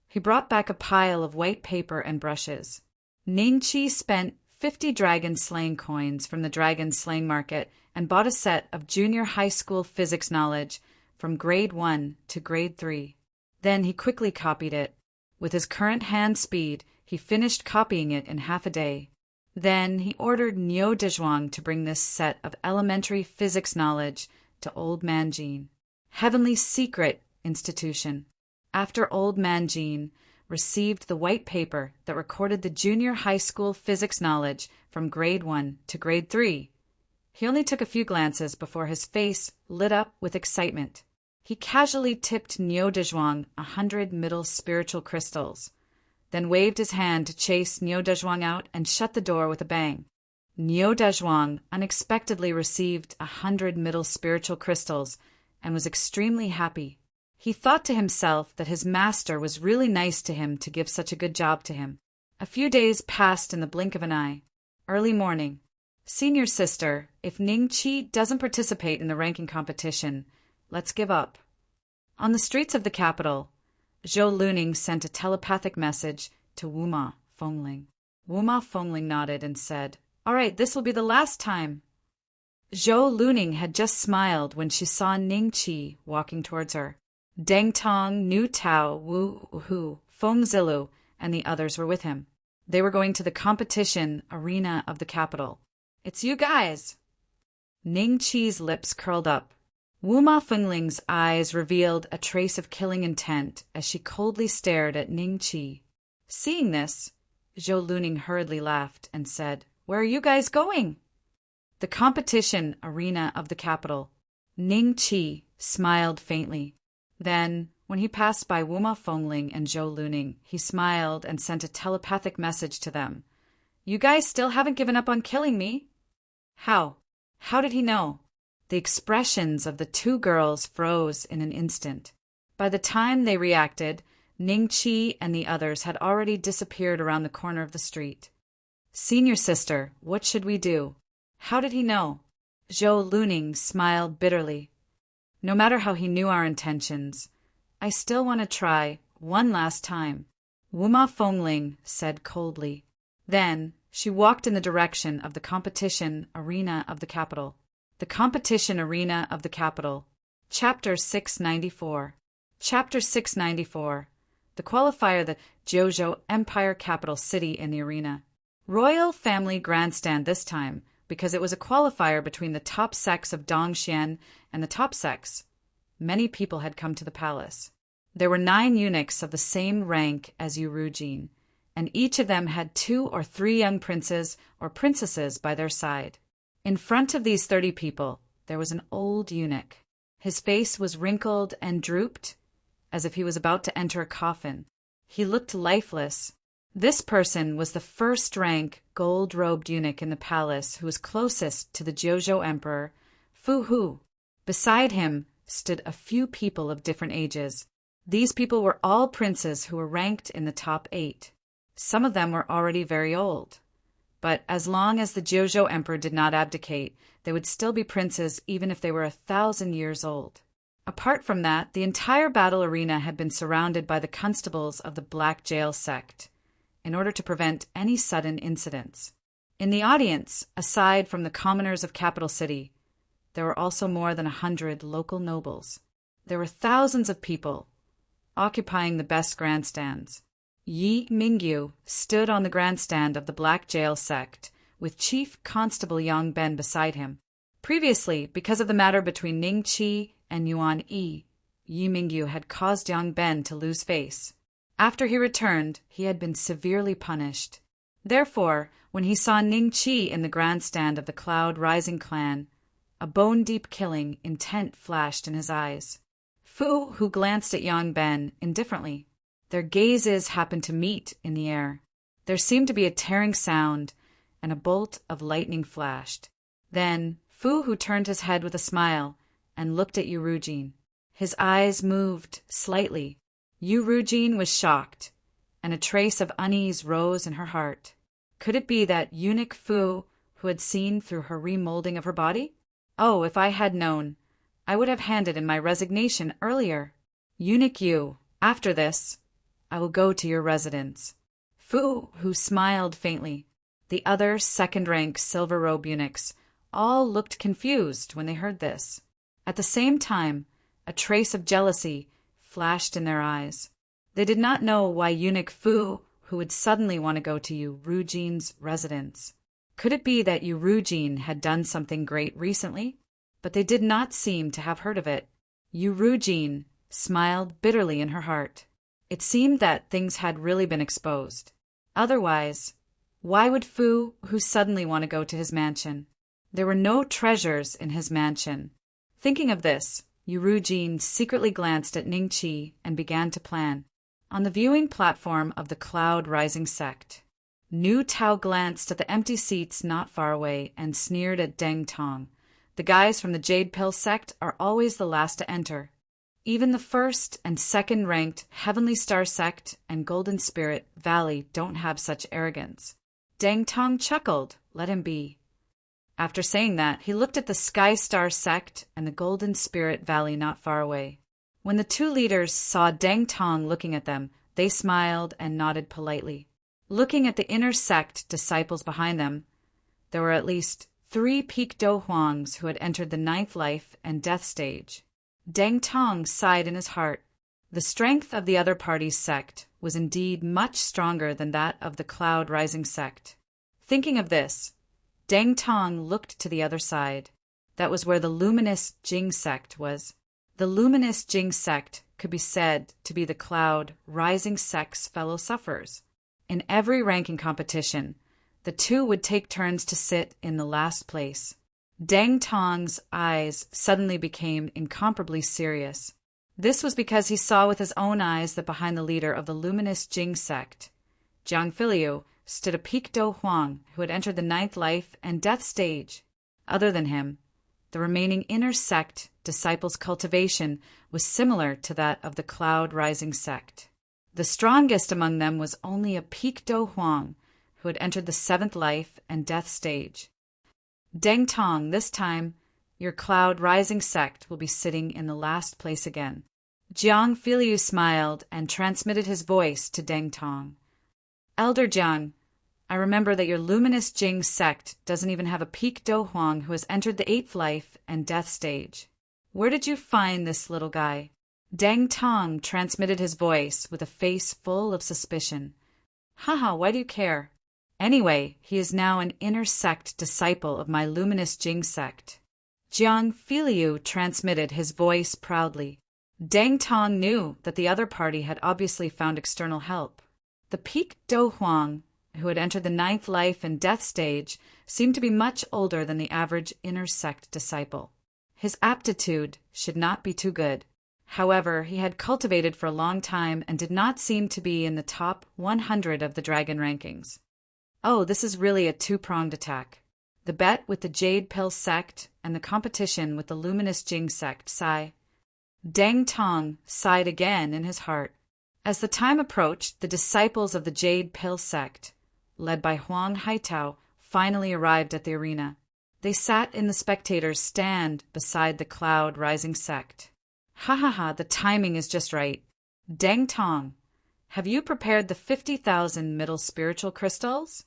he brought back a pile of white paper and brushes. Ning Qi spent 50 dragon-slaying coins from the dragon-slaying market and bought a set of junior high school physics knowledge from grade 1 to grade 3. Then he quickly copied it. With his current hand speed, he finished copying it in half a day. Then he ordered Niu Dezhuang to bring this set of elementary physics knowledge to Old Man Jean. Heavenly Secret Institution. After Old Man Jean received the white paper that recorded the junior high school physics knowledge from grade 1 to grade 3, he only took a few glances before his face lit up with excitement. He casually tipped Niu Dezhuang 100 middle spiritual crystals, then waved his hand to chase Niu Dezhuang out and shut the door with a bang. Niu Dezhuang unexpectedly received 100 middle spiritual crystals and was extremely happy. He thought to himself that his master was really nice to him to give such a good job to him. A few days passed in the blink of an eye. Early morning. Senior sister, if Ning Qi doesn't participate in the ranking competition, let's give up. On the streets of the capital, Zhou Luning sent a telepathic message to Wuma Fengling. Wuma Fengling nodded and said, All right, this will be the last time. Zhou Luning had just smiled when she saw Ning Qi walking towards her. Deng Tong, Nu Tao, Wu Hu, Feng Zilu, and the others were with him. They were going to the competition arena of the capital. It's you guys. Ning Qi's lips curled up. Wuma Fengling's eyes revealed a trace of killing intent as she coldly stared at Ning Qi. Seeing this, Zhou Luning hurriedly laughed and said, "Where are you guys going?" "The competition arena of the capital." Ning Qi smiled faintly. Then, when he passed by Wuma Fengling and Zhou Luning, he smiled and sent a telepathic message to them. "You guys still haven't given up on killing me?" How? How did he know? The expressions of the two girls froze in an instant. By the time they reacted, Ning Qi and the others had already disappeared around the corner of the street. "Senior sister, what should we do?" How did he know? Zhou Luning smiled bitterly. "No matter how he knew our intentions, I still want to try one last time," Wuma Fengling said coldly. Then she walked in the direction of the competition arena of the capital. The competition arena of the capital. Chapter 694. Chapter 694. The qualifier, the Jiuzhou Empire capital city in the arena. Royal family grandstand this time, because it was a qualifier between the top sex of Dongxian and the top sex. Many people had come to the palace. There were 9 eunuchs of the same rank as Yu Rujin, and each of them had 2 or 3 young princes or princesses by their side. In front of these 30 people, there was an old eunuch. His face was wrinkled and drooped, as if he was about to enter a coffin. He looked lifeless. This person was the first-rank, gold-robed eunuch in the palace who was closest to the Jiuzhou Emperor, Fu Hu. Beside him stood a few people of different ages. These people were all princes who were ranked in the top 8. Some of them were already very old. But as long as the Jiuzhou Emperor did not abdicate, they would still be princes even if they were 1,000 years old. Apart from that, the entire battle arena had been surrounded by the constables of the Black Jail sect, in order to prevent any sudden incidents. In the audience, aside from the commoners of Capital City, there were also more than 100 local nobles. There were thousands of people occupying the best grandstands. Yi Mingyu stood on the grandstand of the Black Jail sect, with Chief Constable Yang Ben beside him. Previously, because of the matter between Ning Qi and Yuan Yi, Yi Mingyu had caused Yang Ben to lose face. After he returned, he had been severely punished. Therefore, when he saw Ning Qi in the grandstand of the Cloud Rising clan, a bone-deep killing intent flashed in his eyes. Fu Hu glanced at Yang Ben indifferently. Their gazes happened to meet in the air. There seemed to be a tearing sound, and a bolt of lightning flashed. Then Fu Hu turned his head with a smile and looked at Yu Rujin. His eyes moved slightly. Yu Rujin was shocked, and a trace of unease rose in her heart. Could it be that eunuch Fu who had seen through her remolding of her body? Oh, if I had known, I would have handed in my resignation earlier. Eunuch Yu, after this, I will go to your residence. Fu Hu smiled faintly. The other second-rank silver-robe eunuchs all looked confused when they heard this. At the same time, a trace of jealousy flashed in their eyes. They did not know why eunuch Fu Hu would suddenly want to go to Yu Rujin's residence. Could it be that Yu Rujin had done something great recently? But they did not seem to have heard of it. Yu Rujin smiled bitterly in her heart. It seemed that things had really been exposed. Otherwise, why would Fu Hu suddenly want to go to his mansion? There were no treasures in his mansion. Thinking of this, Yu Rujin secretly glanced at Ning Qi and began to plan. On the viewing platform of the Cloud Rising sect, Nu Tao glanced at the empty seats not far away and sneered at Deng Tong. The guys from the Jade Pill sect are always the last to enter. Even the first and second-ranked Heavenly Star sect and Golden Spirit Valley don't have such arrogance. Deng Tong chuckled. Let him be. After saying that, he looked at the Sky Star sect and the Golden Spirit Valley not far away. When the two leaders saw Deng Tong looking at them, they smiled and nodded politely. Looking at the inner sect disciples behind them, there were at least 3 Peak Do Huangs who had entered the 9th life and death stage. Deng Tong sighed in his heart. The strength of the other party's sect was indeed much stronger than that of the Cloud Rising sect. Thinking of this, Deng Tong looked to the other side. That was where the luminous Jing sect was. The luminous Jing sect could be said to be the Cloud Rising sect's fellow sufferers. In every ranking competition, the two would take turns to sit in the last place. Deng Tong's eyes suddenly became incomparably serious. This was because he saw with his own eyes that behind the leader of the luminous Jing sect, Jiang Filiu, stood a Peak Do Huang who had entered the ninth life and death stage. Other than him, the remaining inner sect disciples' cultivation was similar to that of the Cloud Rising sect. The strongest among them was only a Peak Do Huang who had entered the seventh life and death stage. Deng Tong, this time, your Cloud Rising sect will be sitting in the last place again. Jiang Filiu smiled and transmitted his voice to Deng Tong. Elder Jiang, I remember that your luminous Jing sect doesn't even have a Peak Do Huang who has entered the eighth life and death stage. Where did you find this little guy? Deng Tong transmitted his voice with a face full of suspicion. Haha, why do you care? Anyway, he is now an inner sect disciple of my luminous Jing sect. Jiang Filiu transmitted his voice proudly. Deng Tong knew that the other party had obviously found external help. The Peak Do Huang, who had entered the ninth life and death stage, seemed to be much older than the average inner sect disciple. His aptitude should not be too good. However, he had cultivated for a long time and did not seem to be in the top 100 of the dragon rankings. Oh, this is really a two-pronged attack. The bet with the Jade Pill sect and the competition with the Luminous Jing sect, sigh. Deng Tong sighed again in his heart. As the time approached, the disciples of the Jade Pill sect, led by Huang Haitao, finally arrived at the arena. They sat in the spectators' stand beside the Cloud Rising sect. Ha ha ha, the timing is just right. Deng Tong, have you prepared the 50,000 middle spiritual crystals?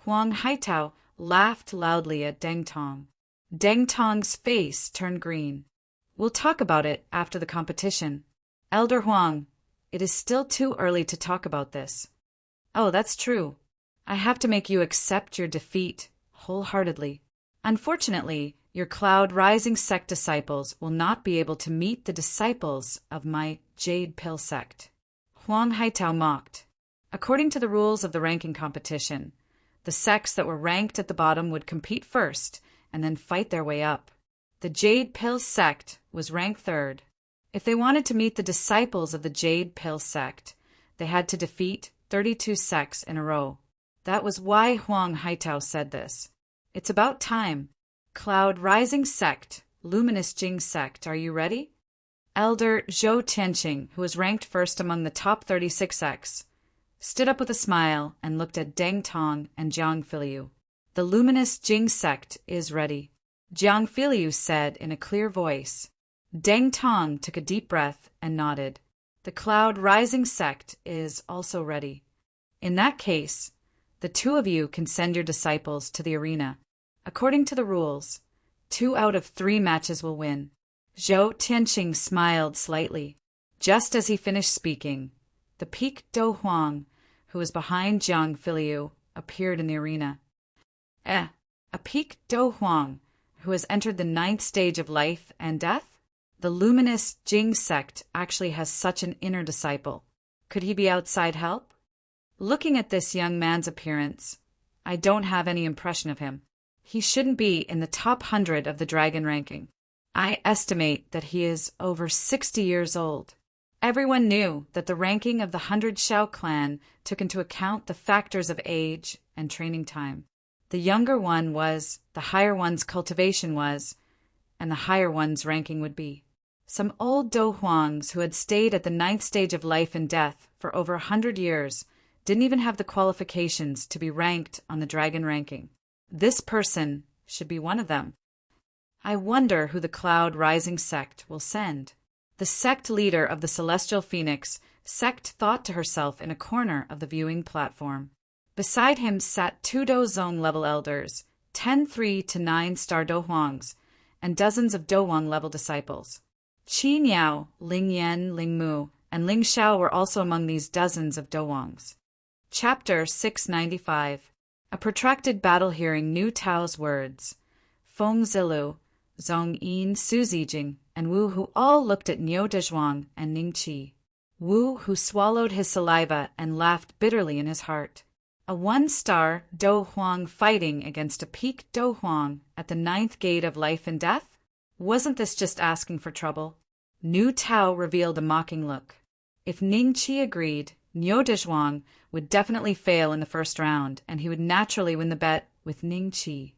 Huang Haitao laughed loudly at Deng Tong. Deng Tong's face turned green. We'll talk about it after the competition. Elder Huang, it is still too early to talk about this. Oh, that's true. I have to make you accept your defeat wholeheartedly. Unfortunately, your Cloud Rising sect disciples will not be able to meet the disciples of my Jade Pill sect. Huang Haitao mocked. According to the rules of the ranking competition, the sects that were ranked at the bottom would compete first and then fight their way up. The Jade Pill sect was ranked third. If they wanted to meet the disciples of the Jade Pill sect, they had to defeat 32 sects in a row. That was why Huang Haitao said this. It's about time. Cloud Rising sect, Luminous Jing sect, are you ready? Elder Zhou Tianqing, who was ranked first among the top 36 sects, stood up with a smile and looked at Deng Tong and Jiang Filiu. The Luminous Jing sect is ready. Jiang Filiu said in a clear voice. Deng Tong took a deep breath and nodded. The Cloud Rising sect is also ready. In that case, the two of you can send your disciples to the arena. According to the rules, 2 out of 3 matches will win. Zhou Tianqing smiled slightly. Just as he finished speaking, the Peak Do Huang, who was behind Jiang Filiu, appeared in the arena. A Peak Do Huang, who has entered the 9th stage of life and death? The Luminous Jing sect actually has such an inner disciple. Could he be outside help? Looking at this young man's appearance, I don't have any impression of him. He shouldn't be in the top 100 of the dragon ranking. I estimate that he is over 60 years old. Everyone knew that the ranking of the 100 Shao clan took into account the factors of age and training time. The younger one was, the higher one's cultivation was, and the higher one's ranking would be. Some old Do Huangs who had stayed at the 9th stage of life and death for over 100 years didn't even have the qualifications to be ranked on the dragon ranking. This person should be one of them. I wonder who the Cloud Rising sect will send. The sect leader of the Celestial Phoenix sect thought to herself in a corner of the viewing platform. Beside him sat 2 Do Zong level elders, 10 3 to 9 star Do Huangs, and dozens of Do Wang level disciples. Qi Niao, Ling Yan, Ling Mu, and Ling Xiao were also among these dozens of Do Wangs. Chapter 695. A protracted battle hearing Niu Tao's words. Feng Zilu, Zhong Yin, Su Zijing, and Wu Hu all looked at Niu Dezhuang and Ning Qi. Wu, who swallowed his saliva and laughed bitterly in his heart. A one-star Do Huang fighting against a peak Do Huang at the 9th gate of life and death? Wasn't this just asking for trouble? Nu Tao revealed a mocking look. If Ning Qi agreed, Niu Dezhuang would definitely fail in the first round, and he would naturally win the bet with Ning Qi.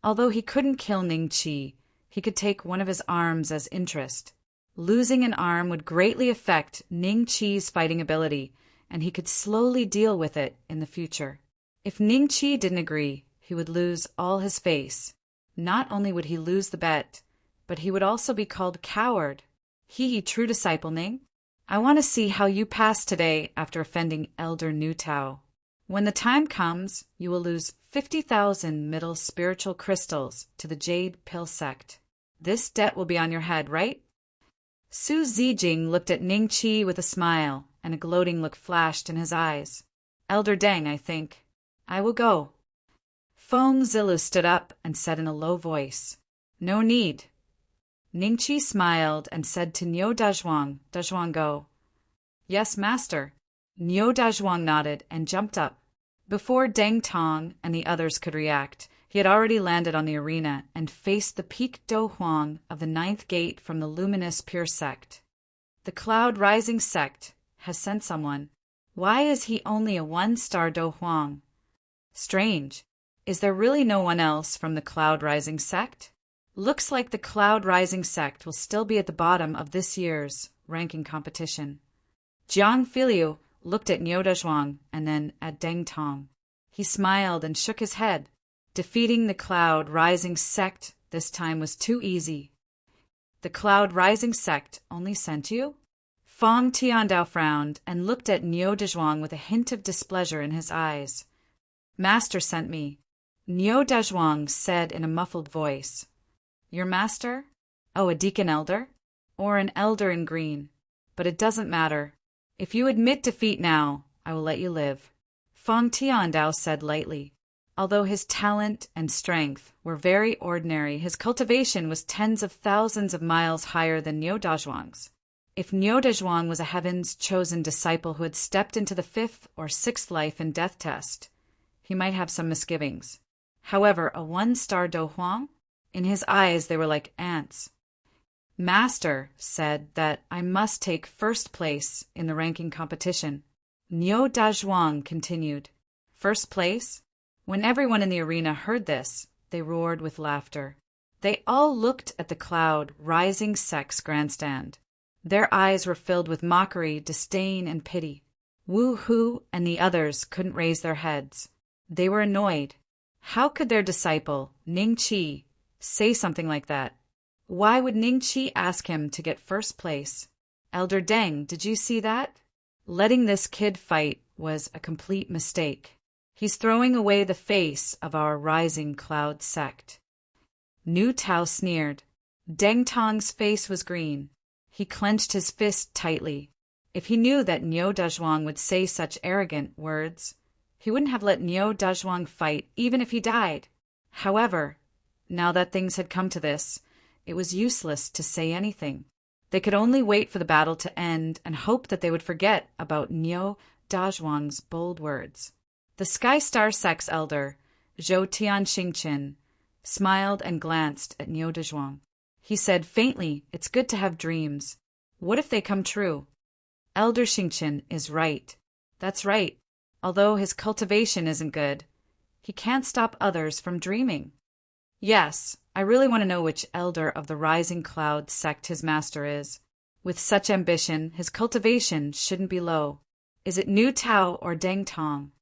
Although he couldn't kill Ning Qi, he could take one of his arms as interest. Losing an arm would greatly affect Ning Qi's fighting ability, and he could slowly deal with it in the future. If Ning Qi didn't agree, he would lose all his face. Not only would he lose the bet, but he would also be called coward. He, true disciple Ning, I want to see how you pass today after offending Elder Nu Tao. When the time comes, you will lose 50,000 middle spiritual crystals to the Jade Pill sect. This debt will be on your head, right? Su Zijing looked at Ning Qi with a smile, and a gloating look flashed in his eyes. Elder Deng, I think. I will go. Feng Zilu stood up and said in a low voice, No need. Ning Qi smiled and said to Niu Dezhuang, Dezhuang, go. Yes, master. Niu Dezhuang nodded and jumped up. Before Deng Tong and the others could react, he had already landed on the arena and faced the peak Do Huang of the 9th gate from the luminous pure sect. The cloud rising sect has sent someone. Why is he only a one-star Do Huang? Strange. Is there really no one else from the cloud rising sect? Looks like the cloud rising sect will still be at the bottom of this year's ranking competition. Jiang Filiu looked at Niu Dezhuang and then at Deng Tong. He smiled and shook his head. Defeating the cloud rising sect this time was too easy. The cloud rising sect only sent you? Fang Tiandao frowned and looked at Niu Dezhuang with a hint of displeasure in his eyes. Master sent me, Niu Dezhuang said in a muffled voice. Your master? Oh, a deacon elder? Or an elder in green. But it doesn't matter. If you admit defeat now, I will let you live. Fang Tiandao said lightly. Although his talent and strength were very ordinary, his cultivation was tens of thousands of miles higher than Niu Dezhuang's. If Niu Dezhuang was a heaven's chosen disciple who had stepped into the 5th or 6th life and death test, he might have some misgivings. However, a one-star Do Huang? In his eyes they were like ants. Master said that I must take first place in the ranking competition. Niu Dezhuang continued. First place? When everyone in the arena heard this, they roared with laughter. They all looked at the cloud rising sect's grandstand. Their eyes were filled with mockery, disdain, and pity. Wu Hu and the others couldn't raise their heads. They were annoyed. How could their disciple, Ning Qi, say something like that? Why would Ning Qi ask him to get first place? Elder Deng, did you see that? Letting this kid fight was a complete mistake. He's throwing away the face of our rising cloud sect. Nu Tao sneered. Deng Tong's face was green. He clenched his fist tightly. If he knew that Niu Dezhuang would say such arrogant words, he wouldn't have let Niu Dezhuang fight even if he died. However, now that things had come to this, it was useless to say anything. They could only wait for the battle to end and hope that they would forget about Niu Dezhuang's bold words. The Sky Star Sect's elder, Zhou Tian Xingqin, smiled and glanced at Niu Dezhuang. He said faintly, It's good to have dreams. What if they come true? Elder Xingqin is right. That's right. Although his cultivation isn't good, he can't stop others from dreaming. Yes, I really want to know which elder of the Rising Cloud sect his master is. With such ambition, his cultivation shouldn't be low. Is it Nu Tao or Deng Tong?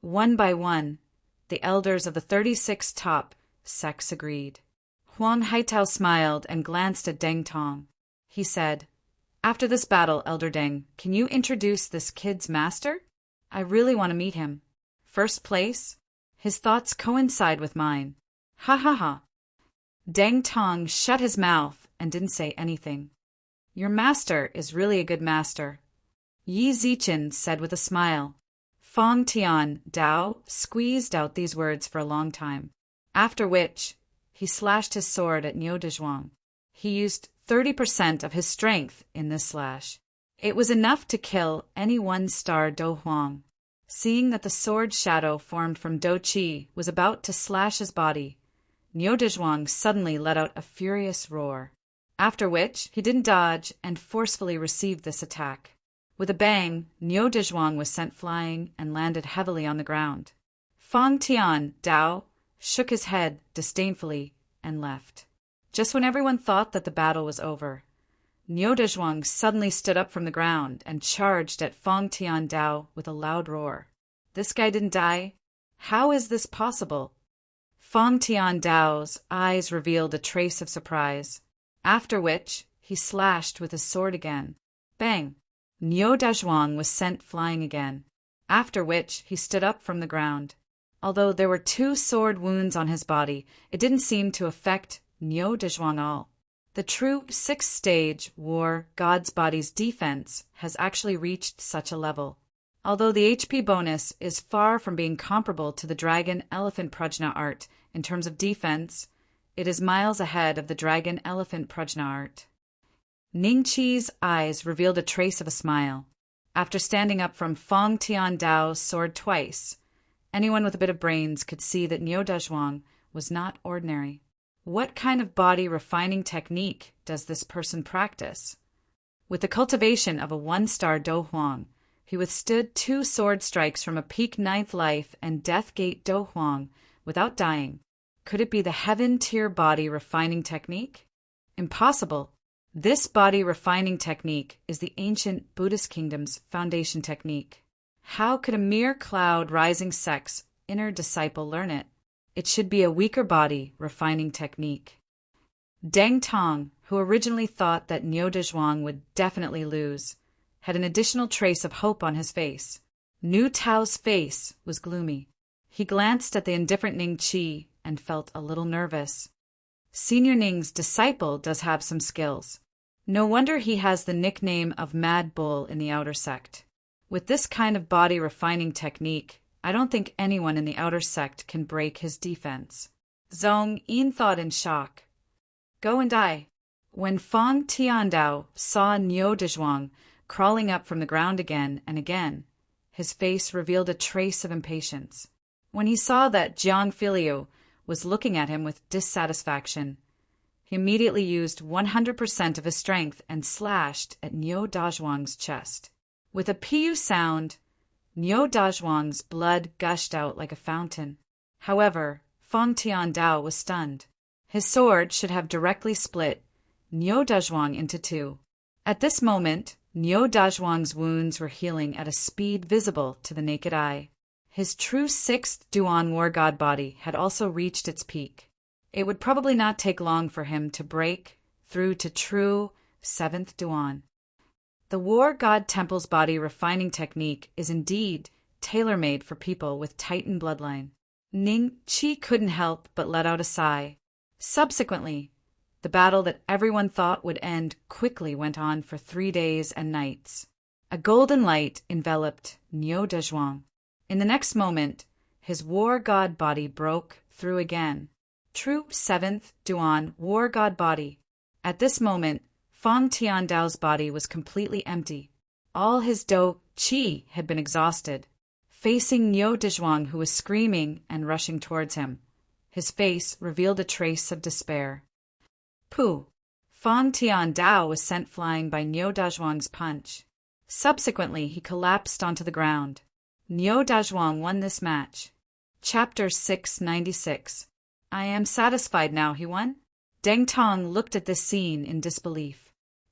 One by one, the elders of the 36 top sects agreed. Huang Haitao smiled and glanced at Deng Tong. He said, After this battle, Elder Deng, can you introduce this kid's master? I really want to meet him. First place? His thoughts coincide with mine. Ha ha ha. Deng Tong shut his mouth and didn't say anything. Your master is really a good master, Yi Zichen said with a smile. Fang Tian Dao squeezed out these words for a long time, after which he slashed his sword at Niu Dezhuang. He used 30% of his strength in this slash. It was enough to kill any one-star Do Huang. Seeing that the sword shadow formed from Do Qi was about to slash his body, Niu Dezhuang suddenly let out a furious roar, after which he didn't dodge and forcefully received this attack. With a bang, Niu Dezhuang was sent flying and landed heavily on the ground. Fang Tian Dao shook his head disdainfully and left. Just when everyone thought that the battle was over, Niu Dezhuang suddenly stood up from the ground and charged at Fang Tian Dao with a loud roar. This guy didn't die? How is this possible? Fang Tian Dao's eyes revealed a trace of surprise, after which he slashed with his sword again. Bang! Niu Dezhuang was sent flying again, after which he stood up from the ground. Although there were 2 sword wounds on his body, it didn't seem to affect Niu Dezhuang all. The true 6th stage war God's body's defense has actually reached such a level. Although the HP bonus is far from being comparable to the Dragon Elephant Prajna art in terms of defense, it is miles ahead of the Dragon Elephant Prajna art. Ning Qi's eyes revealed a trace of a smile. After standing up from Fang Tian Dao's sword twice, anyone with a bit of brains could see that Niu Dezhuang was not ordinary. What kind of body refining technique does this person practice? With the cultivation of a 1-star Do Huang, he withstood 2 sword strikes from a peak 9th life and Death Gate Do Huang without dying. Could it be the heaven tier body refining technique? Impossible. This body refining technique is the ancient Buddhist kingdom's foundation technique. How could a mere cloud rising sect's inner disciple learn it? It should be a weaker body refining technique. Deng Tong, who originally thought that Niu Dezhuang would definitely lose, had an additional trace of hope on his face. Nu Tao's face was gloomy. He glanced at the indifferent Ning Qi and felt a little nervous. Senior Ning's disciple does have some skills. No wonder he has the nickname of Mad Bull in the outer sect. With this kind of body refining technique, I don't think anyone in the outer sect can break his defense. Zhong Yin thought in shock. Go and die. When Fang Tiandao saw Niu Dezhuang crawling up from the ground again and again, his face revealed a trace of impatience. When he saw that Jiang Filiu was looking at him with dissatisfaction, he immediately used 100% of his strength and slashed at Niu Dezhuang's chest. With a pu sound, Niu Dezhuang's blood gushed out like a fountain. However, Fang Tiandao was stunned. His sword should have directly split Niu Dezhuang into 2. At this moment, Niu Dezhuang's wounds were healing at a speed visible to the naked eye. His true 6th Duan War God body had also reached its peak. It would probably not take long for him to break through to true 7th Duan. The War God Temple's body refining technique is indeed tailor-made for people with Titan bloodline. Ning Qi couldn't help but let out a sigh. Subsequently, the battle that everyone thought would end quickly went on for 3 days and nights. A golden light enveloped Niu Dezhuang. In the next moment, his War God body broke through again. True 7th Duan War God body. At this moment, Fang Tiandao's body was completely empty. All his Do Qi had been exhausted. Facing Niu Dezhuang, who was screaming and rushing towards him, his face revealed a trace of despair. Pooh! Fang Tiandao was sent flying by Niu Dezhuang's punch. Subsequently, he collapsed onto the ground. Niu Dezhuang won this match. Chapter 696. I am satisfied now, he won. Deng Tong looked at this scene in disbelief.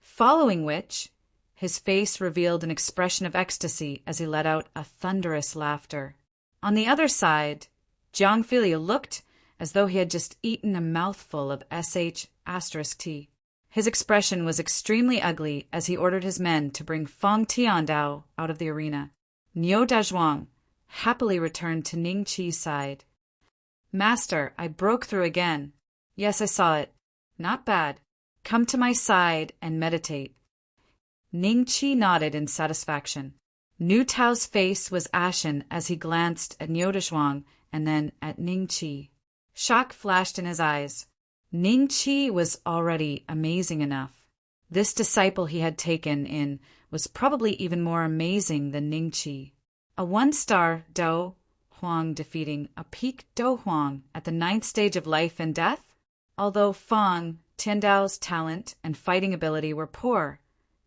Following which, his face revealed an expression of ecstasy as he let out a thunderous laughter. On the other side, Jiang Filiu looked as though he had just eaten a mouthful of **T. His expression was extremely ugly as he ordered his men to bring Fang Tiandao out of the arena. Niu Dezhuang happily returned to Ning Qi's side. Master, I broke through again. Yes, I saw it. Not bad. Come to my side and meditate. Ning Qi nodded in satisfaction. Nu Tao's face was ashen as he glanced at Niu Dezhuang and then at Ning Qi. Shock flashed in his eyes. Ning Qi was already amazing enough. This disciple he had taken in was probably even more amazing than Ningqi. A one-star Do Huang defeating a peak Do Huang at the 9th stage of life and death? Although Fang Tiandao's talent and fighting ability were poor,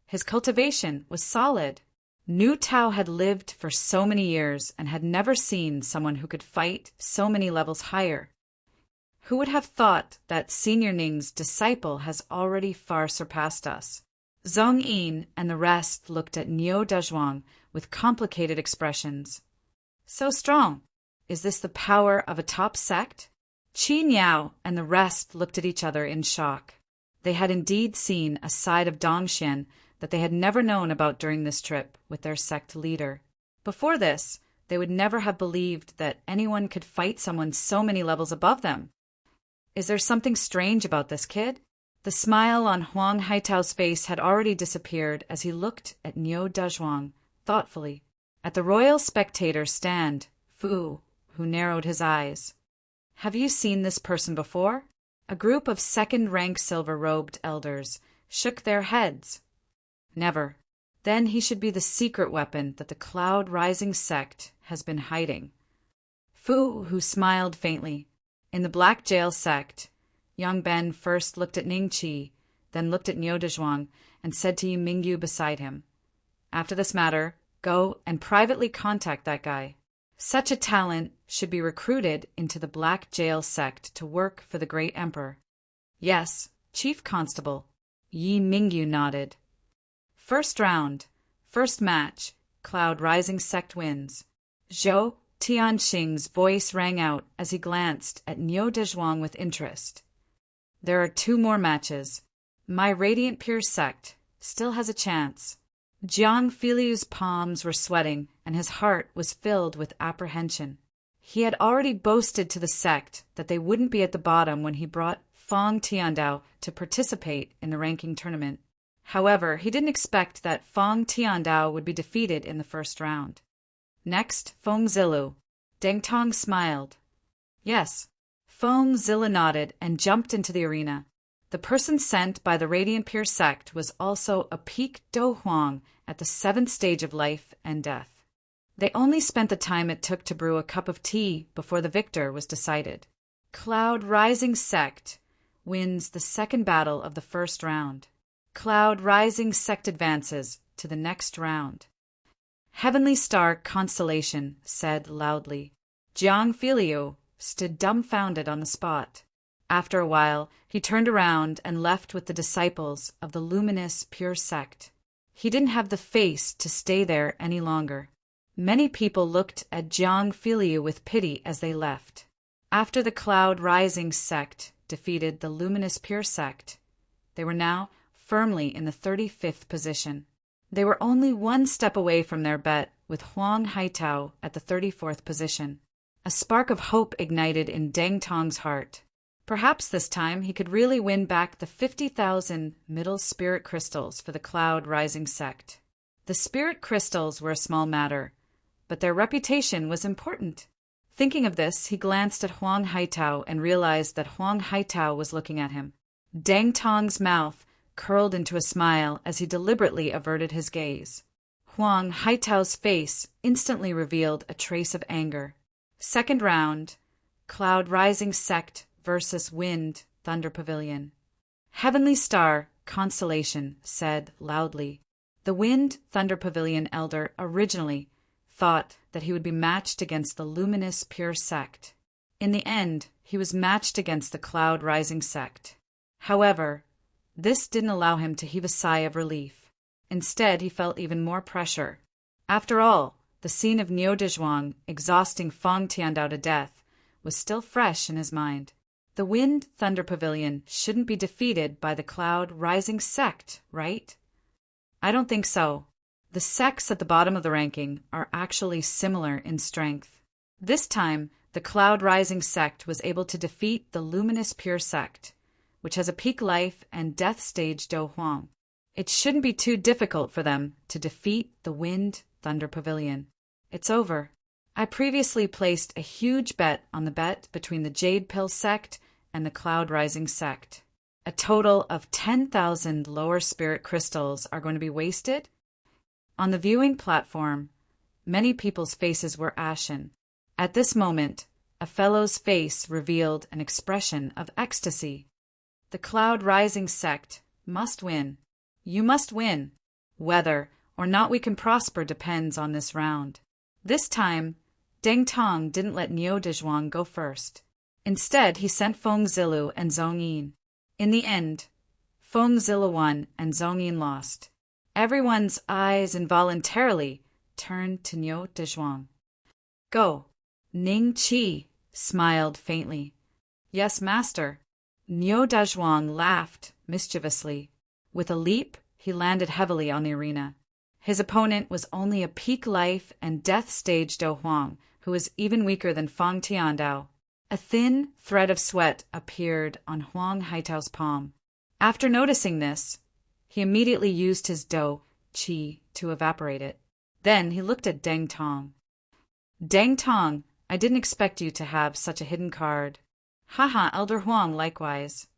his cultivation was solid. Nu Tao had lived for so many years and had never seen someone who could fight so many levels higher. Who would have thought that Senior Ning's disciple has already far surpassed us? Zhong Yin and the rest looked at Niu Dezhuang with complicated expressions. So strong. Is this the power of a top sect? Qi Niao and the rest looked at each other in shock. They had indeed seen a side of Dongxian that they had never known about during this trip with their sect leader. Before this, they would never have believed that anyone could fight someone so many levels above them. Is there something strange about this kid? The smile on Huang Haitao's face had already disappeared as he looked at Niu Dezhuang thoughtfully. At the royal spectator stand, Fu, who narrowed his eyes. Have you seen this person before? A group of second-rank silver-robed elders shook their heads. Never. Then he should be the secret weapon that the cloud-rising sect has been hiding. Fu, who smiled faintly. In the Black Jail sect, young Ben first looked at Ningqi, then looked at Niu Dezhuang, and said to Mingyu beside him, "After this matter, go and privately contact that guy. Such a talent should be recruited into the Black Jail sect to work for the great emperor." "Yes, Chief Constable." Yi Mingyu nodded. First round, first match, Cloud Rising sect wins. Zhou Tianxing's voice rang out as he glanced at Niu Dezhuang with interest. There are 2 more matches. My Radiant Pure sect still has a chance. Jiang Filiu's palms were sweating and his heart was filled with apprehension. He had already boasted to the sect that they wouldn't be at the bottom when he brought Fang Tiandao to participate in the ranking tournament. However, he didn't expect that Fang Tiandao would be defeated in the first round. Next, Feng Zilu. Deng Tong smiled. Yes. Feng Zilu nodded and jumped into the arena. The person sent by the Radiant Pure sect was also a peak Do Huang at the 7th stage of life and death. They only spent the time it took to brew a cup of tea before the victor was decided. Cloud Rising sect wins the second battle of the first round. Cloud Rising sect advances to the next round. Heavenly Star Constellation said loudly. Jiang Filiu stood dumbfounded on the spot. After a while, he turned around and left with the disciples of the luminous Pure sect. He didn't have the face to stay there any longer. Many people looked at Jiang Filiu with pity as they left. After the Cloud Rising sect defeated the luminous Pure sect, they were now firmly in the 35th position. They were only 1 step away from their bet with Huang Haitao at the 34th position. A spark of hope ignited in Deng Tong's heart. Perhaps this time he could really win back the 50,000 middle spirit crystals for the Cloud Rising sect. The spirit crystals were a small matter, but their reputation was important. Thinking of this, he glanced at Huang Haitao and realized that Huang Haitao was looking at him. Deng Tong's mouth curled into a smile as he deliberately averted his gaze. Huang Haitao's face instantly revealed a trace of anger. Second round, Cloud Rising sect versus Wind Thunder Pavilion. Heavenly Star Constellation said loudly. The Wind Thunder Pavilion elder originally thought that he would be matched against the luminous Pure sect. In the end, he was matched against the Cloud Rising sect. However, this didn't allow him to heave a sigh of relief. Instead, he felt even more pressure. After all, the scene of Niu Dezhuang exhausting Fang Tiandao to death was still fresh in his mind. The Wind Thunder Pavilion shouldn't be defeated by the Cloud Rising sect, right? I don't think so. The sects at the bottom of the ranking are actually similar in strength. This time, the Cloud Rising sect was able to defeat the Luminous Pure sect, which has a peak life and death stage Do Huang. It shouldn't be too difficult for them to defeat the Wind Thunder Pavilion. It's over. I previously placed a huge bet on the bet between the Jade Pill sect and the Cloud Rising sect. A total of 10,000 lower spirit crystals are going to be wasted? On the viewing platform, many people's faces were ashen. At this moment, a fellow's face revealed an expression of ecstasy. The Cloud Rising sect must win. You must win. Whether or not we can prosper depends on this round. This time, Deng Tong didn't let Niu Dezhuang go first. Instead, he sent Feng Zilu and Zhong Yin. In the end, Feng Zilu won and Zhong Yin lost. Everyone's eyes involuntarily turned to Niu Dezhuang. Go. Ning Qi smiled faintly. Yes, master. Niu Dezhuang laughed mischievously. With a leap, he landed heavily on the arena. His opponent was only a peak life and death stage Do Huang, who was even weaker than Fang Tiandao. A thin thread of sweat appeared on Huang Haitao's palm. After noticing this, he immediately used his Do Qi to evaporate it. Then he looked at Deng Tong. Deng Tong, I didn't expect you to have such a hidden card. Haha, Elder Huang likewise.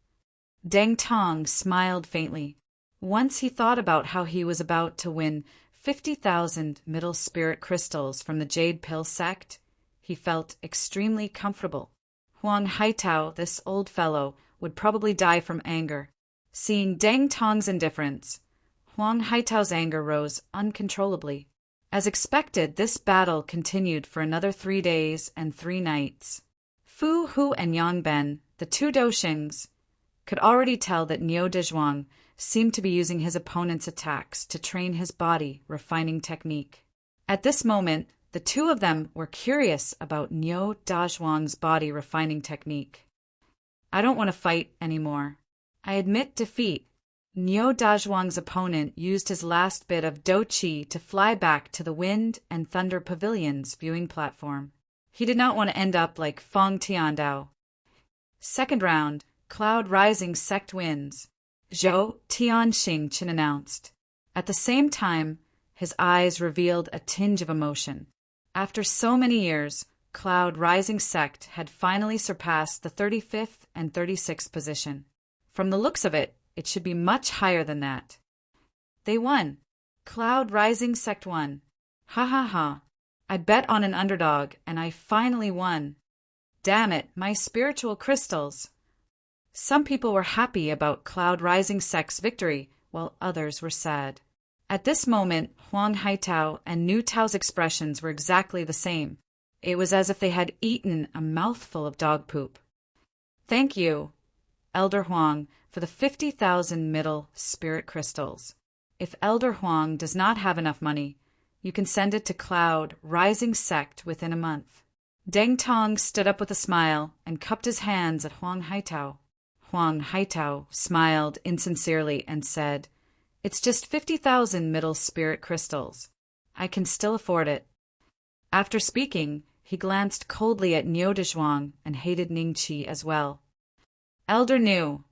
Deng Tong smiled faintly. Once he thought about how he was about to win 50,000 middle spirit crystals from the Jade Pill sect, he felt extremely comfortable. Huang Haitao, this old fellow, would probably die from anger. Seeing Deng Tong's indifference, Huang Haitao's anger rose uncontrollably. As expected, this battle continued for another 3 days and 3 nights. Fu Hu and Yang Ben, the two Doshings, could already tell that Niu Dezhuang seemed to be using his opponent's attacks to train his body refining technique. At this moment, the two of them were curious about Niu Dezhuang's body refining technique. I don't want to fight anymore. I admit defeat. Niu Dezhuang's opponent used his last bit of Do Qi to fly back to the Wind and Thunder Pavilion's viewing platform. He did not want to end up like Fang Tiandao. Second round, Cloud Rising sect wins, Zhou Tianxing Qin announced. At the same time, his eyes revealed a tinge of emotion. After so many years, Cloud Rising sect had finally surpassed the 35th and 36th position. From the looks of it, it should be much higher than that. They won. Cloud Rising sect won. Ha ha ha. I bet on an underdog, and I finally won. Damn it, my spiritual crystals. Some people were happy about Cloud Rising sect's victory, while others were sad. At this moment, Huang Haitao and Nu Tao's expressions were exactly the same. It was as if they had eaten a mouthful of dog poop. Thank you, Elder Huang, for the 50,000 middle spirit crystals. If Elder Huang does not have enough money, you can send it to Cloud Rising sect within a month. Deng Tong stood up with a smile and cupped his hands at Huang Haitao. Huang Haitao smiled insincerely and said, It's just 50,000 middle spirit crystals. I can still afford it. After speaking, he glanced coldly at Niu Dezhuang and hated Ning Qi as well. Elder Nu,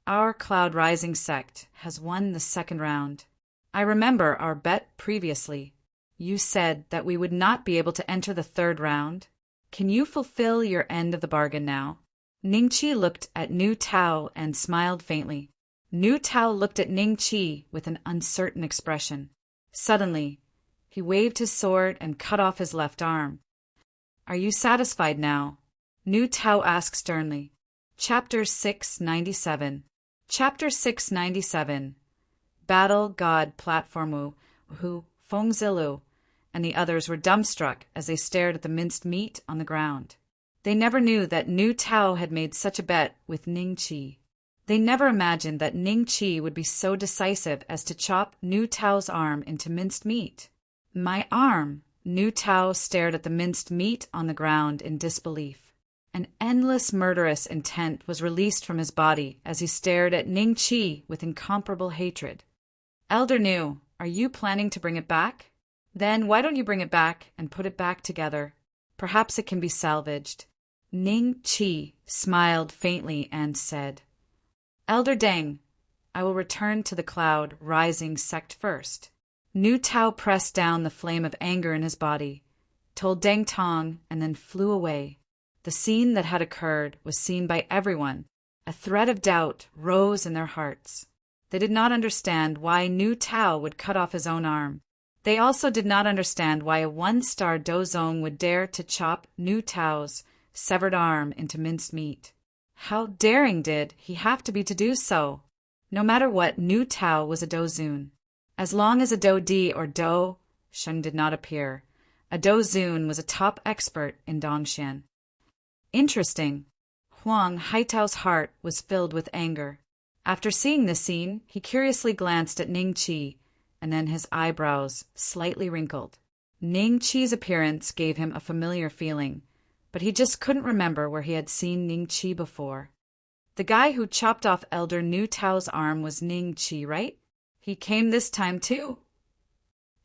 our Cloud Rising sect has won the second round. I remember our bet previously. You said that we would not be able to enter the third round. Can you fulfill your end of the bargain now? Ning Qi looked at Nu Tao and smiled faintly. Nu Tao looked at Ning Qi with an uncertain expression. Suddenly, he waved his sword and cut off his left arm. Are you satisfied now? Nu Tao asked sternly. Chapter 697. Chapter 697. Battle God Platformu, Hu, Feng Zilu, and the others were dumbstruck as they stared at the minced meat on the ground. They never knew that Nu Tao had made such a bet with Ning Qi. They never imagined that Ning Qi would be so decisive as to chop Nu Tao's arm into minced meat. My arm! Nu Tao stared at the minced meat on the ground in disbelief. An endless murderous intent was released from his body as he stared at Ning Qi with incomparable hatred. Elder Nu, are you planning to bring it back? Then why don't you bring it back and put it back together? Perhaps it can be salvaged. Ning Qi smiled faintly and said, Elder Deng, I will return to the Cloud Rising sect first. Nu Tao pressed down the flame of anger in his body, told Deng Tong, and then flew away. The scene that had occurred was seen by everyone A thread of doubt rose in their hearts. They did not understand why Nu Tao would cut off his own arm. They also did not understand why a one-star Dozong would dare to chop Nu Tao's severed arm into minced meat. How daring did he have to be to do so? No matter what, Nu Tao was a Dozun. As long as a Do-Di or Do-Sheng did not appear, a Dozun was a top expert in Dongxian. Interesting. Huang Haitao's heart was filled with anger. After seeing this scene, he curiously glanced at Ning Qi, and then his eyebrows slightly wrinkled. Ning Qi's appearance gave him a familiar feeling, but he just couldn't remember where he had seen Ning Qi before. The guy who chopped off Elder Nu Tao's arm was Ning Qi, right? He came this time too?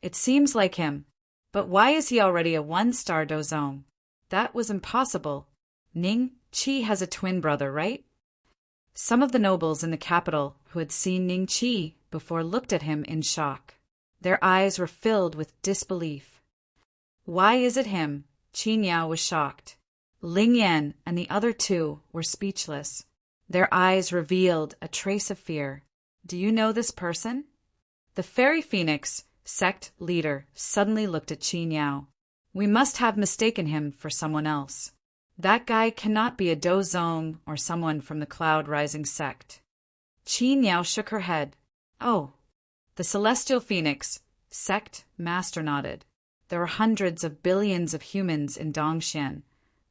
It seems like him. But why is he already a one-star Dozong? That was impossible. Ning Qi has a twin brother, right? Some of the nobles in the capital who had seen Ning Qi before looked at him in shock. Their eyes were filled with disbelief. Why is it him? Qin Yao was shocked. Ling Yan and the other two were speechless. Their eyes revealed a trace of fear. Do you know this person? The Fairy Phoenix sect leader suddenly looked at Qin Yao. We must have mistaken him for someone else. That guy cannot be a Dozong or someone from the Cloud Rising sect. Qin Yao shook her head. Oh, the Celestial Phoenix sect master nodded. There were hundreds of billions of humans in Dongxian.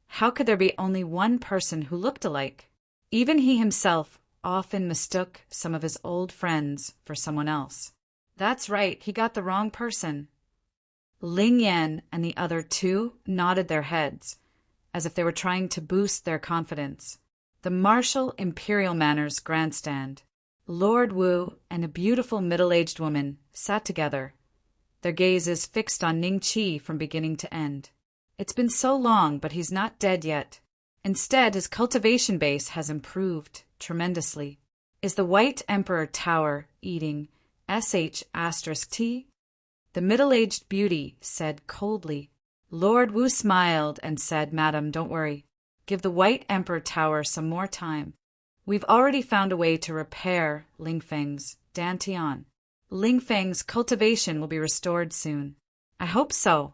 How could there be only one person who looked alike? Even he himself often mistook some of his old friends for someone else. That's right, he got the wrong person. Ling Yan and the other two nodded their heads, as if they were trying to boost their confidence. The martial imperial manners grandstand. Lord Wu and a beautiful middle-aged woman sat together, their gazes fixed on Ning Qi from beginning to end. It's been so long, but he's not dead yet. Instead, his cultivation base has improved tremendously. Is the White Emperor Tower eating sh*t? The middle-aged beauty said coldly. Lord Wu smiled and said, Madam, don't worry. Give the White Emperor Tower some more time. We've already found a way to repair Lingfeng's Dantian. Lingfeng's cultivation will be restored soon. I hope so.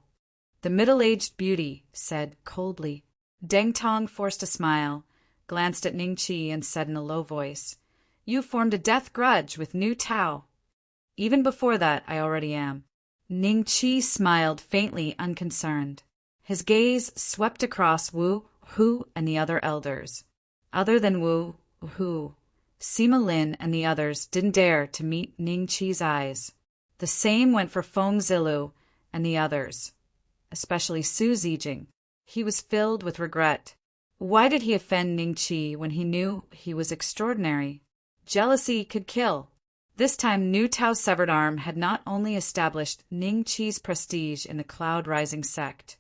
The middle-aged beauty said coldly. Deng Tong forced a smile, glanced at Ning Qi and said in a low voice, You formed a death grudge with Nu Tao. Even before that, I already am. Ning Qi smiled faintly unconcerned. His gaze swept across Wu, Hu, and the other elders. Other than Wu, Hu, Sima Lin and the others didn't dare to meet Ning Qi's eyes. The same went for Feng Zilu and the others, especially Su Zijing. He was filled with regret. Why did he offend Ning Qi when he knew he was extraordinary? Jealousy could kill. This time Nu Tao's severed arm had not only established Ning Qi's prestige in the Cloud Rising sect,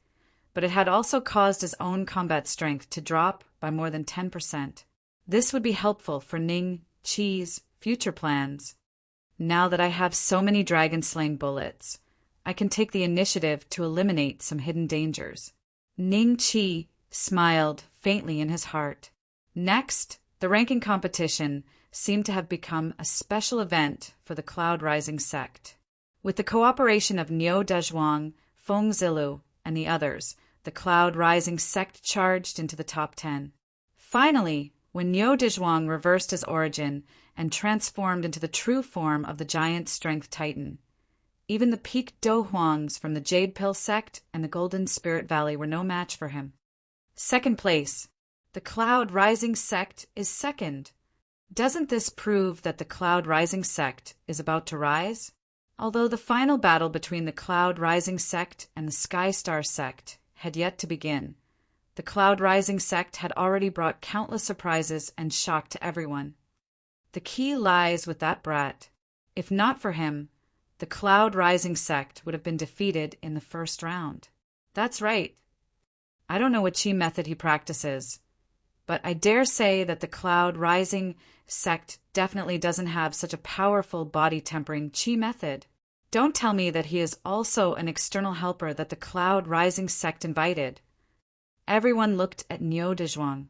but it had also caused his own combat strength to drop by more than 10%. This would be helpful for Ning Qi's future plans. Now that I have so many dragon-slaying bullets, I can take the initiative to eliminate some hidden dangers. Ning Qi smiled faintly in his heart. Next, the ranking competition seemed to have become a special event for the Cloud Rising sect. With the cooperation of Niu Dezhuang, Feng Zilu, and the others, the Cloud Rising sect charged into the top 10. Finally, when Niu Dezhuang reversed his origin and transformed into the true form of the giant strength titan, even the peak Dohuangs from the Jade Pill sect and the Golden Spirit Valley were no match for him. Second place. The Cloud Rising sect is second. Doesn't this prove that the Cloud Rising sect is about to rise? Although the final battle between the Cloud Rising sect and the Sky Star sect had yet to begin, the Cloud Rising sect had already brought countless surprises and shock to everyone. The key lies with that brat. If not for him, the Cloud Rising sect would have been defeated in the first round. That's right. I don't know what chi method he practices, but I dare say that the Cloud Rising sect definitely doesn't have such a powerful body-tempering chi method. Don't tell me that he is also an external helper that the Cloud Rising sect invited. Everyone looked at Niu Dezhuang.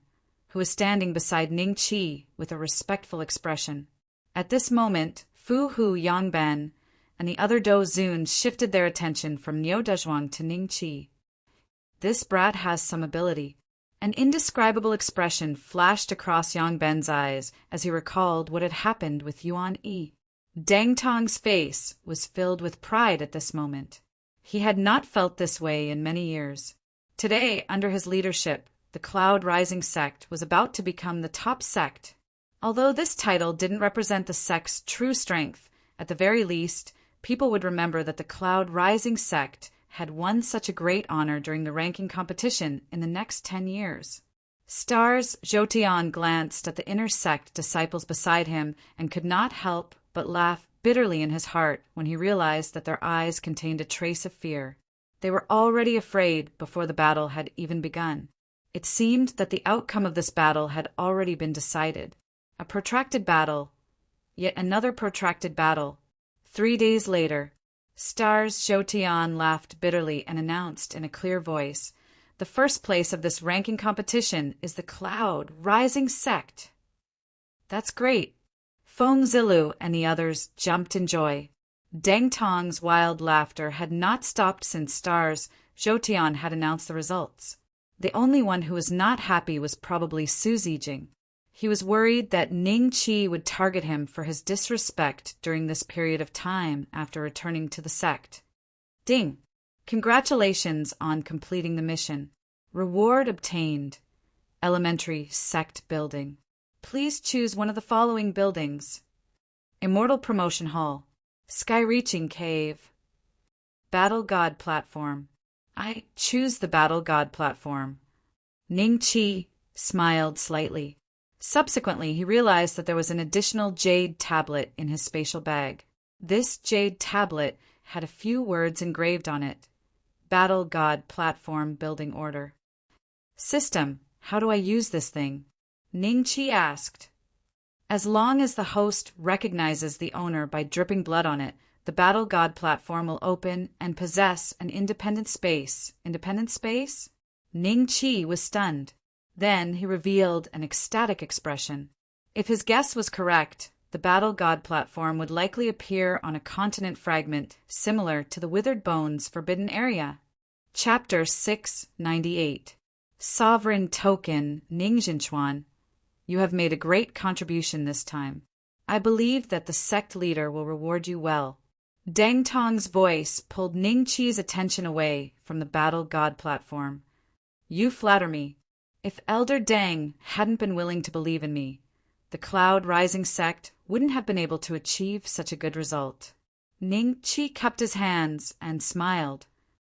who was standing beside Ning Qi with a respectful expression. At this moment, Fu Hu Yangban and the other Do Zuns shifted their attention from Niu Dezhuang to Ning Qi. This brat has some ability. An indescribable expression flashed across Yangban's eyes as he recalled what had happened with Yuan Yi. Deng Tong's face was filled with pride at this moment. He had not felt this way in many years. Today, under his leadership, the Cloud Rising sect was about to become the top sect. Although this title didn't represent the sect's true strength, at the very least, people would remember that the Cloud Rising sect had won such a great honor during the ranking competition in the next 10 years. Stars Zhoutian glanced at the inner sect disciples beside him and could not help but laugh bitterly in his heart when he realized that their eyes contained a trace of fear. They were already afraid before the battle had even begun. It seemed that the outcome of this battle had already been decided. A protracted battle, yet another protracted battle. 3 days later, Stars Zhoutian laughed bitterly and announced in a clear voice, "The first place of this ranking competition is the Cloud Rising sect." "That's great." Feng Zilu and the others jumped in joy. Deng Tong's wild laughter had not stopped since Stars Zhoutian had announced the results. The only one who was not happy was probably Su Zijing. He was worried that Ning Qi would target him for his disrespect during this period of time after returning to the sect. Ding! Congratulations on completing the mission. Reward obtained. Elementary sect building. Please choose one of the following buildings. Immortal Promotion Hall. Sky-reaching cave. Battle God platform. I choose the Battle God platform. Ning Qi smiled slightly. Subsequently, he realized that there was an additional jade tablet in his spatial bag. This jade tablet had a few words engraved on it. Battle God Platform Building Order. System, how do I use this thing? Ning Qi asked. As long as the host recognizes the owner by dripping blood on it, the Battle God platform will open and possess an independent space. Independent space? Ning Qi was stunned. Then he revealed an ecstatic expression. If his guess was correct, the Battle God platform would likely appear on a continent fragment similar to the Withered Bones Forbidden Area. Chapter 698. Sovereign Token Ningjinchuan. You have made a great contribution this time. I believe that the sect leader will reward you well. Deng Tong's voice pulled Ning Qi's attention away from the Battle God platform. You flatter me. If Elder Deng hadn't been willing to believe in me, the Cloud Rising sect wouldn't have been able to achieve such a good result. Ning Qi cupped his hands and smiled.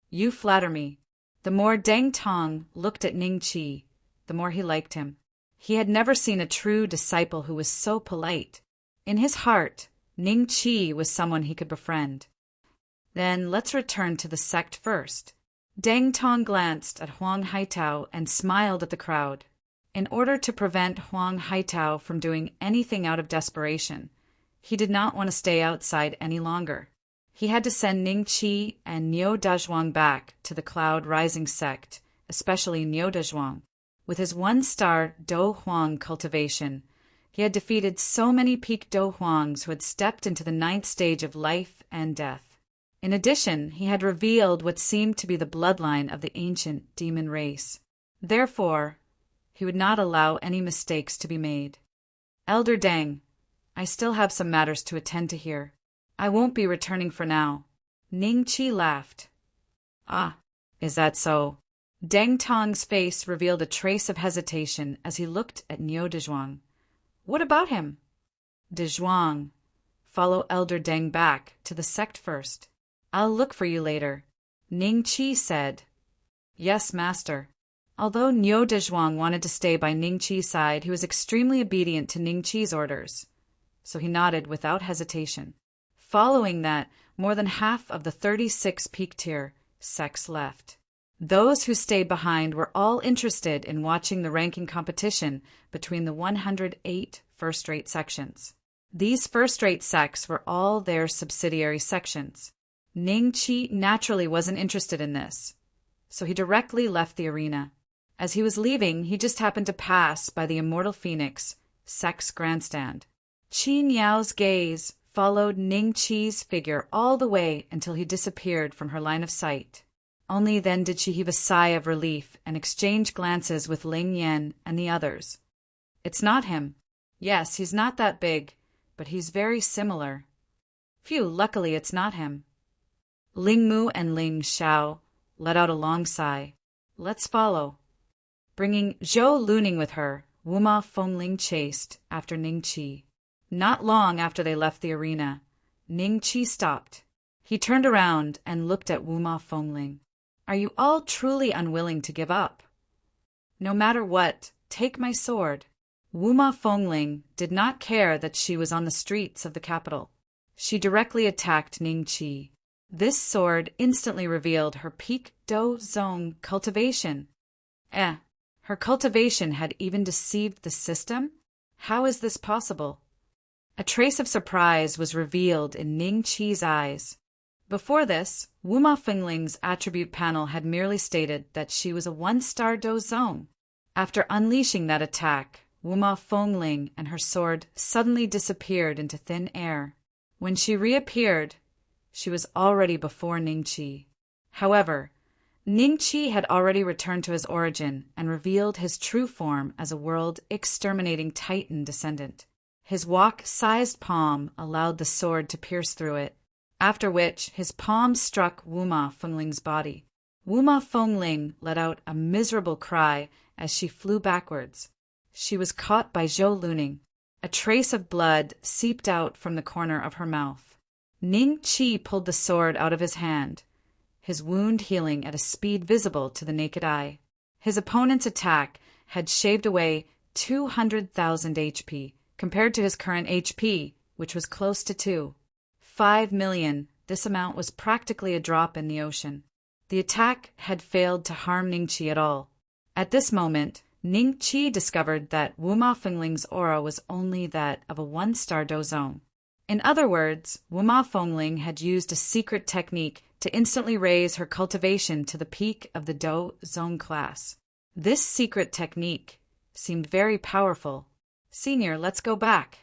You flatter me. The more Deng Tong looked at Ning Qi, the more he liked him. He had never seen a true disciple who was so polite. In his heart, Ning Qi was someone he could befriend. Then let's return to the sect first. Deng Tong glanced at Huang Haitao and smiled at the crowd. In order to prevent Huang Haitao from doing anything out of desperation, he did not want to stay outside any longer. He had to send Ning Qi and Niu Dezhuang back to the Cloud Rising sect, especially Niu Dezhuang. With his 1-star Do Huang cultivation, he had defeated so many peak Do Huangs who had stepped into the 9th stage of life and death. In addition, he had revealed what seemed to be the bloodline of the ancient demon race. Therefore, he would not allow any mistakes to be made. Elder Deng, I still have some matters to attend to here. I won't be returning for now. Ning Qi laughed. Ah, is that so? Deng Tong's face revealed a trace of hesitation as he looked at Niu Dezhuang. What about him? Dezhuang, follow Elder Deng back to the sect first. I'll look for you later, Ning Qi said. Yes, master. Although Niu Dezhuang wanted to stay by Ning Qi's side, he was extremely obedient to Ning Qi's orders, so he nodded without hesitation. Following that, more than half of the 36 peak tier sects left. Those who stayed behind were all interested in watching the ranking competition between the 108 first-rate sections. These first-rate sects were all their subsidiary sections. Ning Qi naturally wasn't interested in this, so he directly left the arena. As he was leaving, he just happened to pass by the Immortal Phoenix sex grandstand. Qi Niao's gaze followed Ning Qi's figure all the way until he disappeared from her line of sight. Only then did she heave a sigh of relief and exchange glances with Ling Yan and the others. It's not him. Yes, he's not that big, but he's very similar. Phew, luckily it's not him. Ling Mu and Ling Xiao let out a long sigh. Let's follow. Bringing Zhou Luning with her, Wuma Fengling chased after Ning Qi. Not long after they left the arena, Ning Qi stopped. He turned around and looked at Wuma Fengling. Are you all truly unwilling to give up? No matter what, take my sword. Wuma Fengling did not care that she was on the streets of the capital. She directly attacked Ning Qi. This sword instantly revealed her peak Do Zong cultivation. Her cultivation had even deceived the system? How is this possible? A trace of surprise was revealed in Ning Qi's eyes. Before this, Wuma Fengling's attribute panel had merely stated that she was a one-star Do Zong. After unleashing that attack, Wuma Fengling and her sword suddenly disappeared into thin air. When she reappeared, she was already before Ning Qi. However, Ning Qi had already returned to his origin and revealed his true form as a world-exterminating Titan descendant. His wok-sized palm allowed the sword to pierce through it, after which his palm struck Wuma Fengling's body. Wuma Fengling let out a miserable cry as she flew backwards. She was caught by Zhou Luning. A trace of blood seeped out from the corner of her mouth. Ning Qi pulled the sword out of his hand, his wound healing at a speed visible to the naked eye. His opponent's attack had shaved away 200,000 HP, compared to his current HP, which was close to 5 million. This amount was practically a drop in the ocean. The attack had failed to harm Ning Qi at all. At this moment, Ning Qi discovered that Wuma Fengling's aura was only that of a one-star Do Zong. In other words, Wuma Fengling had used a secret technique to instantly raise her cultivation to the peak of the Do Zong class. This secret technique seemed very powerful. Senior, let's go back.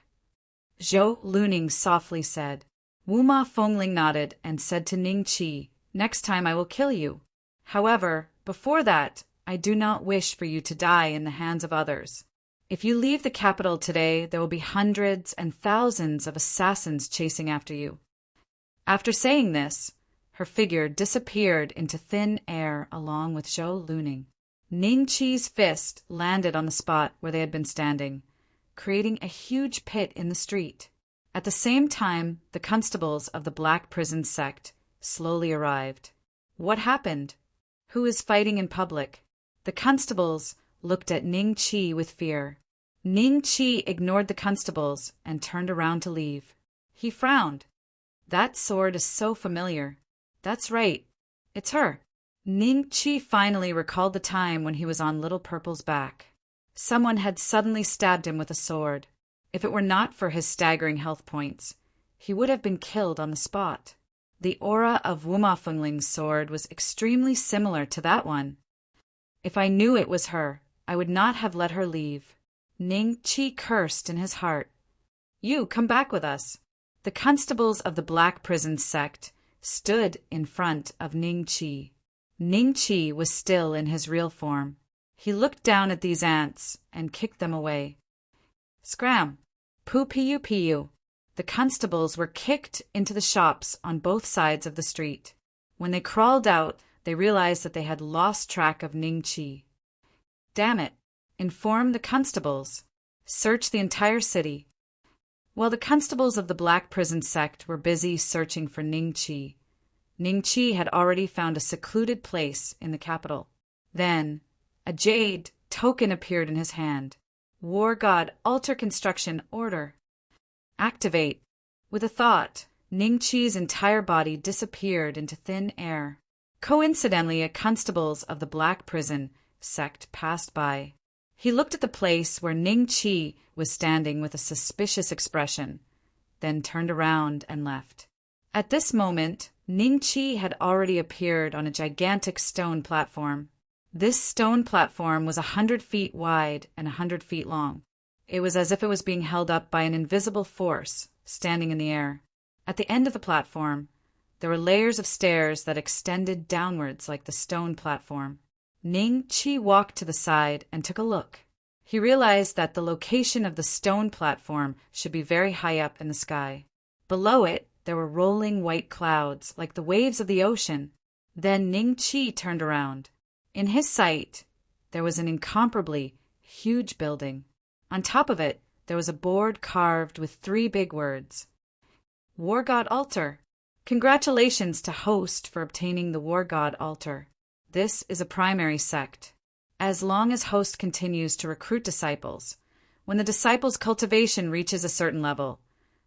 Zhou Luning softly said. Wuma Fengling nodded and said to Ning Qi, next time I will kill you. However, before that, I do not wish for you to die in the hands of others. If you leave the capital today, there will be hundreds and thousands of assassins chasing after you. After saying this, her figure disappeared into thin air along with Zhou Luning. Ning Qi's fist landed on the spot where they had been standing, creating a huge pit in the street. At the same time, the constables of the Black Prison sect slowly arrived. What happened? Who is fighting in public? The constables looked at Ning Qi with fear. Ning Qi ignored the constables and turned around to leave. He frowned. That sword is so familiar. That's right. It's her. Ning Qi finally recalled the time when he was on Little Purple's back. Someone had suddenly stabbed him with a sword. If it were not for his staggering health points, he would have been killed on the spot. The aura of Wuma Fengling's sword was extremely similar to that one. If I knew it was her, I would not have let her leave. Ning Qi cursed in his heart. You, come back with us. The constables of the Black Prison sect stood in front of Ning Qi. Ning Qi was still in his real form. He looked down at these ants and kicked them away. Scram! Pu-pu-pu. The constables were kicked into the shops on both sides of the street. When they crawled out, they realized that they had lost track of Ning Qi. Damn it! Inform the constables. Search the entire city. While the constables of the Black Prison sect were busy searching for Ning Qi had already found a secluded place in the capital. Then, a jade token appeared in his hand. War God Alter Construction Order. Activate. With a thought, Ning Qi's entire body disappeared into thin air. Coincidentally, a constables of the Black Prison sect passed by. He looked at the place where Ning Qi was standing with a suspicious expression, then turned around and left. At this moment, Ning Qi had already appeared on a gigantic stone platform. This stone platform was 100 feet wide and 100 feet long. It was as if it was being held up by an invisible force, standing in the air. At the end of the platform, there were layers of stairs that extended downwards like the stone platform. Ning Qi walked to the side and took a look. He realized that the location of the stone platform should be very high up in the sky. Below it, there were rolling white clouds, like the waves of the ocean. Then Ning Qi turned around. In his sight, there was an incomparably huge building. On top of it, there was a board carved with 3 big words. War God Altar. Congratulations to Host for obtaining the War God Altar. This is a primary sect. As long as Host continues to recruit disciples, when the disciples' cultivation reaches a certain level,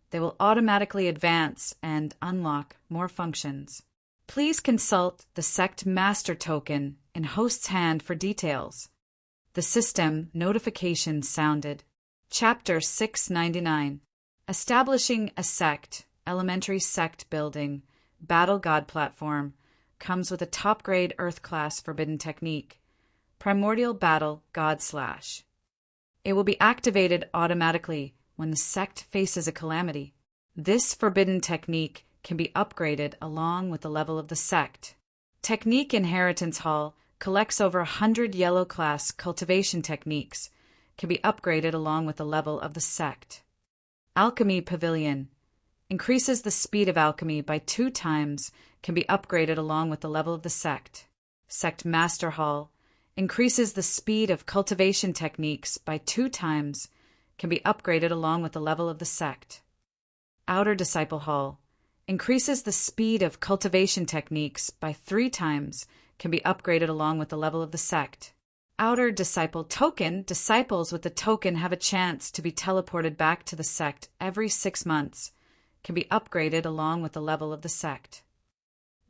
they will automatically advance and unlock more functions. Please consult the Sect Master token in Host's hand for details. The system notification sounded. Chapter 699. Establishing a sect, elementary sect building, battle god platform, comes with a top-grade Earth-class forbidden technique, primordial battle god slash. It will be activated automatically when the sect faces a calamity. This forbidden technique can be upgraded along with the level of the sect. Technique Inheritance Hall collects over 100 yellow-class cultivation techniques, can be upgraded along with the level of the sect. Alchemy Pavilion increases the speed of alchemy by 2 times, can be upgraded along with the level of the sect. Sect Master Hall increases the speed of cultivation techniques by 2 times, can be upgraded along with the level of the sect. Outer Disciple Hall increases the speed of cultivation techniques by 3 times, can be upgraded along with the level of the sect. Outer Disciple Token. Disciples with the token have a chance to be teleported back to the sect every 6 months, can be upgraded along with the level of the sect.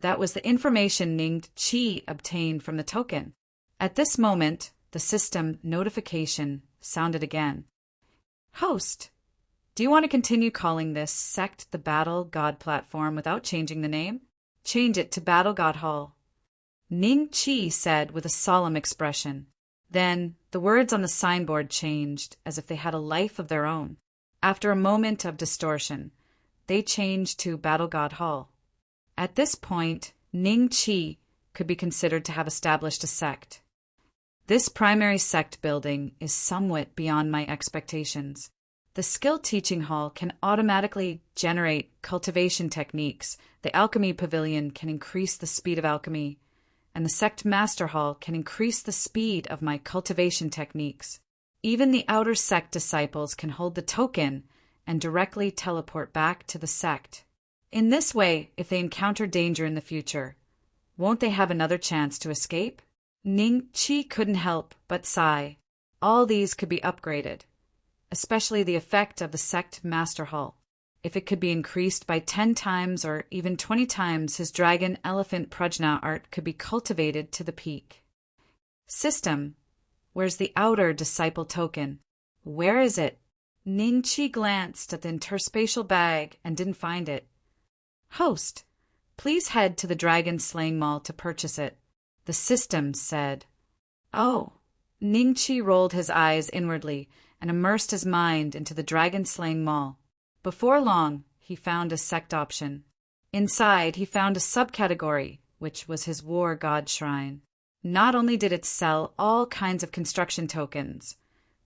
That was the information Ning Qi obtained from the token. At this moment, the system notification sounded again. Host, do you want to continue calling this sect the Battle God platform without changing the name? Change it to Battle God Hall. Ning Qi said with a solemn expression. Then the words on the signboard changed as if they had a life of their own. After a moment of distortion, they changed to Battle God Hall. At this point, Ning Qi could be considered to have established a sect. This primary sect building is somewhat beyond my expectations. The Skill Teaching Hall can automatically generate cultivation techniques, the Alchemy Pavilion can increase the speed of alchemy, and the Sect Master Hall can increase the speed of my cultivation techniques. Even the outer sect disciples can hold the token and directly teleport back to the sect. In this way, if they encounter danger in the future, won't they have another chance to escape? Ning Qi couldn't help but sigh. All these could be upgraded, especially the effect of the Sect Master Hall. If it could be increased by 10 times or even 20 times, his dragon elephant prajna art could be cultivated to the peak. System. Where's the outer disciple token? Where is it? Ning Qi glanced at the interspatial bag and didn't find it. Host, please head to the Dragon Slaying Mall to purchase it. The system said. Oh. Ning Qi rolled his eyes inwardly and immersed his mind into the Dragon Slaying Mall. Before long, he found a sect option. Inside, he found a subcategory, which was his War God Shrine. Not only did it sell all kinds of construction tokens,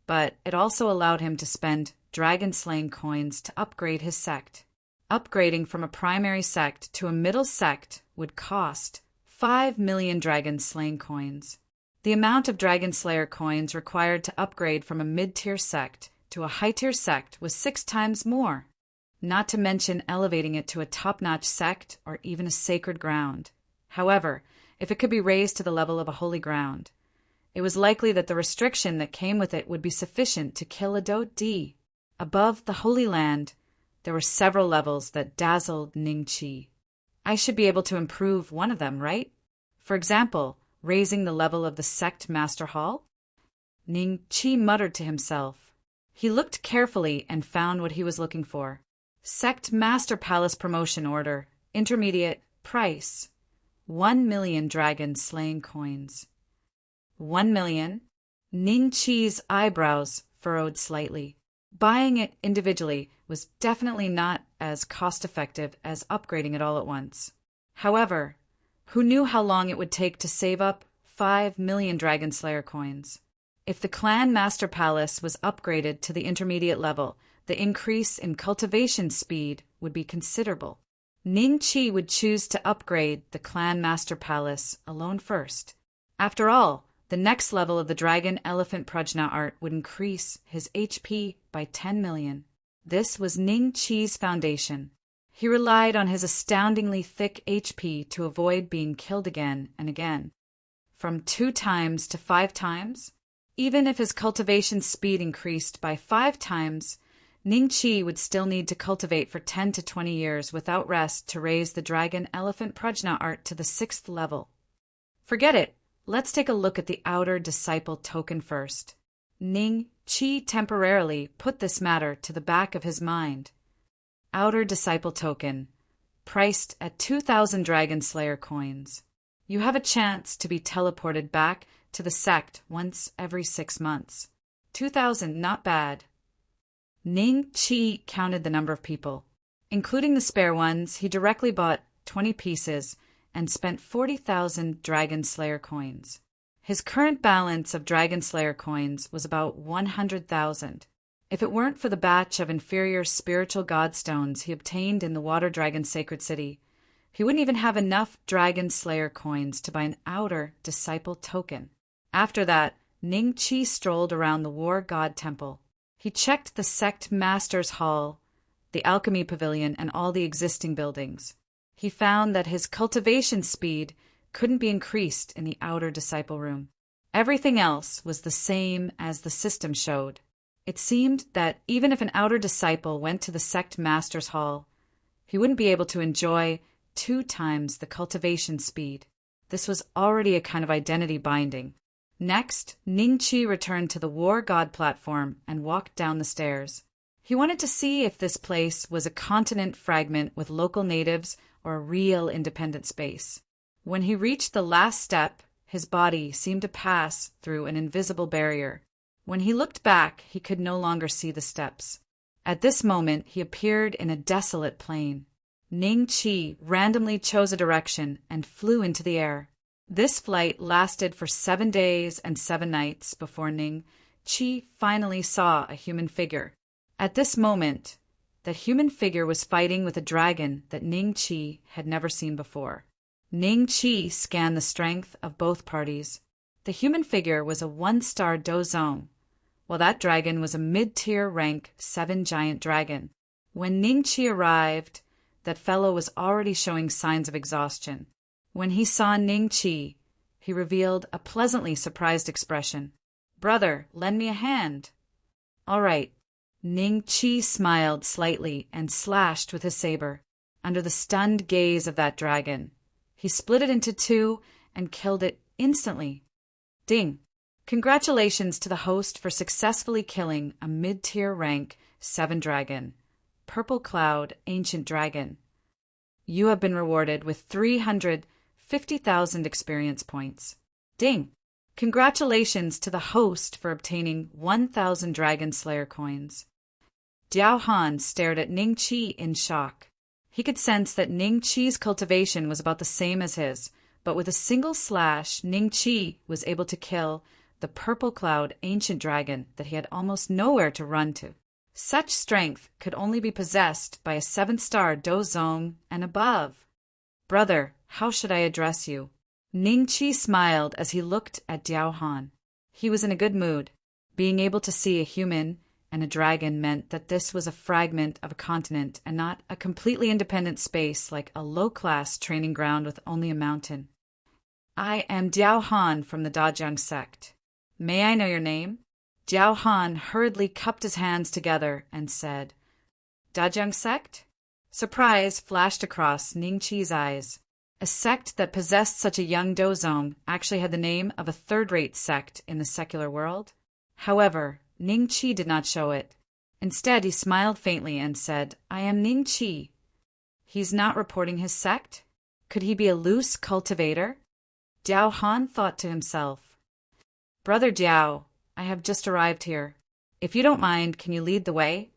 but it also allowed him to spend dragon slaying coins to upgrade his sect. Upgrading from a primary sect to a middle sect would cost 5 million dragon slaying coins. The amount of dragon slayer coins required to upgrade from a mid-tier sect to a high-tier sect was 6 times more, not to mention elevating it to a top-notch sect or even a sacred ground. However, if it could be raised to the level of a holy ground, it was likely that the restriction that came with it would be sufficient to kill a Dot-D. Above the Holy Land, there were several levels that dazzled Ning Qi. I should be able to improve one of them, right? For example, raising the level of the Sect Master Hall? Ning Qi muttered to himself. He looked carefully and found what he was looking for. Sect Master Palace Promotion Order. Intermediate. Price. 1 million dragon slaying coins. 1 million. Ning Qi's eyebrows furrowed slightly. Buying it individually was definitely not as cost-effective as upgrading it all at once. However, who knew how long it would take to save up 5 million Dragon Slayer coins? If the Clan Master Palace was upgraded to the intermediate level, the increase in cultivation speed would be considerable. Ning Qi would choose to upgrade the Clan Master Palace alone first. After all, the next level of the Dragon Elephant Prajna art would increase his HP by 10 million. This was Ning Qi's foundation. He relied on his astoundingly thick HP to avoid being killed again and again. From 2 times to 5 times? Even if his cultivation speed increased by 5 times, Ning Qi would still need to cultivate for 10 to 20 years without rest to raise the Dragon Elephant Prajna art to the 6th level. Forget it. Let's take a look at the outer disciple token first. Ning Qi temporarily put this matter to the back of his mind. Outer disciple token, priced at 2,000 Dragon Slayer coins. You have a chance to be teleported back to the sect once every 6 months. 2,000, not bad. Ning Qi counted the number of people. Including the spare ones, he directly bought 20 pieces and spent 40,000 Dragon Slayer coins. His current balance of Dragon Slayer coins was about 100,000. If it weren't for the batch of inferior spiritual godstones he obtained in the Water Dragon Sacred City, he wouldn't even have enough Dragon Slayer coins to buy an outer disciple token. After that, Ning Qi strolled around the War God Temple. He checked the Sect Master's Hall, the Alchemy Pavilion, and all the existing buildings. He found that his cultivation speed couldn't be increased in the outer disciple room. Everything else was the same as the system showed. It seemed that even if an outer disciple went to the Sect Master's Hall, he wouldn't be able to enjoy 2 times the cultivation speed. This was already a kind of identity binding. Next, Ning Qi returned to the War God platform and walked down the stairs. He wanted to see if this place was a continent fragment with local natives or a real independent space. When he reached the last step, his body seemed to pass through an invisible barrier. When he looked back, he could no longer see the steps. At this moment, he appeared in a desolate plain. Ning Qi randomly chose a direction and flew into the air. This flight lasted for 7 days and 7 nights before Ning Qi finally saw a human figure. At this moment, that human figure was fighting with a dragon that Ning Qi had never seen before. Ning Qi scanned the strength of both parties. The human figure was a 1-star Dozong, while that dragon was a mid-tier rank 7 giant dragon. When Ning Qi arrived, that fellow was already showing signs of exhaustion. When he saw Ning Qi, he revealed a pleasantly surprised expression. "Brother, lend me a hand." "All right." Ning Qi smiled slightly and slashed with his saber. Under the stunned gaze of that dragon, he split it into 2 and killed it instantly. Ding! Congratulations to the host for successfully killing a mid-tier rank 7 dragon, Purple Cloud Ancient Dragon. You have been rewarded with 350,000 experience points. Ding! Congratulations to the host for obtaining 1,000 Dragon Slayer coins. Diao Han stared at Ning Qi in shock. He could sense that Ning Qi's cultivation was about the same as his, but with a single slash, Ning Qi was able to kill the Purple Cloud Ancient Dragon that he had almost nowhere to run to. Such strength could only be possessed by a 7-star Dozong and above. "Brother, how should I address you?" Ning Qi smiled as he looked at Diao Han. He was in a good mood. Being able to see a human and a dragon meant that this was a fragment of a continent and not a completely independent space like a low-class training ground with only a mountain. "I am Diao Han from the Dajiang sect. May I know your name?" Diao Han hurriedly cupped his hands together and said, "Dajiang sect?" Surprise flashed across Ning Qi's eyes. A sect that possessed such a young Dozong actually had the name of a third-rate sect in the secular world. However, Ning Qi did not show it. Instead, he smiled faintly and said, "I am Ning Qi." He's not reporting his sect? Could he be a loose cultivator? Diao Han thought to himself. Brother Jiao, I have just arrived here. If you don't mind, can you lead the way?